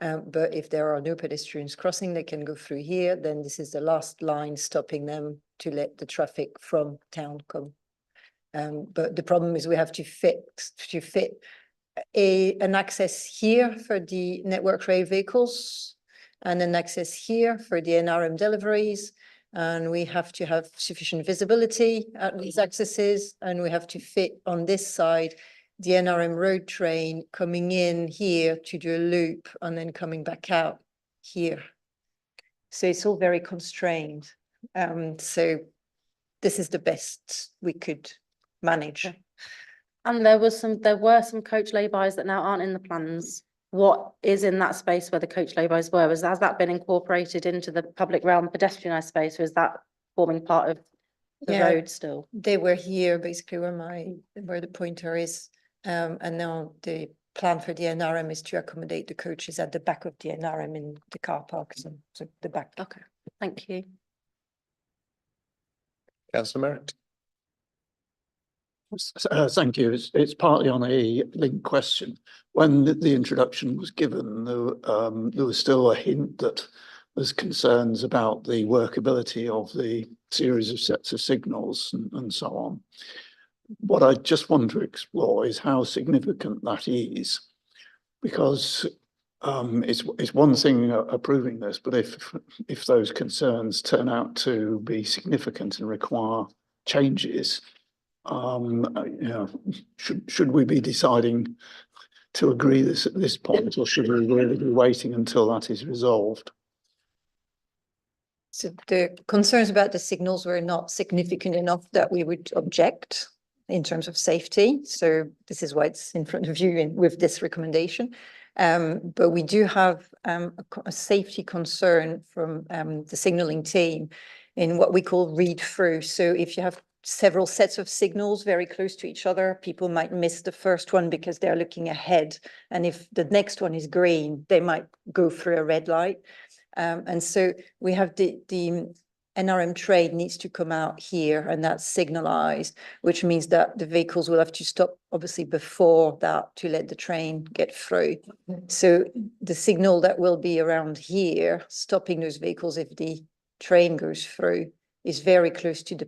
But if there are no pedestrians crossing, they can go through here. Then this is the last line stopping them to let the traffic from town come. But the problem is we have to fit an access here for the network rail vehicles and an access here for the NRM deliveries. And we have to have sufficient visibility at these accesses, and we have to fit on this side the NRM road train coming in here to do a loop and then coming back out here. So it's all very constrained. So this is the best we could manage. And there were some coach lay-bys that now aren't in the plans. What is in that space where the coach lay-bys were? Has that been incorporated into the public realm pedestrianised space, or is that forming part of the road still? They were here basically where the pointer is. And now the plan for the NRM is to accommodate the coaches at the back of the NRM in the car parks and so the back. Okay, thank you. Councillor Merritt. Thank you. It's partly on a linked question. When the introduction was given, there was still a hint that there's concerns about the workability of the series of sets of signals and so on. What I just want to explore is how significant that is, because it's one thing approving this, but if those concerns turn out to be significant and require changes, should we be deciding to agree this at this point, or should we really be waiting until that is resolved? So the concerns about the signals were not significant enough that we would object in terms of safety. So this is why it's in front of you with this recommendation. But we do have a safety concern from the signalling team in what we call read through. So if you have several sets of signals very close to each other, people might miss the first one because they're looking ahead. And if the next one is green, they might go through a red light. And so we have the NRM trade needs to come out here, and that's signalized, which means that the vehicles will have to stop obviously before that to let the train get through. So the signal that will be around here, stopping those vehicles if the train goes through, is very close to the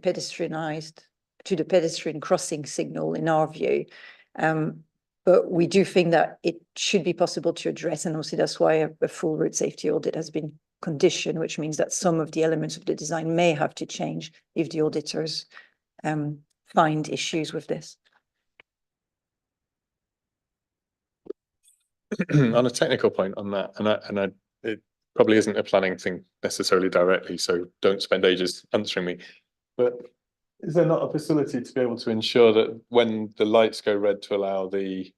pedestrian crossing signal in our view. But we do think that it should be possible to address, and obviously that's why a full road safety audit has been conditioned, which means that some of the elements of the design may have to change if the auditors find issues with this. On a technical point on that, it probably isn't a planning thing necessarily directly, so don't spend ages answering me. But is there not a facility to be able to ensure that when the lights go red to allow the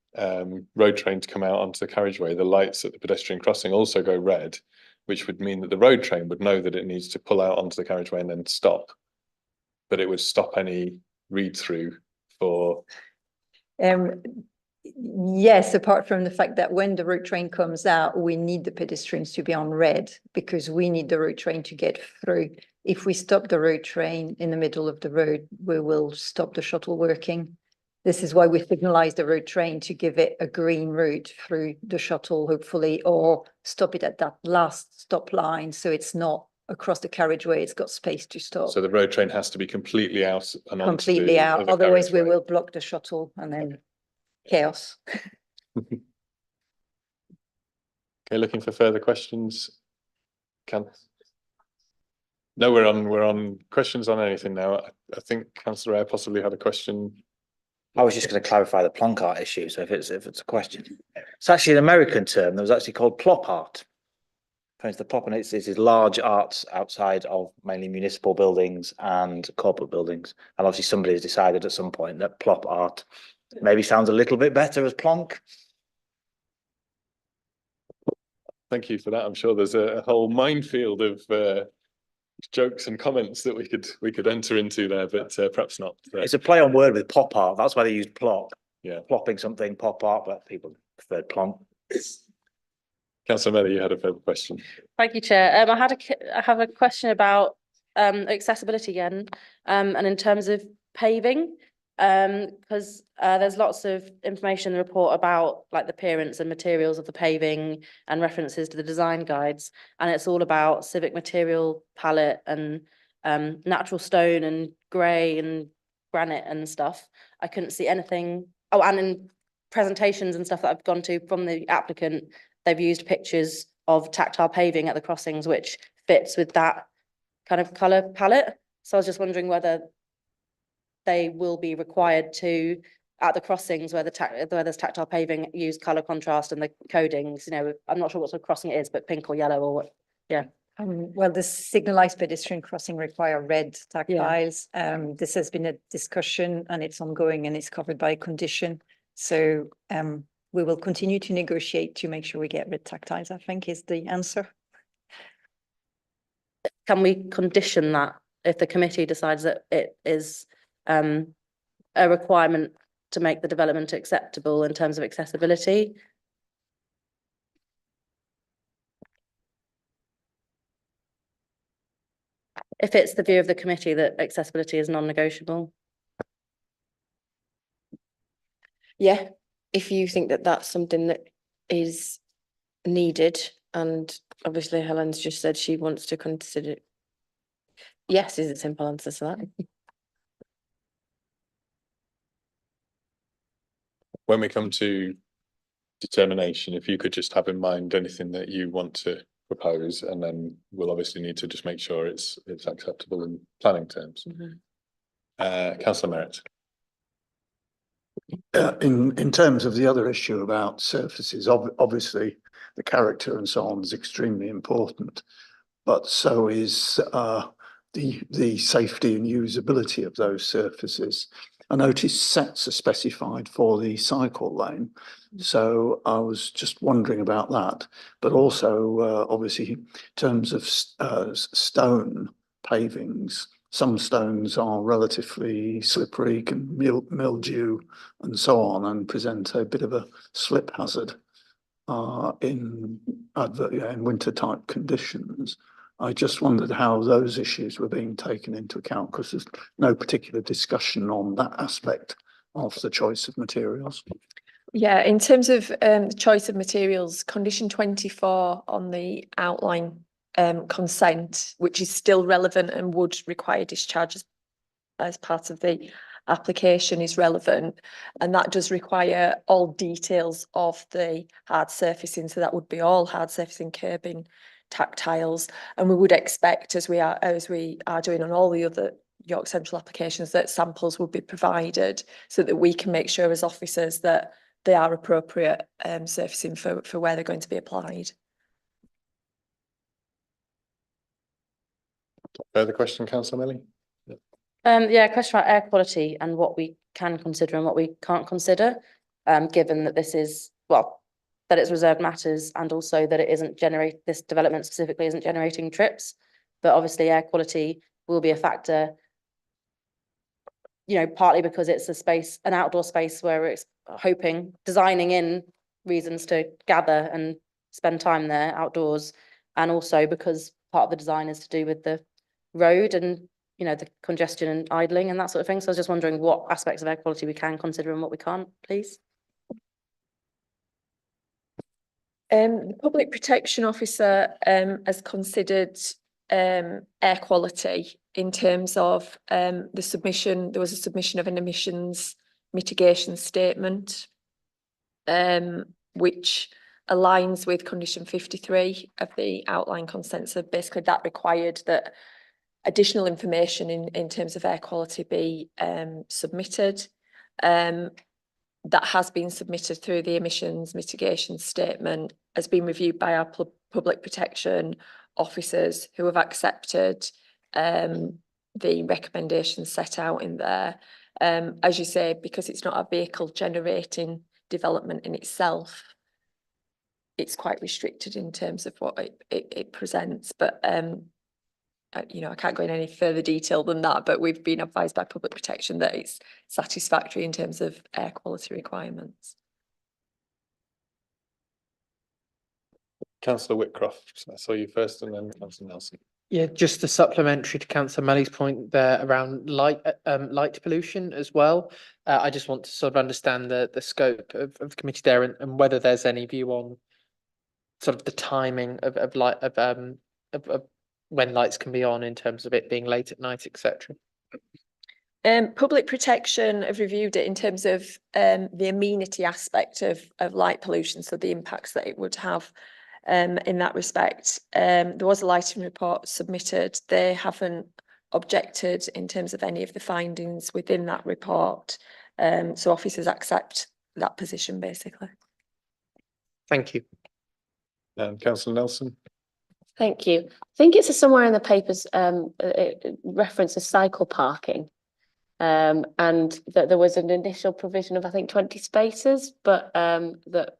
road train to come out onto the carriageway, the lights at the pedestrian crossing also go red, which would mean that the road train would know that it needs to pull out onto the carriageway and then stop, but it would stop any read through for. Yes, apart from the fact that when the road train comes out, we need the pedestrians to be on red because we need the road train to get through. If we stop the road train in the middle of the road, we will stop the shuttle working. This is why we signalize the road train to give it a green route through the shuttle, hopefully, or stop it at that last stop line so it's not across the carriageway, it's got space to stop. So the road train has to be completely out and completely out, otherwise we will block the shuttle and then chaos. Okay, looking for further questions. No, we're on questions on anything now. I think Councillor Eyre possibly had a question. I was just going to clarify the plonk art issue. So if it's a question, it's actually an American term that was actually called plop art. The plop, and it's large arts outside of mainly municipal buildings and corporate buildings. And obviously somebody has decided at some point that plop art maybe sounds a little bit better as plonk. Thank you for that. I'm sure there's a whole minefield of jokes and comments that we could enter into there, but perhaps not. It's a play on word with pop art. That's why they used plop. Yeah, plopping something, pop art, but people preferred plonk. Councillor Mellor, you had a further question. Thank you, Chair. I have a question about accessibility again, and in terms of paving, because there's lots of information in the report about like the appearance and materials of the paving and references to the design guides, and it's all about civic material palette and natural stone and grey and granite and stuff. I couldn't see anything. Oh, and in presentations and stuff that I've gone to from the applicant, they've used pictures of tactile paving at the crossings, which fits with that kind of colour palette. So I was just wondering whether they will be required to, at the crossings where there's tactile paving, use colour contrast and the codings. You know, I'm not sure what sort of crossing it is, but pink or yellow or what? Yeah. Well, the signalised pedestrian crossing require red tactiles. This has been a discussion and it's ongoing and it's covered by condition. So we will continue to negotiate to make sure we get red tactiles, I think is the answer. Can we condition that if the committee decides that it is a requirement to make the development acceptable in terms of accessibility? If it's the view of the committee that accessibility is non-negotiable. Yeah, if you think that that's something that is needed, and obviously Helen's just said she wants to consider. Yes, is a simple answer to that. When we come to determination, if you could just have in mind anything that you want to propose, and then we'll obviously need to just make sure it's acceptable in planning terms. Councillor Merritt. In terms of the other issue about surfaces, obviously the character and so on is extremely important, but so is the safety and usability of those surfaces. I noticed sets are specified for the cycle lane, so I was just wondering about that. But also, obviously, in terms of stone pavings, some stones are relatively slippery, can mildew and so on, and present a bit of a slip hazard in winter type conditions. I just wondered how those issues were being taken into account, because there's no particular discussion on that aspect of the choice of materials. Yeah, in terms of the choice of materials, condition 24 on the outline consent, which is still relevant and would require discharge as part of the application, is relevant, and that does require all details of the hard surfacing. So that would be all hard surfacing, curbing, tactiles, and we would expect, as we are doing on all the other York Central applications, that samples will be provided so that we can make sure as officers that they are appropriate surfacing for where they're going to be applied. Further question, Councillor Millie? Yeah, question about air quality and what we can consider and what we can't consider, given that this is, well, that it's reserved matters, and also that it isn't this development specifically isn't generating trips, but obviously air quality will be a factor, you know, partly because it's an outdoor space where it's designing in reasons to gather and spend time there outdoors, and also because part of the design is to do with the road and, you know, the congestion and idling and that sort of thing. So I was just wondering what aspects of air quality we can consider and what we can't, please. The Public Protection Officer has considered air quality in terms of the submission. There was a submission of an emissions mitigation statement, which aligns with condition 53 of the outline consent. So basically that required that additional information in terms of air quality be submitted. That has been submitted through the emissions mitigation statement, has been reviewed by our public protection officers, who have accepted the recommendations set out in there. As you say, because it's not a vehicle generating development in itself, it's quite restricted in terms of what it presents. But you know, I can't go in any further detail than that, but we've been advised by public protection that it's satisfactory in terms of air quality requirements. Councillor Whitcroft, I saw you first, and then Councillor Nelson. Yeah, just a supplementary to Councillor Mellie's point there around light pollution as well. I just want to sort of understand the scope of the committee there, and whether there's any view on sort of the timing of when lights can be on in terms of it being late at night, etc. Public protection have reviewed it in terms of the amenity aspect of light pollution, so the impacts that it would have in that respect. There was a lighting report submitted. They haven't objected in terms of any of the findings within that report. So officers accept that position, basically. Thank you. And Councillor Nelson. Thank you. I think it's somewhere in the papers it references cycle parking, and that there was an initial provision of, I think, 20 spaces, but that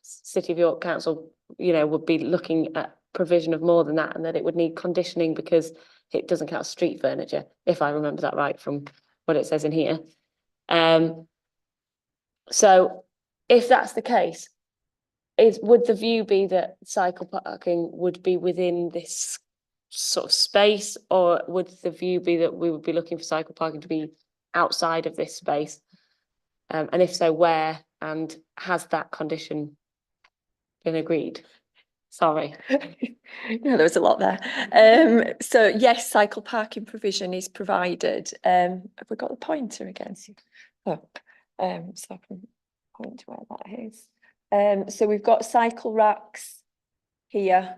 City of York Council, you know, would be looking at provision of more than that, and that it would need conditioning because it doesn't count street furniture, if I remember that right from what it says in here. So if that's the case, would the view be that cycle parking would be within this sort of space, or would the view be that we would be looking for cycle parking to be outside of this space? And if so, where, and has that condition been agreed? Sorry. No, there was a lot there. So yes, cycle parking provision is provided. Have we got the pointer again? Oh, so I can point to where that is. So we've got cycle racks here,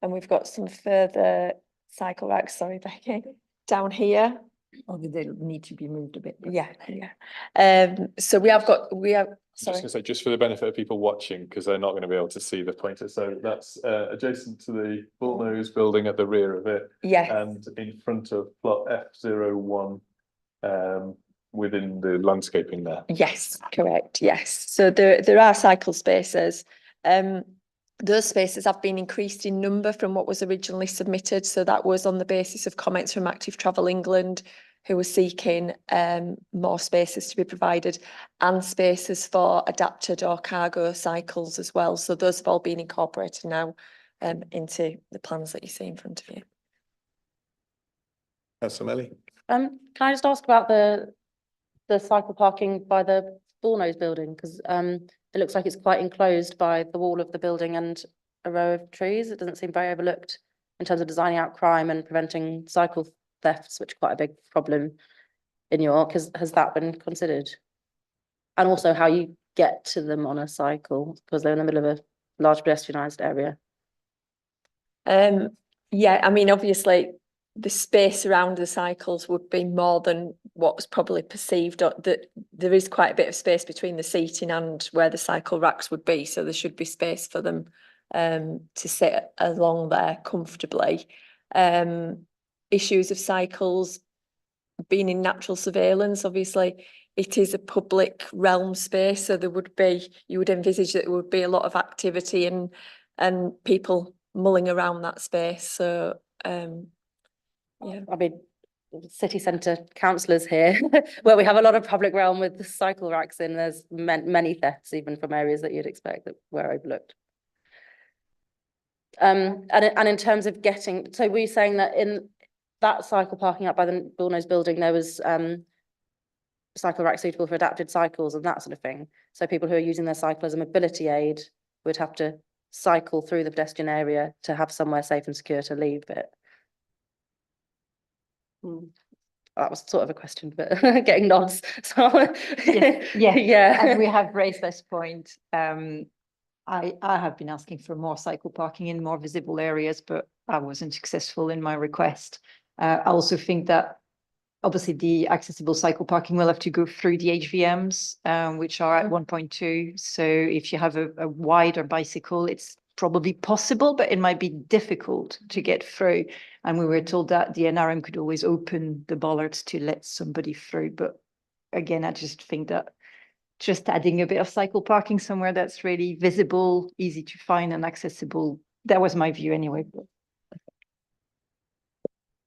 and we've got some further cycle racks, sorry, Becky, down here. Oh, they need to be moved a bit. Yeah, yeah. So we have, Just gonna say, just for the benefit of people watching, because they're not going to be able to see the pointer. So that's adjacent to the bullnose building at the rear of it. Yes. And in front of plot F01, within the landscaping there. Yes, correct, yes. So there are cycle spaces. Those spaces have been increased in number from what was originally submitted. So that was on the basis of comments from Active Travel England, who were seeking more spaces to be provided, and spaces for adapted or cargo cycles as well. So those have all been incorporated now into the plans that you see in front of you. Councillor Melly. Can I just ask about the cycle parking by the bullnose building? Because it looks like it's quite enclosed by the wall of the building and a row of trees. It doesn't seem very overlooked in terms of designing out crime and preventing cycle thefts, which are quite a big problem in York. Has that been considered? And also how you get to them on a cycle, because they're in the middle of a large pedestrianised area. Yeah, I mean, obviously the space around the cycles would be more than what's probably perceived, that there is quite a bit of space between the seating and where the cycle racks would be, so there should be space for them to sit along there comfortably. Issues of cycles being in natural surveillance, obviously it is a public realm space, so there would be, you would envisage that there would be a lot of activity and people mulling around that space. So yeah, I mean, city centre councillors here, where we have a lot of public realm with the cycle racks in, there's many thefts even from areas that you'd expect that were overlooked. And in terms of getting, so were you saying that in that cycle parking up by the bullnose building, there was cycle rack suitable for adapted cycles and that sort of thing? So people who are using their cycle as a mobility aid would have to cycle through the pedestrian area to have somewhere safe and secure to leave it. That was sort of a question, but getting nods. So yes, yeah. And we have raised this point. I have been asking for more cycle parking in more visible areas, but I wasn't successful in my request. I also think that obviously the accessible cycle parking will have to go through the HVMs, which are at 1.2. So if you have a wider bicycle, it's probably possible, but it might be difficult to get through. And we were told that the NRM could always open the bollards to let somebody through. But again, I just think that just adding a bit of cycle parking somewhere that's really visible, easy to find and accessible, that was my view anyway.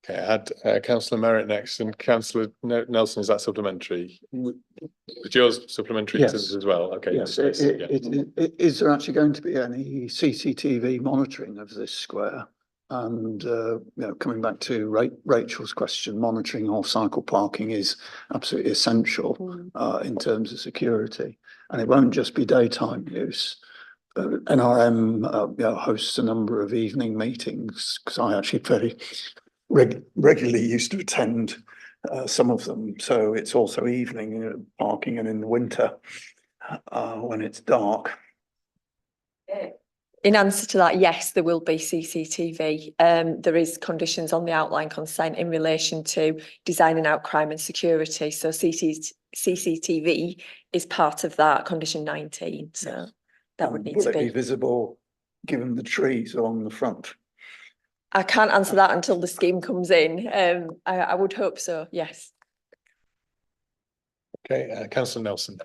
Okay, I had Councillor Merritt next, and Councillor Nelson, is that supplementary? Is yours supplementary to this as well? Okay. Yes. Is there actually going to be any CCTV monitoring of this square? And you know, coming back to Rachel's question, monitoring of cycle parking is absolutely essential in terms of security, and it won't just be daytime use. NRM you know, hosts a number of evening meetings, because I actually very regularly used to attend some of them. So it's also evening parking, and in the winter when it's dark. In answer to that, yes, there will be CCTV. There is conditions on the outline consent in relation to designing out crime and security. So CCTV is part of that, condition 19. So that would need to be visible given the trees along the front. I can't answer that until the scheme comes in. I would hope so, yes. Okay, Councillor Nelson.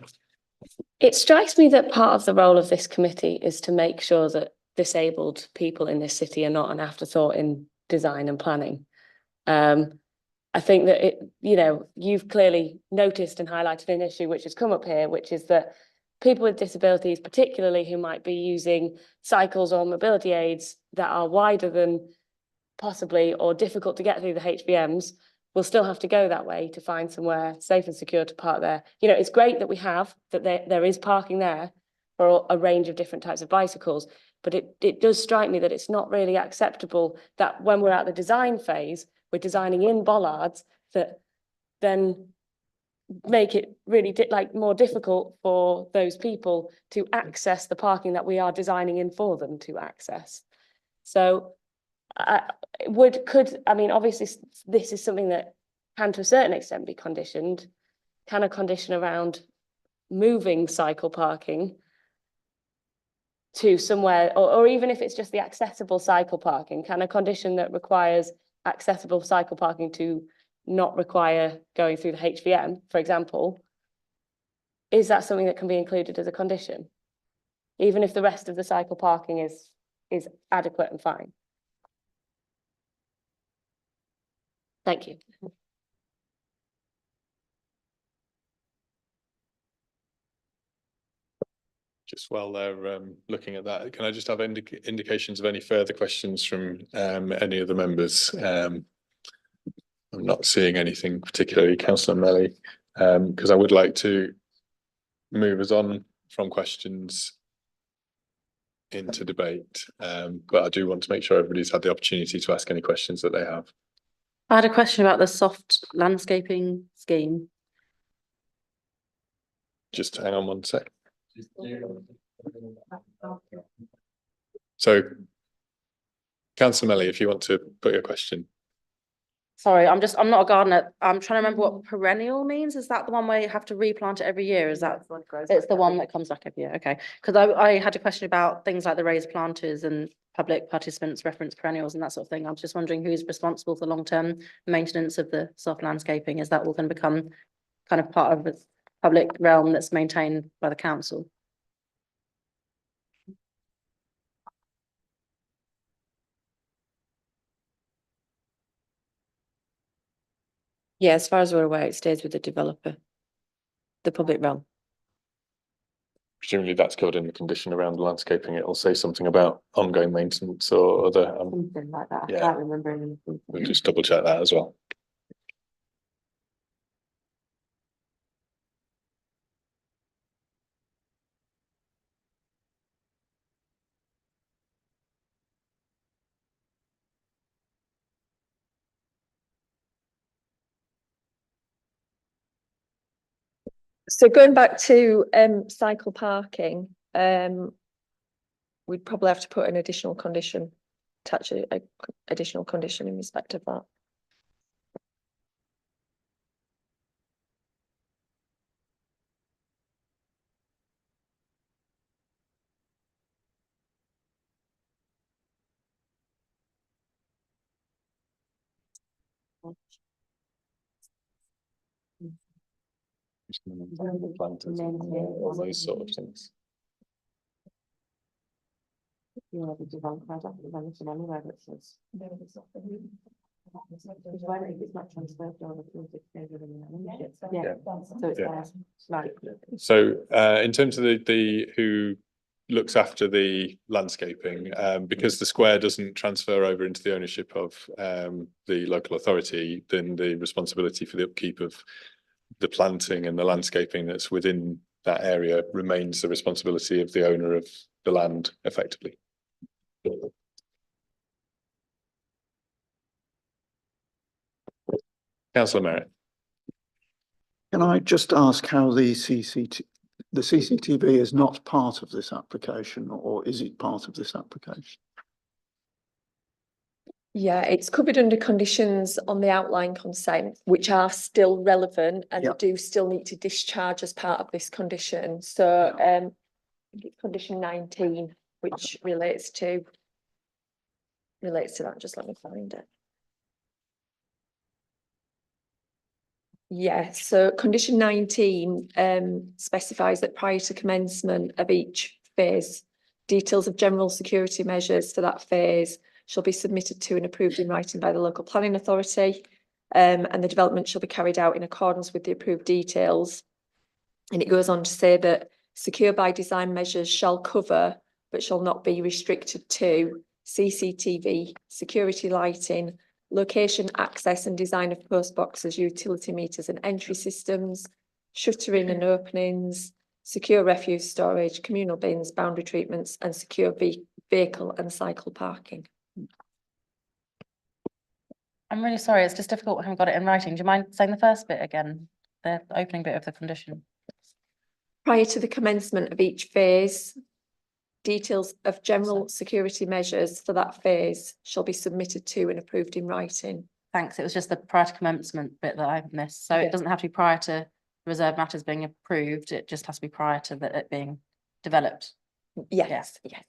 It strikes me that part of the role of this committee is to make sure that disabled people in this city are not an afterthought in design and planning. I think that you've clearly noticed and highlighted an issue which has come up here, which is that people with disabilities, particularly who might be using cycles or mobility aids that are wider than possibly or difficult to get through the HVMs, we'll still have to go that way to find somewhere safe and secure to park there. You know, it's great that we have, that there is parking there for a range of different types of bicycles, but it does strike me that it's not really acceptable that when we're at the design phase, we're designing in bollards that then make it really more difficult for those people to access the parking that we are designing in for them to access. So I mean, obviously this is something that can to a certain extent be conditioned. Can a condition around moving cycle parking to somewhere, or even if it's just the accessible cycle parking, can a condition that requires accessible cycle parking to not require going through the HVM, for example, is that something that can be included as a condition, even if the rest of the cycle parking is adequate and fine? Thank you. Just while they're looking at that, can I just have indications of any further questions from any of the members? I'm not seeing anything particularly, Councillor Melly, because I would like to move us on from questions into debate, but I do want to make sure everybody's had the opportunity to ask any questions that they have. I had a question about the soft landscaping scheme. Just hang on one sec. So, Councillor Melly, if you want to put your question. Sorry, I'm not a gardener. I'm trying to remember what perennial means. Is that the one where you have to replant it every year? Is that it's the one that comes back every year? Okay, because I had a question about things like the raised planters and public participants reference perennials and that sort of thing. I'm just wondering who's responsible for long-term maintenance of the soft landscaping. Is that all going to become kind of part of the public realm that's maintained by the council? Yeah, as far as we're aware, it stays with the developer, the public realm. Presumably that's covered in the condition around landscaping. It'll say something about ongoing maintenance or other. Something like that. Yeah. I can't remember anything. We'll just double check that as well. So going back to cycle parking, we'd probably have to put an additional condition, attach a additional condition in respect of that. Planters, all those sort of things. Yeah, the development, I don't remember anywhere that says. So in terms of the who looks after the landscaping, because the square doesn't transfer over into the ownership of the local authority, then the responsibility for the upkeep of the planting and the landscaping that's within that area remains the responsibility of the owner of the land, effectively. Councillor Merritt. Can I just ask how the CCTV is not part of this application, or is it part of this application? Yeah, it's covered under conditions on the outline consent, which are still relevant and they do still need to discharge as part of this condition. So I think it's condition 19, which relates to that. Just let me find it. Yeah, so condition 19 specifies that prior to commencement of each phase, details of general security measures for that phase shall be submitted to and approved in writing by the local planning authority, and the development shall be carried out in accordance with the approved details. And it goes on to say that secure by design measures shall cover, but shall not be restricted to, CCTV, security lighting, location, access and design of post boxes, utility meters and entry systems, shuttering and openings, secure refuse storage, communal bins, boundary treatments and secure vehicle and cycle parking. I'm really sorry, it's just difficult when I've got it in writing. Do you mind saying the first bit again? The opening bit of the condition. Prior to the commencement of each phase, details of general security measures for that phase shall be submitted to and approved in writing. Thanks, it was just the prior to commencement bit that I missed. So Yeah. it doesn't have to be prior to reserved matters being approved, it just has to be prior to it being developed. Yes, yes.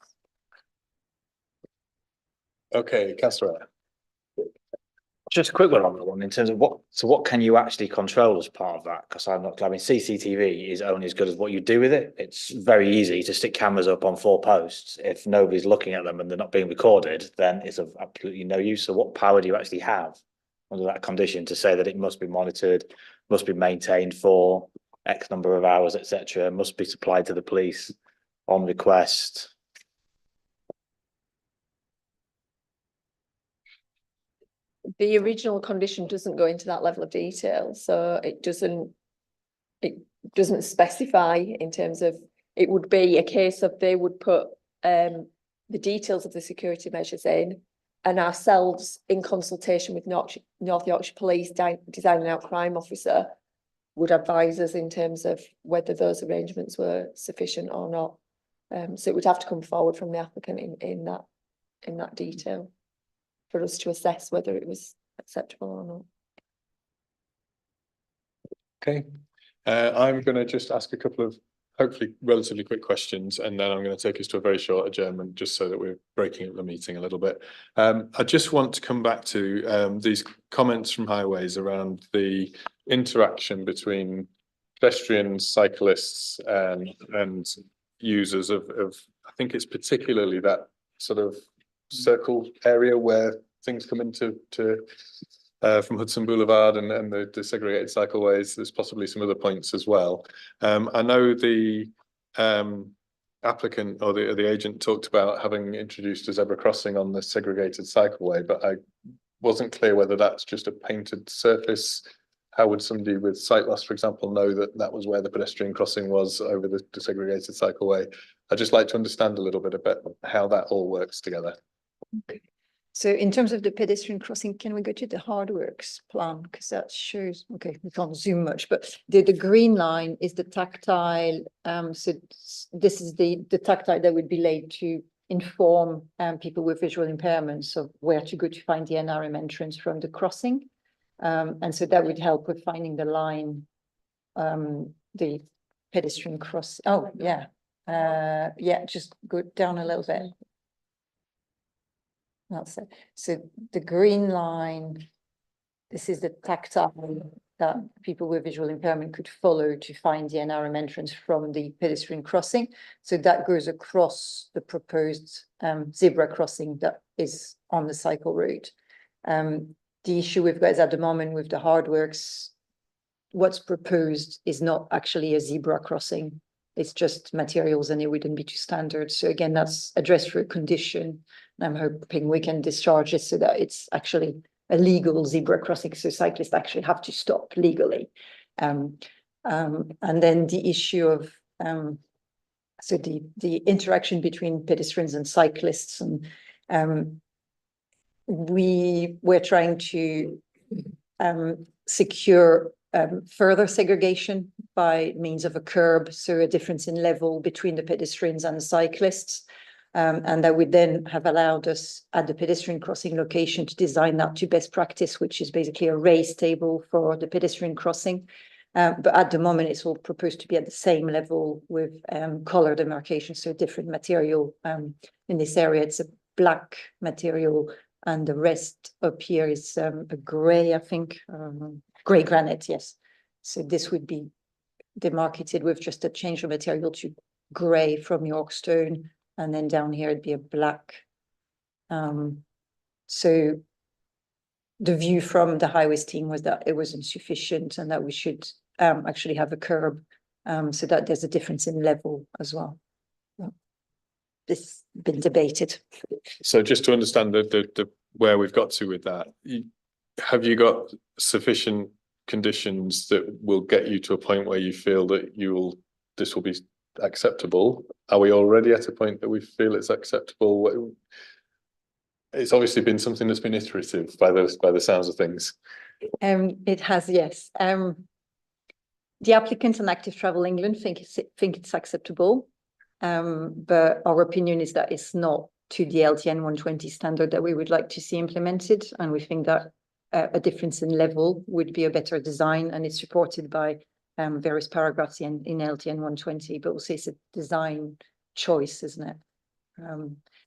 Okay, Councillor. Just a quick one on that one in terms of what can you actually control as part of that? Because I mean, CCTV is only as good as what you do with it. It's very easy to stick cameras up on 4 posts. If nobody's looking at them and they're not being recorded, then it's of absolutely no use. So what power do you actually have under that condition to say that it must be monitored, must be maintained for X number of hours, etc., must be supplied to the police on request? The original condition doesn't go into that level of detail, so it doesn't specify in terms of, it would be a case of they would put the details of the security measures in, and ourselves in consultation with North Yorkshire Police Design and Out Crime Officer would advise us in terms of whether those arrangements were sufficient or not. So it would have to come forward from the applicant in that detail for us to assess whether it was acceptable or not. Okay, I'm going to just ask a couple of hopefully relatively quick questions, and then I'm going to take us to a very short adjournment just so that we're breaking up the meeting a little bit. I just want to come back to these comments from Highways around the interaction between pedestrians, cyclists and users of I think it's particularly that sort of circle area where things come into from Hudson Boulevard and the segregated cycleways. There's possibly some other points as well. I know the applicant or the agent talked about having introduced a zebra crossing on the segregated cycleway, but I wasn't clear whether that's just a painted surface. How would somebody with sight loss, for example, know that that was where the pedestrian crossing was over the segregated cycleway? I'd just like to understand a little bit about how that all works together. Okay. So in terms of the pedestrian crossing, can we go to the hard works plan? Because that shows, okay, we can't zoom much, but the green line is the tactile. So this is the tactile that would be laid to inform people with visual impairments of where to go to find the NRM entrance from the crossing. And so that would help with finding the line, the pedestrian cross. Oh, yeah. Yeah, just go down a little bit. That's it. So the green line, this is the tactile that people with visual impairment could follow to find the NRM entrance from the pedestrian crossing. So that goes across the proposed zebra crossing that is on the cycle route. The issue we've got is at the moment with the hard works, what's proposed is not actually a zebra crossing. It's just materials and it wouldn't be too standard. So again, that's addressed through a condition. And I'm hoping we can discharge it so that it's actually a legal zebra crossing. So cyclists actually have to stop legally. And then the issue of, so the interaction between pedestrians and cyclists, and we're trying to secure further segregation by means of a curb, so a difference in level between the pedestrians and the cyclists. And that would then have allowed us at the pedestrian crossing location to design that to best practice, which is basically a raised table for the pedestrian crossing. But at the moment, it's all proposed to be at the same level with color demarcation, so different material. In this area, it's a black material, and the rest up here is a gray, I think, gray granite, yes. So this would be demarcated with just a change of material to gray from York stone. And then down here, it'd be a black. So the view from the highways team was that it wasn't sufficient and that we should actually have a curb, so that there's a difference in level as well. This has been debated. So just to understand the where we've got to with that. Have you got sufficient conditions that will get you to a point where you feel that this will be acceptable? Are we already at a point that we feel it's acceptable? It's obviously been something that's been iterative by the sounds of things. It has, yes. The applicant and Active Travel England think it's acceptable. But our opinion is that it's not to the LTN 120 standard that we would like to see implemented. And we think that a difference in level would be a better design, and it's supported by various paragraphs in LTN 120, but we'll say it's a design choice, isn't it?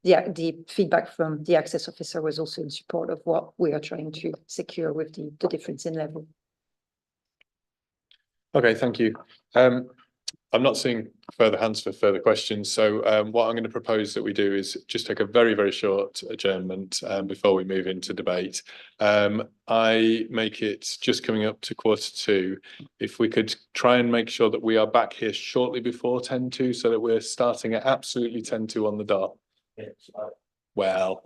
The feedback from the access officer was also in support of what we are trying to secure with the difference in level. Okay, thank you. I'm not seeing further hands for further questions. So what I'm going to propose that we do is just take a very, very short adjournment before we move into debate. I make it just coming up to 1:45. If we could try and make sure that we are back here shortly before 10:02, so that we're starting at absolutely 10:02 on the dot. Well.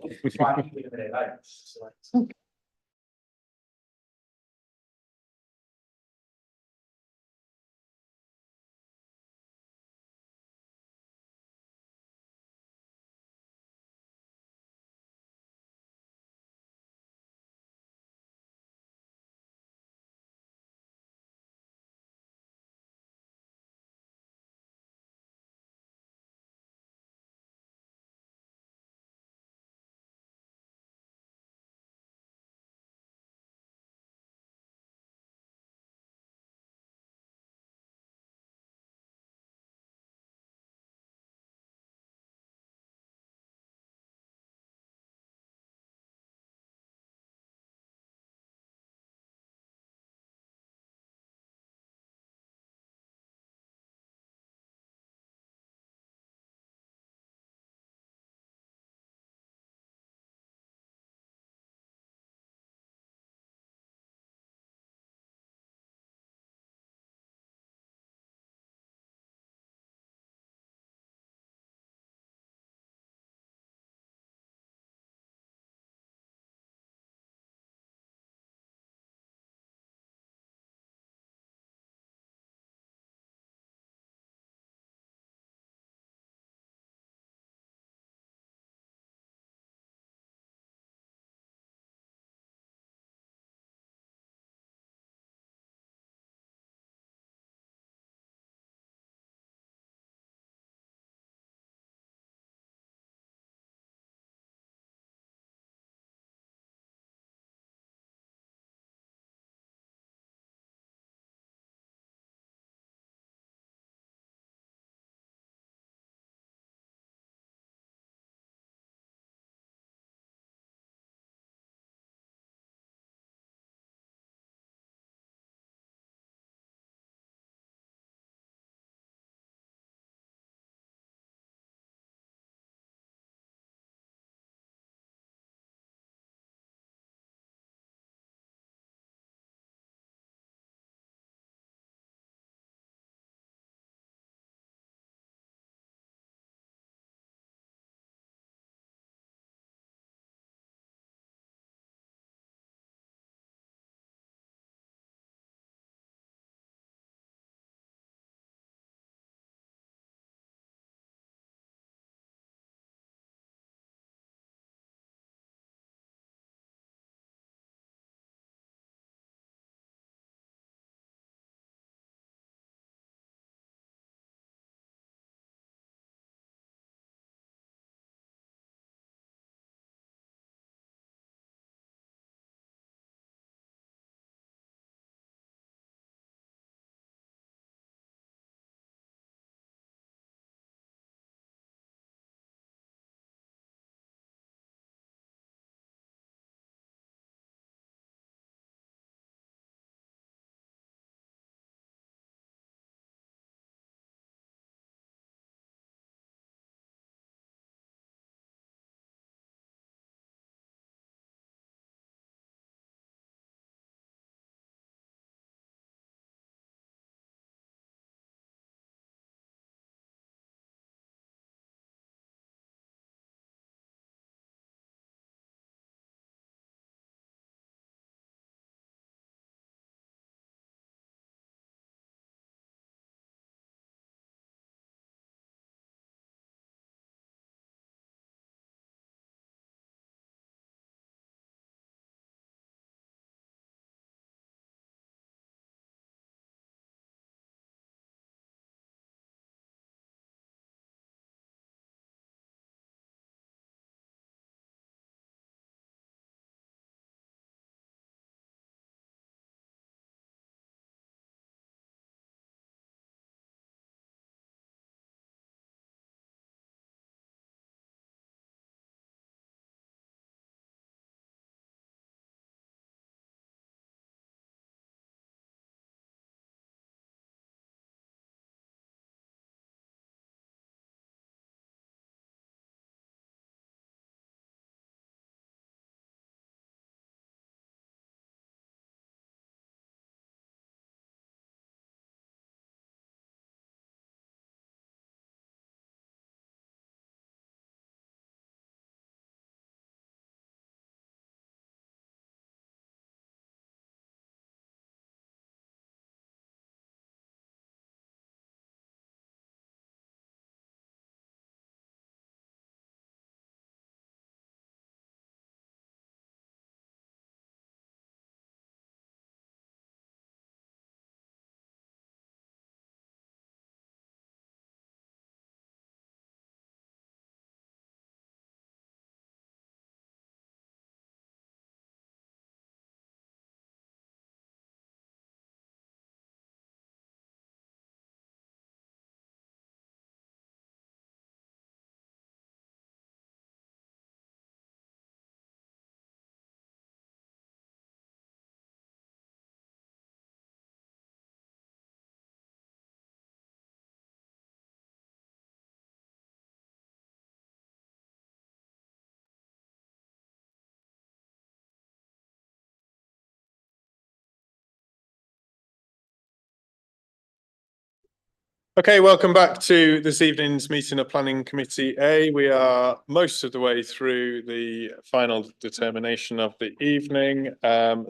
Okay, welcome back to this evening's meeting of Planning Committee A. We are most of the way through the final determination of the evening.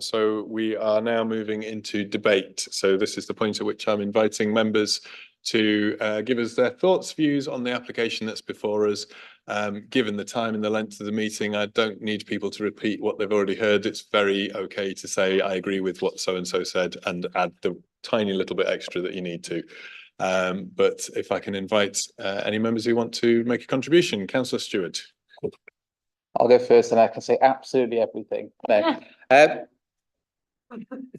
So we are now moving into debate. So this is the point at which I'm inviting members to give us their thoughts, views on the application that's before us. Given the time and the length of the meeting, I don't need people to repeat what they've already heard. It's very okay to say, I agree with what so-and-so said, and add the tiny little bit extra that you need to. But if I can invite any members who want to make a contribution, Councillor Stewart. I'll go first and I can say absolutely everything. No.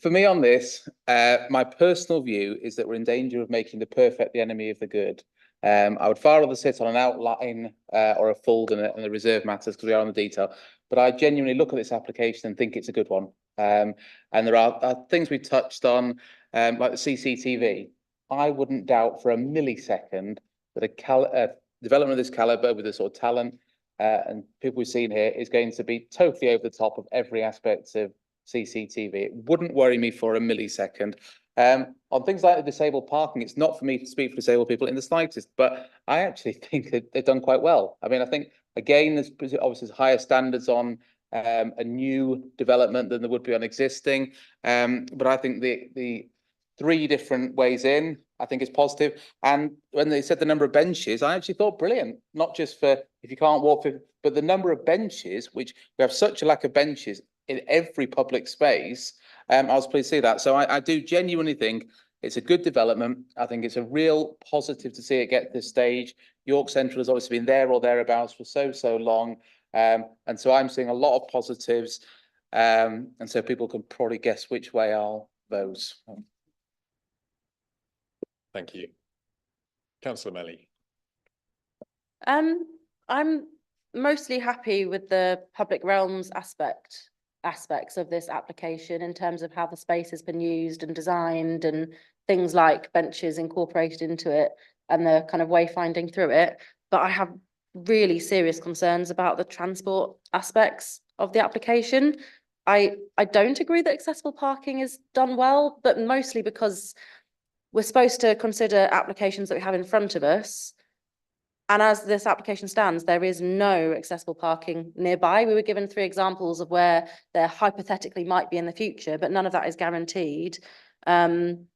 For me on this, my personal view is that we're in danger of making the perfect the enemy of the good. I would far rather sit on an outline or a fold and the reserve matters because we are on the detail. But I genuinely look at this application and think it's a good one. And there are things we touched on, like the CCTV. I wouldn't doubt for a millisecond that a development of this calibre with the sort of talent and people we've seen here is going to be totally over the top of every aspect of CCTV. It wouldn't worry me for a millisecond. On things like the disabled parking, it's not for me to speak for disabled people in the slightest, but I actually think that they've done quite well. I mean, I think, again, there's obviously higher standards on a new development than there would be on existing. But I think the 3 different ways in, I think is positive. And when they said the number of benches, I actually thought brilliant, not just for if you can't walk, but the number of benches, which we have such a lack of benches in every public space. I was pleased to see that. So I do genuinely think it's a good development. I think it's a real positive to see it get to this stage. York Central has obviously been there or thereabouts for so long. And so I'm seeing a lot of positives. And so people can probably guess which way I'll vote. Thank you. Councillor Melly. I'm mostly happy with the public realms aspects of this application in terms of how the space has been used and designed and things like benches incorporated into it and the kind of wayfinding through it. But I have really serious concerns about the transport aspects of the application. I don't agree that accessible parking is done well, but mostly because we're supposed to consider applications that we have in front of us. And as this application stands, there is no accessible parking nearby. We were given 3 examples of where there hypothetically might be in the future, but none of that is guaranteed. And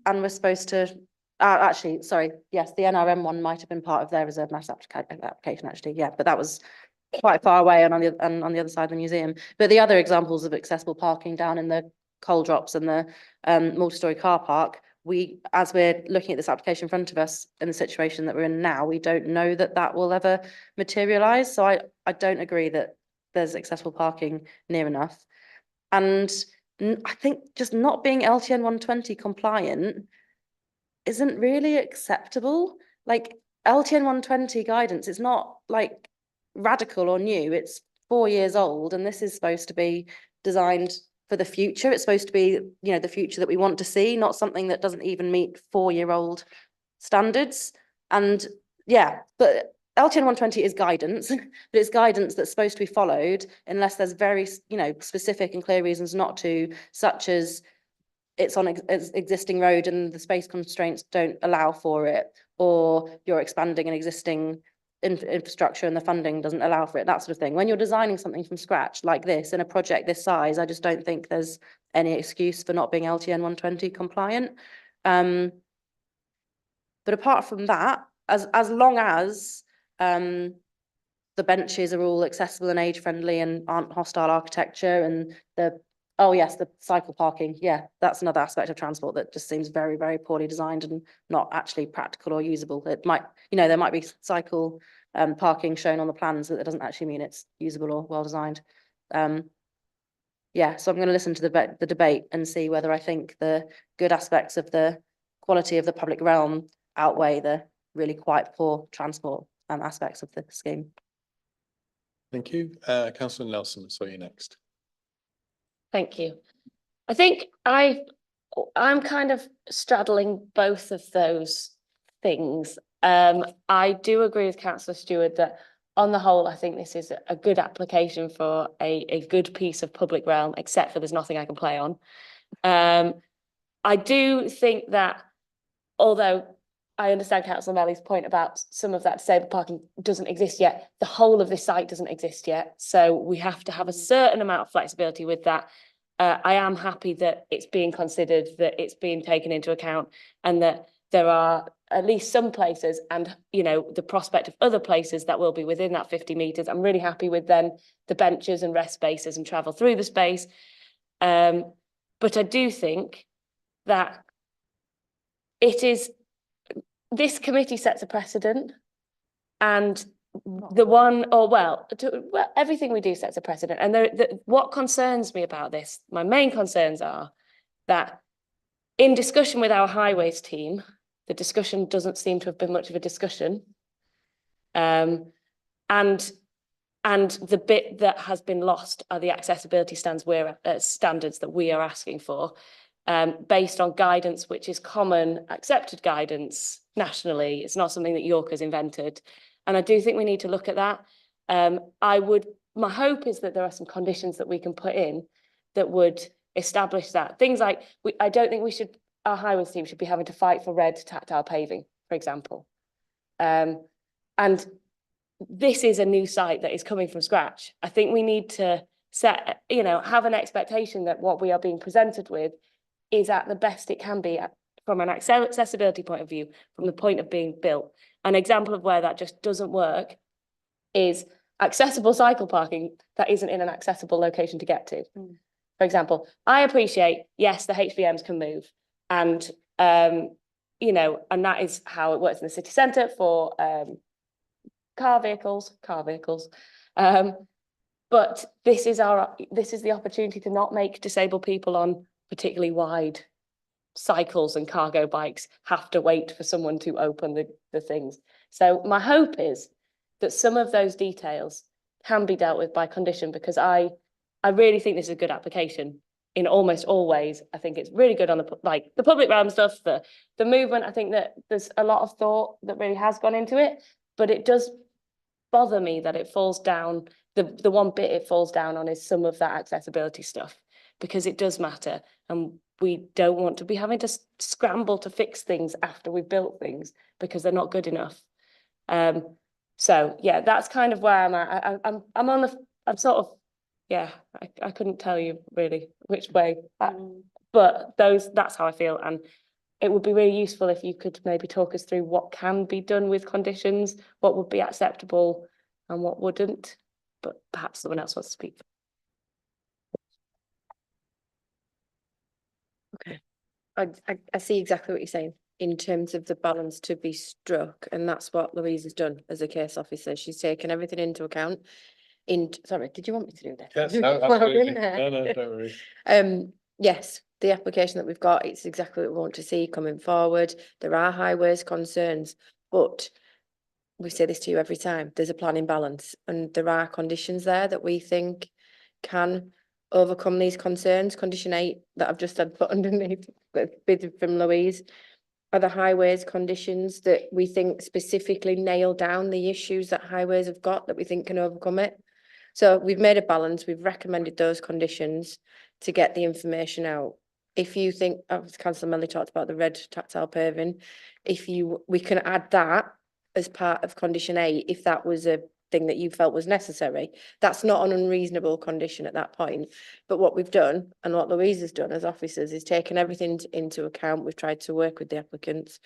we're supposed to, actually, sorry, yes, the NRM one might have been part of their reserve mass application, actually, yeah, but that was quite far away and on the other side of the museum. But the other examples of accessible parking down in the coal drops and the multi-storey car park, as we're looking at this application in front of us in the situation that we're in now, we don't know that that will ever materialise. So I don't agree that there's accessible parking near enough. And I think just not being LTN 120 compliant isn't really acceptable. Like LTN 120 guidance, it's not like radical or new. It's 4 years old, and this is supposed to be designed for the future. It's supposed to be, the future that we want to see, not something that doesn't even meet 4-year-old standards. And yeah, but LTN 120 is guidance, but it's guidance that's supposed to be followed unless there's very, specific and clear reasons not to, such as it's on existing road and the space constraints don't allow for it, or you're expanding an existing infrastructure and the funding doesn't allow for it, that sort of thing. When you're designing something from scratch like this in a project this size, I just don't think there's any excuse for not being LTN 120 compliant. But apart from that, as long as the benches are all accessible and age friendly and aren't hostile architecture, and the cycle parking, that's another aspect of transport that just seems very, very poorly designed and not actually practical or usable. It might, there might be cycle parking shown on the plans, but that doesn't actually mean it's usable or well designed. So I'm going to listen to the debate and see whether I think the good aspects of the quality of the public realm outweigh the really quite poor transport aspects of the scheme. Thank you. Councillor Nelson, so you next. Thank you. I think I'm kind of straddling both of those things. I do agree with Councillor Stewart that on the whole, I think this is a good application for a good piece of public realm, except for there's nothing I can play on. I do think that although I understand Councillor Melly's point about some of that disabled parking doesn't exist yet, the whole of this site doesn't exist yet. So we have to have a certain amount of flexibility with that. I am happy that it's being considered, that it's being taken into account, and that there are at least some places, and the prospect of other places that will be within that 50 metres. I'm really happy with then the benches and rest spaces and travel through the space. But I do think that this committee sets a precedent, and everything we do sets a precedent. And what concerns me about this, my main concerns are that in discussion with our highways team, the discussion doesn't seem to have been much of a discussion. And the bit that has been lost are the accessibility standards that we are asking for, based on guidance which is common, accepted guidance nationally. It's not something that York has invented. And I do think we need to look at that. My hope is that there are some conditions that we can put in that would establish that. Things like, I don't think our highways team should be having to fight for red tactile paving, for example. And this is a new site that is coming from scratch. I think we need to have an expectation that what we are being presented with is at the best it can be from an accessibility point of view, from the point of being built. An example of where that just doesn't work is accessible cycle parking that isn't in an accessible location to get to. For example, I appreciate, yes, the HVMs can move, and and that is how it works in the city centre for car vehicles. But this is the opportunity to not make disabled people on particularly wide cycles and cargo bikes have to wait for someone to open the things. So my hope is that some of those details can be dealt with by condition, because I really think this is a good application in almost all ways. I think it's really good on the public realm stuff, the movement. I think that there's a lot of thought that really has gone into it, but it does bother me that it falls down. The one bit it falls down on is some of that accessibility stuff, because it does matter, and we don't want to be having to scramble to fix things after we've built things because they're not good enough. So yeah, that's kind of where I'm at. I'm sort of, yeah, I couldn't tell you really which way, but that's how I feel. And it would be really useful if you could maybe talk us through what can be done with conditions, what would be acceptable and what wouldn't, but perhaps someone else wants to speak. Okay, I see exactly what you're saying in terms of the balance to be struck, and that's what Louise has done as a case officer. She's taken everything into account. Sorry, did you want me to do this? Yes, no, absolutely. No, don't worry. Yes, the application that we've got, it's exactly what we want to see coming forward. There are highways concerns, but we say this to you every time, there's a planning balance, and there are conditions there that we think can overcome these concerns. Condition 8 that I've just had put underneath bit from Louise are the highways conditions that we think specifically nail down the issues that highways have got that we think can overcome it. So we've made a balance, we've recommended those conditions to get the information out. If you think, as Councillor Melly talked about the red tactile paving, we can add that as part of condition 8 if that was a thing that you felt was necessary. That's not an unreasonable condition at that point. But what we've done, and what Louise has done as officers, is taken everything into account. We've tried to work with the applicants,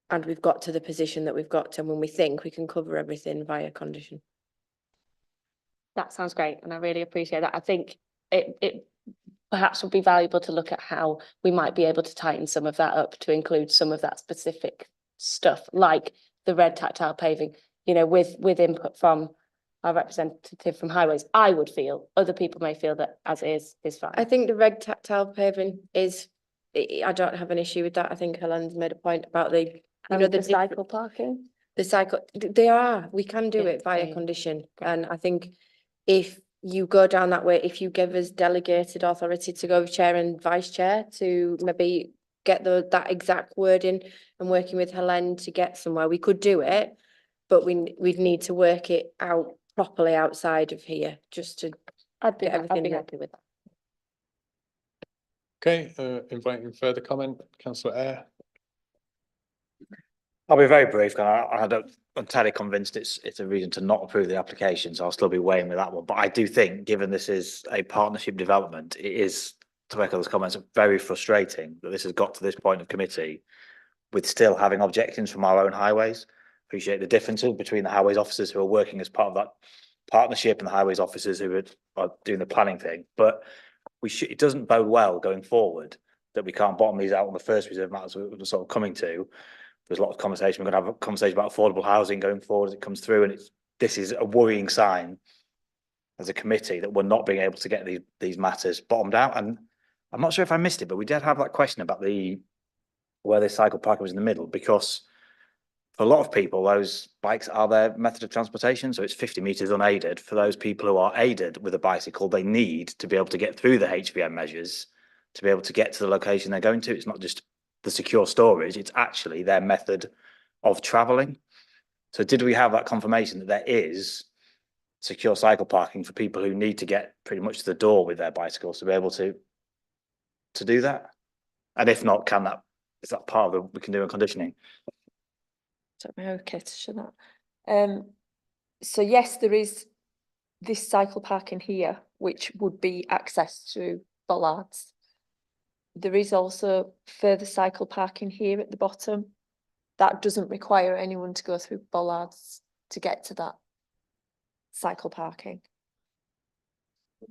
and we've got to the position that we've got to when we think we can cover everything via condition. That sounds great, and I really appreciate that. I think it perhaps would be valuable to look at how we might be able to tighten some of that up to include some of that specific stuff, like the red tactile paving, with input from our representative from highways. I would feel, other people may feel that as is fine. I think the red tactile paving I don't have an issue with that. I think Helen's made a point about the cycle parking. We can do it via condition. And I think if you go down that way, if you give us delegated authority to go with chair and vice chair to maybe get that exact wording, and working with Helen to get somewhere, we could do it, but we'd need to work it out properly outside of here, just to I'd be happy with that. Okay, inviting further comment, Councillor Eyre. I'll be very brief, I'm entirely convinced it's a reason to not approve the application, so I'll still be weighing with that one. But I do think, given this is a partnership development, it is, to echo those comments, very frustrating that this has got to this point of committee with still having objections from our own highways. Appreciate the differences between the highways officers who are working as part of that partnership and the highways officers who are doing the planning thing. But it doesn't bode well going forward that we can't bottom these out on the first reserve matters we're sort of coming to. There's a lot of conversation. We're going to have a conversation about affordable housing going forward as it comes through, and this is a worrying sign as a committee that we're not being able to get these matters bottomed out. And I'm not sure if I missed it, but we did have that question about where the cycle parking was in the middle, because for a lot of people, those bikes are their method of transportation. So it's 50 metres unaided. For those people who are aided with a bicycle, they need to be able to get through the HVM measures to be able to get to the location they're going to. It's not just the secure storage, it's actually their method of travelling. So did we have that confirmation that there is secure cycle parking for people who need to get pretty much to the door with their bicycles to be able to do that? And if not, is that part of we can do in conditioning? Okay to show that. So yes, there is this cycle parking here, which would be access to bollards. There is also further cycle parking here at the bottom. That doesn't require anyone to go through bollards to get to that cycle parking. You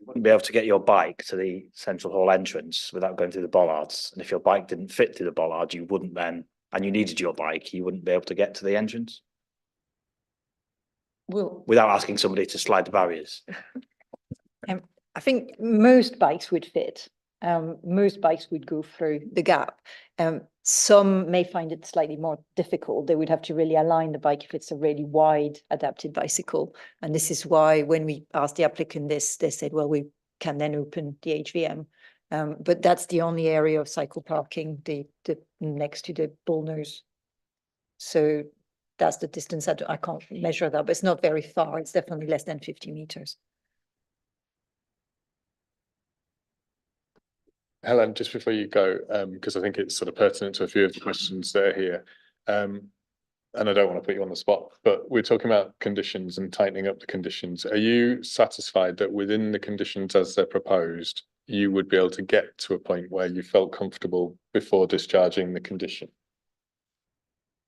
wouldn't be able to get your bike to the central hall entrance without going through the bollards. And if your bike didn't fit through the bollard, you wouldn't then, and you needed your bike, you wouldn't be able to get to the entrance. Well, without asking somebody to slide the barriers. I think most bikes would fit. Most bikes would go through the gap. Some may find it slightly more difficult. They would have to really align the bike if it's a really wide adapted bicycle. And this is why when we asked the applicant this, they said, well, we can then open the HVM. But that's the only area of cycle parking, the next to the bull nose. So that's the distance. I can't measure that, but it's not very far. It's definitely less than 50 meters. Helen, just before you go, because I think it's sort of pertinent to a few of the questions that are here. And I don't want to put you on the spot, but we're talking about conditions and tightening up the conditions. Are you satisfied that within the conditions as they're proposed, you would be able to get to a point where you felt comfortable before discharging the condition?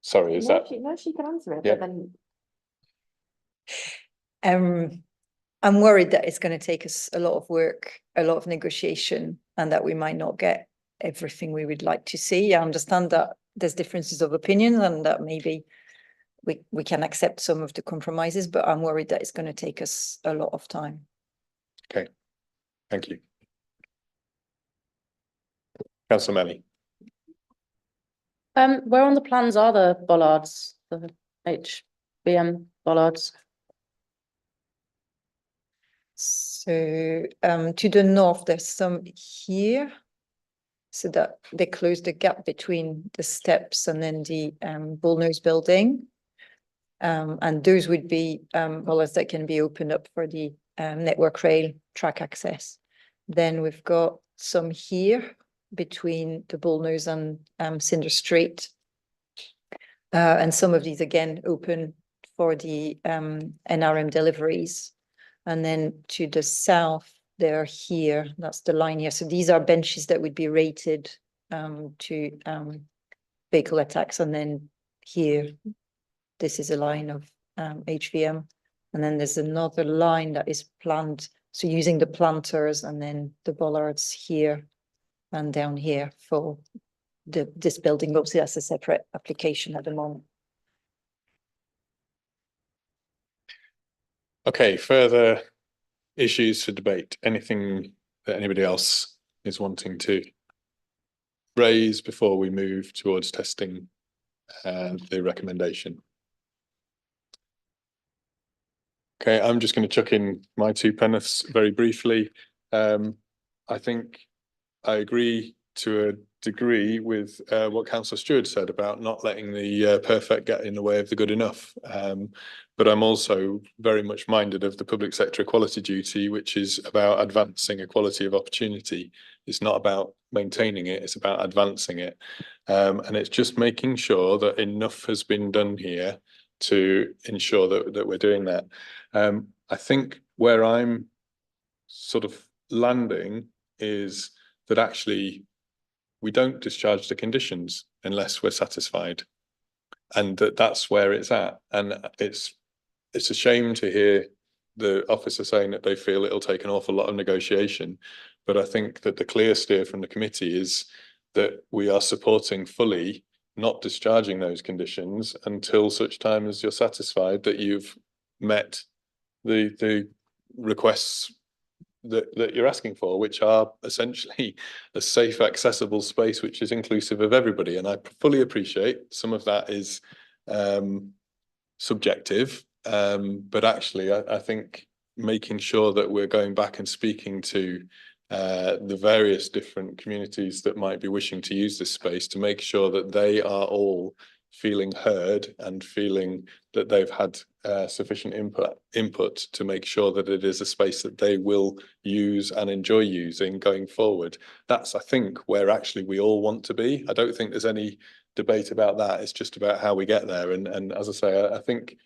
Sorry, is that? No, she can answer it, Yeah. but then. I'm worried that it's going to take us a lot of work, a lot of negotiation, and that we might not get everything we would like to see. I understand that there's differences of opinion and that maybe we can accept some of the compromises, but I'm worried that it's going to take us a lot of time. Okay, thank you. Councillor Melly. Where on the plans are the bollards, the HVM bollards? So to the north, there's some here, so that they close the gap between the steps and then the bullnose building. And those would be bollards that can be opened up for the network rail track access. Then we've got some here between the bullnose and Cinder Street. And some of these again open for the NRM deliveries. And then to the south, they're here. That's the line here. So these are benches that would be rated to vehicle attacks. And then here, this is a line of HVM. And then there's another line that is planned. So using the planters and then the bollards here and down here for this building. Obviously, that's a separate application at the moment. Okay, further issues for debate? Anything that anybody else is wanting to raise before we move towards testing the recommendation? Okay, I'm just going to chuck in my two penneths very briefly. I think I agree to a degree with what Councillor Stewart said about not letting the perfect get in the way of the good enough. But I'm also very much minded of the public sector equality duty, which is about advancing equality of opportunity. It's not about maintaining it, it's about advancing it. And it's just making sure that enough has been done here to ensure that we're doing that. I think where I'm sort of landing is that actually we don't discharge the conditions unless we're satisfied, and that's where it's at. And it's a shame to hear the officer saying that they feel it'll take an awful lot of negotiation, but I think that the clear steer from the committee is that we are supporting fully not discharging those conditions until such time as you're satisfied that you've met the requests that you're asking for, which are essentially a safe, accessible space which is inclusive of everybody. And I fully appreciate some of that is subjective, but actually I think making sure that we're going back and speaking to the various different communities that might be wishing to use this space, to make sure that they are all feeling heard and feeling that they've had sufficient input to make sure that it is a space that they will use and enjoy using going forward. That's, I think, where actually we all want to be. I don't think there's any debate about that. It's just about how we get there. And as I say, I think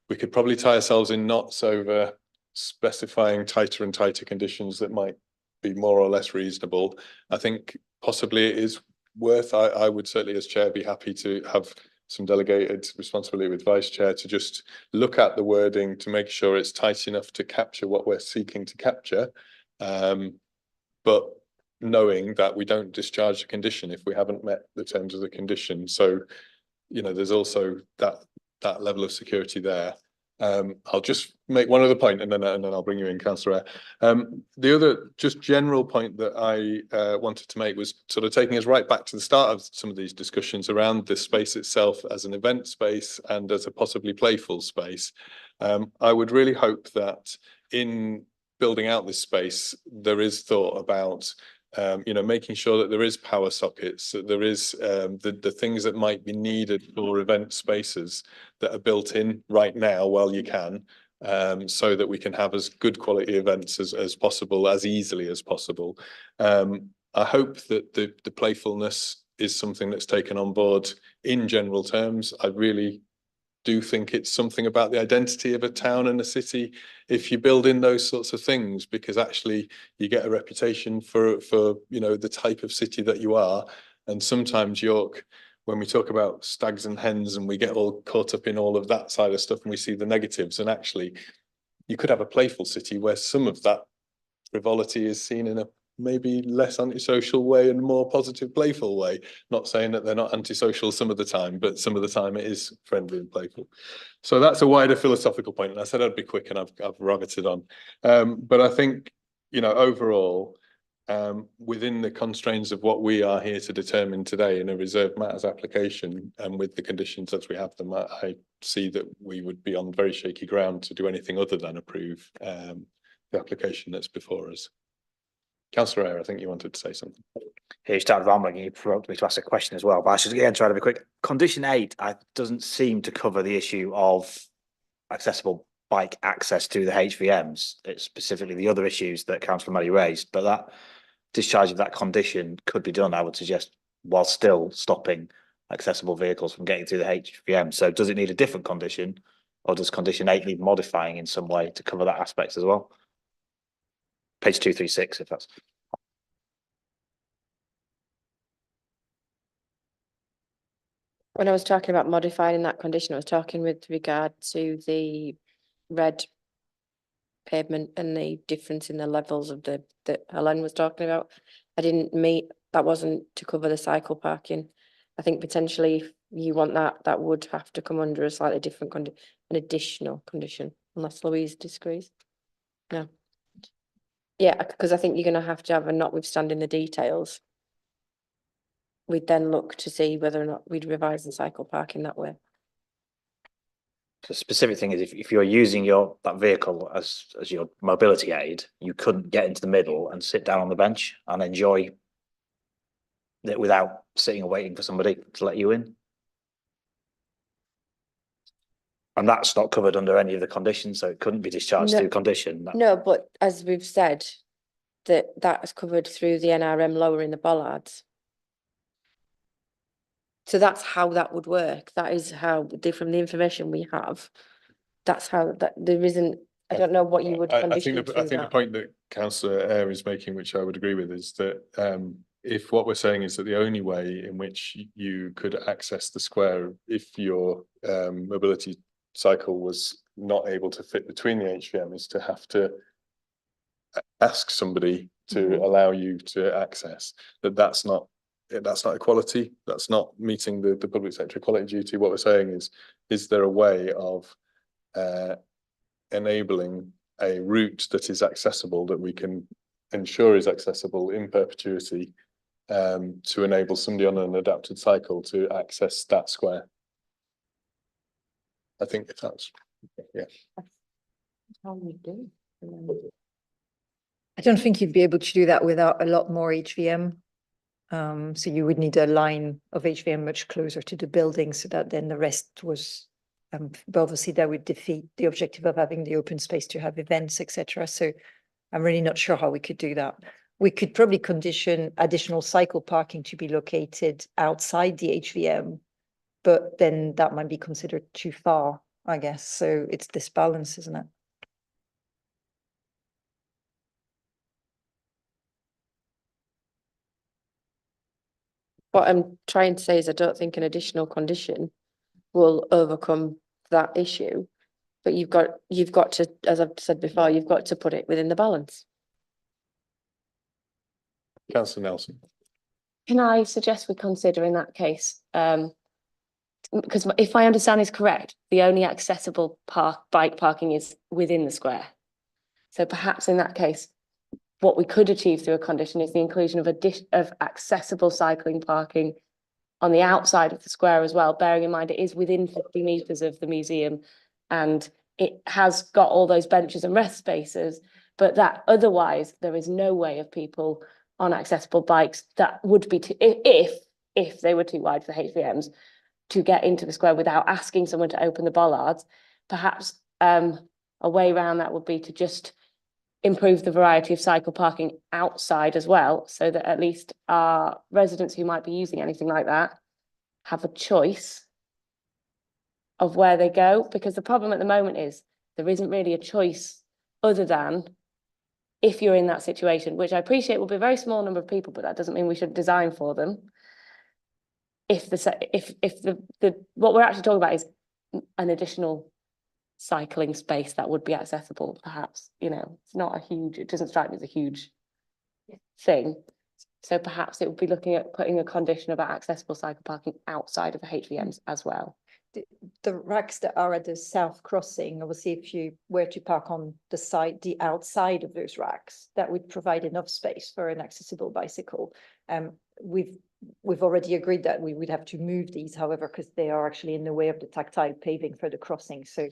we could probably tie ourselves in knots over specifying tighter and tighter conditions that might be more or less reasonable. I think possibly it is worth, I would certainly as chair be happy to have some delegated responsibility with vice chair to just look at the wording to make sure it's tight enough to capture what we're seeking to capture, but knowing that we don't discharge a condition if we haven't met the terms of the condition. So, you know, there's also that level of security there. I'll just make one other point and then I'll bring you in, Councillor Eyre. The other just general point that I wanted to make was sort of taking us right back to the start of some of these discussions around the space itself as an event space and as a possibly playful space. I would really hope that in building out this space, there is thought about you know, making sure that there is power sockets, that there is the things that might be needed for event spaces that are built in right now while you can, so that we can have as good quality events as possible, as easily as possible. I hope that the playfulness is something that's taken on board in general terms. I really do think it's something about the identity of a town and a city if you build in those sorts of things, because actually you get a reputation for you know, the type of city that you are. And sometimes York, when we talk about stags and hens and we get all caught up in all of that side of stuff and we see the negatives, and actually you could have a playful city where some of that frivolity is seen in a maybe less antisocial way and more positive, playful way. Not saying that they're not antisocial some of the time, but some of the time it is friendly and playful. So that's a wider philosophical point. And I said I'd be quick and I've rabbited on. But I think, you know, overall, within the constraints of what we are here to determine today in a reserved matters application and with the conditions as we have them, I see that we would be on very shaky ground to do anything other than approve the application that's before us. Councillor Eyre, I think you wanted to say something. Here you started rambling and you provoked me to ask a question as well, but I should again try to be quick. Condition 8 doesn't seem to cover the issue of accessible bike access to the HVMs. It's specifically the other issues that Councillor Murray raised, but that discharge of that condition could be done, I would suggest, while still stopping accessible vehicles from getting through the HVM. So does it need a different condition, or does condition 8 need modifying in some way to cover that aspect as well? Page 236, if that's. When I was talking about modifying that condition, I was talking with regard to the red pavement and the difference in the levels of that Helen was talking about. I didn't meet, that wasn't to cover the cycle parking. I think potentially if you want that would have to come under a slightly different an additional condition, unless Louise disagrees. No. Yeah, because I think you're going to have a notwithstanding the details. We'd then look to see whether or not we'd revise the cycle parking that way. The specific thing is if you're using that vehicle as your mobility aid, you couldn't get into the middle and sit down on the bench and enjoy that without sitting and waiting for somebody to let you in. And that's not covered under any of the conditions, so it couldn't be discharged No. through condition. No, but as we've said, that is covered through the NRM lowering the bollards. So that's how that would work. That is how, from the information we have, that's how that there isn't. I don't know what you would condition to I think the that. point that Councillor Eyre is making, which I would agree with, is that if what we're saying is that the only way in which you could access the square if your mobility cycle was not able to fit between the HVM is to have to ask somebody to allow you to access, that's not equality, that's not meeting the public sector equality duty. What we're saying is there a way of enabling a route that is accessible, that we can ensure is accessible in perpetuity, to enable somebody on an adapted cycle to access that square. I think if that's, yeah. How we do. I don't think you'd be able to do that without a lot more HVM. So you would need a line of HVM much closer to the building so that then the rest was, but obviously that would defeat the objective of having the open space to have events, etc. So I'm really not sure how we could do that. We could probably condition additional cycle parking to be located outside the HVM, but then that might be considered too far, I guess. So it's this balance, isn't it? What I'm trying to say is I don't think an additional condition will overcome that issue. But you've got to, as I've said before, you've got to put it within the balance. Councillor Nelson. Can I suggest we consider in that case, because if I understand is correct, the only accessible bike parking is within the square. So perhaps in that case, what we could achieve through a condition is the inclusion of accessible cycling parking on the outside of the square as well, bearing in mind it is within 50 metres of the museum and it has got all those benches and rest spaces, but that otherwise there is no way of people on accessible bikes that would be if they were too wide for HVMs to get into the square without asking someone to open the bollards. Perhaps a way around that would be to just improve the variety of cycle parking outside as well, so that at least our residents who might be using anything like that have a choice of where they go. Because the problem at the moment is there isn't really a choice other than if you're in that situation, which I appreciate will be a very small number of people, but that doesn't mean we should design for them. If what we're actually talking about is an additional cycling space that would be accessible, perhaps, it's not a huge, it doesn't strike me as a huge thing. So perhaps it would be looking at putting a condition about accessible cycle parking outside of the HVMs as well. The racks that are at the south crossing, obviously, if you were to park on the outside of those racks, that would provide enough space for an accessible bicycle. We've already agreed that we would have to move these, however, because they are actually in the way of the tactile paving for the crossing. So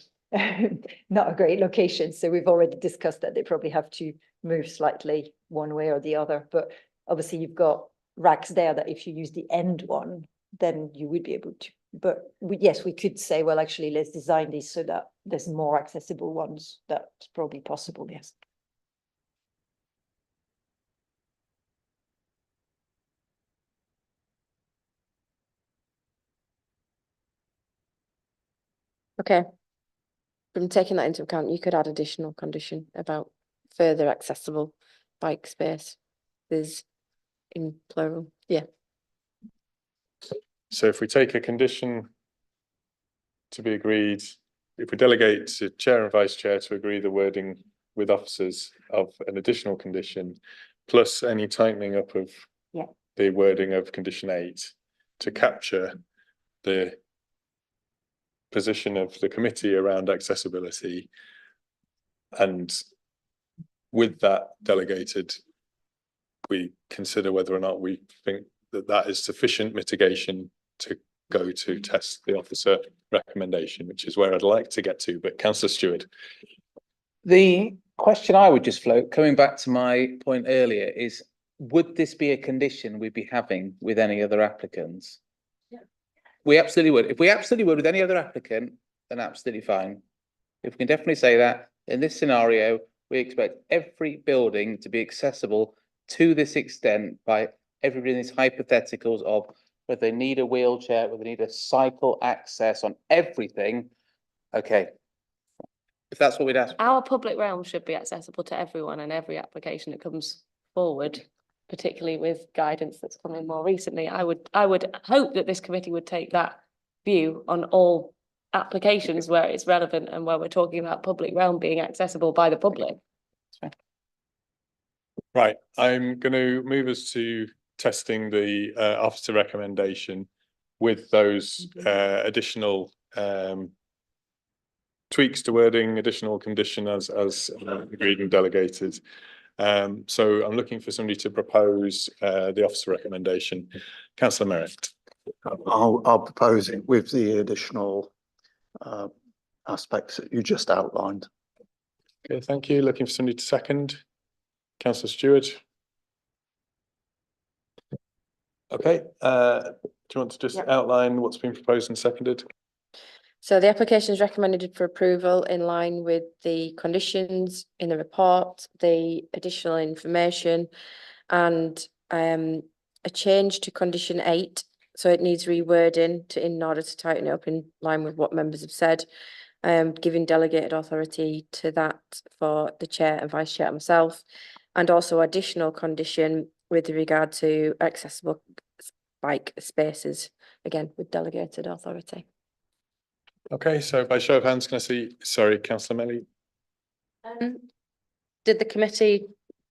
not a great location. So we've already discussed that they probably have to move slightly one way or the other. But obviously you've got racks there that if you use the end one, then you would be able to. But yes, we could say, well, actually, let's design these so that there's more accessible ones. That's probably possible, yes. Okay. From taking that into account, you could add additional condition about further accessible bike space. There's in plural, yeah. So if we take a condition to be agreed, if we delegate to chair and vice chair to agree the wording with officers of an additional condition, plus any tightening up of the wording of condition 8 to capture the position of the committee around accessibility, and with that delegated, we consider whether or not we think that that is sufficient mitigation to go to test the officer recommendation, which is where I'd like to get to. But Councillor Stewart. The question I would just float, coming back to my point earlier, is would this be a condition we'd be having with any other applicants? We absolutely would. If we absolutely would with any other applicant, then absolutely fine. If we can definitely say that, in this scenario, we expect every building to be accessible to this extent by everybody in these hypotheticals of whether they need a wheelchair, whether they need a cycle access on everything. Okay. If that's what we'd ask. Our public realm should be accessible to everyone and every application that comes forward, particularly with guidance that's come in more recently. I would hope that this committee would take that view on all applications where it's relevant and where we're talking about public realm being accessible by the public. Right, I'm going to move us to testing the officer recommendation with those additional tweaks to wording, additional condition as agreed and delegated. So I'm looking for somebody to propose the officer recommendation. Councillor Merritt. I'll propose it with the additional aspects that you just outlined. Okay, thank you. Looking for somebody to second. Councillor Stewart. Okay, do you want to just outline what's been proposed and seconded? So the application is recommended for approval in line with the conditions in the report, the additional information, and a change to condition 8. So it needs rewording in order to tighten it up in line with what members have said, giving delegated authority to that for the chair and vice chair and myself, and also additional condition with regard to accessible bike spaces, again with delegated authority. Okay, so by show of hands, can I see, sorry, Councillor Melly? Did the committee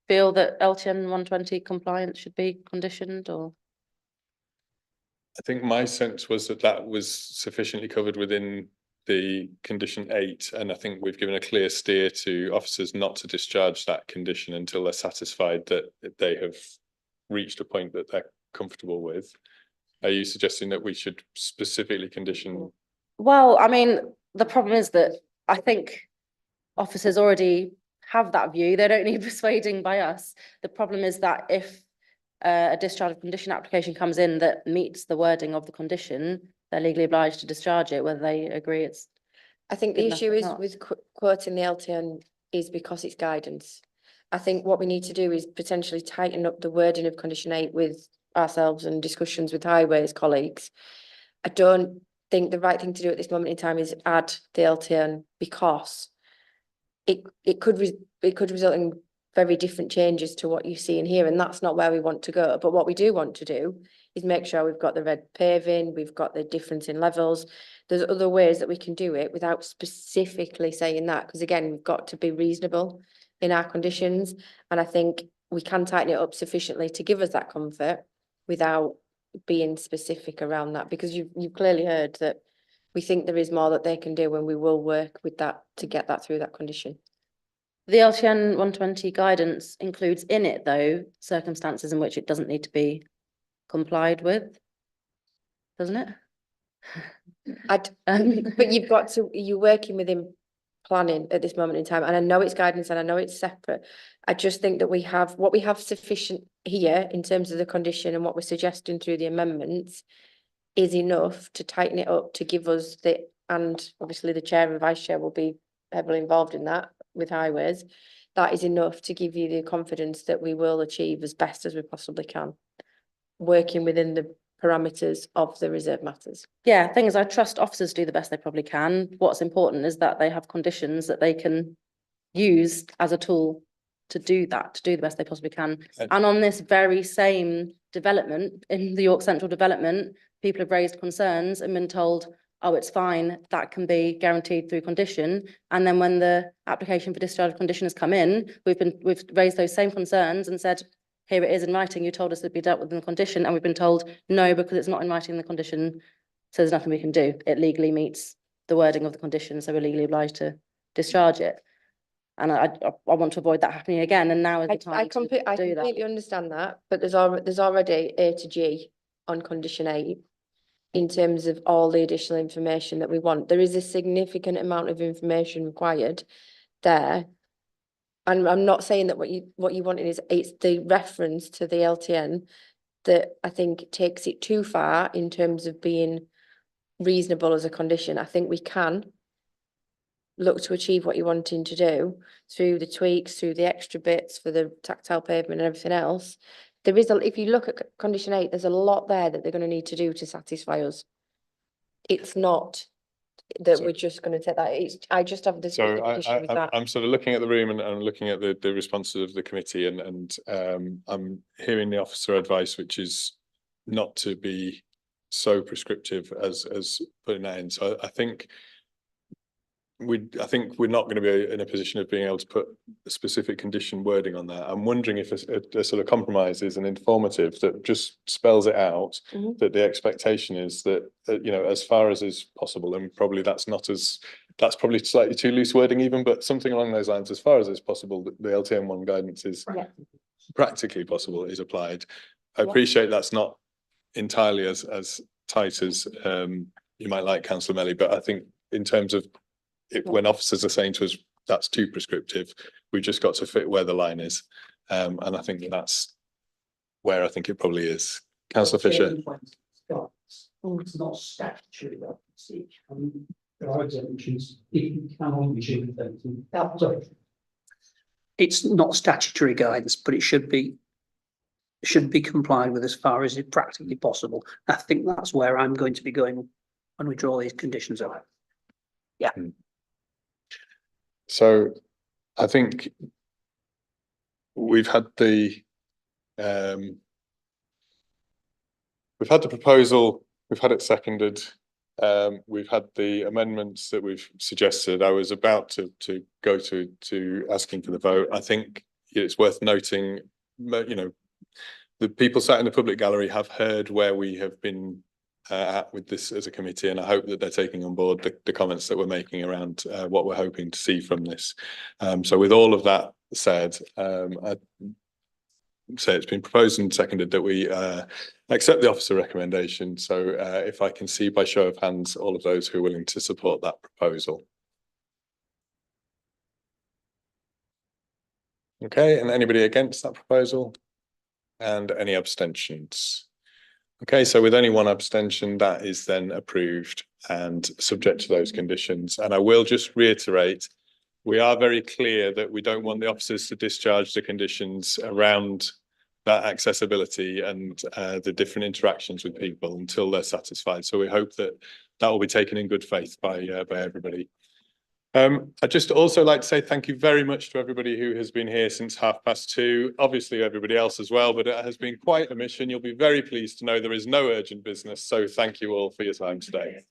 feel that LTN 120 compliance should be conditioned, or? I think my sense was that that was sufficiently covered within the condition 8, and I think we've given a clear steer to officers not to discharge that condition until they're satisfied that they have reached a point that they're comfortable with. Are you suggesting that we should specifically condition? Well, I mean, the problem is that I think officers already have that view. They don't need persuading by us. The problem is that if a discharge of condition application comes in that meets the wording of the condition, they're legally obliged to discharge it, whether they agree it's. I think the issue is with quoting the LTN is because it's guidance. I think what we need to do is potentially tighten up the wording of condition 8 with ourselves and discussions with highways colleagues. I don't think the right thing to do at this moment in time is add the LTN because it could result in very different changes to what you see in here, and that's not where we want to go. But what we do want to do is make sure we've got the red paving, we've got the difference in levels. There's other ways that we can do it without specifically saying that, because again, we've got to be reasonable in our conditions, and I think we can tighten it up sufficiently to give us that comfort without being specific around that, because you've clearly heard that we think there is more that they can do, and we will work with that to get that through that condition. The LTN 120 guidance includes in it, though, circumstances in which it doesn't need to be complied with, doesn't it? But you're working within planning at this moment in time, and I know it's guidance and I know it's separate. I just think that we have sufficient here in terms of the condition, and what we're suggesting through the amendments is enough to tighten it up to give us and obviously the chair and vice chair will be heavily involved in that with highways. That is enough to give you the confidence that we will achieve as best as we possibly can, working within the parameters of the reserve matters. Yeah, thing is, I trust officers do the best they probably can. What's important is that they have conditions that they can use as a tool to do that, to do the best they possibly can. And on this very same development, in the York Central development, people have raised concerns and been told, oh, it's fine, that can be guaranteed through condition. And then when the application for discharge of condition has come in, we've raised those same concerns and said, here it is in writing, you told us it'd be dealt with in the condition, and we've been told, no, because it's not in writing in the condition, so there's nothing we can do. It legally meets the wording of the condition, so we're legally obliged to discharge it. And I want to avoid that happening again, and now is the time I completely understand that, but there's already A to G on condition 8 in terms of all the additional information that we want. There is a significant amount of information required there and I'm not saying that what you wanted is, it's the reference to the LTN that I think takes it too far in terms of being reasonable as a condition. I think we can look to achieve what you're wanting to do through the tweaks, through the extra bits for the tactile pavement and everything else. There is if you look at condition 8, there's a lot there that they're going to need to do to satisfy us. It's not that we're just going to take that. I just have this issue with that. I'm sort of looking at the room and I'm looking at the responses of the committee, and I'm hearing the officer advice, which is not to be so prescriptive as putting that in. So I think we're not going to be in a position of being able to put a specific condition wording on that. I'm wondering if a sort of compromise is an informative that just spells it out, that the expectation is that, you know, as far as is possible, and probably that's probably slightly too loose wording even, but something along those lines, as far as is possible, the LTM1 guidance is practically possible, is applied. I appreciate that's not entirely as tight as you might like, Councillor Melly, but I think in terms of when officers are saying to us that's too prescriptive, we've just got to fit where the line is, and I think that's where I think it probably is. Councillor Fisher. It's not statutory. There are exemptions if you can only achieve things. It's not statutory guidance, but it should be complied with as far as is practically possible. I think that's where I'm going to be going when we draw these conditions out. Yeah. So I think we've had the proposal, we've had it seconded, we've had the amendments that we've suggested. I was about to go to asking for the vote. I think it's worth noting, you know, the people sat in the public gallery have heard where we have been at with this as a committee, and I hope that they're taking on board the comments that we're making around what we're hoping to see from this. So with all of that said, I'd say it's been proposed and seconded that we accept the officer recommendation. So if I can see by show of hands all of those who are willing to support that proposal. Okay, and anybody against that proposal? And any abstentions? Okay, so with only one abstention, that is then approved and subject to those conditions. And I will just reiterate, we are very clear that we don't want the officers to discharge the conditions around that accessibility and the different interactions with people until they're satisfied. So we hope that that will be taken in good faith by everybody. I'd just also like to say thank you very much to everybody who has been here since 2:30. Obviously everybody else as well, but it has been quite a mission. You'll be very pleased to know there is no urgent business. So thank you all for your time today.